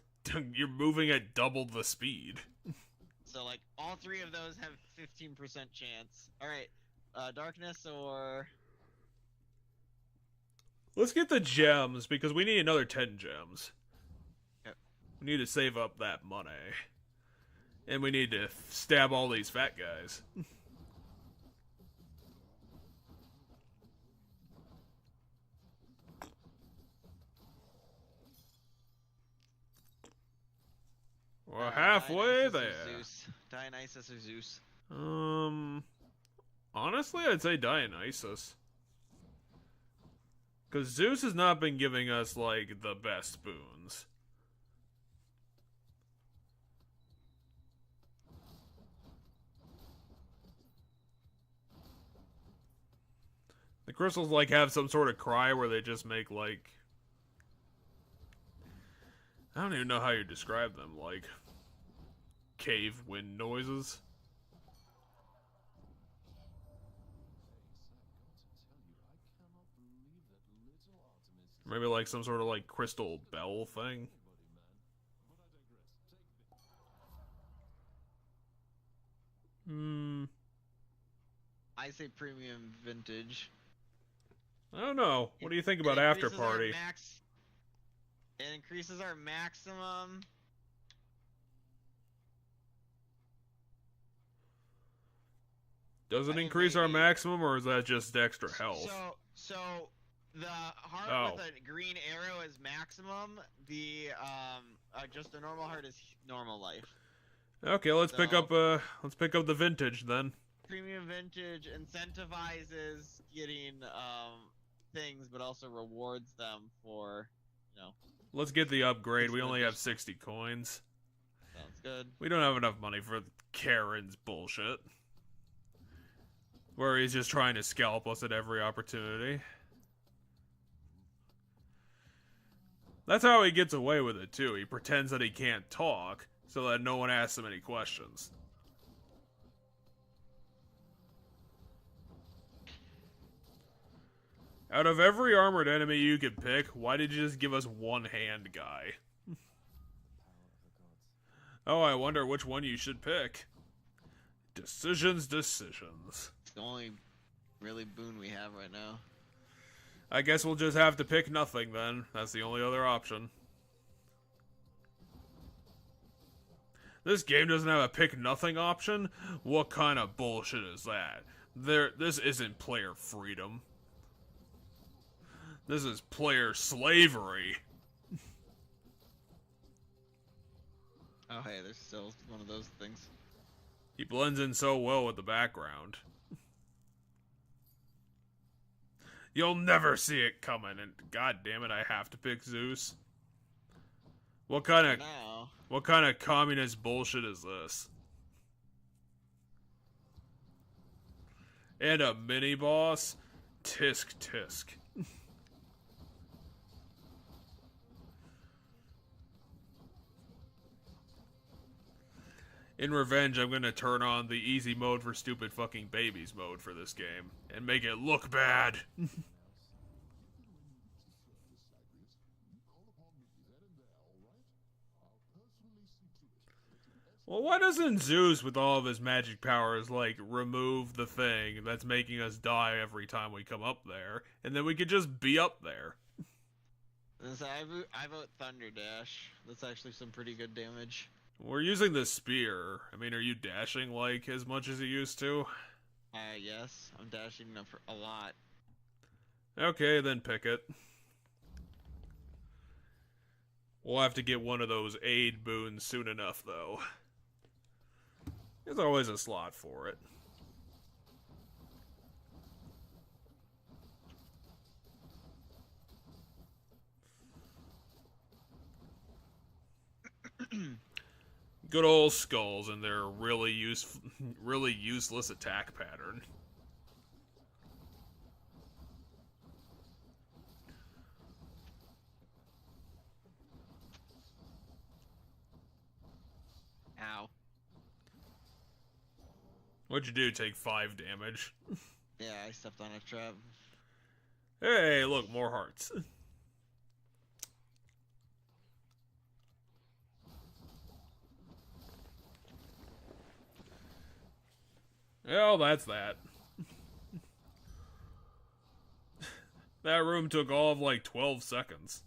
moving at double the speed. So, like, all 3 of those have 15% chance. Alright, Darkness or... Let's get the gems, because we need another 10 gems. Yep. We need to save up that money. And we need to stab all these fat guys. We're halfway there. Dionysus or Zeus? Honestly, I'd say Dionysus. Because Zeus has not been giving us, like, the best boons. The crystals, like, have some sort of cry where they just make, like... I don't even know how you describe them, like... cave wind noises. Maybe like some sort of like crystal bell thing. I say premium vintage. I don't know. What do you think about It After increases our Party? It increases our maximum. Does it I mean, increase our maybe. maximum, or is that just extra health? So the heart with a green arrow is maximum. The just a normal heart is normal life. Okay, let's pick up the vintage then. Premium vintage incentivizes getting things, but also rewards them for, you know. Let's get the upgrade. It's We only have vintage. 60 coins. Sounds good. We don't have enough money for Karen's bullshit. Where he's just trying to scalp us at every opportunity. That's how he gets away with it, too. He pretends that he can't talk, so that no one asks him any questions. Out of every armored enemy you could pick, why did you just give us one hand guy? Oh, I wonder which one you should pick. Decisions. It's the only really boon we have right now. I guess we'll just have to pick nothing then. That's the only other option. This game doesn't have a pick nothing option? What kind of bullshit is that? This isn't player freedom. This is player slavery. Oh, hey, there's still one of those things. He blends in so well with the background. You'll never see it coming, and god damn it, I have to pick Zeus. What kind of communist bullshit is this? And a mini boss? Tisk tisk. In revenge, I'm gonna turn on the easy mode for stupid fucking babies mode for this game and make it look bad. Well, why doesn't Zeus, with all of his magic powers, like, remove the thing that's making us die every time we come up there, and then we could just be up there? So I vote Thunder Dash. That's actually some pretty good damage. We're using the spear. I mean, are you dashing, like, as much as you used to? Yes. I'm dashing a lot. Okay, then pick it. We'll have to get one of those aid boons soon enough, though. There's always a slot for it. Good old skulls and their really useless attack pattern. Ow. What'd you do, take 5 damage? Yeah, I stepped on a trap. Hey, look, more hearts. Well, that's that. That room took all of like 12 seconds.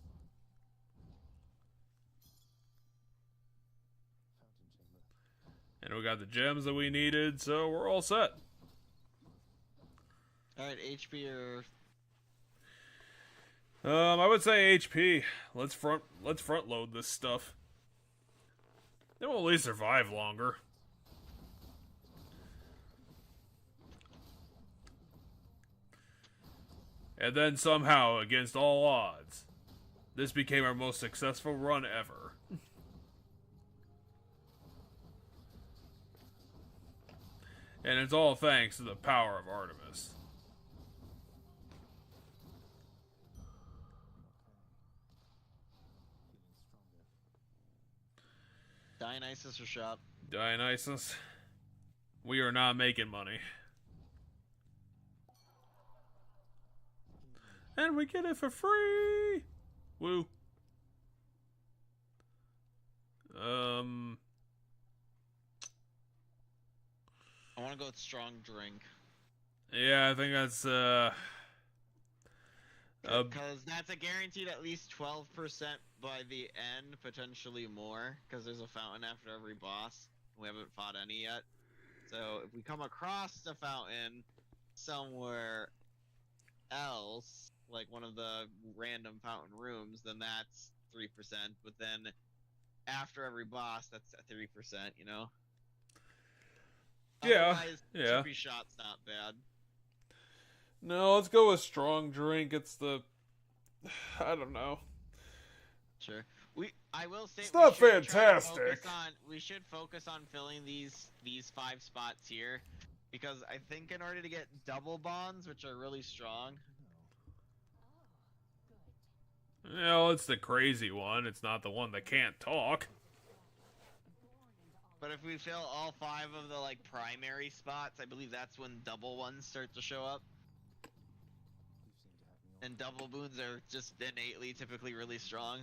And we got the gems that we needed, so we're all set. Alright, HP or... I would say HP. Let's front load this stuff. Then we'll at least survive longer. And then somehow, against all odds, this became our most successful run ever. And it's all thanks to the power of Artemis. Dionysus or shop? Dionysus, we are not making money. And we get it for free! Woo. I want to go with strong drink. Yeah, I think that's Because that's a guaranteed at least 12% by the end, potentially more, because there's a fountain after every boss. We haven't fought any yet. So if we come across the fountain somewhere else, like one of the random fountain rooms, then that's 3%. But then after every boss, that's 3%, you know? Yeah, Otherwise, yeah. chippy shot's not bad. No, let's go with strong drink. It's the I don't know. Sure. I will say It's we not should try to fantastic. we should focus on filling these 5 spots here, because I think in order to get double bonds, which are really strong. Well, it's the crazy one. It's not the one that can't talk. But if we fill all 5 of the like primary spots, I believe that's when double ones start to show up. And double boons are just innately typically really strong.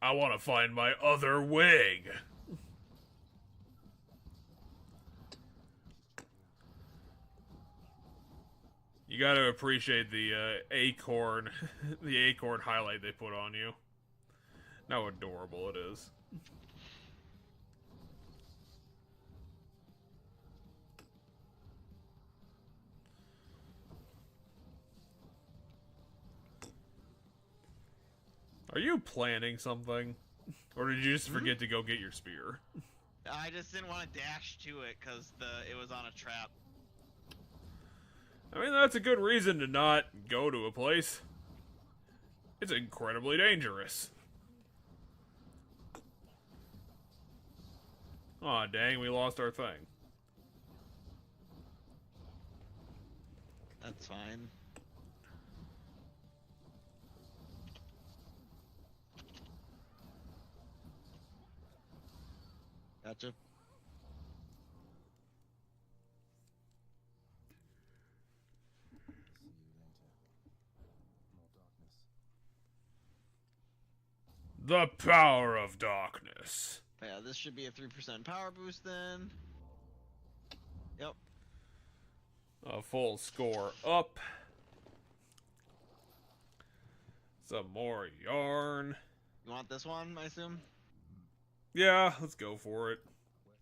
I want to find my other wig. You got to appreciate the acorn, the acorn highlight they put on you. How adorable it is. Are you planning something? Or did you just forget to go get your spear? I just didn't want to dash to it because it was on a trap. I mean, that's a good reason to not go to a place. It's incredibly dangerous. Aw, dang, we lost our thing. That's fine. Gotcha. See you later. More darkness. The power of darkness. Yeah, this should be a 3% power boost then. Yep. A full score up. Some more yarn. You want this one, I assume? Yeah, let's go for it. See you,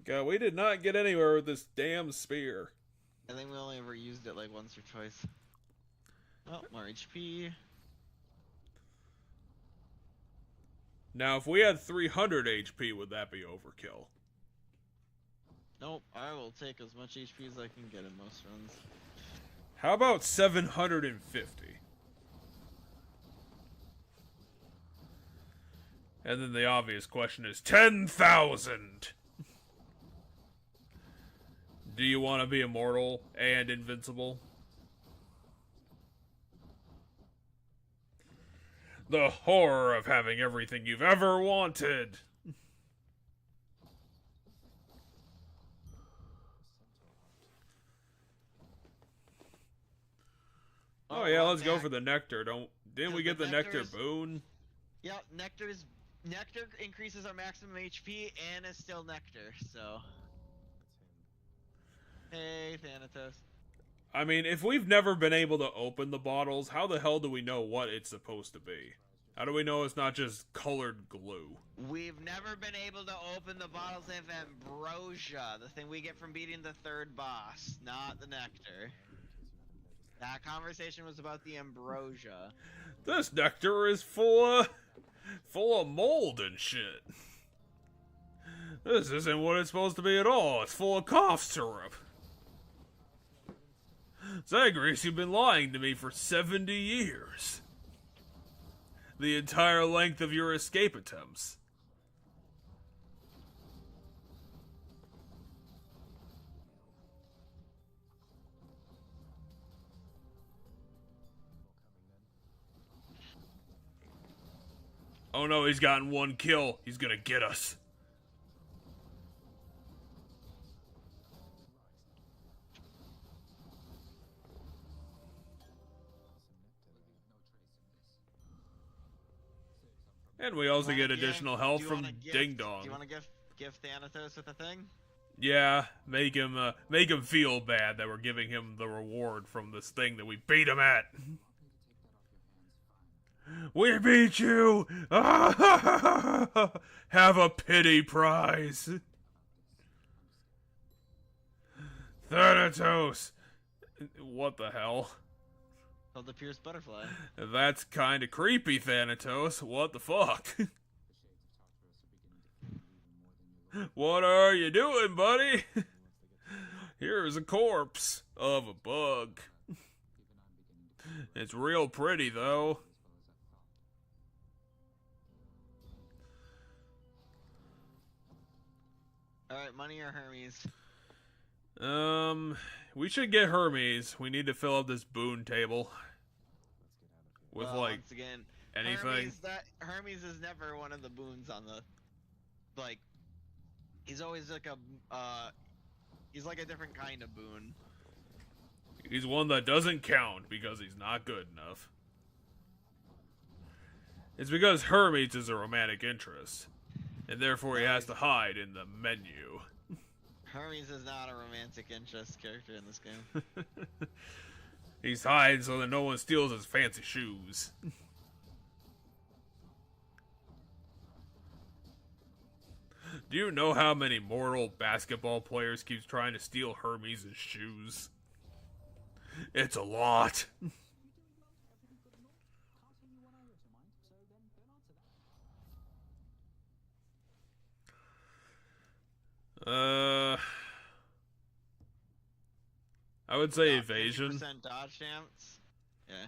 Tartarus. God, we did not get anywhere with this damn spear. I think we only ever used it like once or twice. Oh, more HP. Now, if we had 300 HP, would that be overkill? Nope, I will take as much HP as I can get in most runs. How about 750? And then the obvious question is 10,000! Do you want to be immortal and invincible? The horror of having everything you've ever wanted! Oh yeah, let's go for the nectar. Didn't we get the nectar boon? Yep, nectar increases our maximum HP and is still nectar, so. Hey, Thanatos. I mean, if we've never been able to open the bottles, how the hell do we know what it's supposed to be? How do we know it's not just colored glue? We've never been able to open the bottles of ambrosia, the thing we get from beating the 3rd boss, not the nectar. That conversation was about the ambrosia. This nectar is full of mold and shit. This isn't what it's supposed to be at all. It's full of cough syrup. Zagreus, you've been lying to me for 70 years. The entire length of your escape attempts. Oh no, he's gotten 1 kill. He's gonna get us. And we also get additional health from Ding Do Dong. you want to give Thanatos with a thing? Yeah, make him feel bad that we're giving him the reward from this thing that we beat him at. We beat you! Have a pity prize. Thanatos! What the hell? Called the Pierced Butterfly. That's kinda creepy, Thanatos. What the fuck? What are you doing, buddy? Here's a corpse of a bug. It's real pretty, though. Alright, money or Hermes? We should get Hermes. We need to fill up this boon table. With, Once again, anything. Hermes is never one of the boons on the... Like, he's always like he's like a different kind of boon. He's one that doesn't count because he's not good enough. It's because Hermes is a romantic interest. And therefore he has to hide in the menu. Hermes is not a romantic interest character in this game. He's hiding so that no one steals his fancy shoes. Do you know how many mortal basketball players keeps trying to steal Hermes' shoes? It's a lot. I would say evasion. 50% dodge chance. Yeah.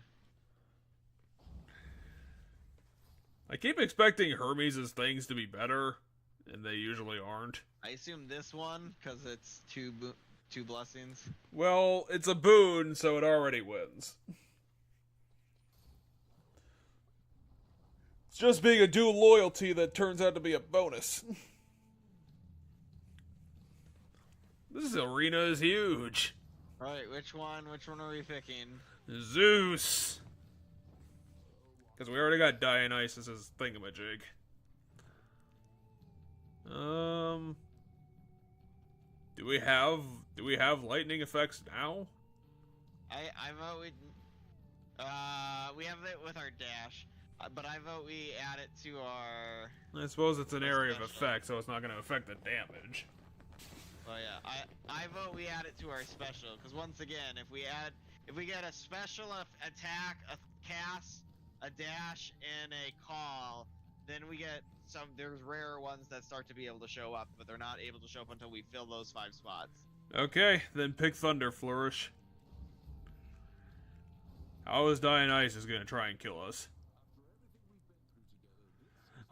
I keep expecting Hermes' things to be better, and they usually aren't. I assume this one, because it's two blessings. Well, it's a boon, so it already wins. It's just being a dual loyalty that turns out to be a bonus. This arena is huge. Alright, which one are we picking? Zeus. Because we already got Dionysus' thingamajig. Do we have lightning effects now? I vote we have it with our dash, but I vote we add it to our... I suppose it's an area of special. effect, so it's not going to affect the damage. Oh yeah, I vote we add it to our special, because once again, if we get a special attack, a cast, a dash, and a call, then we get there's rarer ones that start to be able to show up, but they're not able to show up until we fill those 5 spots. Okay, then pick Thunder Flourish. How is Dionysus going to try and kill us?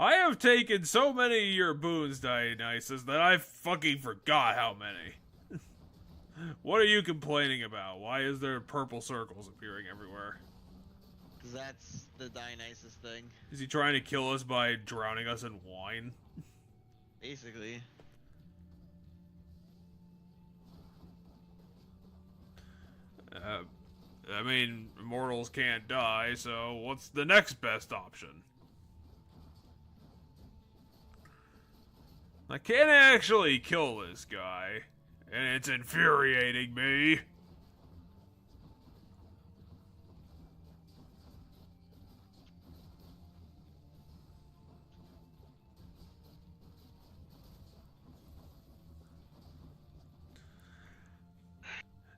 I have taken so many of your boons, Dionysus, that I fucking forgot how many. What are you complaining about? Why is there purple circles appearing everywhere? Because that's the Dionysus thing. Is he trying to kill us by drowning us in wine? Basically. I mean, immortals can't die, so what's the next best option? I can't actually kill this guy, and it's infuriating me.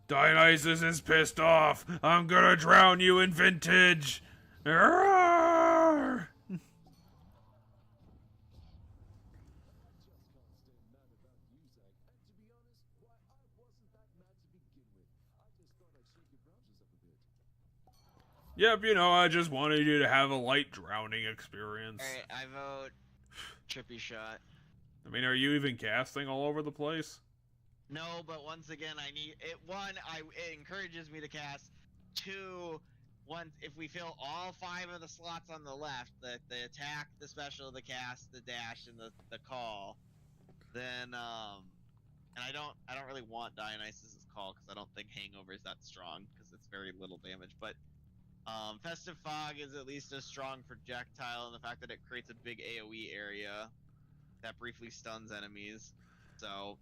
Dionysus is pissed off. I'm gonna drown you in vintage. Arrgh! Yep, you know, I just wanted you to have a light drowning experience. Alright, I vote Trippy Shot. I mean, are you even casting all over the place? No, but once again, I need it. One, it encourages me to cast. Two, if we fill all 5 of the slots on the left, the attack, the special, the cast, the dash, and the call, then and I don't really want Dionysus' call because I don't think Hangover is that strong because it's very little damage. But Festive Fog is at least a strong projectile in the fact that it creates a big AoE area that briefly stuns enemies. So,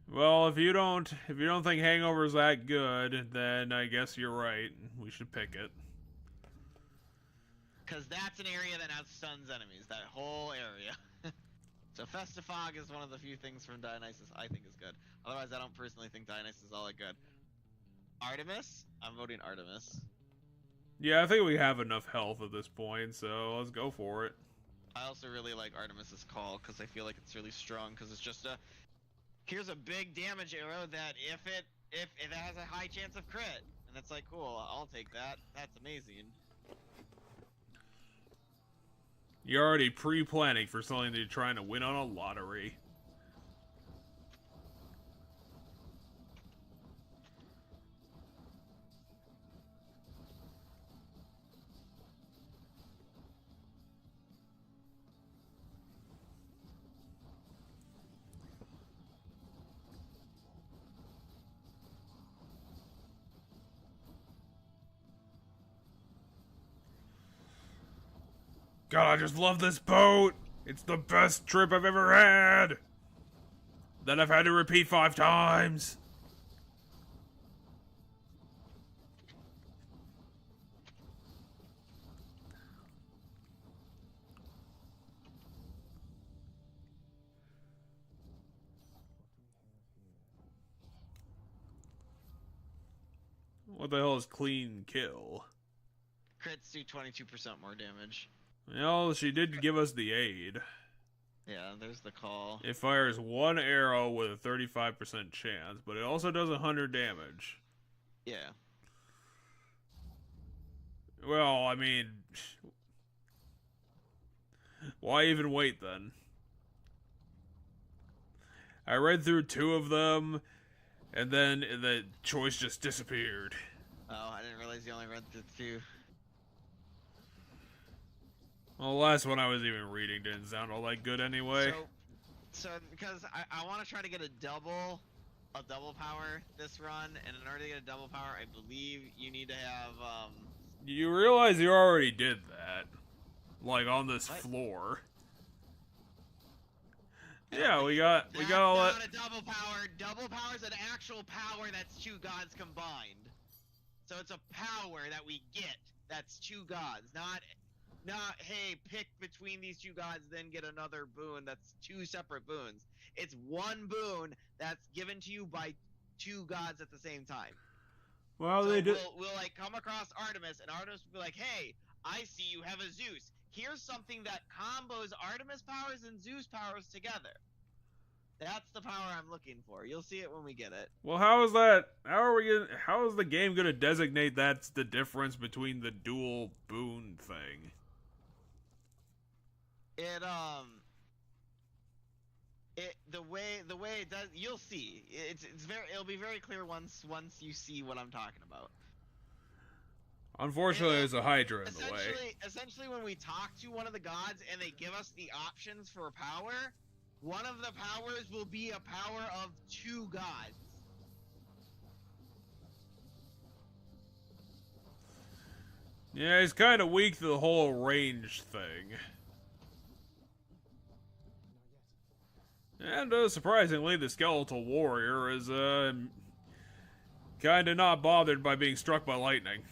Well, if you don't think Hangover's that good, then I guess you're right. We should pick it. because that's an area that outstuns enemies, that whole area. So Festive Fog is one of the few things from Dionysus I think is good. Otherwise, I don't personally think Dionysus is all that good. Artemis? I'm voting Artemis. Yeah, I think we have enough health at this point, so let's go for it. I also really like Artemis's call because I feel like it's really strong because it's just a here's a big damage arrow that if it has a high chance of crit, and it's like cool, I'll take that. That's amazing. You're already pre-planning for something that you're trying to win on a lottery. God, I just love this boat! It's the best trip I've ever had! That I've had to repeat 5 times! What the hell is clean kill? Crits do 22% more damage. Well, she did give us the aid. Yeah, there's the call. It fires 1 arrow with a 35% chance, but it also does 100 damage. Yeah. Well, I mean... why even wait, then? I read through 2 of them, and then the choice just disappeared. Oh, I didn't realize you only read the 2. Well, the last one I was even reading didn't sound all that good anyway. So because I want to try to get a double power this run, and in order to get a double power, I believe you need to have You realize you already did that, like on this floor. Yeah, we got all that. Not a double power. Double power is an actual power that's 2 gods combined. So it's a power that we get that's 2 gods, not hey, pick between these 2 gods, then get another boon that's 2 separate boons. It's 1 boon that's given to you by 2 gods at the same time. Well, so they did. We'll like come across Artemis, and Artemis will be like, hey, I see you have a Zeus. Here's something that combos Artemis powers and Zeus powers together. That's the power I'm looking for. You'll see it when we get it. Well, how is that? How is the game gonna designate that's the difference between the dual boon thing? The way it does, you'll see. It'll be very clear once you see what I'm talking about. Unfortunately, there's a Hydra in the way. Essentially, when we talk to one of the gods and they give us the options for power, one of the powers will be a power of 2 gods. Yeah, he's kind of weak to the whole range thing. And surprisingly, the skeletal warrior is kind of not bothered by being struck by lightning.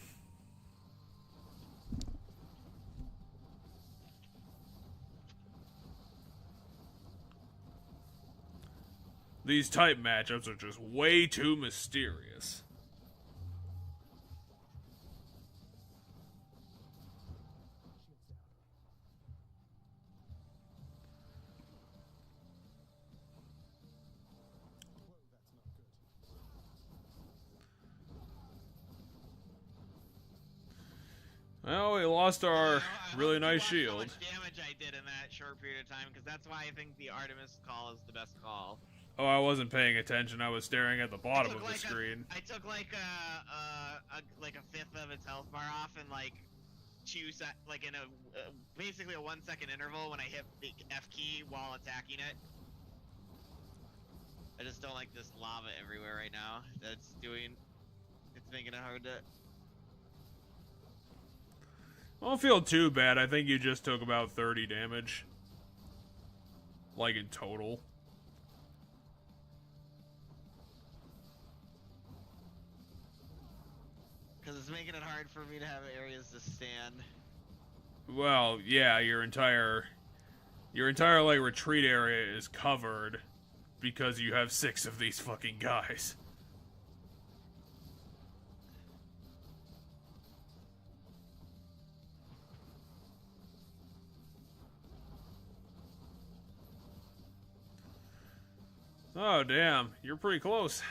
These type matchups are just way too mysterious. Well, we lost our really nice shield. How much damage I did in that short period of time, because that's why I think the Artemis call is the best call. Oh, I wasn't paying attention. I was staring at the bottom of the screen. I took like a fifth of its health bar off in like in a basically a 1 second interval when I hit the F key while attacking it. I just don't like this lava everywhere right now. It's making it hard to. I don't feel too bad. I think you just took about 30 damage. Like in total. Because it's making it hard for me to have areas to stand. Well, yeah, your entire like retreat area is covered because you have 6 of these fucking guys. Oh, damn. You're pretty close.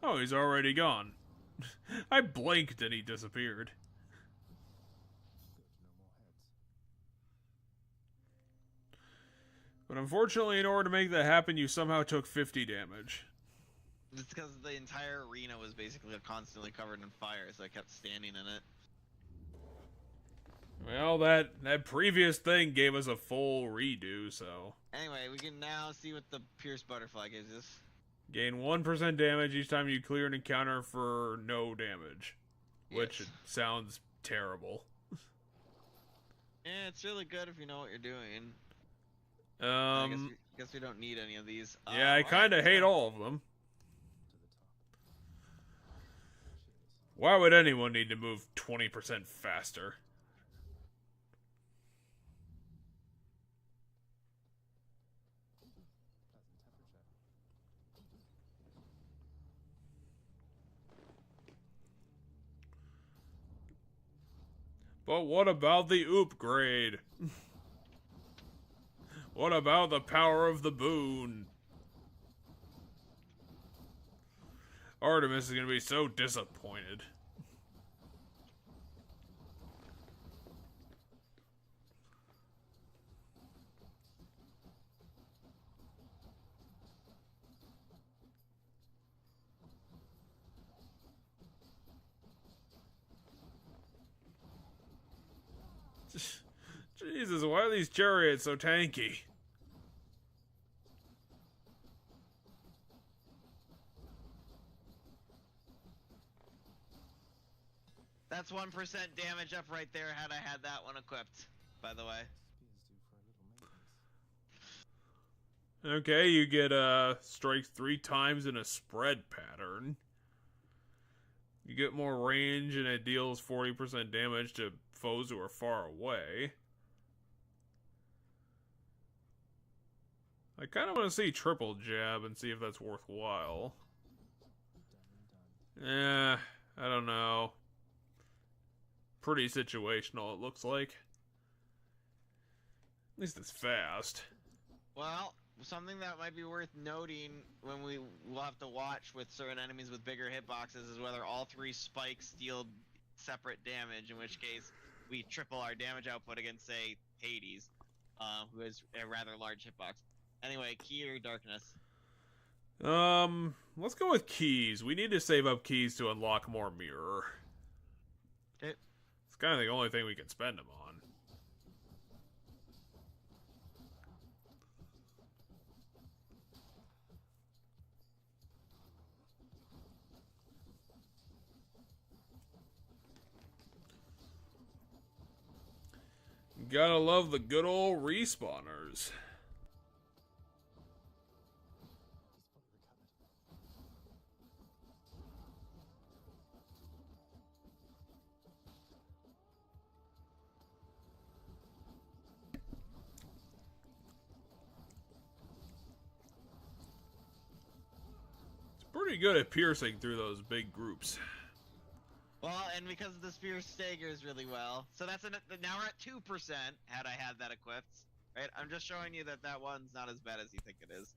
Oh, he's already gone. I blinked and he disappeared. But unfortunately, in order to make that happen, you somehow took 50 damage. It's because the entire arena was basically constantly covered in fire, so I kept standing in it. Well, that previous thing gave us a full redo, so... Anyway, we can now see what the Pierce Butterfly gives us. Gain 1% damage each time you clear an encounter for no damage. Which Yes. sounds terrible. Yeah, it's really good if you know what you're doing. I guess we don't need any of these. Yeah, I kind of hate all of them. Why would anyone need to move 20% faster? But what about the upgrade? What about the power of the boon? Artemis is gonna be so disappointed. Jesus, why are these chariots so tanky? That's 1% damage up right there had I had that one equipped, by the way. Okay, you get strikes 3 times in a spread pattern. You get more range and it deals 40% damage to foes who are far away. I kind of want to see triple jab and see if that's worthwhile. I don't know. Pretty situational, it looks like. At least it's fast. Well, something that might be worth noting when we'll have to watch with certain enemies with bigger hitboxes is whether all 3 spikes deal separate damage, in which case we triple our damage output against, say, Hades, who has a rather large hitbox. Anyway, key or darkness? Let's go with keys. We need to save up keys to unlock more mirror. Okay. It's kind of the only thing we can spend them on. Gotta love the good old respawners. Pretty good at piercing through those big groups. Well, and because the spear staggers really well, so that's now we're at 2% had I had that equipped. Right? I'm just showing you that one's not as bad as you think it is.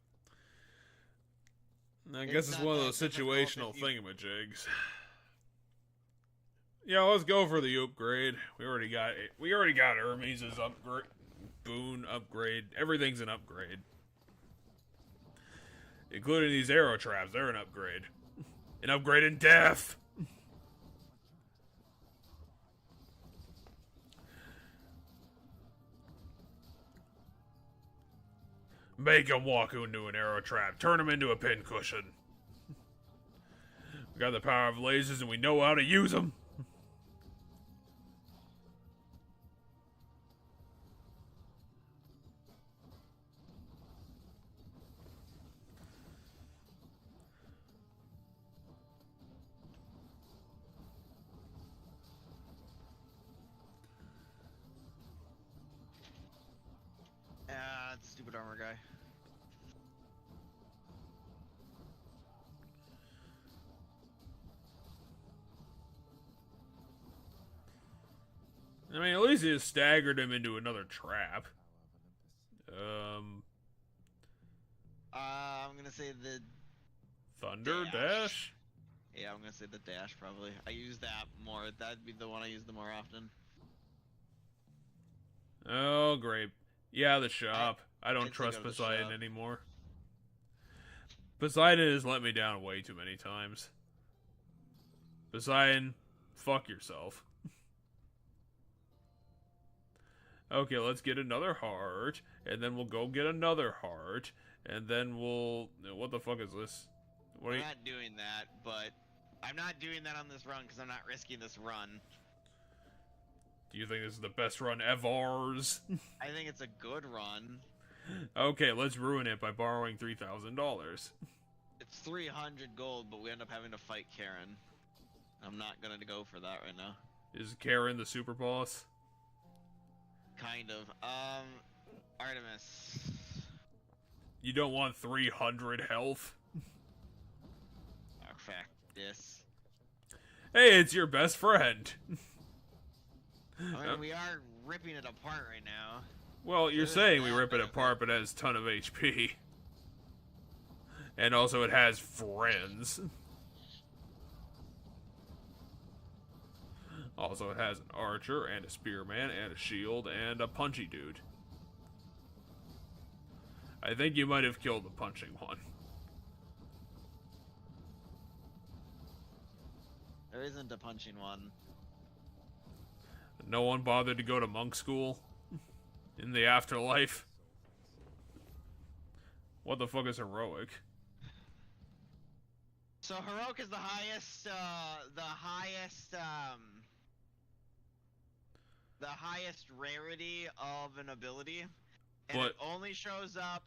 I guess it's one of those situational thingamajigs. Yeah, let's go for the upgrade. We already got Hermes' upgrade, boon upgrade. Everything's an upgrade. Including these arrow traps, they're an upgrade. An upgrade in death! Make him walk into an arrow trap. Turn him into a pincushion. We got the power of lasers and we know how to use them. Ah, that stupid armor guy. I mean, at least it staggered him into another trap. I'm gonna say the Thunder Dash? Yeah, I'm gonna say the dash probably. I use that more. That'd be the one I use the more often. Oh, great. Yeah, the shop. I don't I'd say trust go to the Poseidon shop. anymore. Poseidon has let me down way too many times. Poseidon, fuck yourself. Okay, let's get another heart, and then we'll go get another heart, and then we'll... What the fuck is this? What are I'm you... not doing that, but I'm not doing that on this run because I'm not risking this run. Do you think this is the best run ever? I think it's a good run. Okay, let's ruin it by borrowing $3,000. It's 300 gold, but we end up having to fight Karen. I'm not gonna go for that right now. Is Karen the super boss? Kind of. Artemis. You don't want 300 health? Oh, fuck this. Hey, it's your best friend. I mean, we are ripping it apart right now. Well, you're There's saying we that rip it benefit. apart, but it has a ton of HP. And also it has friends. Also it has an archer, and a spearman, and a shield, and a punchy dude. I think you might have killed the punching one. There isn't a punching one. No one bothered to go to monk school in the afterlife. What the fuck is heroic? So heroic is the highest rarity of an ability, and But- it only shows up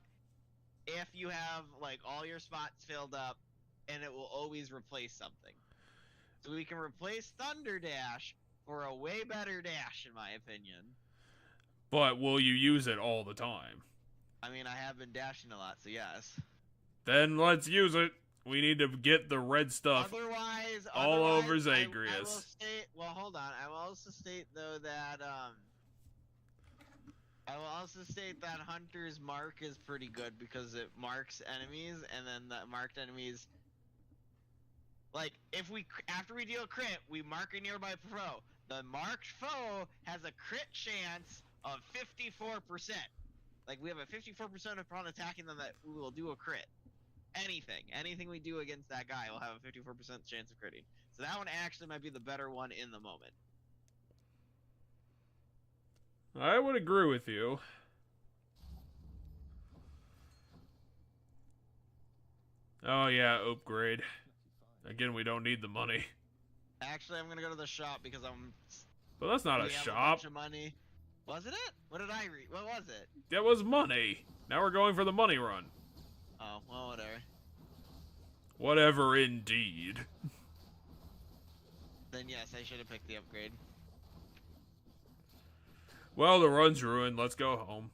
if you have like all your spots filled up, and it will always replace something. So we can replace Thunder Dash for a way better dash, in my opinion. But will you use it all the time? I mean, I have been dashing a lot, so yes. Then let's use it. We need to get the red stuff. Otherwise, all over I will Zagreus. state. Well, hold on. I will also state though that Hunter's mark is pretty good because it marks enemies, and then the marked enemies. Like, after we deal a crit, we mark a nearby foe. The marked foe has a crit chance of 54%. Like, we have a 54% upon attacking them that we will do a crit. Anything we do against that guy will have a 54% chance of critting. So that one actually might be the better one in the moment. I would agree with you. Oh yeah, upgrade. Again, we don't need the money. Actually, I'm gonna go to the shop because But that's not a we have shop. bunch of money. Wasn't it? What did I read? What was it? That was money. Now we're going for the money run. Oh, well, whatever. Whatever indeed. Then yes, I should have picked the upgrade. Well, the run's ruined. Let's go home.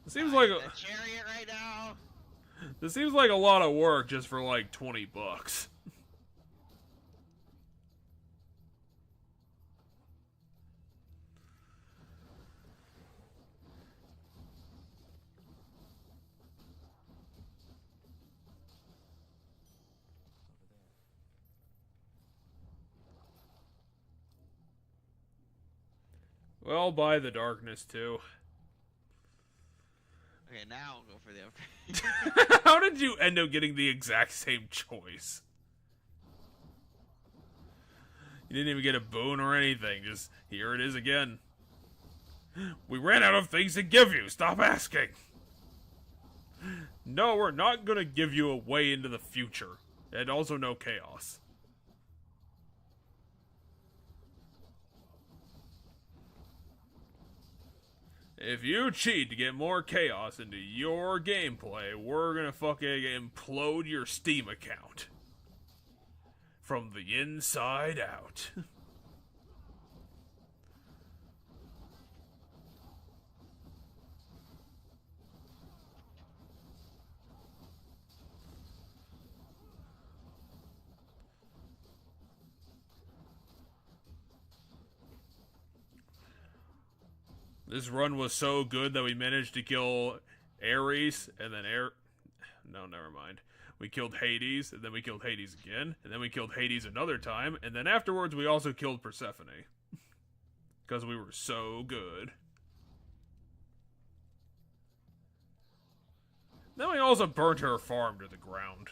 It seems like The chariot right now. this seems like a lot of work just for like 20 bucks. Well, buy the darkness too. Okay, now I'll go for the upgrade. How did you end up getting the exact same choice? You didn't even get a boon or anything. Just, here it is again. We ran out of things to give you. Stop asking. No, we're not gonna give you a way into the future. And also no chaos. If you cheat to get more chaos into your gameplay, we're gonna fucking implode your Steam account. From the inside out. This run was so good that we managed to kill Ares, and then No, never mind. We killed Hades, and then we killed Hades again, and then we killed Hades another time, and then afterwards we also killed Persephone. Because we were so good. Then we also burnt her farm to the ground.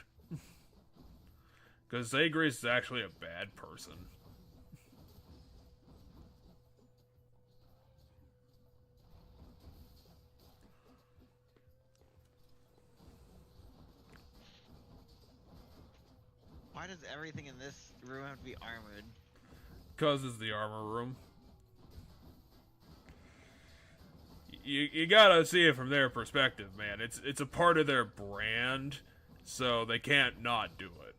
Because Zagreus is actually a bad person. Why does everything in this room have to be armored? Because it's the armor room. You gotta see it from their perspective, man. It's a part of their brand, so they can't not do it.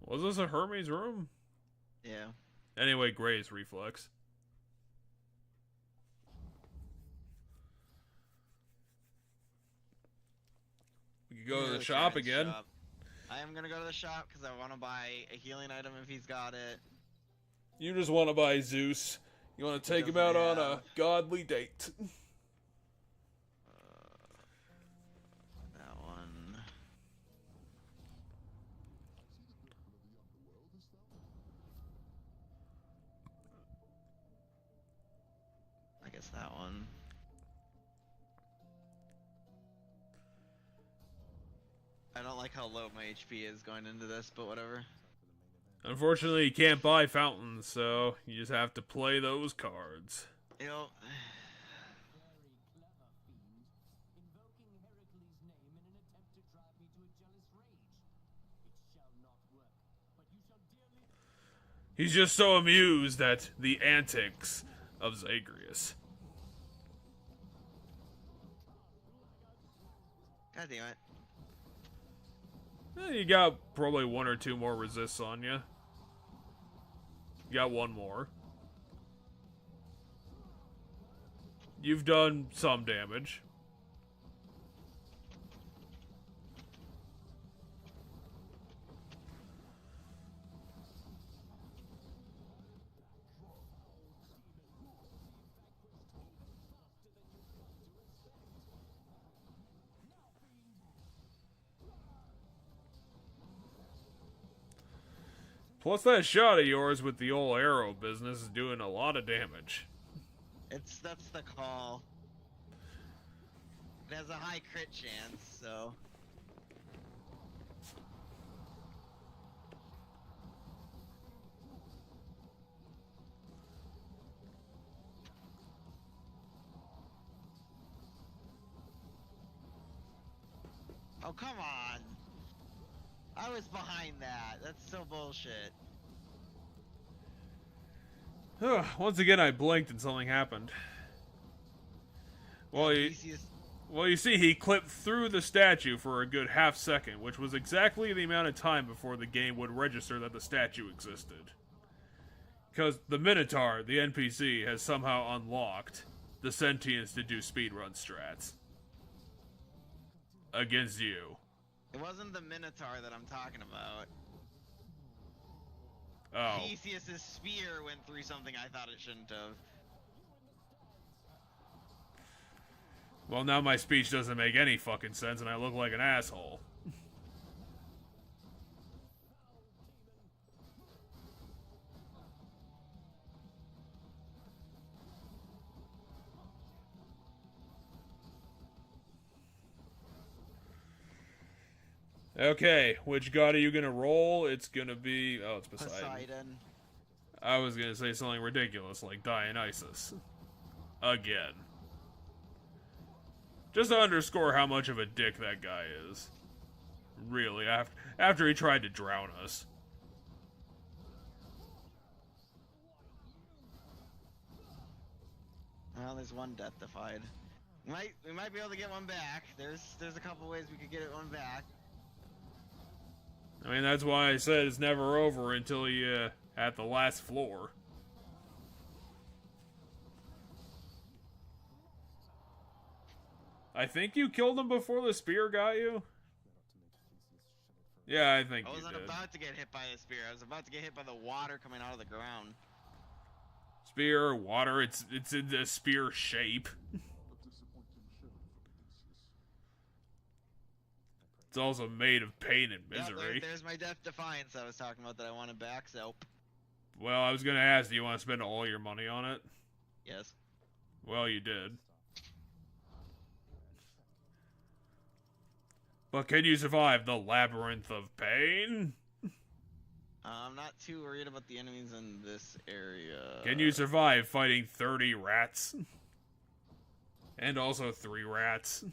Was this a Hermes room? Yeah. Anyway, Gray's reflex. We could go to the shop again. I am gonna go to the shop because I want to buy a healing item if he's got it. You just want to buy Zeus. You want to take him out on a godly date. That one. I guess that one. I don't like how low my HP is going into this, but whatever. Unfortunately, you can't buy fountains, so you just have to play those cards. You know, he's just so amused at the antics of Zagreus. God damn it. You got probably one or two more resists on you. You got one more. You've done some damage. Plus that shot of yours with the old arrow business is doing a lot of damage. That's the call. It has a high crit chance, so. Oh, come on. I was behind that. That's so bullshit. Once again, I blinked and something happened. Well, you see, he clipped through the statue for a good half second, which was exactly the amount of time before the game would register that the statue existed. Because the Minotaur, the NPC, has somehow unlocked the sentience to do speedrun strats. Against you. It wasn't the Minotaur that I'm talking about. Oh. Theseus' spear went through something I thought it shouldn't have. Well, now my speech doesn't make any fucking sense and I look like an asshole. Okay, which god are you gonna roll? It's gonna be... Oh, it's Poseidon. Poseidon. I was gonna say something ridiculous like Dionysus. Again. Just to underscore how much of a dick that guy is. Really, after he tried to drown us. Well, there's one death defied. We might be able to get one back. There's a couple ways we could get one back. I mean, that's why I said it's never over until you at the last floor. I think you killed him before the spear got you? Yeah, I think I you wasn't did. about to get hit by the spear. I was about to get hit by the water coming out of the ground. Spear, water, it's in the spear shape. It's also made of pain and misery. Yeah, there's my death defiance I was talking about that I wanted back, so... Well, I was gonna ask, do you want to spend all your money on it? Yes. Well, you did. But can you survive the labyrinth of pain? I'm not too worried about the enemies in this area. Can you survive fighting 30 rats? And also 3 rats?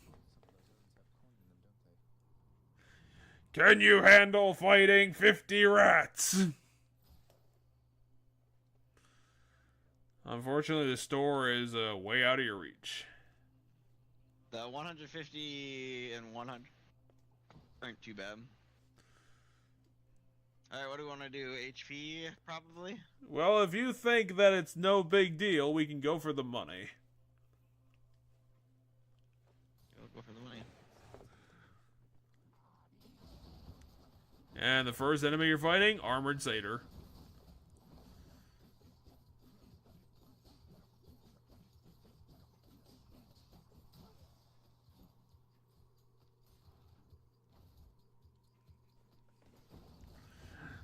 Can you handle fighting 50 rats? Unfortunately, the store is way out of your reach. The 150 and 100 aren't too bad. Alright, what do we want to do? HP, probably? Well, if you think that it's no big deal, we can go for the money. We'll go for the money. And the first enemy you're fighting, Armored Satyr.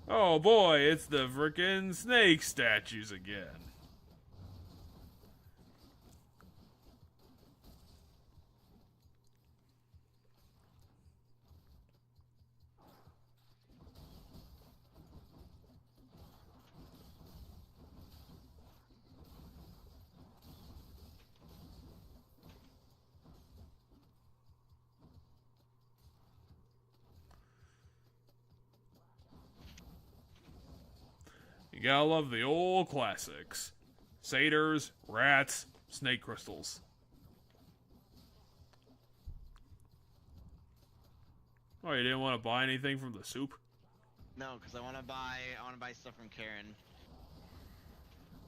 Oh boy, it's the frickin' snake statues again. You gotta love the old classics. Satyrs, rats, snake crystals. Oh, you didn't want to buy anything from the soup? No, because I want to buy stuff from Karen.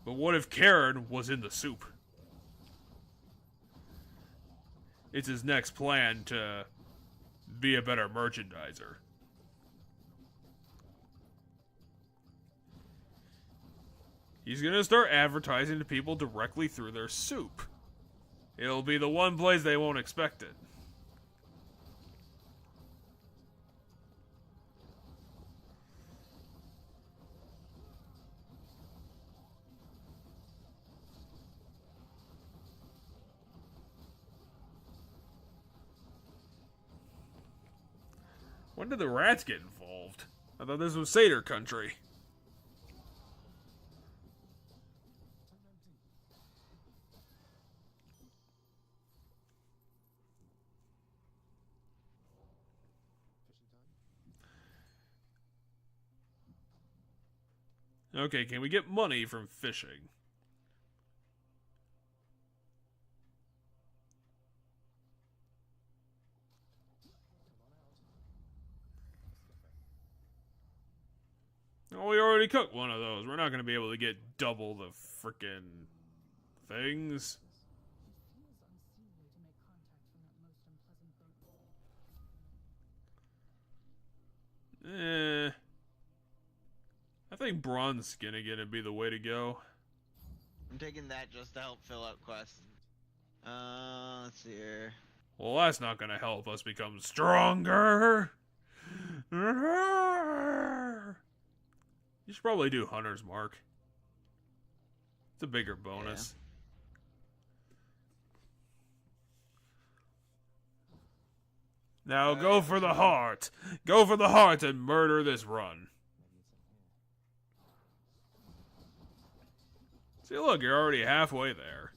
But what if Karen was in the soup? It's his next plan to be a better merchandiser. He's gonna start advertising to people directly through their soup. It'll be the one place they won't expect it. When did the rats get involved? I thought this was Satyr country. Okay, can we get money from fishing? Oh, we already cooked one of those. We're not going to be able to get double the frickin' things. I think bronze skin again would be the way to go. I'm taking that just to help fill out quests. Let's see here. Well, that's not going to help us become stronger. You should probably do Hunter's Mark. It's a bigger bonus. Now go for the heart. Go for the heart and murder this run. See, look, you're already halfway there.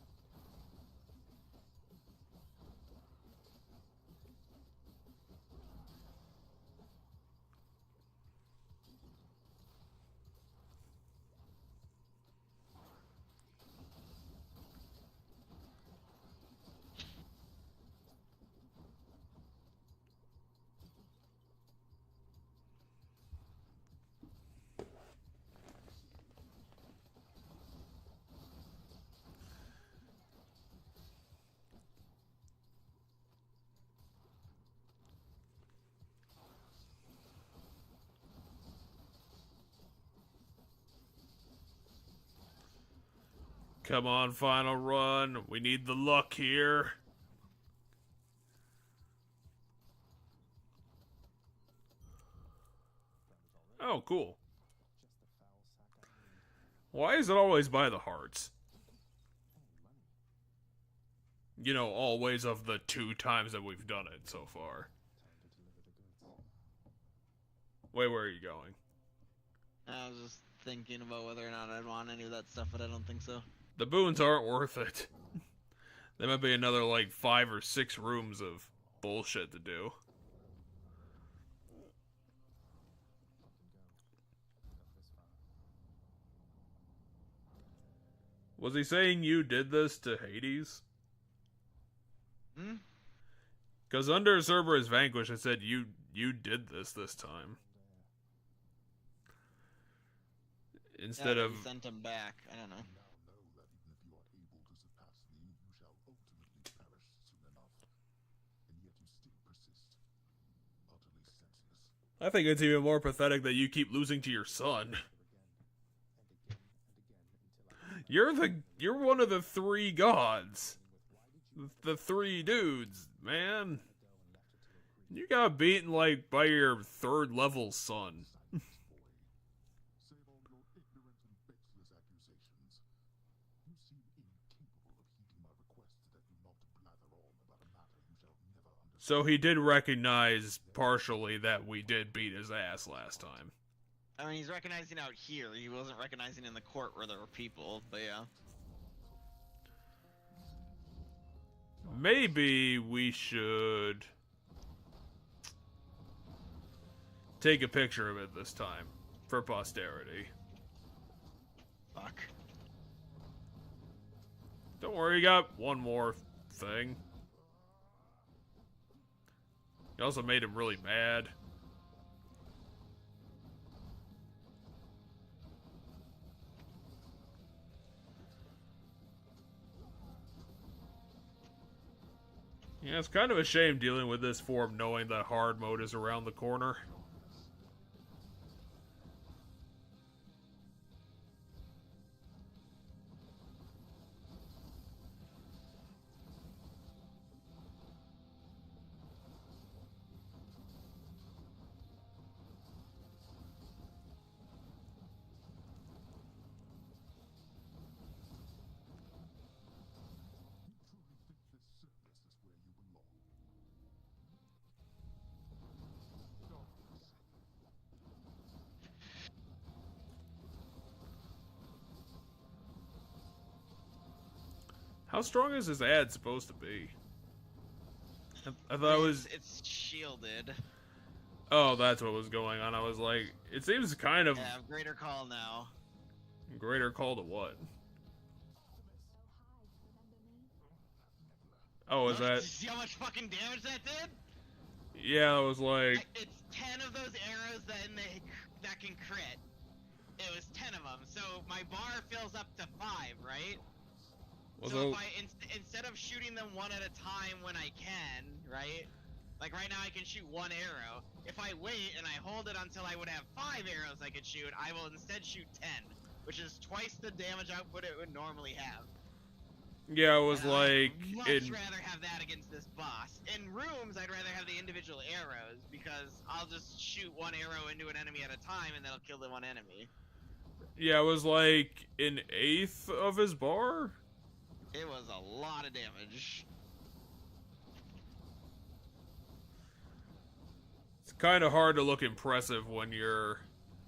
Come on, final run. We need the luck here. Oh, cool. Why is it always by the hearts? You know, always of the 2 times that we've done it so far. Wait, where are you going? I was just thinking about whether or not I'd want any of that stuff, but I don't think so. The boons aren't worth it. There might be another, like, 5 or 6 rooms of bullshit to do. Was he saying you did this to Hades? Hmm? Because under Cerberus Vanquish, it said you did this time. Instead Yeah, of... he sent him back. I don't know. Now know that even if you are able to surpass me, you shall ultimately perish soon enough. And yet you still persist. Utterly senseless. I think it's even more pathetic that you keep losing to your son. You're one of the 3 gods. The 3 dudes, man. You got beaten, like, by your 3rd level son. Save all your ignorant and baseless accusations. You seem incapable of heeding my request that you not blather on about a matter you shall never understand. So he did recognize partially that we did beat his ass last time. I mean, he's recognizing out here. He wasn't recognizing in the court where there were people, but yeah. Maybe we should take a picture of it this time for posterity. Fuck. Don't worry, you got one more thing. You also made him really mad. Yeah, it's kind of a shame dealing with this form knowing that hard mode is around the corner. How strong is his ad supposed to be? I thought it was... It's shielded. Oh, that's what was going on. I was like, it seems kind of... Yeah, greater call now. Greater call to what? Oh, is Look, that... did you see how much fucking damage that did? Yeah, it was like... It's 10 of those arrows that can crit. It was 10 of them, so my bar fills up to 5, right? So if I, instead of shooting them one at a time when I can, right? Like right now I can shoot 1 arrow. If I wait and I hold it until I would have 5 arrows I could shoot, I will instead shoot 10. Which is twice the damage output it would normally have. Yeah, it was And like... I'd much rather have that against this boss. In rooms, I'd rather have the individual arrows, because I'll just shoot 1 arrow into an enemy at a time and that'll kill the 1 enemy. Yeah, it was like an 1/8 of his bar? It was a lot of damage. It's kind of hard to look impressive when your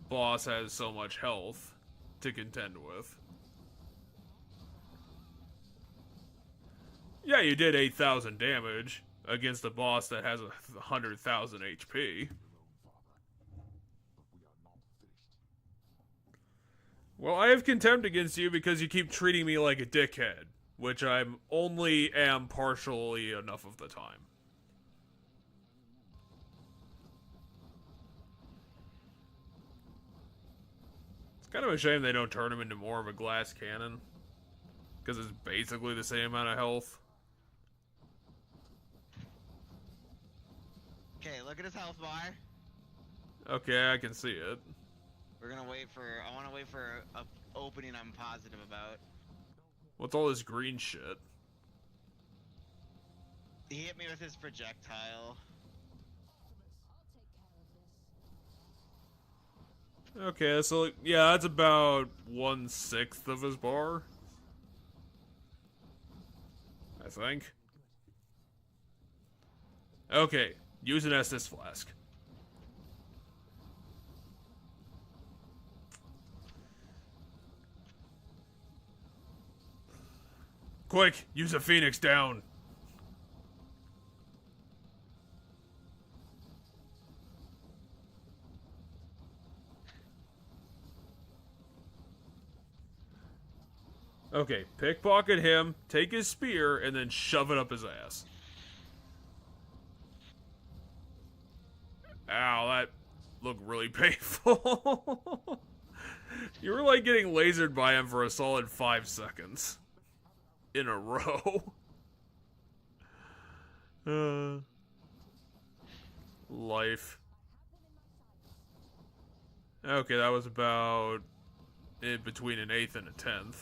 boss has so much health to contend with. Yeah, you did 8,000 damage against a boss that has 100,000 HP. Well, I have contempt against you because you keep treating me like a dickhead, which I'm only am partially enough of the time. It's kind of a shame they don't turn him into more of a glass cannon, because it's basically the same amount of health. Okay, look at his health bar. Okay, I can see it. We're gonna wait for. I want to wait for a opening I'm positive about. What's all this green shit? He hit me with his projectile. Okay, so yeah, that's about 1/6 of his bar, I think. Okay, use an Estus flask. Quick, use a Phoenix down. Okay, pickpocket him, take his spear, and then shove it up his ass. Ow, that looked really painful. You were like getting lasered by him for a solid 5 seconds. In a row. Life. Okay, that was about in between an 1/8 and a 1/10.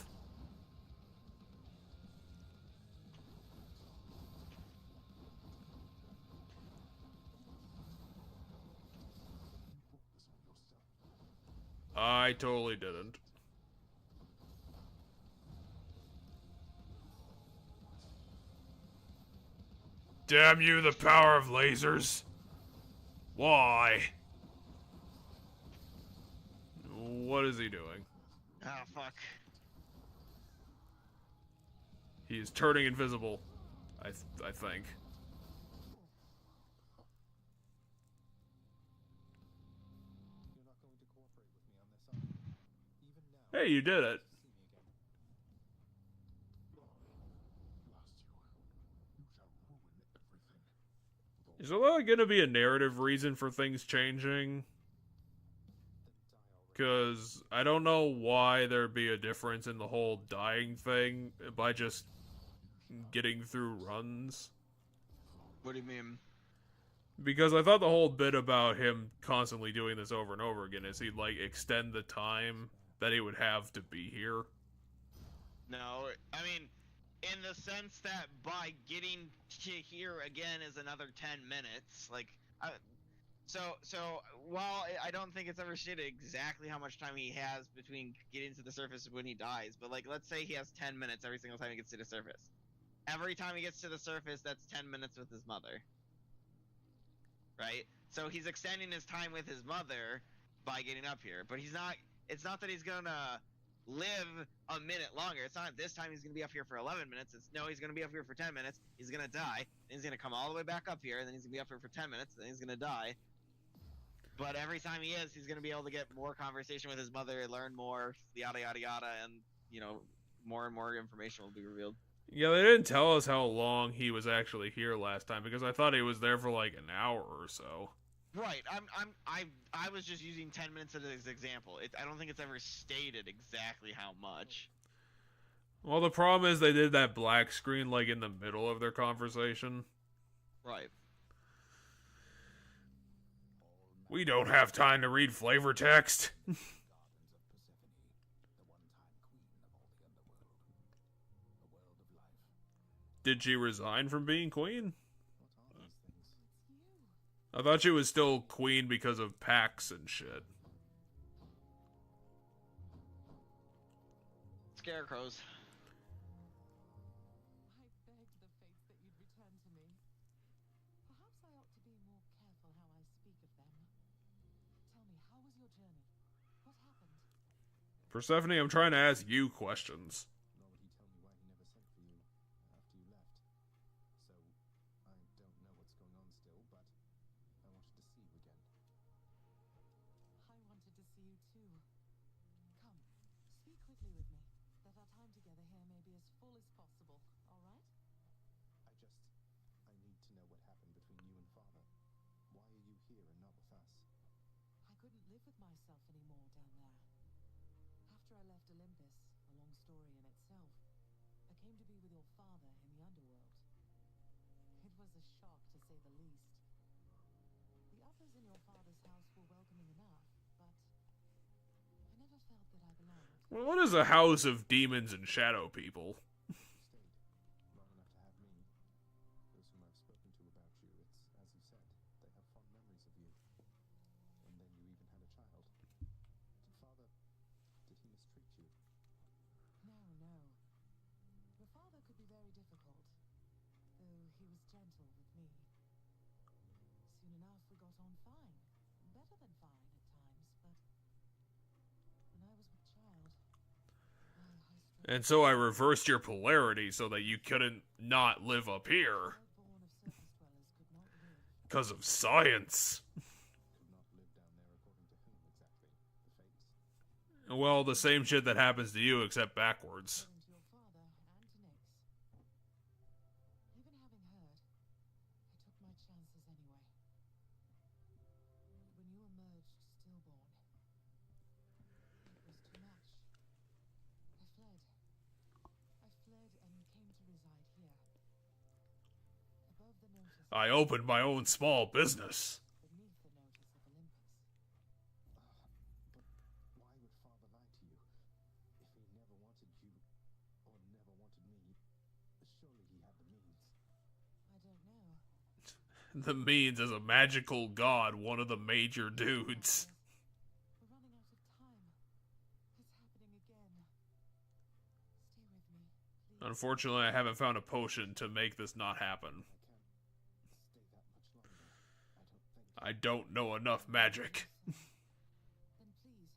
I totally didn't. Damn you, the power of lasers. Why? What is he doing? Oh, fuck. He is turning invisible, I think. You're not going to cooperate with me on this, are you? Even now. Hey, you did it. See me again. Is there going to be a narrative reason for things changing? Because I don't know why there'd be a difference in the whole dying thing by just getting through runs. What do you mean? Because I thought the whole bit about him constantly doing this over and over again is he'd like extend the time that he would have to be here. No, I mean, in the sense that by getting to here again is another 10 minutes. Like, so while I don't think it's ever stated exactly how much time he has between getting to the surface when he dies, but like, let's say he has 10 minutes every single time he gets to the surface. Every time he gets to the surface, that's 10 minutes with his mother. Right? So he's extending his time with his mother by getting up here, but he's not. It's not that he's gonna live a minute longer. It's not this time he's gonna be up here for 11 minutes. It's no, he's gonna be up here for 10 minutes. He's gonna die. Then he's gonna come all the way back up here, and then he's gonna be up here for 10 minutes. Then he's gonna die. But every time he is, he's gonna be able to get more conversation with his mother, learn more, yada yada yada, and you know, more and more information will be revealed. Yeah, they didn't tell us how long he was actually here last time because I thought he was there for like an hour or so. Right. I was just using 10 minutes as an example. I don't think it's ever stated exactly how much. Well, the problem is they did that black screen like in the middle of their conversation. Right. We don't have time to read flavor text. Did she resign from being queen? What are these things? I thought she was still queen because of PAX and shit. Scarecrows. I begged the fates that you'd return to me. Perhaps I ought to be more careful how I speak of Persephone, I'm trying to ask you questions. Nor would he tell me why he never sent for you after you left. So, I don't know what's going on still, but I wanted to see you again. I wanted to see you too. Come, speak quickly with me, that our time together here may be as full as possible, all right? I need to know what happened between you and Father. Why are you here and not with us? I couldn't live with myself anymore down there. After I left Olympus, a long story in itself, I came to be with your father in the underworld. It was a shock, to say the least. The others in your father's house were welcoming enough, but I never felt that I belonged. Well, what is a house of demons and shadow people? You stayed long enough to have me. Those whom I've spoken to about you, it's as you said, they have fond memories of you. And then you even had a child. Did he mistreat you? No, no. Your father could be very difficult, though he was gentle with me. Soon enough, we got on fine. Better than fine at times, but when I was with child, I And so I reversed your polarity so that you couldn't not live up here. born of surface dwellers could not live. Because of science. Could not live down there according to whom exactly? The fates? Well, the same shit that happens to you, except backwards. According to your father and to Nyx. Even having heard, I took my chances anyway. But when you emerged stillborn, it was too much. I fled. I fled and came to reside here. Above the notice. I opened my own small business. Beneath the notice of Olympus. But why would Father lie to you? If he never wanted you, or never wanted me, surely he had the means. I don't know. The means as a magical god, one of the major dudes. We're running out of time. It's happening again. Stay with me, please. Unfortunately, I haven't found a potion to make this not happen. I can't stay that much longer. I don't think. I don't know enough magic. Then please,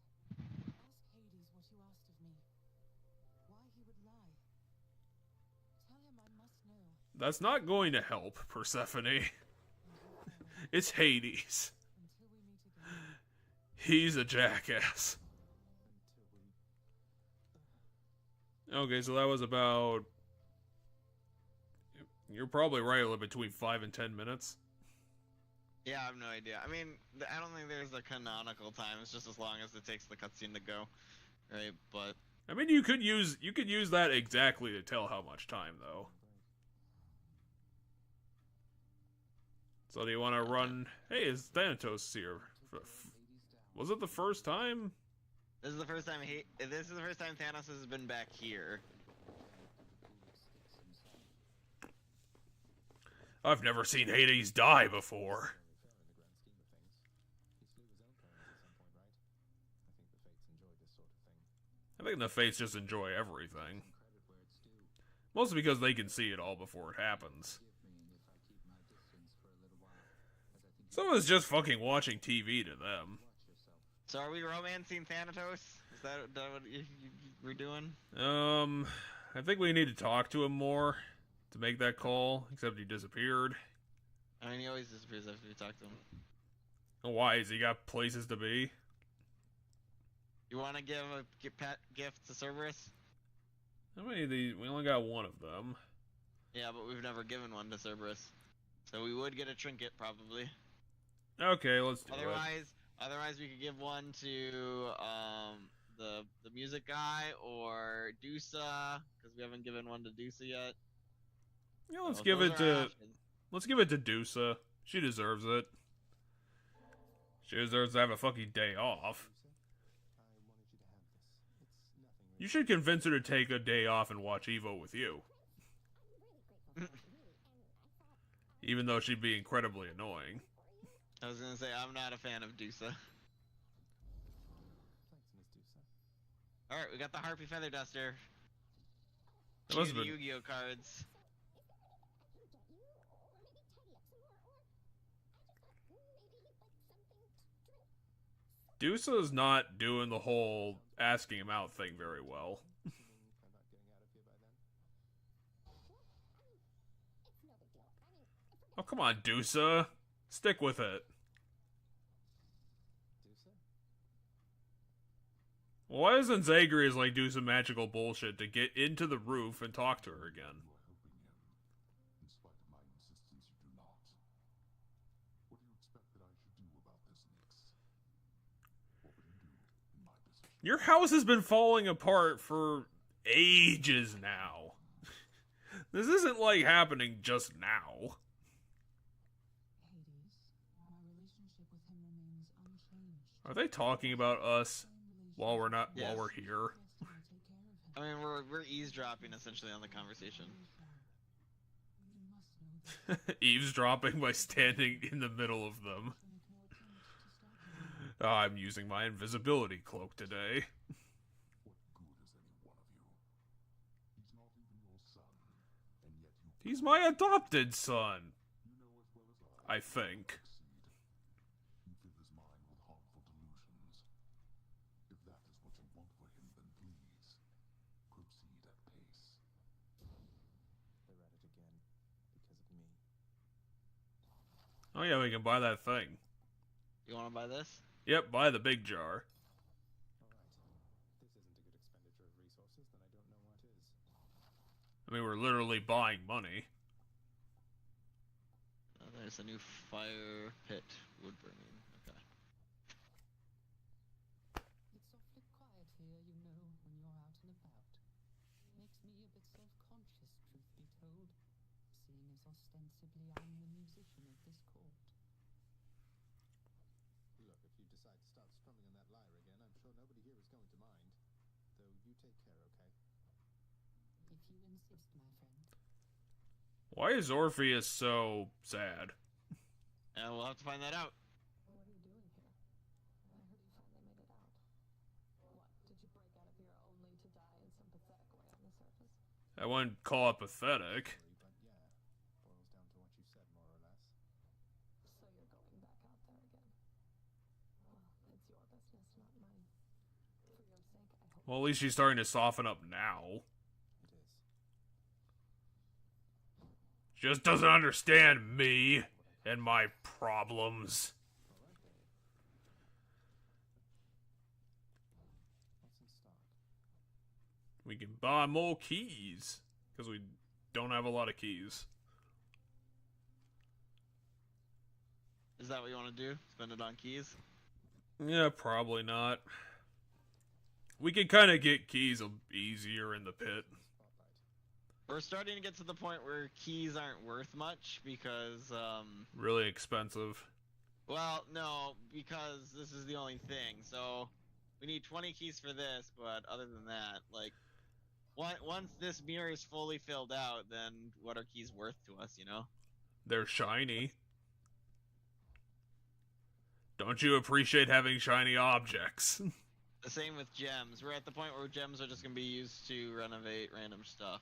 ask Hades what you asked of me. Why he would lie. Tell him I must know. That's not going to help, Persephone. It's Hades. Until we meet again. He's a jackass. Until we. Okay, so that was about... You're probably right, between 5 and 10 minutes. Yeah, I have no idea. I mean, I don't think there's a canonical time. It's just as long as it takes the cutscene to go, right? But I mean, you could use that exactly to tell how much time, though. So do you want to run... Hey, is Thanatos here? Was it the first time? this is the first time Thanos has been back here. I've never seen Hades die before. I think the Fates just enjoy everything. Mostly because they can see it all before it happens. So it's just fucking watching TV to them. So are we romancing Thanatos? Is that what we're doing? I think we need to talk to him more to make that call, except he disappeared. I mean, he always disappears after we talk to him. Why? Has he got places to be? You want to give a gift to Cerberus? How many of these? We only got one of them. Yeah, but we've never given one to Cerberus. So we would get a trinket, probably. Okay, let's do it. Otherwise we could give one to the music guy or Dusa, because we haven't given one to Dusa yet. Yeah, let's So give those it are to options. let's give it to Dusa. She deserves it. She deserves to have a fucking day off. I wanted you to have this. It's nothing. You should convince her to take a day off and watch Evo with you. I'm really grateful for you, and I thought Even though she'd be incredibly annoying. I was gonna say I'm not a fan of Dusa. Thanks, Miss Dusa. All right, we got the Harpy Feather Duster. That must Cue have the been... Yu-Gi-Oh cards. I can get you, or maybe tidy up some more, or I just thought maybe you'd like something to drink. Dusa's not doing the whole asking him out thing very well. Assuming I'm not getting out of here by then. It's no big deal. I mean, Oh, come on, Dusa. Stick with it. Dusa? Why doesn't Zagreus like do some magical bullshit to get into the roof and talk to her again? You are helping him. In spite of my insistence, you do not. What do you expect that I should do about this, Nix? What would you do in my position? Your house has been falling apart for ages now. This isn't like happening just now. Hades, my relationship with him remains unchanged. Are they talking about us while we're not Yes. while we're here? I mean, we're eavesdropping essentially on the conversation. You must know that Eavesdropping by standing in the middle of them. to make no attempt to stop him. I'm using my invisibility cloak today. What good is any one of you? He's not even your son, and yet you He's my adopted son, you know as well as I I think. succeed. You fill his mind with harmful delusions. If that is what you want for him, then please proceed at pace. They're at it again. Because of me. Oh yeah, we can buy that thing. You want to buy this? Yep, buy the big jar. Alright. This isn't a good expenditure of resources, then I don't know what is. I mean, we're literally buying money. There's a new fire pit wood burning. Okay. It's awfully quiet here, you know, when you're out and about. Makes me a bit self-conscious, truth be told, seeing as ostensibly I'm the musician of this court. Look, if you decide to start strumming on that lyre again, I'm sure nobody here is going to mind. Though you take care, okay? If you insist, my friend. Why is Orpheus so sad? Yeah, we'll have to find that out. What are you doing here? I heard you finally made it out. What, did you break out of here only to die in some pathetic way on the surface? I wouldn't call it pathetic. Sorry, but yeah. Boils down to what you said, more or less. So you're going back out there again? Well, it's your business, not mine. For your sake, I hope. Well, at least she's starting to soften up now. It is. She just doesn't understand me and my problems. Alright then. What's in stock? We can buy more keys. Because we don't have a lot of keys. Is that what you want to do? Spend it on keys? Yeah, probably not. We can kind of get keys easier in the pit. Spotlight. We're starting to get to the point where keys aren't worth much because, Really expensive. well, no, because this is the only thing. So we need 20 keys for this, but other than that, like, once this mirror is fully filled out, then what are keys worth to us, you know? They're shiny. Don't you appreciate having shiny objects? The same with gems. We're at the point where gems are just going to be used to renovate random stuff.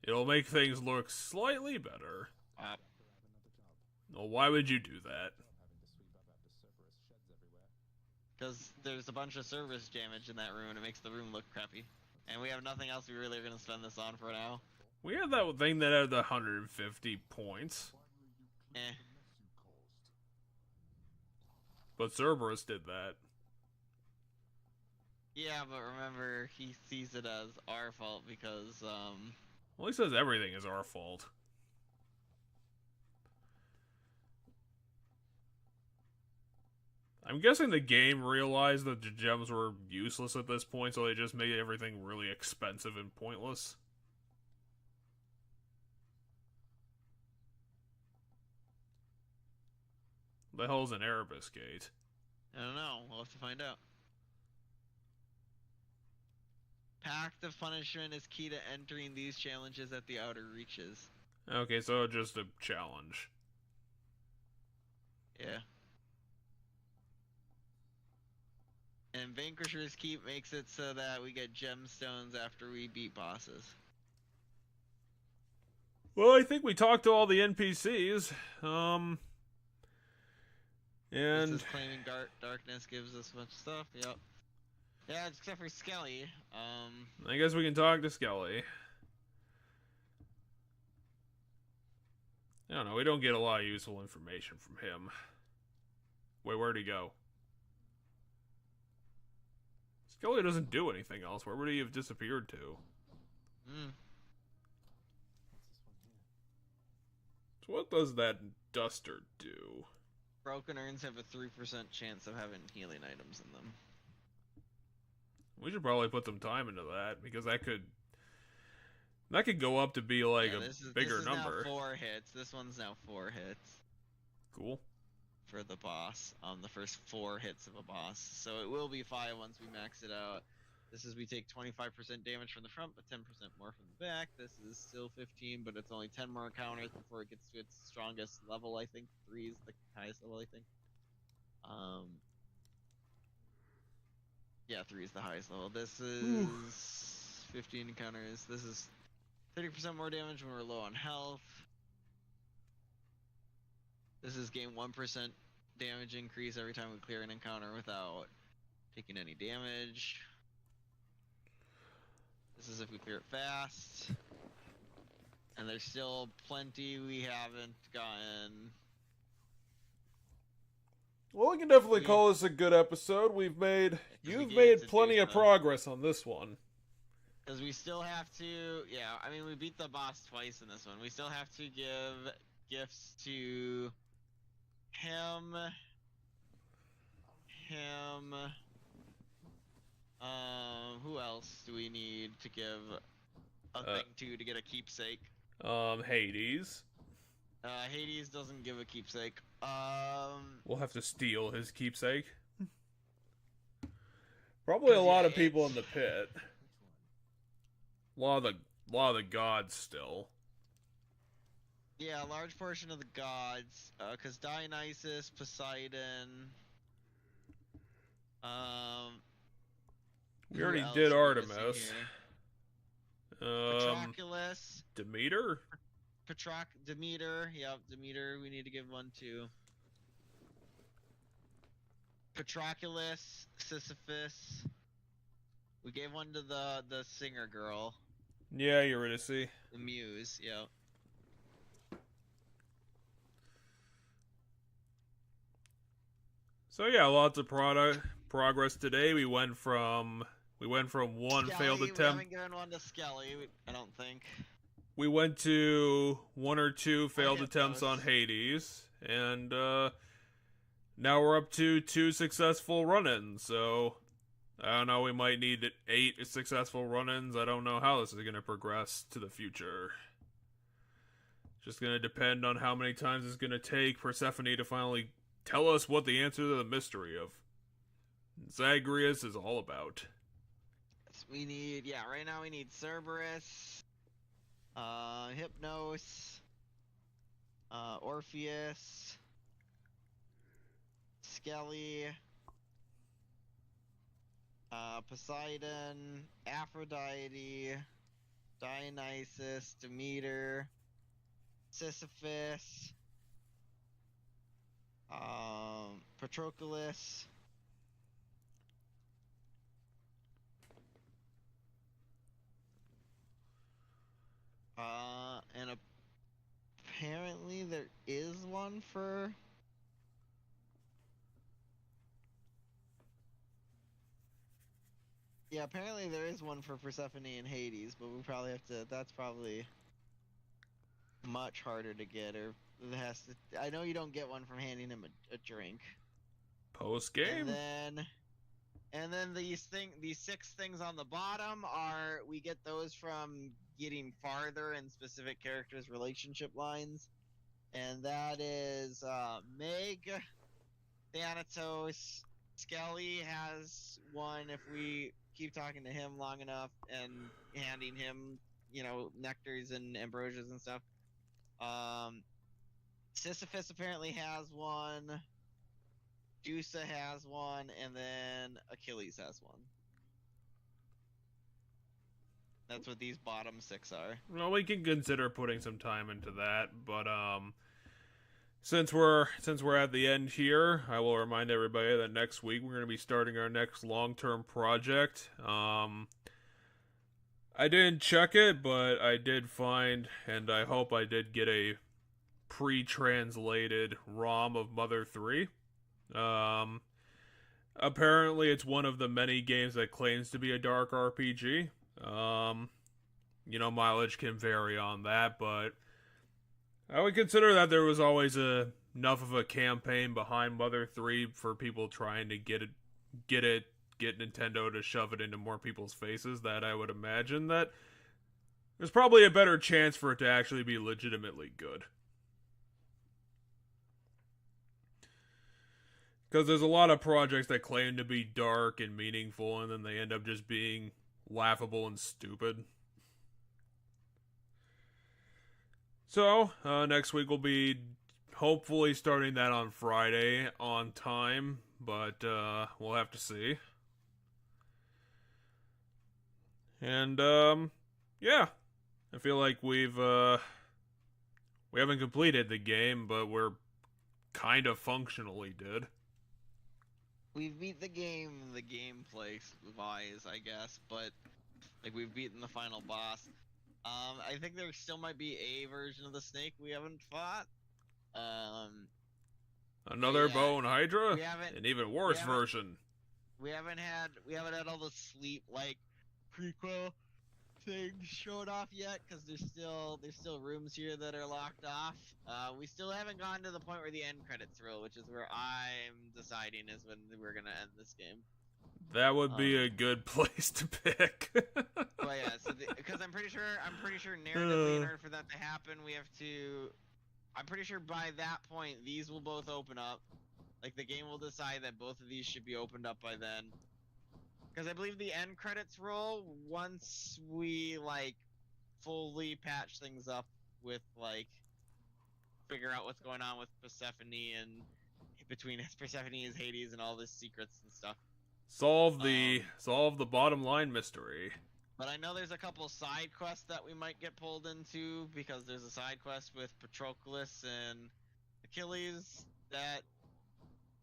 It'll make things look slightly better. Uh, Grab another job. Well, why would you do that? Job having to sweep up after Cerberus sheds everywhere. Because there's a bunch of service damage in that room, and it makes the room look crappy. And we have nothing else we really are going to spend this on for now. We had that thing that had the 150 points. Finally, you cleared Eh. the mess you caused. But Cerberus did that. Yeah, but remember, he sees it as our fault because, Well, he says everything is our fault. I'm guessing the game realized that the gems were useless at this point, so they just made everything really expensive and pointless. The hell's an Erebus gate? I don't know. We'll have to find out. Pact of Punishment is key to entering these challenges at the outer reaches. Okay, so just a challenge. Yeah. And Vanquisher's Keep makes it so that we get gemstones after we beat bosses. Well, I think we talked to all the NPCs. And This is claiming darkness gives us a bunch of stuff. Yep. Yeah, except for Skelly. I guess we can talk to Skelly. I don't know, we don't get a lot of useful information from him. Wait, where'd he go? Skelly doesn't do anything else. Where would he have disappeared to? Hmm. So what does that duster do? Broken urns have a 3% chance of having healing items in them. We should probably put some time into that, because that could go up to be like a bigger this is number. Now 4 hits. This one's now 4 hits. Cool. For the boss. The first 4 hits of a boss. So it will be 5 once we max it out. This is we take 25% damage from the front, but 10% more from the back. This is still 15, but it's only 10 more encounters before it gets to its strongest level, I think. 3 is the highest level, I think. Yeah, 3 is the highest level. This is 15 encounters. This is 30% more damage when we're low on health. This is gain 1% damage increase every time we clear an encounter without taking any damage. This is if we clear it fast. And there's still plenty we haven't gotten. Well, we can definitely call this a good episode. You've made plenty of progress on this one. Because we still have to, I mean, we beat the boss twice in this one. We still have to give gifts to him, who else do we need to give a thing to get a keepsake? Hades. Hades doesn't give a keepsake. We'll have to steal his keepsake. Probably a lot of people in the pit. A lot of the gods still. Yeah, a large portion of the gods, because Dionysus, Poseidon, we already did Artemis. Patroclus. Demeter? Demeter, yep, Demeter, we need to give one to. Patroclus, Sisyphus. We gave one to the singer girl. Yeah, Eurydice. The muse, yep. So yeah, lots of progress today. We went from one Skelly, failed attempt. We haven't given one to Skelly, I don't think. We went to 1 or 2 failed attempts on Hades, and now we're up to 2 successful run-ins. So I don't know. We might need 8 successful run-ins. I don't know how this is going to progress to the future. Just going to depend on how many times it's going to take Persephone to finally tell us what the answer to the mystery of Zagreus is all about. We need, right now we need Cerberus, Hypnos, Orpheus, Skelly, Poseidon, Aphrodite, Dionysus, Demeter, Sisyphus, Patroclus, and apparently there is one for apparently there is one for Persephone and Hades, but we probably have to, that's probably much harder to get, or it has to, I know you don't get one from handing him a drink. Post game. And then these 6 things on the bottom are, we get those from getting farther in specific characters' relationship lines. And that is Meg, Thanatos, Skelly has one if we keep talking to him long enough and handing him, nectars and ambrosias and stuff. Sisyphus apparently has one. Jusa has one, and then Achilles has one. That's what these bottom 6 are. Well, we can consider putting some time into that, but since we're at the end here, I will remind everybody that next week we're going to be starting our next long-term project. I didn't check it, but I did find, and I hope I did get a pre-translated ROM of Mother 3. Apparently it's one of the many games that claims to be a dark RPG. Mileage can vary on that, but I would consider that there was always enough of a campaign behind Mother 3 for people trying to get Nintendo to shove it into more people's faces, that I would imagine that there's probably a better chance for it to actually be legitimately good. Because there's a lot of projects that claim to be dark and meaningful, and then they end up just being laughable and stupid. So, next week we'll be hopefully starting that on Friday on time, but we'll have to see. And, yeah. I feel like we haven't completed the game, but we're kind of functionally did. We've beat the gameplay wise, I guess, but like we've beaten the final boss. I think there still might be a version of the snake we haven't fought. Another yeah, Bone Hydra? we haven't- An even worse version. We haven't had all the sleep like prequel things showed off yet, because there's still rooms here that are locked off. We still haven't gotten to the point where the end credits roll, which is where I'm deciding is when we're gonna end this game. That would be a good place to pick. Well, yeah, so because I'm pretty sure narratively, in order for that to happen, we have to. I'm pretty sure by that point these will both open up. Like the game will decide that both of these should be opened up by then. Because I believe the end credits roll once we like fully patch things up with like figure out what's going on with Persephone and between Persephone and Hades and all the secrets and stuff. Solve the bottom line mystery. But I know there's a couple side quests that we might get pulled into, because there's a side quest with Patroclus and Achilles that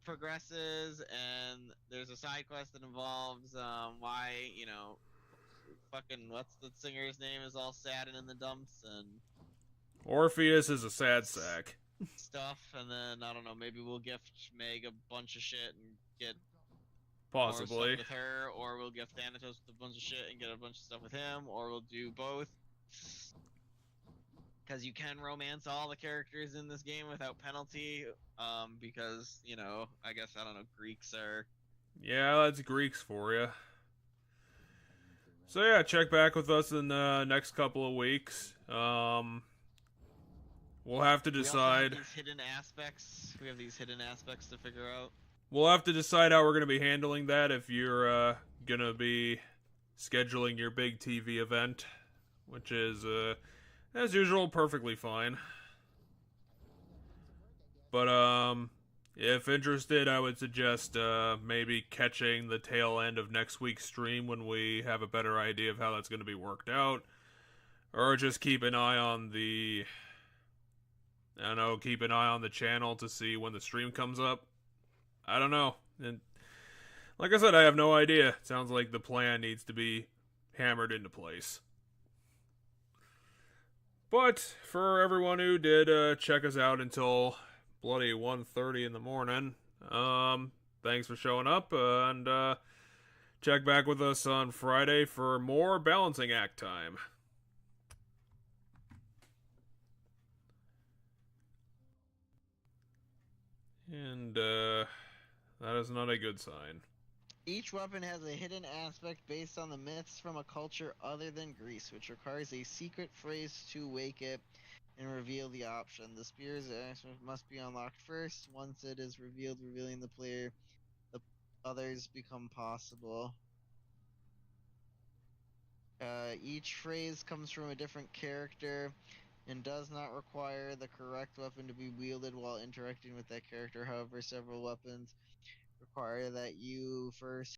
progresses, and there's a side quest that involves why, fucking what's the singer's name is all sad and in the dumps and Orpheus is a sad sack. stuff, and then I don't know, maybe we'll gift Meg a bunch of shit and get Possibly. more stuff with her, or we'll gift Thanatos with a bunch of shit and get a bunch of stuff with him, or we'll do both. Because you can romance all the characters in this game without penalty, because, I guess, I don't know, Greeks are... Yeah, that's Greeks for you. So yeah, check back with us in the next couple of weeks. We'll have to decide... We have these hidden aspects to figure out. We'll have to decide how we're going to be handling that if you're going to be scheduling your big TV event, which is, as usual, perfectly fine. But, if interested, I would suggest maybe catching the tail end of next week's stream when we have a better idea of how that's going to be worked out. Or just keep an eye on the... keep an eye on the channel to see when the stream comes up. I don't know. And like I said, I have no idea. It sounds like the plan needs to be hammered into place. But for everyone who did check us out until bloody 1:30 in the morning, thanks for showing up, and check back with us on Friday for more balancing act time. And that is not a good sign. Each weapon has a hidden aspect based on the myths from a culture other than Greece, which requires a secret phrase to wake it and reveal the option. The spear's aspect must be unlocked first. Once it is revealed, revealing the player, the others become possible. Each phrase comes from a different character and does not require the correct weapon to be wielded while interacting with that character. However, several weapons require that you first